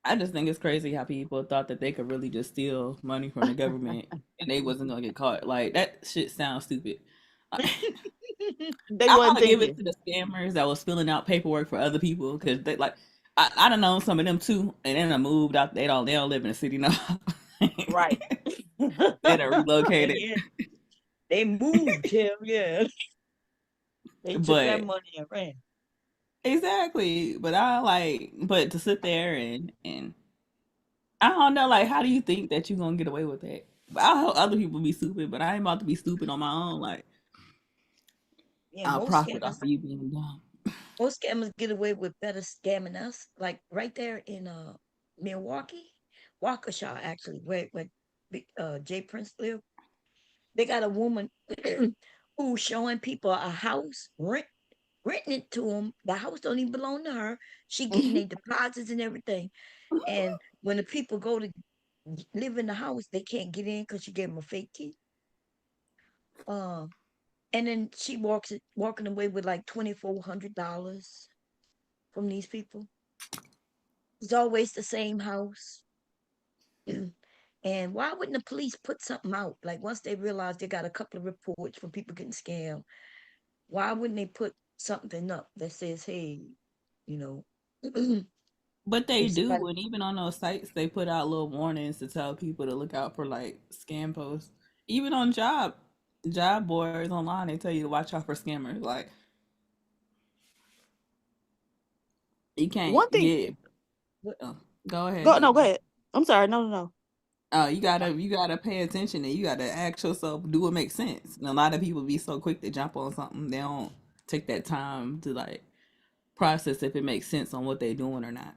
Speaker 18: I just think it's crazy how people thought that they could really just steal money from the government and they wasn't gonna get caught. Like that shit sounds stupid.
Speaker 2: They
Speaker 18: I
Speaker 2: wasn't
Speaker 18: want to give it
Speaker 2: thinking.
Speaker 18: to the scammers that was filling out paperwork for other people because they like I don't know some of them too, and then I moved out. They don't live in the city now.
Speaker 2: Right.
Speaker 18: They done relocated.
Speaker 1: Yeah, they moved him. Yeah, they took that
Speaker 18: But
Speaker 1: money and ran.
Speaker 18: exactly. But to sit there and I don't know, like how do you think that you're gonna get away with that? I'll help other people be stupid, but I ain't about to be stupid on my own. Like
Speaker 1: Yeah,
Speaker 18: I'll
Speaker 1: most
Speaker 18: profit
Speaker 1: scammers,
Speaker 18: off of you being dumb.
Speaker 1: most scammers get away with better scamming us. Like right there in Milwaukee, Waukesha actually, where Jay Prince lived. They got a woman who's showing people a house, renting it to them. The house don't even belong to her. She getting their deposits and everything. And when the people go to live in the house, they can't get in because she gave them a fake key. Um, and then she walking away with like $2,400 from these people. It's always the same house. And why wouldn't the police put something out? Like once they realize they got a couple of reports from people getting scammed, why wouldn't they put something up that says, hey, you know,
Speaker 18: But they
Speaker 1: if somebody,
Speaker 18: do, and even on those sites, they put out little warnings to tell people to look out for like scam posts. Even on job boards online, they tell you to watch out for scammers. Like you can't
Speaker 2: One thing.
Speaker 18: get. Go ahead.
Speaker 2: Go ahead. I'm sorry. No.
Speaker 18: You gotta pay attention and you gotta ask yourself, do it make sense? And a lot of people be so quick to jump on something, they don't take that time to like process if it makes sense on what they're doing or not.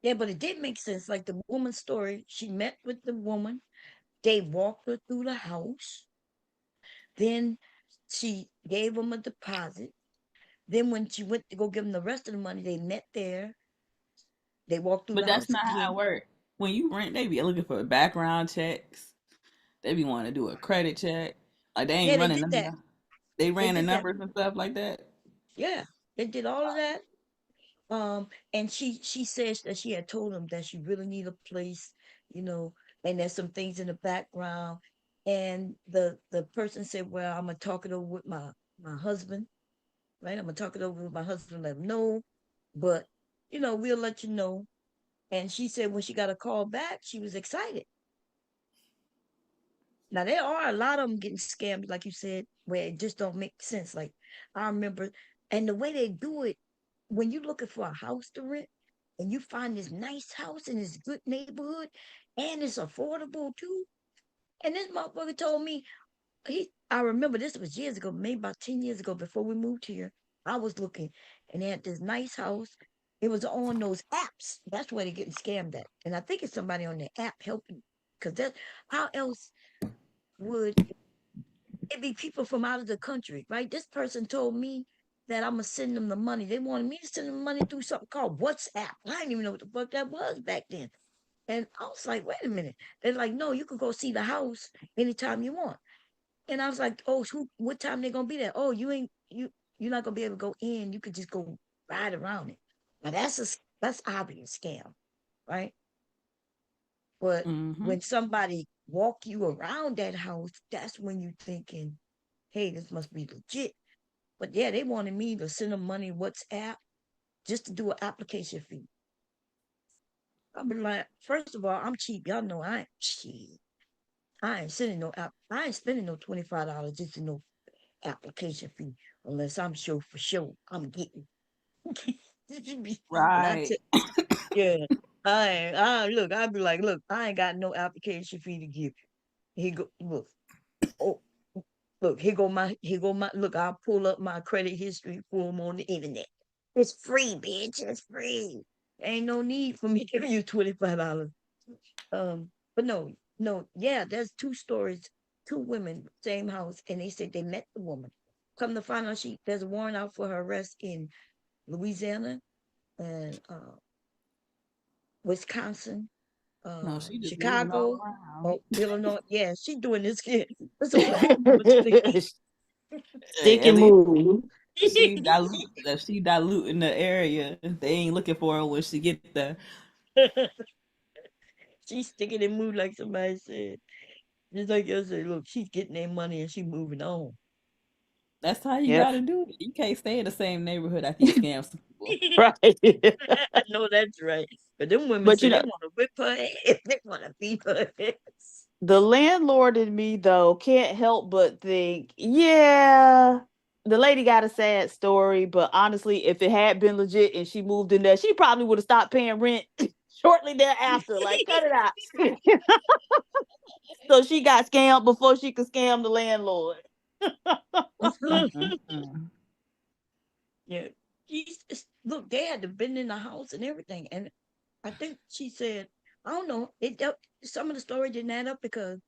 Speaker 1: yeah, but it did make sense. Like the woman's story, she met with the woman, they walked her through the house, then she gave them a deposit. Then when she went to go give them the rest of the money, they met there. They walked through
Speaker 18: But
Speaker 1: the
Speaker 18: that's
Speaker 1: house
Speaker 18: not how it
Speaker 1: again.
Speaker 18: works. When you rent, they be looking for background checks. They be wanting to do a credit check. Like they
Speaker 1: Yeah,
Speaker 18: ain't
Speaker 1: they
Speaker 18: running
Speaker 1: did
Speaker 18: none of
Speaker 1: that.
Speaker 18: that. They
Speaker 1: They
Speaker 18: ran the
Speaker 1: did that.
Speaker 18: numbers and stuff like that.
Speaker 1: Yeah, they did all of that. And she says that she had told him that she really need a place, you know, and there's some things in the background. And the person said, well, I'm gonna talk it over with my husband, right? I'm gonna talk it over with my husband, let him know, but we'll let you know. And she said when she got a call back, she was excited. Now there are a lot of them getting scammed, like you said, where it just don't make sense. Like I remember, and the way they do it, when you're looking for a house to rent, and you find this nice house in this good neighborhood, and it's affordable too. And this motherfucker told me, I remember this was years ago, maybe about 10 years ago, before we moved here. I was looking, and they had this nice house. It was on those apps. That's where they're getting scammed at. And I think it's somebody on the app helping, because how else would it be people from out of the country, right? This person told me that I'm gonna send them the money. They wanted me to send them money through something called WhatsApp. I didn't even know what the fuck that was back then. And I was like, wait a minute. They're like, no, you could go see the house anytime you want. And I was like, oh, what time they gonna be there? Oh, you're not gonna be able to go in. You could just go ride around it. Now that's obvious scam, right? But when somebody walk you around that house, that's when you thinking, hey, this must be legit. But yeah, they wanted me to send them money WhatsApp just to do an application fee. I've been like, first of all, I'm cheap. Y'all know I ain't cheap. I ain't spending no $25 just to no application fee unless I'm sure for sure I'm getting.
Speaker 18: Right.
Speaker 1: Yeah. Look, I'd be like, look, I ain't got no application fee to give you. He go, look. Oh, look, here go my look, I'll pull up my credit history for them on the internet. It's free, bitch. It's free. Ain't no need for me to give you $25. But no, yeah, there's 2 stories, 2 women, same house, and they said they met the woman. Come to find out there's a warrant out for her arrest in Louisiana and Wisconsin,
Speaker 18: No, she just
Speaker 1: Chicago, Illinois. Yeah, she doing this kid.
Speaker 2: Stick and move.
Speaker 18: She diluting the area. They ain't looking for her when she get there.
Speaker 1: She's sticking and move like somebody said. Just like you said, look, she's getting their money and she moving on.
Speaker 18: That's how you gotta do it. You can't stay in the same neighborhood after you scam some people.
Speaker 2: Right.
Speaker 1: I know that's right. But them women say they want to whip her ass. They want to beat her ass.
Speaker 2: The landlord in me, though, can't help but think, yeah, the lady got a sad story, but honestly, if it had been legit and she moved in there, she probably would have stopped paying rent shortly thereafter. Like, cut it out. So she got scammed before she could scam the landlord.
Speaker 1: Yeah. Look, they had to been in the house and everything. And I think she said, I don't know, some of the story didn't add up because I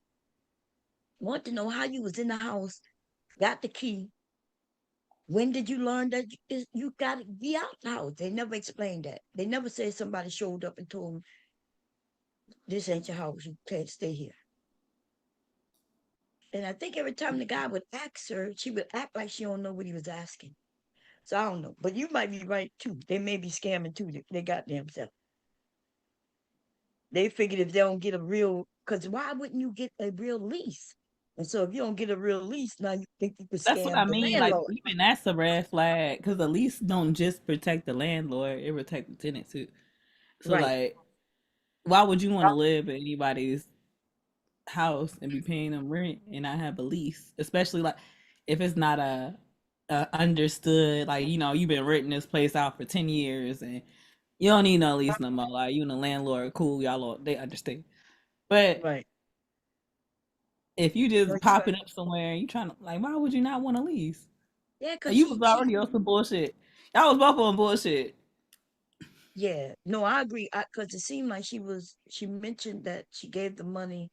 Speaker 1: want to know how you was in the house, got the key. When did you learn that you got to be out the house? They never explained that. They never said somebody showed up and told them, this ain't your house, you can't stay here. And I think every time the guy would ask her, she would act like she don't know what he was asking. So I don't know. But you might be right, too. They may be scamming, too. They got themselves. They figured if they don't get a real... Because why wouldn't you get a real lease? And so if you don't get a real lease, now you think you could scam
Speaker 18: That's what I mean.
Speaker 1: landlord.
Speaker 18: Like, even that's a red flag. Because the lease don't just protect the landlord. It protects the tenant, too. So, like, why would you want to live in anybody's house and be paying them rent and not have a lease, especially like if it's not a understood, like, you know, you've been renting this place out for 10 years and you don't need no lease no more. Like, you and the landlord, cool, y'all, they understand. But if you just popping up somewhere and you trying to, like, why would you not want to lease?
Speaker 1: Yeah,
Speaker 18: because you was already on some bullshit. Y'all was both on bullshit.
Speaker 1: Yeah, no, I agree. Because it seemed like she mentioned that she gave the money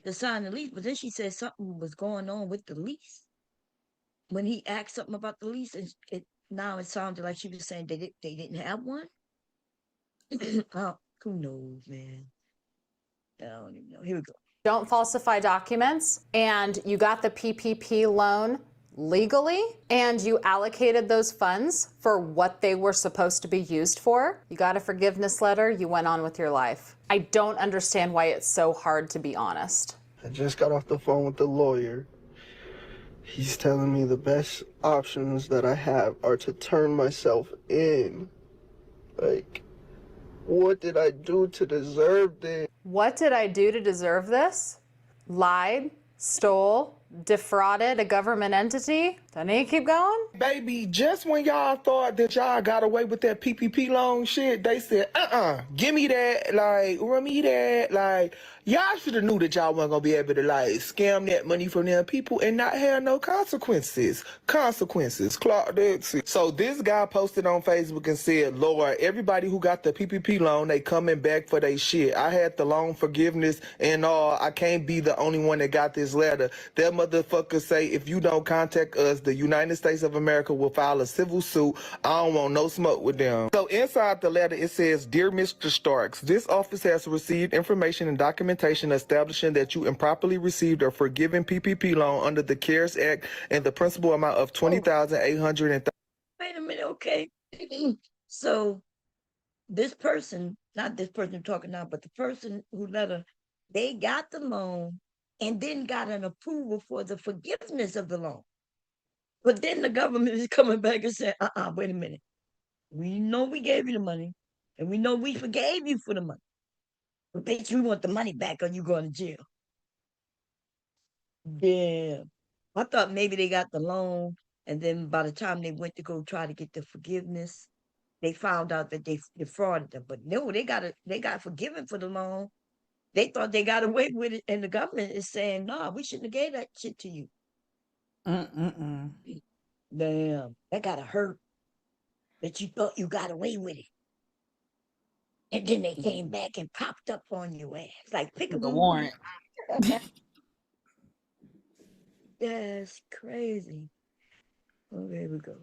Speaker 1: to sign the lease, but then she said something was going on with the lease. When he asked something about the lease, and it sounded like she was saying they didn't have one. Oh, who knows, man? I don't even know. Here we go.
Speaker 15: Don't falsify documents, and you got the PPP loan legally, and you allocated those funds for what they were supposed to be used for. You got a forgiveness letter, you went on with your life. I don't understand why it's so hard to be honest.
Speaker 7: I just got off the phone with the lawyer. He's telling me the best options that I have are to turn myself in. Like, what did I do to deserve this?
Speaker 15: What did I do to deserve this? Lied, stole, defrauded a government entity? Don't you keep going?
Speaker 9: Baby, just when y'all thought that y'all got away with that PPP loan shit, they said, give me that, like, run me that, like, y'all should have knew that y'all wasn't gonna be able to, like, scam that money from them people and not have no consequences. Clark Dixie. So this guy posted on Facebook and said, Lord, everybody who got the PPP loan, they coming back for their shit. I had the loan forgiveness and all. I can't be the only one that got this letter. That motherfucker say, if you don't contact us, the United States of America will file a civil suit. I don't want no smoke with them. So inside the letter, it says, Dear Mr. Starks, this office has received information and documentation establishing that you improperly received a forgiven PPP loan under the CARES Act and the principal amount of $20,830.
Speaker 1: Wait a minute, okay. So this person, not this person I'm talking now, but the person who let her, they got the loan and then got an approval for the forgiveness of the loan. But then the government is coming back and saying, wait a minute. We know we gave you the money and we know we forgave you for the money. But bitch, we want the money back or you going to jail. Damn. I thought maybe they got the loan and then by the time they went to go try to get the forgiveness, they found out that they defrauded them. But no, they got forgiven for the loan. They thought they got away with it, and the government is saying, "Nah, we shouldn't have gave that shit to you." Damn, that gotta hurt. That you thought you got away with it, and then they came back and popped up on your ass like pick a
Speaker 18: The warrant.
Speaker 1: That's crazy. Oh, there we go.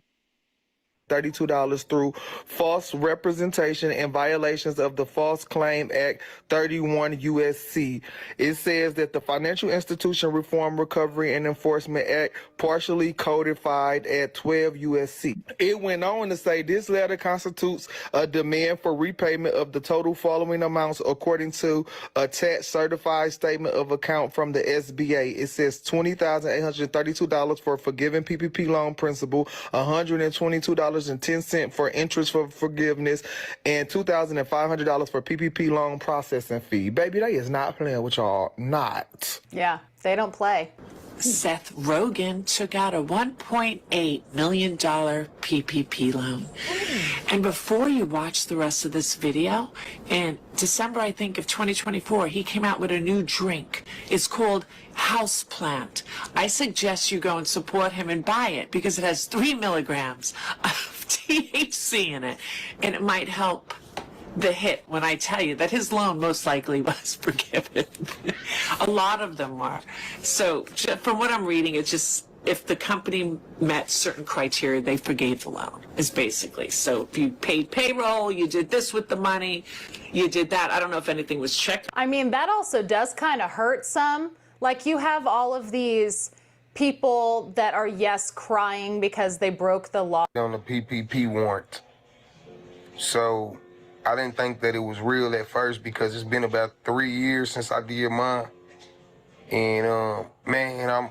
Speaker 9: $32 through false representation and violations of the False Claim Act 31 USC. It says that the Financial Institution Reform, Recovery, and Enforcement Act partially codified at 12 USC. It went on to say this letter constitutes a demand for repayment of the total following amounts according to attached certified statement of account from the SBA. It says $20,832 for forgiven PPP loan principal, $122.10 for interest for forgiveness, and $2,500 for PPP loan processing fee. Baby, they is not playing with y'all. Not.
Speaker 15: Yeah, they don't play.
Speaker 10: Seth Rogen took out a $1.8 million PPP loan. And before you watch the rest of this video, in December, I think, of 2024, he came out with a new drink. It's called Houseplant. I suggest you go and support him and buy it because it has 3 milligrams of THC in it, and it might help the hit when I tell you that his loan most likely was forgiven. A lot of them were. So from what I'm reading, it's just if the company met certain criteria, they forgave the loan, is basically. So if you paid payroll, you did this with the money, you did that. I don't know if anything was checked.
Speaker 15: I mean, that also does kind of hurt some. Like you have all of these people that are, yes, crying because they broke the law.
Speaker 17: On the PPP warrant. So I didn't think that it was real at first because it's been about 3 years since I did mine. And man, I'm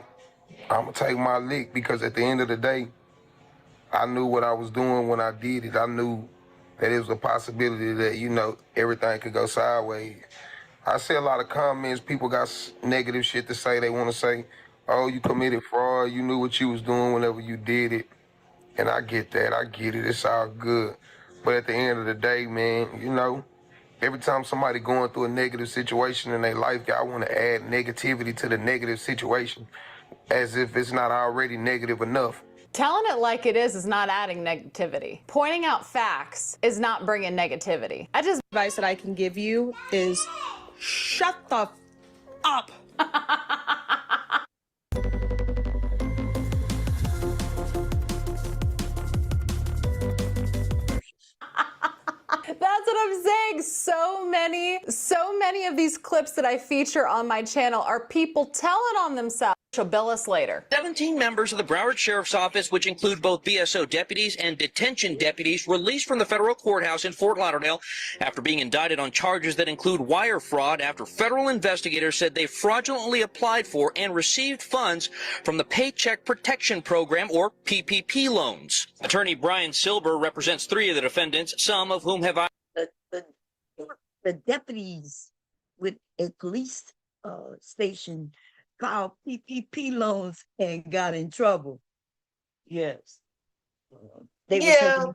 Speaker 17: gonna take my lick because at the end of the day, I knew what I was doing when I did it. I knew that it was a possibility that, you know, everything could go sideways. I see a lot of comments, people got negative shit to say. They want to say, oh, you committed fraud, you knew what you was doing whenever you did it. And I get that, I get it, it's all good. But at the end of the day, man, you know, every time somebody going through a negative situation in their life, y'all want to add negativity to the negative situation as if it's not already negative enough.
Speaker 15: Telling it like it is not adding negativity. Pointing out facts is not bringing negativity.
Speaker 11: Advice that I can give you is shut the up.
Speaker 15: That's what I'm saying. So many of these clips that I feature on my channel are people telling on themselves. She'll bill us later.
Speaker 12: 17 members of the Broward Sheriff's Office, which include both BSO deputies and detention deputies, released from the federal courthouse in Fort Lauderdale after being indicted on charges that include wire fraud after federal investigators said they fraudulently applied for and received funds from the Paycheck Protection Program, or PPP loans. Attorney Brian Silber represents 3 of the defendants, some of whom have...
Speaker 1: The deputies with a police station filed PPP loans and got in trouble. Yes. They were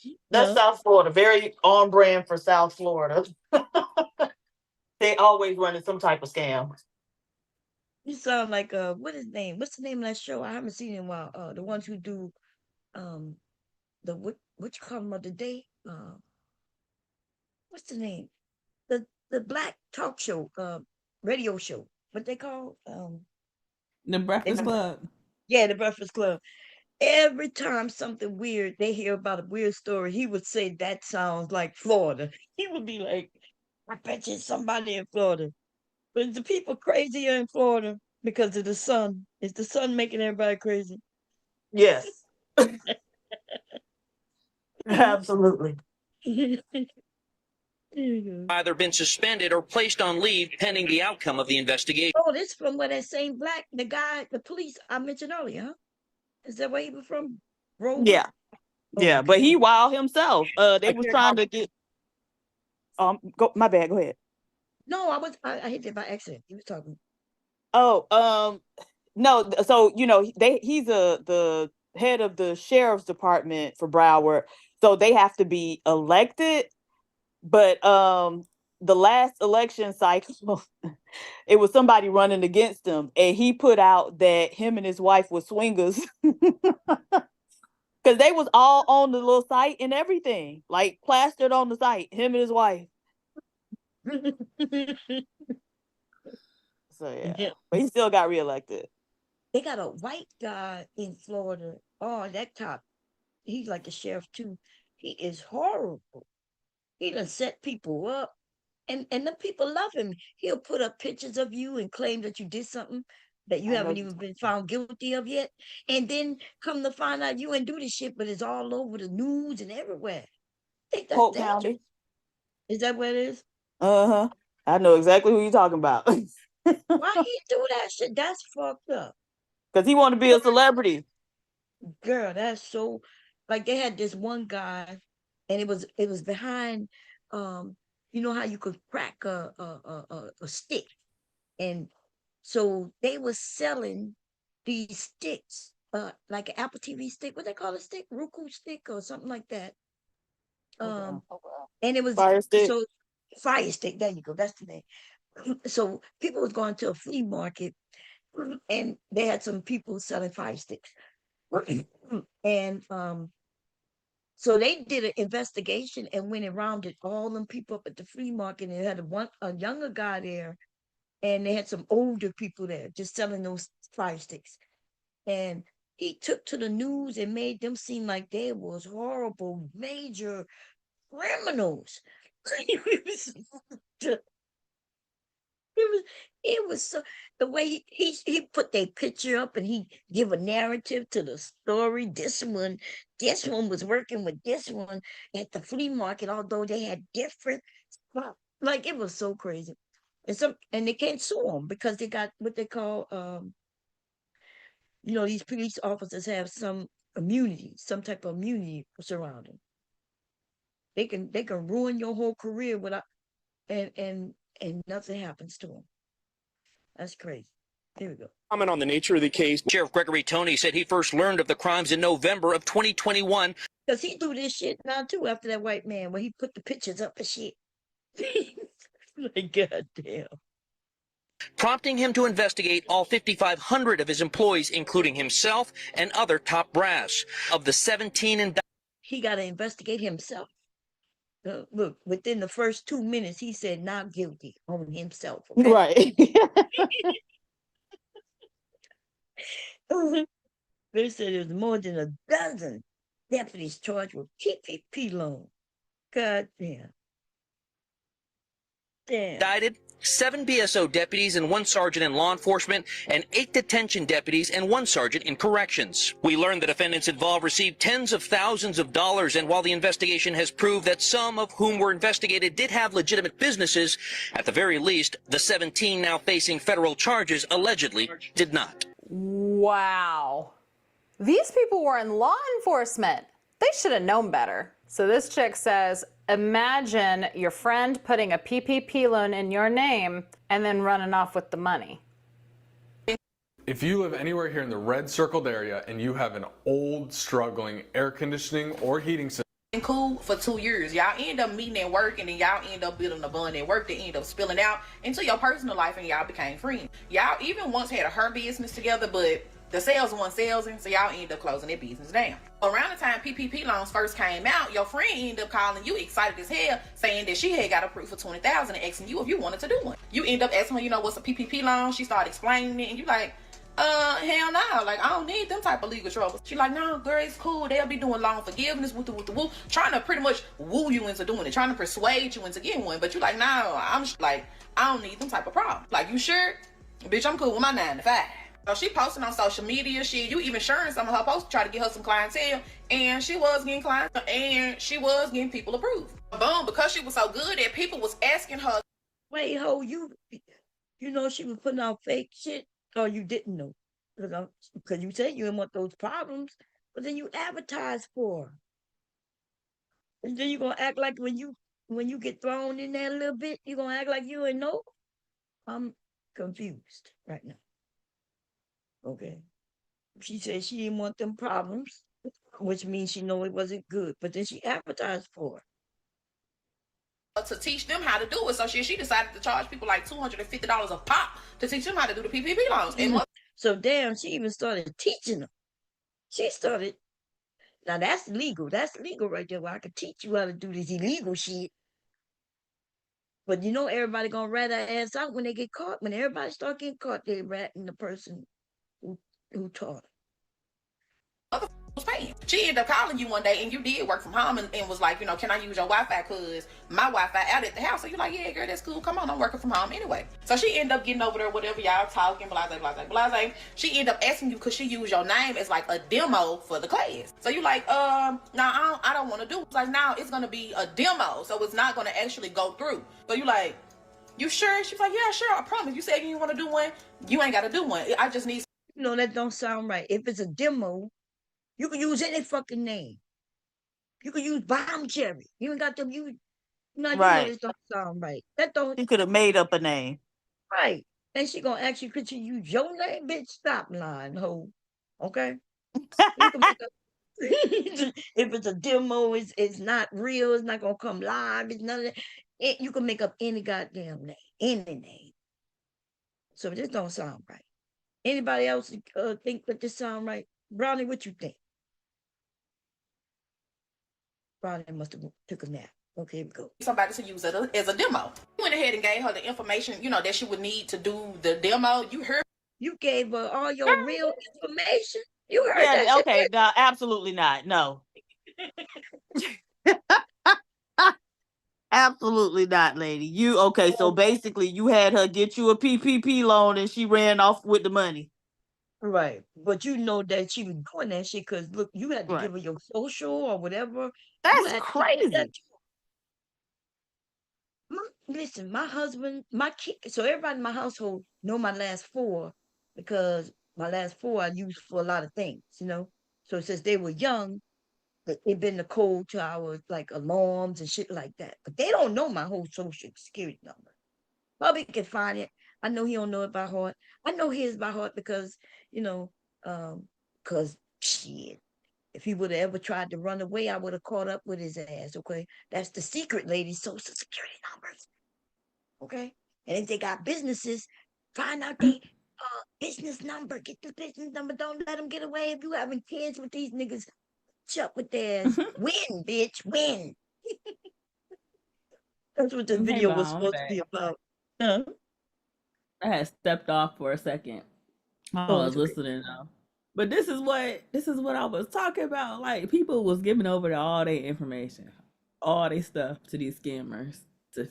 Speaker 1: taking,
Speaker 2: That's South Florida. Very on brand for South Florida. They always running some type of scam.
Speaker 1: You sound like what's his name? What's the name of that show? I haven't seen it in a while. The ones who do what you call them of the day? What's the name? The black talk show, radio show. What they call
Speaker 18: The Breakfast Club.
Speaker 1: Yeah, the Breakfast Club. Every time something weird, they hear about a weird story, he would say that sounds like Florida. He would be like, I bet you it's somebody in Florida. But is the people crazier in Florida because of the sun? Is the sun making everybody crazy?
Speaker 2: Yes. Absolutely.
Speaker 12: Either been suspended or placed on leave pending the outcome of the investigation.
Speaker 1: Oh, this from where that same the police I mentioned earlier, huh? Is that where he was from? Rover?
Speaker 2: Yeah. Yeah, but he wild himself. They was trying to get go my bad, go ahead.
Speaker 1: No, I hit it by accident. He was talking.
Speaker 2: Oh, no, so he's the head of the sheriff's department for Broward. So they have to be elected. But the last election cycle, it was somebody running against him, and he put out that him and his wife were swingers. Because they was all on the little site and everything, like plastered on the site, him and his wife. So yeah, but he still got reelected.
Speaker 1: They got a white guy in Florida. Oh, that cop, he's like the sheriff too. He is horrible. He done set people up, and the people love him. He'll put up pictures of you and claim that you did something that you haven't even been found guilty of yet, and then come to find out you ain't do this shit, but it's all over the news and everywhere. I think that's
Speaker 2: Polk
Speaker 1: dangerous.
Speaker 2: County.
Speaker 1: Is that what it is?
Speaker 2: Uh-huh. I know exactly who you're talking about.
Speaker 1: Why he do that shit? That's fucked up.
Speaker 2: Because he want to be a celebrity.
Speaker 1: Girl, that's so. Like they had this one guy, and it was behind. You know how you could crack a stick, and so they were selling these sticks, like an Apple TV stick. What they call a stick? Roku stick or something like that. And it was
Speaker 2: Fire stick.
Speaker 1: so fire stick. There you go. That's the name. So people was going to a flea market, and they had some people selling fire sticks, and so they did an investigation and went and rounded all them people up at the flea market, and they had a younger guy there, and they had some older people there just selling those fire sticks, and he took to the news and made them seem like they was horrible, major criminals. It was so the way he put their picture up, and he give a narrative to the story. This one was working with this one at the flea market, although they had different stuff. Like it was so crazy. And they can't sue them because they got what they call these police officers have some immunity, some type of immunity surrounding. They can ruin your whole career without and nothing happens to them. That's crazy. Here we go.
Speaker 12: Comment on the nature of the case. Sheriff Gregory Tony said he first learned of the crimes in November of 2021.
Speaker 1: Because he do this shit now too after that white man where he put the pictures up and shit. Like, goddamn.
Speaker 12: Prompting him to investigate all 5,500 of his employees, including himself and other top brass. Of the 17
Speaker 1: he got to investigate himself. Look, within the first 2 minutes, he said not guilty on himself. Okay?
Speaker 2: Right.
Speaker 1: They said there's more than a dozen deputies charged with PPP loan. God damn.
Speaker 12: indicted, 7 BSO deputies and 1 sergeant in law enforcement, and 8 detention deputies and 1 sergeant in corrections. We learned the defendants involved received tens of thousands of dollars, and while the investigation has proved that some of whom were investigated did have legitimate businesses, at the very least, the 17 now facing federal charges allegedly did not.
Speaker 15: Wow. These people were in law enforcement. They should have known better. So this chick says, imagine your friend putting a PPP loan in your name and then running off with the money.
Speaker 8: If you live anywhere here in the red circled area and you have an old, struggling air conditioning or heating system,
Speaker 16: cool for 2 years, y'all end up meeting at work, and then y'all end up building a bond at work that end up spilling out into your personal life, and y'all became friends. Y'all even once had a her business together, but the sales one sales, and so y'all end up closing their business down. Around the time PPP loans first came out, your friend ended up calling you excited as hell, saying that she had got approved for $20,000 and asking you if you wanted to do one. You end up asking her, what's a PPP loan? She started explaining it, and you like, hell no. nah, like I don't need them type of legal troubles. She like, nah, girl, it's cool. They'll be doing loan forgiveness with the woo, trying to pretty much woo you into doing it, trying to persuade you into getting one. But you like, nah, like, I don't need them type of problems. Like, you sure? Bitch, I'm cool with my 9 to 5. So she posting on social media, you even sharing some of her posts to try to get her some clientele, and she was getting clients, and she was getting people approved. Boom, because she was so good that people was asking her.
Speaker 1: Wait, ho, you know she was putting out fake shit, or you didn't know? Because you said you didn't want those problems, but then you advertise for her. And then you're gonna act like when you get thrown in there a little bit, you're gonna act like you didn't know? I'm confused right now. Okay. She said she didn't want them problems, which means she know it wasn't good, but then she advertised for it.
Speaker 16: To teach them how to do it. So she decided to charge people like $250 a pop to teach them how to do the PPP loans. And
Speaker 1: so damn, she even started teaching them. She started. Now that's legal. That's legal right there. Where I could teach you how to do this illegal shit. But you know everybody gonna rat their ass out when they get caught. When everybody start getting caught, they ratting the person who taught
Speaker 16: her. She ended up calling you one day and you did work from home and was like, you know, can I use your Wi-Fi? Because my Wi-Fi out at the house. So you're like, yeah, girl, that's cool. Come on, I'm working from home anyway. So she ended up getting over there, whatever y'all talking, blase. She ended up asking you because she used your name as like a demo for the class. So you like, no, I don't want to do it. It's like, now it's going to be a demo. So it's not going to actually go through. So you like, you sure? She's like, yeah, sure. I promise. You said you want to do one. You ain't got to do one. I just need.
Speaker 1: No, that don't sound right. If it's a demo, you can use any fucking name. You can use Bomb Cherry. You ain't got them. You know this don't sound right. That don't.
Speaker 2: You could have made up a name.
Speaker 1: Right. And she gonna ask you, could you use your name? Bitch, stop lying, ho. Okay? You can make up, if it's a demo, it's not real, it's not gonna come live, it's none of that. You can make up any goddamn name. Any name. So this don't sound right. Anybody else think that this sound right? Brownie, what you think? Brownie must have took a nap. Okay, go.
Speaker 16: Somebody to use it as a demo. You went ahead and gave her the information, you know, that she would need to do the demo. You heard?
Speaker 1: You gave her all your real information? You heard that?
Speaker 2: Okay, no, absolutely not. No. Absolutely not, lady. So basically you had her get you a PPP loan and she ran off with the money.
Speaker 1: Right. But you know that she was doing that shit because look, you had to give her your social or whatever.
Speaker 2: That's crazy.
Speaker 1: Listen, my husband, my kid, so everybody in my household know my last 4 because my last 4 I used for a lot of things, you know. So since they were young, it been the code to our like alarms and shit like that. But they don't know my whole social security number. Bobby can find it. I know he don't know it by heart. I know his by heart because, you know, because shit. If he would have ever tried to run away, I would have caught up with his ass, okay? That's the secret, ladies, social security numbers, okay? And if they got businesses, find out their business number. Get the business number. Don't let them get away. If you having kids with these niggas, shut with theirs. Win, bitch, win. That's what the video was supposed to be about.
Speaker 18: I had stepped off for a second. I was listening though. But this is what I was talking about. Like people was giving over all their information, all their stuff to these scammers,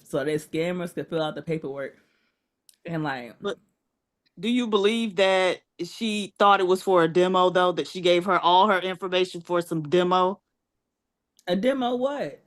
Speaker 18: so their scammers could fill out the paperwork. And like,
Speaker 2: but do you believe that she thought it was for a demo though? That she gave her all her information for some demo?
Speaker 18: A demo what?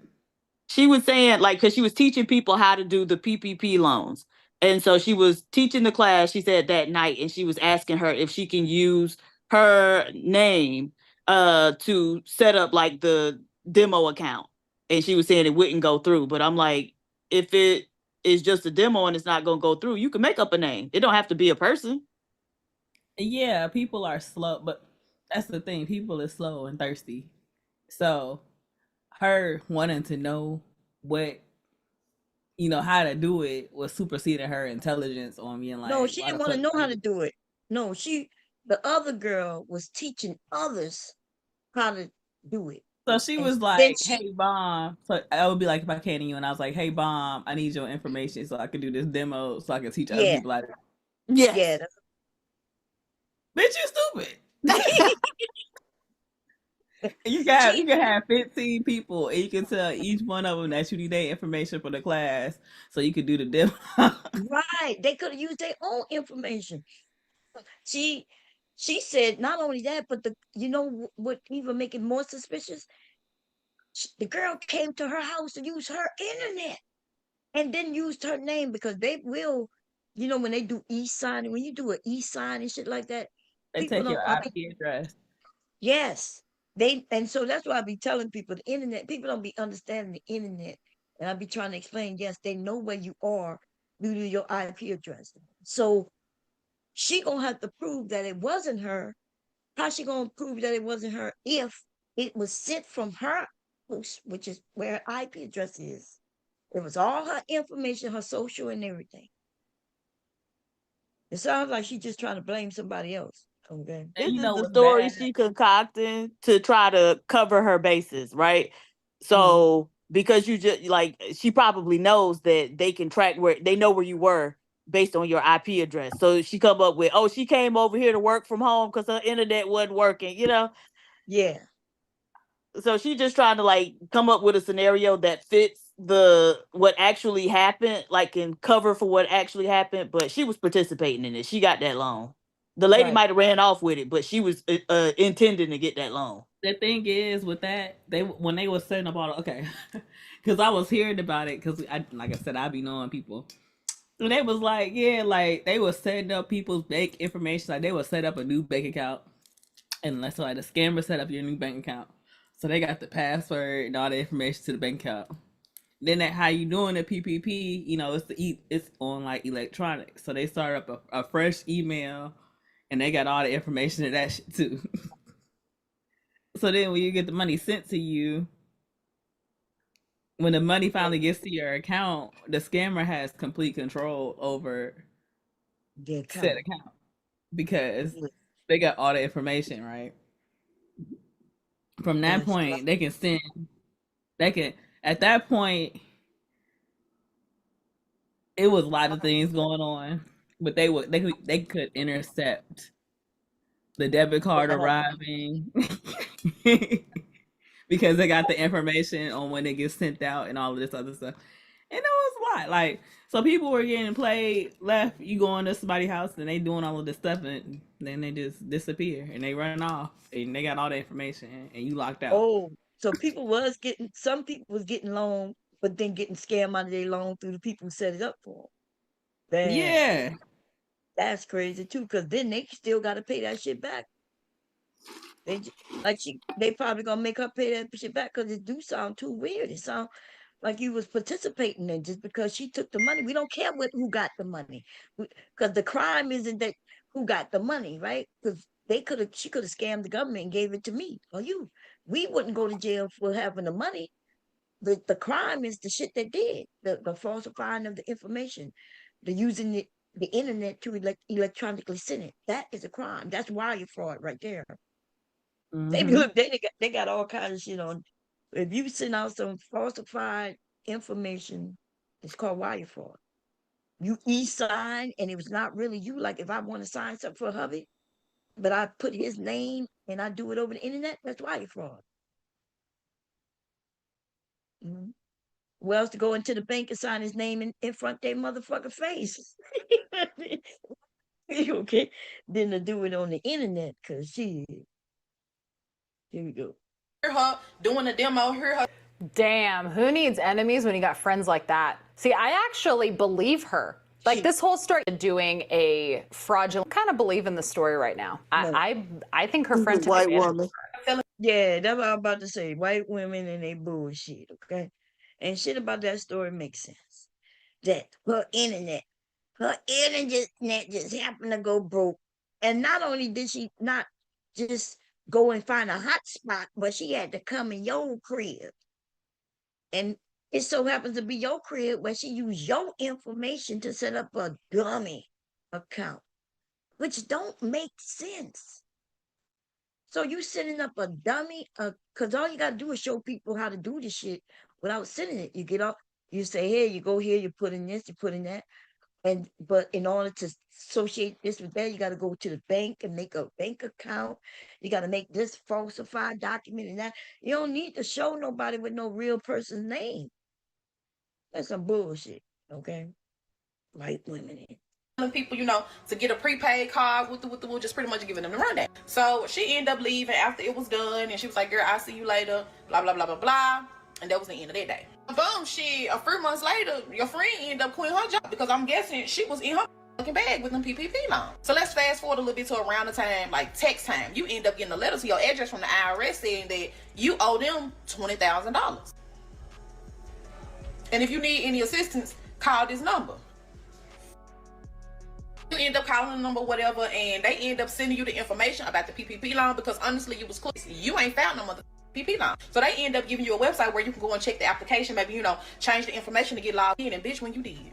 Speaker 2: She was saying like because she was teaching people how to do the PPP loans, and so she was teaching the class. She said that night, and she was asking her if she can use her name to set up like the demo account, and she was saying it wouldn't go through. But I'm like, if it is just a demo and it's not gonna go through, you can make up a name. It don't have to be a person.
Speaker 18: Yeah, people are slow, but that's the thing. People are slow and thirsty. So her wanting to know what, you know, how to do it was superseding her intelligence on being like,
Speaker 1: no, she didn't want to know how to do it. No, the other girl was teaching others how to do it.
Speaker 18: So she was like, hey, Bomb. So I would be like, if I came to you and I was like, hey, Bomb, I need your information so I can do this demo so I can teach other people how to.
Speaker 2: Yes. Yeah.
Speaker 18: Bitch, you stupid. You can have 15 people, and you can tell each one of them that you need their information for the class, so you could do the demo.
Speaker 1: Right. They could have used their own information. She she said not only that, but what even make it more suspicious? The girl came to her house to use her internet and then used her name because they will, when they do e-signing, when you do an e-sign and shit like that,
Speaker 18: They
Speaker 1: people
Speaker 18: take your
Speaker 1: don't.
Speaker 18: IP address.
Speaker 1: Yes, and so that's why I be telling people the internet. People don't be understanding the internet, and I be trying to explain. Yes, they know where you are due to your IP address. So she gonna have to prove that it wasn't her. How she gonna prove that it wasn't her if it was sent from her house, which is where her IP address is? It was all her information, her social and everything. It sounds like she's just trying to blame somebody else. Okay.
Speaker 2: This
Speaker 18: And you
Speaker 2: is
Speaker 18: know
Speaker 2: the
Speaker 18: what's
Speaker 2: story
Speaker 18: bad?
Speaker 2: she concocting to try to cover her bases, right?
Speaker 18: Mm-hmm.
Speaker 2: So because you just like she probably knows that they can track where they know where you were based on your IP address. So she come up with, oh, she came over here to work from home because her internet wasn't working,
Speaker 1: Yeah.
Speaker 2: So she just trying to like come up with a scenario that fits the what actually happened, like can cover for what actually happened, but she was participating in it. She got that loan. The lady
Speaker 1: Right.
Speaker 2: might have ran off with it, but she was intending to get that loan.
Speaker 18: The thing is with that, when they were setting up because I was hearing about it because like I said, I be knowing people. And they was like, yeah, like they were setting up people's bank information, like they would set up a new bank account, and let's say like the scammer set up your new bank account, so they got the password and all the information to the bank account. Then that how you doing the PPP, it's on like electronic, so they started up a fresh email, and they got all the information of that shit too. So then when you get the money sent to you, when the money finally gets to your account, the scammer has complete control over
Speaker 1: The
Speaker 18: said
Speaker 1: account.
Speaker 18: account because they got all the information, right? From that
Speaker 1: Yes.
Speaker 18: point, at that point, it was a lot of things going on, but they could intercept the debit card arriving because they got the information on when it gets sent out and all of this other stuff. And it was a lot. Like, so people were getting played left. You go into somebody's house and they doing all of this stuff, and then they just disappear and they run off and they got all the information and you locked out.
Speaker 1: Oh, so some people was getting loan, but then getting scammed out of their loan through the people who set it up for them.
Speaker 18: Yeah.
Speaker 1: That's crazy too, because then they still got to pay that shit back. They probably gonna make her pay that shit back because it do sound too weird. It sound like you was participating in just because she took the money. We don't care who got the money, because the crime isn't that who got the money, right? Because she could have scammed the government and gave it to me or you. We wouldn't go to jail for having the money. The crime is the shit they did, the falsifying of the information, the using the internet to electronically send it. That is a crime. That's wire fraud right there. They got all kinds of shit on. If you send out some falsified information, it's called wire fraud. You e-sign and it was not really you. Like if I want to sign something for a hubby, but I put his name and I do it over the internet, that's wire fraud. Mm-hmm. Well, else to go into the bank and sign his name in front of their motherfucking face. Okay? Then to do it on the internet, because here we go.
Speaker 15: Her doing a demo, Damn, who needs enemies when you got friends like that? See, I actually believe her. Like this whole story doing a fraudulent kind of believe in the story right now. I think her friend took
Speaker 1: White
Speaker 15: advantage
Speaker 1: woman. Yeah, that's what I'm about to say. White women and they bullshit, okay? And shit about that story makes sense. That her internet just happened to go broke. And not only did she not just go and find a hot spot, but she had to come in your crib. And it so happens to be your crib where she used your information to set up a dummy account, which don't make sense. So you setting up a dummy, because all you got to do is show people how to do this shit without sending it. You get up, you say, hey, you go here, you put in this, you put in that. But in order to associate this with that, you got to go to the bank and make a bank account. You got to make this falsified document and that. You don't need to show nobody with no real person's name. That's some bullshit. Okay, white women.
Speaker 14: People, to get a prepaid card with the just pretty much giving them the rundown. So she ended up leaving after it was done, and she was like, "Girl, I'll see you later." Blah blah blah blah blah, and that was the end of that day. Boom! A few months later, your friend ended up quitting her job because I'm guessing she was in her fucking bag with them PPP loans. So let's fast forward a little bit to around the time, like text time. You end up getting a letter to your address from the IRS saying that you owe them $20,000, and if you need any assistance, call this number. You end up calling the number, whatever, and they end up sending you the information about the PPP loan because honestly, you was close. You ain't found no mother PPP loan. So they end up giving you a website where you can go and check the application, maybe, change the information to get logged in. And bitch, when you did,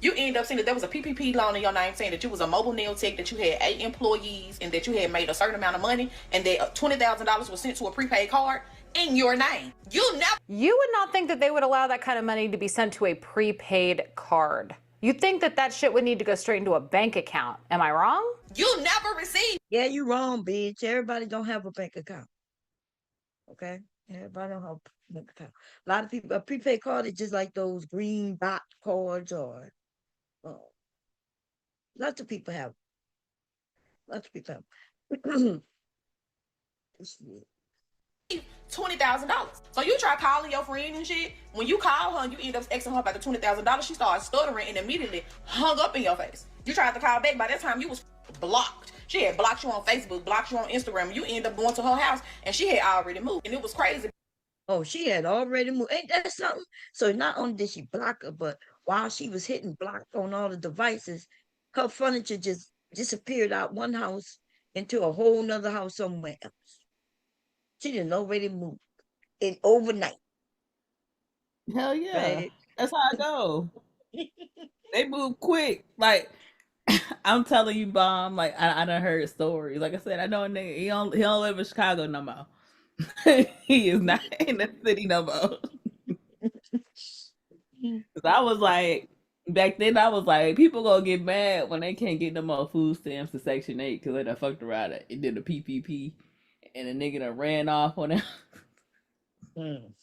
Speaker 14: you end up seeing that there was a PPP loan in your name saying that you was a mobile nail tech, that you had 8 employees, and that you had made a certain amount of money, and that $20,000 was sent to a prepaid card in your name. You
Speaker 15: would not think that they would allow that kind of money to be sent to a prepaid card. You'd think that shit would need to go straight into a bank account. Am I wrong?
Speaker 14: You never receive.
Speaker 1: Yeah, you wrong, bitch. Everybody don't have a bank account. Okay? Everybody don't have a bank account. A lot of people, a prepaid card is just like those green dot cards or lots of people have. Lots of people have.
Speaker 14: $20,000. So you try calling your friend and shit. When you call her and you end up asking her about the $20,000, she started stuttering and immediately hung up in your face. You tried to call back. By that time, you was blocked. She had blocked you on Facebook, blocked you on Instagram. You end up going to her house and she had already moved. And it was crazy.
Speaker 1: Oh, she had already moved. Ain't that something? So not only did she block her, but while she was hitting block on all the devices, her furniture just disappeared out one house into a whole nother house somewhere else. She didn't already move in overnight.
Speaker 18: Hell yeah.
Speaker 1: Right?
Speaker 18: That's how I go. They move quick. Like, I'm telling you, Bomb, like, I done heard stories. Like I said, I know a nigga, he don't live in Chicago no more. He is not in the city no more. Cause I was like, back then I was like, people gonna get mad when they can't get no more food stamps to Section 8 because they done fucked around and did a PPP and a nigga done ran off on them.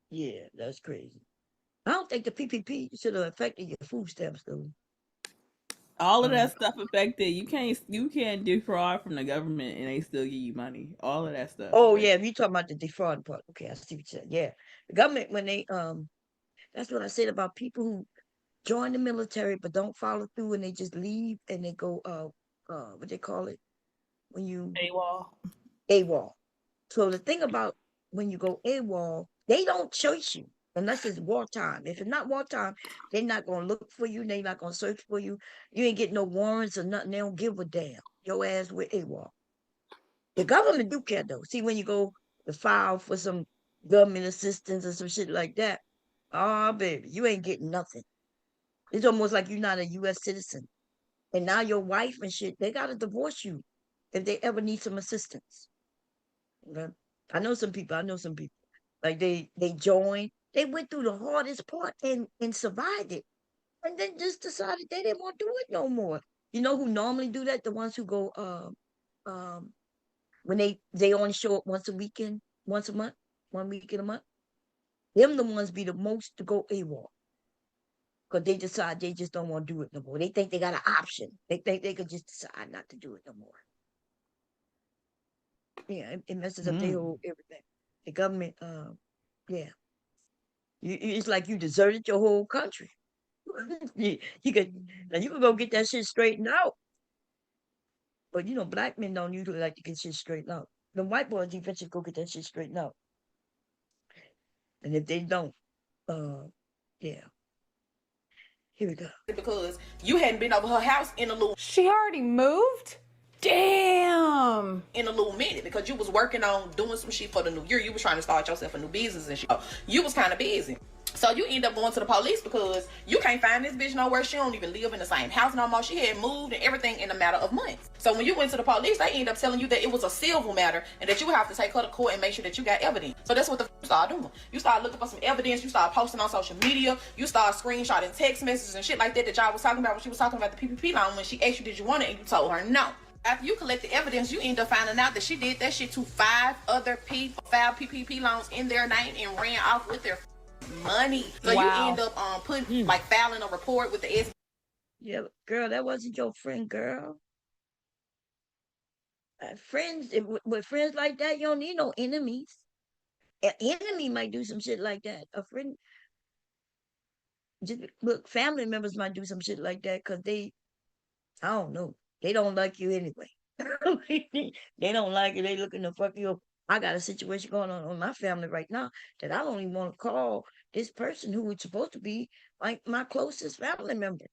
Speaker 1: Yeah, that's crazy. I don't think the PPP should have affected your food stamps though.
Speaker 18: All of that stuff affected. You can't defraud from the government and they still give you money. All of that stuff.
Speaker 1: Oh yeah, if you talking about the defraud part. Okay, I see what you said. Yeah. The government, when they that's what I said about people who join the military but don't follow through and they just leave and they go what they call it when you AWOL. So the thing about when you go AWOL, they don't chase you unless it's wartime. If it's not wartime, they're not gonna look for you, they're not gonna search for you. You ain't getting no warrants or nothing, they don't give a damn. Your ass with AWOL. The government do care though. See, when you go to file for some government assistance or some shit like that, oh baby, you ain't getting nothing. It's almost like you're not a US citizen. And now your wife and shit, they gotta divorce you if they ever need some assistance. Okay? I know some people. Like they joined, they went through the hardest part and survived it. And then just decided they didn't want to do it no more. You know who normally do that? The ones who go when they only show up once a month, 1 week in a month. Them the ones be the most to go AWOL. Because they decide they just don't want to do it no more. They think they got an option. They think they could just decide not to do it no more. Yeah, it messes up their whole everything. The government, yeah. It's like you deserted your whole country. you could go get that shit straightened out. But black men don't usually like to get shit straightened out. The white boys eventually go get that shit straightened out. And if they don't, yeah. Here we go.
Speaker 14: Because you hadn't been over her house in a little.
Speaker 15: She already moved? Damn.
Speaker 14: In a little minute because you was working on doing some shit for the new year. You was trying to start yourself a new business and shit. You was kind of busy. So you end up going to the police because you can't find this bitch nowhere. She don't even live in the same house no more. She had moved and everything in a matter of months. So when you went to the police, they end up telling you that it was a civil matter and that you would have to take her to court and make sure that you got evidence. So that's what the you start doing. You start looking for some evidence. You start posting on social media. You start screenshotting text messages and shit like that y'all was talking about when she was talking about the PPP loan when she asked you did you want it and you told her no. After you collect the evidence, you end up finding out that she did that shit to 5 other people, filed PPP loans in their name and ran off with their money. So you end up putting like filing a report with the SBA.
Speaker 1: Yeah, girl, that wasn't your friend, girl. Friends, with friends like that, you don't need no enemies. An enemy might do some shit like that. A friend, just look, family members might do some shit like that because they, I don't know, they don't like you anyway. They don't like you. They looking to fuck you up. I got a situation going on in my family right now that I don't even want to call this person who was supposed to be like my closest family member.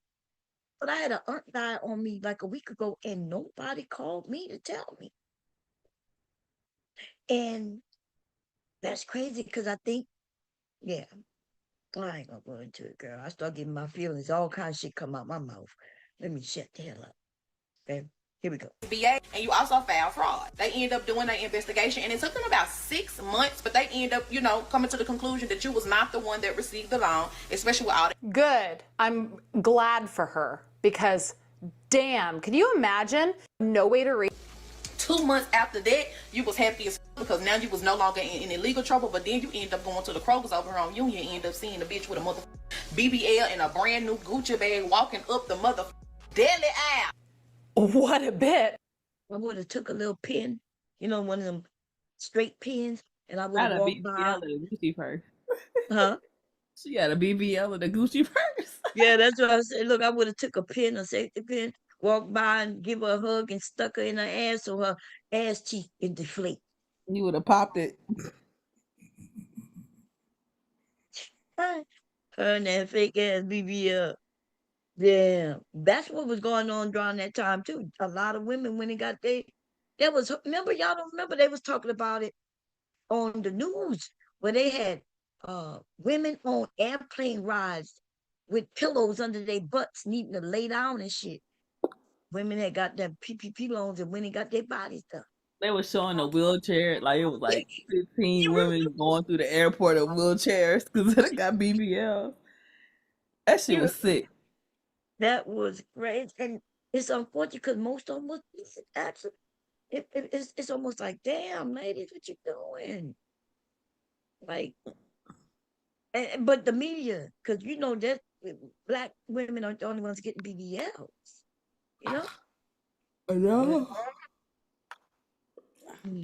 Speaker 1: But I had an aunt die on me like a week ago and nobody called me to tell me. And that's crazy because I think, yeah, I ain't gonna go into it, girl. I start getting my feelings, all kinds of shit come out my mouth. Let me shut the hell up. Okay, here we go.
Speaker 14: SBA, and you also filed fraud. They end up doing that investigation, and it took them about 6 months, but they end up, you know, coming to the conclusion that you was not the one that received the loan, especially with all the
Speaker 15: Good. I'm glad for her because damn, can you imagine? No way to read.
Speaker 14: 2 months after that, you was happy as because now you was no longer in illegal trouble, but then you end up going to the Kroger's over here on Union, end up seeing the bitch with a mother BBL and a brand new Gucci bag walking up the mother deli aisle.
Speaker 15: What a bit.
Speaker 1: I would have took a little pin, you know, one of them straight pins, and I would
Speaker 18: Got
Speaker 1: have
Speaker 18: a
Speaker 1: walked by.
Speaker 18: BBL and a Gucci purse.
Speaker 1: Huh?
Speaker 18: She got a BBL and a Gucci purse.
Speaker 1: Yeah, that's what I said. Look, I would have took a pin, a safety pin, walked by and give her a hug and stuck her in her ass so her ass cheek would deflate.
Speaker 18: You would have popped it.
Speaker 1: Her and that fake ass BBL. Yeah, that's what was going on during that time too. A lot of women when they got there was remember y'all don't remember they was talking about it on the news where they had women on airplane rides with pillows under their butts needing to lay down and shit. Women that got them PPP loans and when they got their bodies done.
Speaker 18: They were showing a wheelchair, like it was like 15 women going through the airport in wheelchairs because they got BBL. That shit was sick.
Speaker 1: That was great, and it's unfortunate because most of them was actually. It's almost like, damn, ladies, what you doing? Like, but the media, because you know that Black women aren't the only ones getting BBLs. You know.
Speaker 18: I know.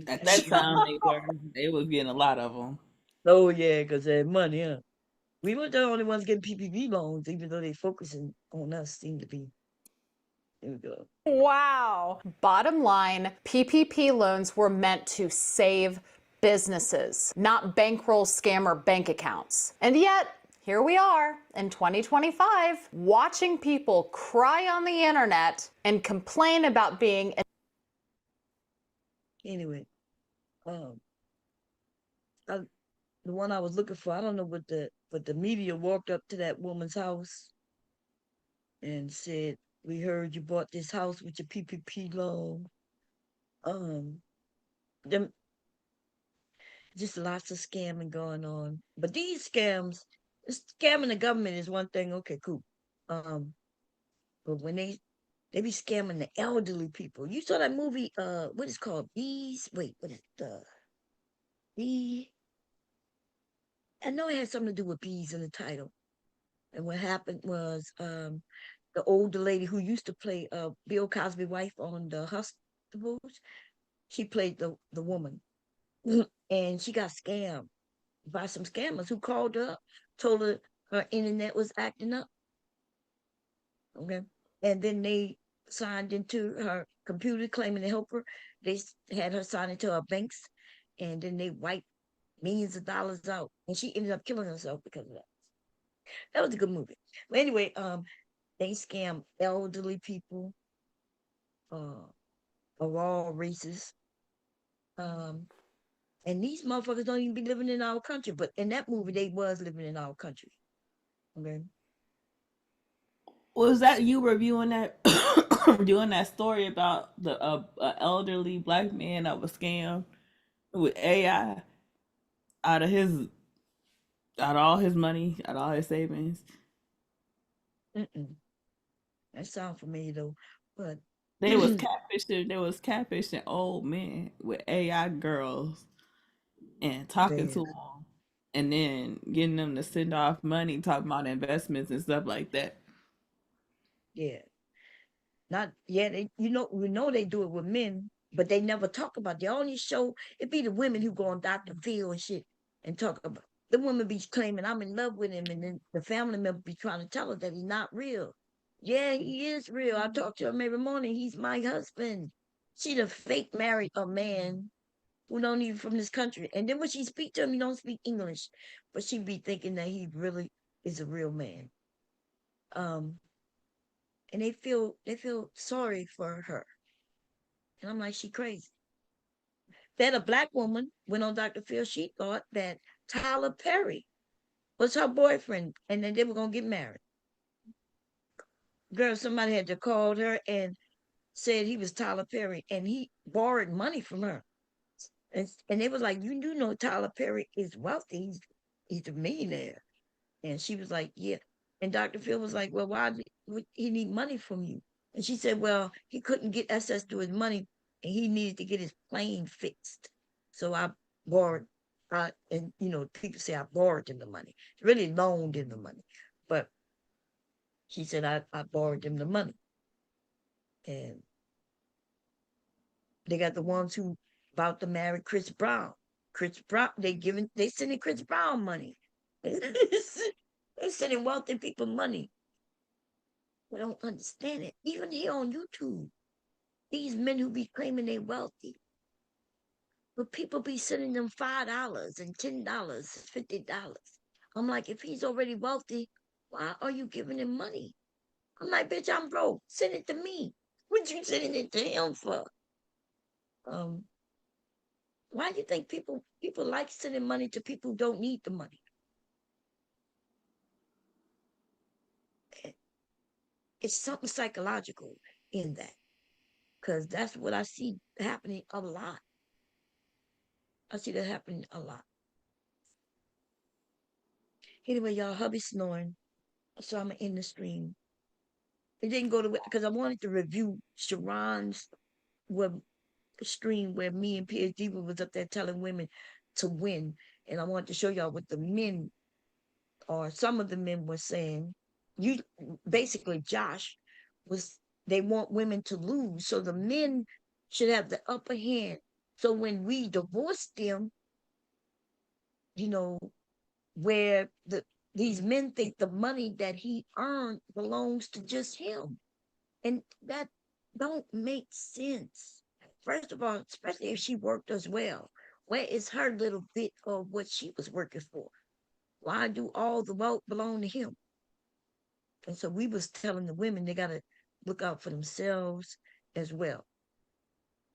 Speaker 18: At that time, they was getting a lot of them.
Speaker 1: Oh yeah, because they had money, huh? We weren't the only ones getting PPP loans, even though they focusing on us. Seem to be. Here we go.
Speaker 15: Wow. Bottom line, PPP loans were meant to save businesses, not bankroll scammer bank accounts. And yet, here we are in 2025, watching people cry on the internet and complain about being.
Speaker 1: Anyway, the one I was looking for, I don't know what the media walked up to that woman's house and said, "We heard you bought this house with your PPP loan." Them just lots of scamming going on. But these scams, scamming the government is one thing. Okay, cool. But when they be scamming the elderly people. You saw that movie? What is it called? Bees. Wait, what is Bee? I know it had something to do with bees in the title. And what happened was the older lady who used to play Bill Cosby's wife on the Huxtables, she played the woman. And she got scammed by some scammers who called her up, told her her internet was acting up. Okay. And then they signed into her computer claiming to help her. They had her sign into her banks, and then they wiped millions of dollars out. And she ended up killing herself because of that. That was a good movie. But anyway, they scam elderly people of all races. And these motherfuckers don't even be living in our country. But in that movie, they was living in our country. Okay.
Speaker 18: Was that you reviewing that doing that story about the elderly black man that was scammed with AI out of his out of all his money, out of all his savings?
Speaker 1: Mm-mm. That sounds familiar though. But
Speaker 18: They was catfishing old men with AI girls and talking
Speaker 1: yeah,
Speaker 18: to them, and then getting them to send off money, talking about investments and stuff like that.
Speaker 1: yeah. Not yeah, we know they do it with men, but they never talk about it. They only show it be the women who go on Dr. Phil and shit and talk about the woman be claiming I'm in love with him, and then the family member be trying to tell her that he's not real. Yeah, he is real. I talk to him every morning. He's my husband. She the fake married a man who don't even from this country. And then when she speak to him, he don't speak English, but she be thinking that he really is a real man. Um, and they feel sorry for her. And I'm like, she crazy. That a black woman went on Dr. Phil, she thought that Tyler Perry was her boyfriend and then they were gonna get married. Girl, somebody had to call her and said he was Tyler Perry and he borrowed money from her. And they was like, you do know Tyler Perry is wealthy. He's a millionaire. And she was like, yeah. And Dr. Phil was like, well, why would he need money from you? And she said, well, he couldn't get access to his money and he needed to get his plane fixed. So I borrowed, and people say I borrowed him the money. Really loaned him the money. But she said, I borrowed him the money. And they got the ones who about to marry Chris Brown. Chris Brown, they sending Chris Brown money. They sending wealthy people money. I don't understand it. Even here on YouTube, these men who be claiming they wealthy, but people be sending them $5 and $10, $50. I'm like, if he's already wealthy, why are you giving him money? I'm like, bitch, I'm broke. Send it to me. What you sending it to him for? Why do you think people like sending money to people who don't need the money? It's something psychological in that, because that's what I see happening a lot. I see that happening a lot. Anyway, y'all, hubby snoring, so I'm in the stream. It didn't go to because I wanted to review Sharon's stream where me and Piers Diva was up there telling women to win, and I wanted to show y'all what the men or some of the men were saying. You basically, Josh was they want women to lose, so the men should have the upper hand. So when we divorce them, where these men think the money that he earned belongs to just him. And that don't make sense. First of all, especially if she worked as well. Where is her little bit of what she was working for? Why do all the wealth belong to him? And so we was telling the women they gotta look out for themselves as well.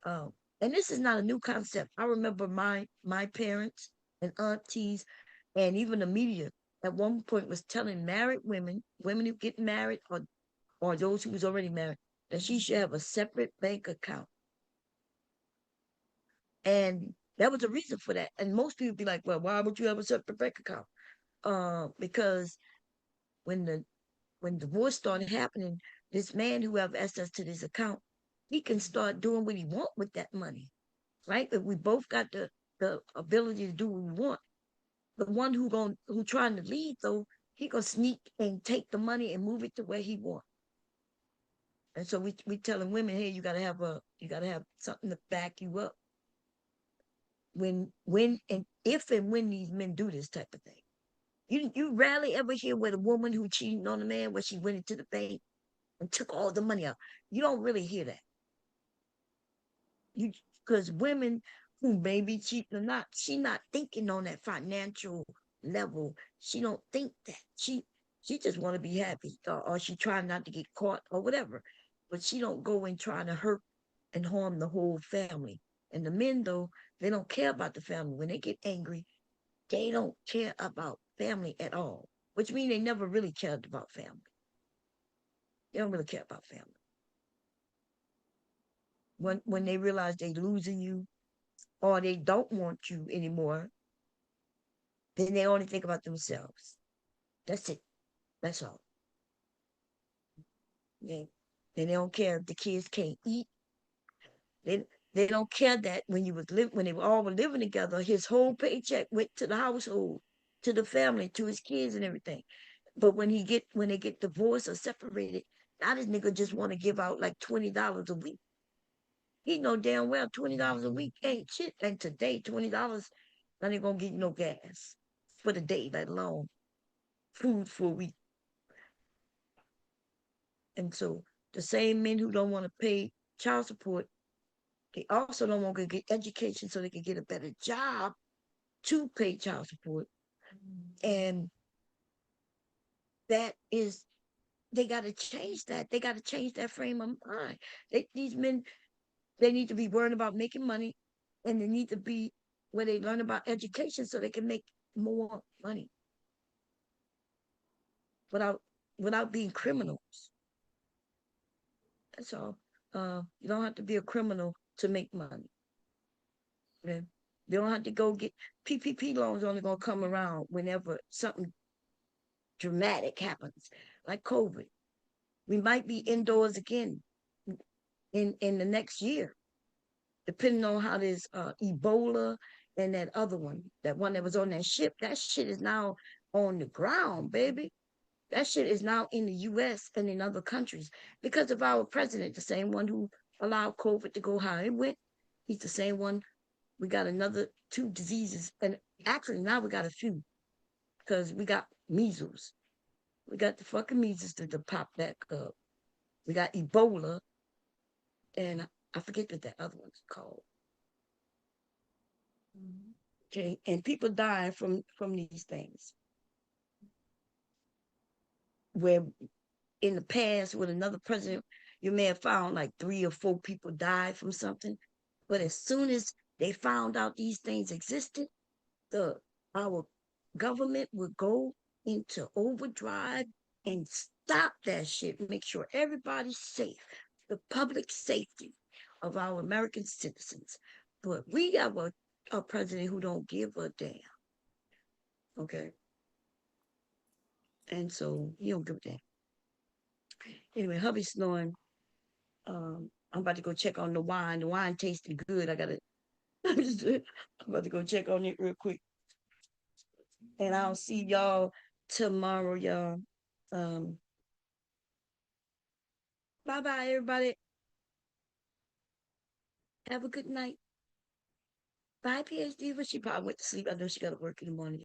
Speaker 1: And this is not a new concept. I remember my parents and aunties and even the media at one point was telling married women who get married or those who was already married, that she should have a separate bank account. And that was the reason for that. And most people be like, well, why would you have a separate bank account? Because when divorce started happening, this man who have access to this account, he can start doing what he want with that money, right? If we both got the ability to do what we want, the one who trying to lead though, he gonna sneak and take the money and move it to where he want. And so we telling women, hey, you gotta have something to back you up. When and if and when these men do this type of thing, you rarely ever hear where the woman who cheated on the man, where she went into the bank and took all the money out. You don't really hear that. Because women who may be cheating or not, she not thinking on that financial level. She don't think that. She just want to be happy, or she trying not to get caught or whatever. But she don't go and try to hurt and harm the whole family. And the men, though, they don't care about the family. When they get angry, they don't care about family at all, which means they never really cared about family. They don't really care about family. When they realize they losing you or they don't want you anymore, then they only think about themselves. That's it. That's all. Then they don't care if the kids can't eat. They don't care that when they were all living together, his whole paycheck went to the household, to the family, to his kids and everything. But when they get divorced or separated, now this nigga just want to give out like $20 a week. He know damn well $20 a week ain't shit. And today, $20 not even gonna get you no gas for the day, let alone food for a week. And so the same men who don't want to pay child support, they also don't want to get education so they can get a better job to pay child support. And that is, they got to change that. They got to change that frame of mind. These men, they need to be worrying about making money, and they need to be where they learn about education so they can make more money without being criminals. That's all. You don't have to be a criminal to make money. Okay? You don't have to go get PPP loans. Only gonna come around whenever something dramatic happens, like COVID. We might be indoors again in the next year, depending on how this Ebola and that other one, that one that was on that ship. That shit is now on the ground, baby. That shit is now in the U.S. and in other countries because of our president, the same one who allowed COVID to go how it went. He's the same one. We got another 2 diseases, and actually now we got a few because we got measles. We got the fucking measles to pop back up. We got Ebola, and I forget what that other one's called. Okay, and people dying from these things. Where in the past with another president, you may have found like 3 or 4 people died from something. But as soon as they found out these things existed, our government would go into overdrive and stop that shit, make sure everybody's safe, the public safety of our American citizens. But we have a president who don't give a damn. Okay. And so he don't give a damn. Anyway, hubby's snoring. I'm about to go check on the wine. The wine tasted good. I'm about to go check on it real quick. And I'll see y'all tomorrow, y'all. Bye-bye, everybody. Have a good night. Bye, PhD. But she probably went to sleep. I know she got to work in the morning.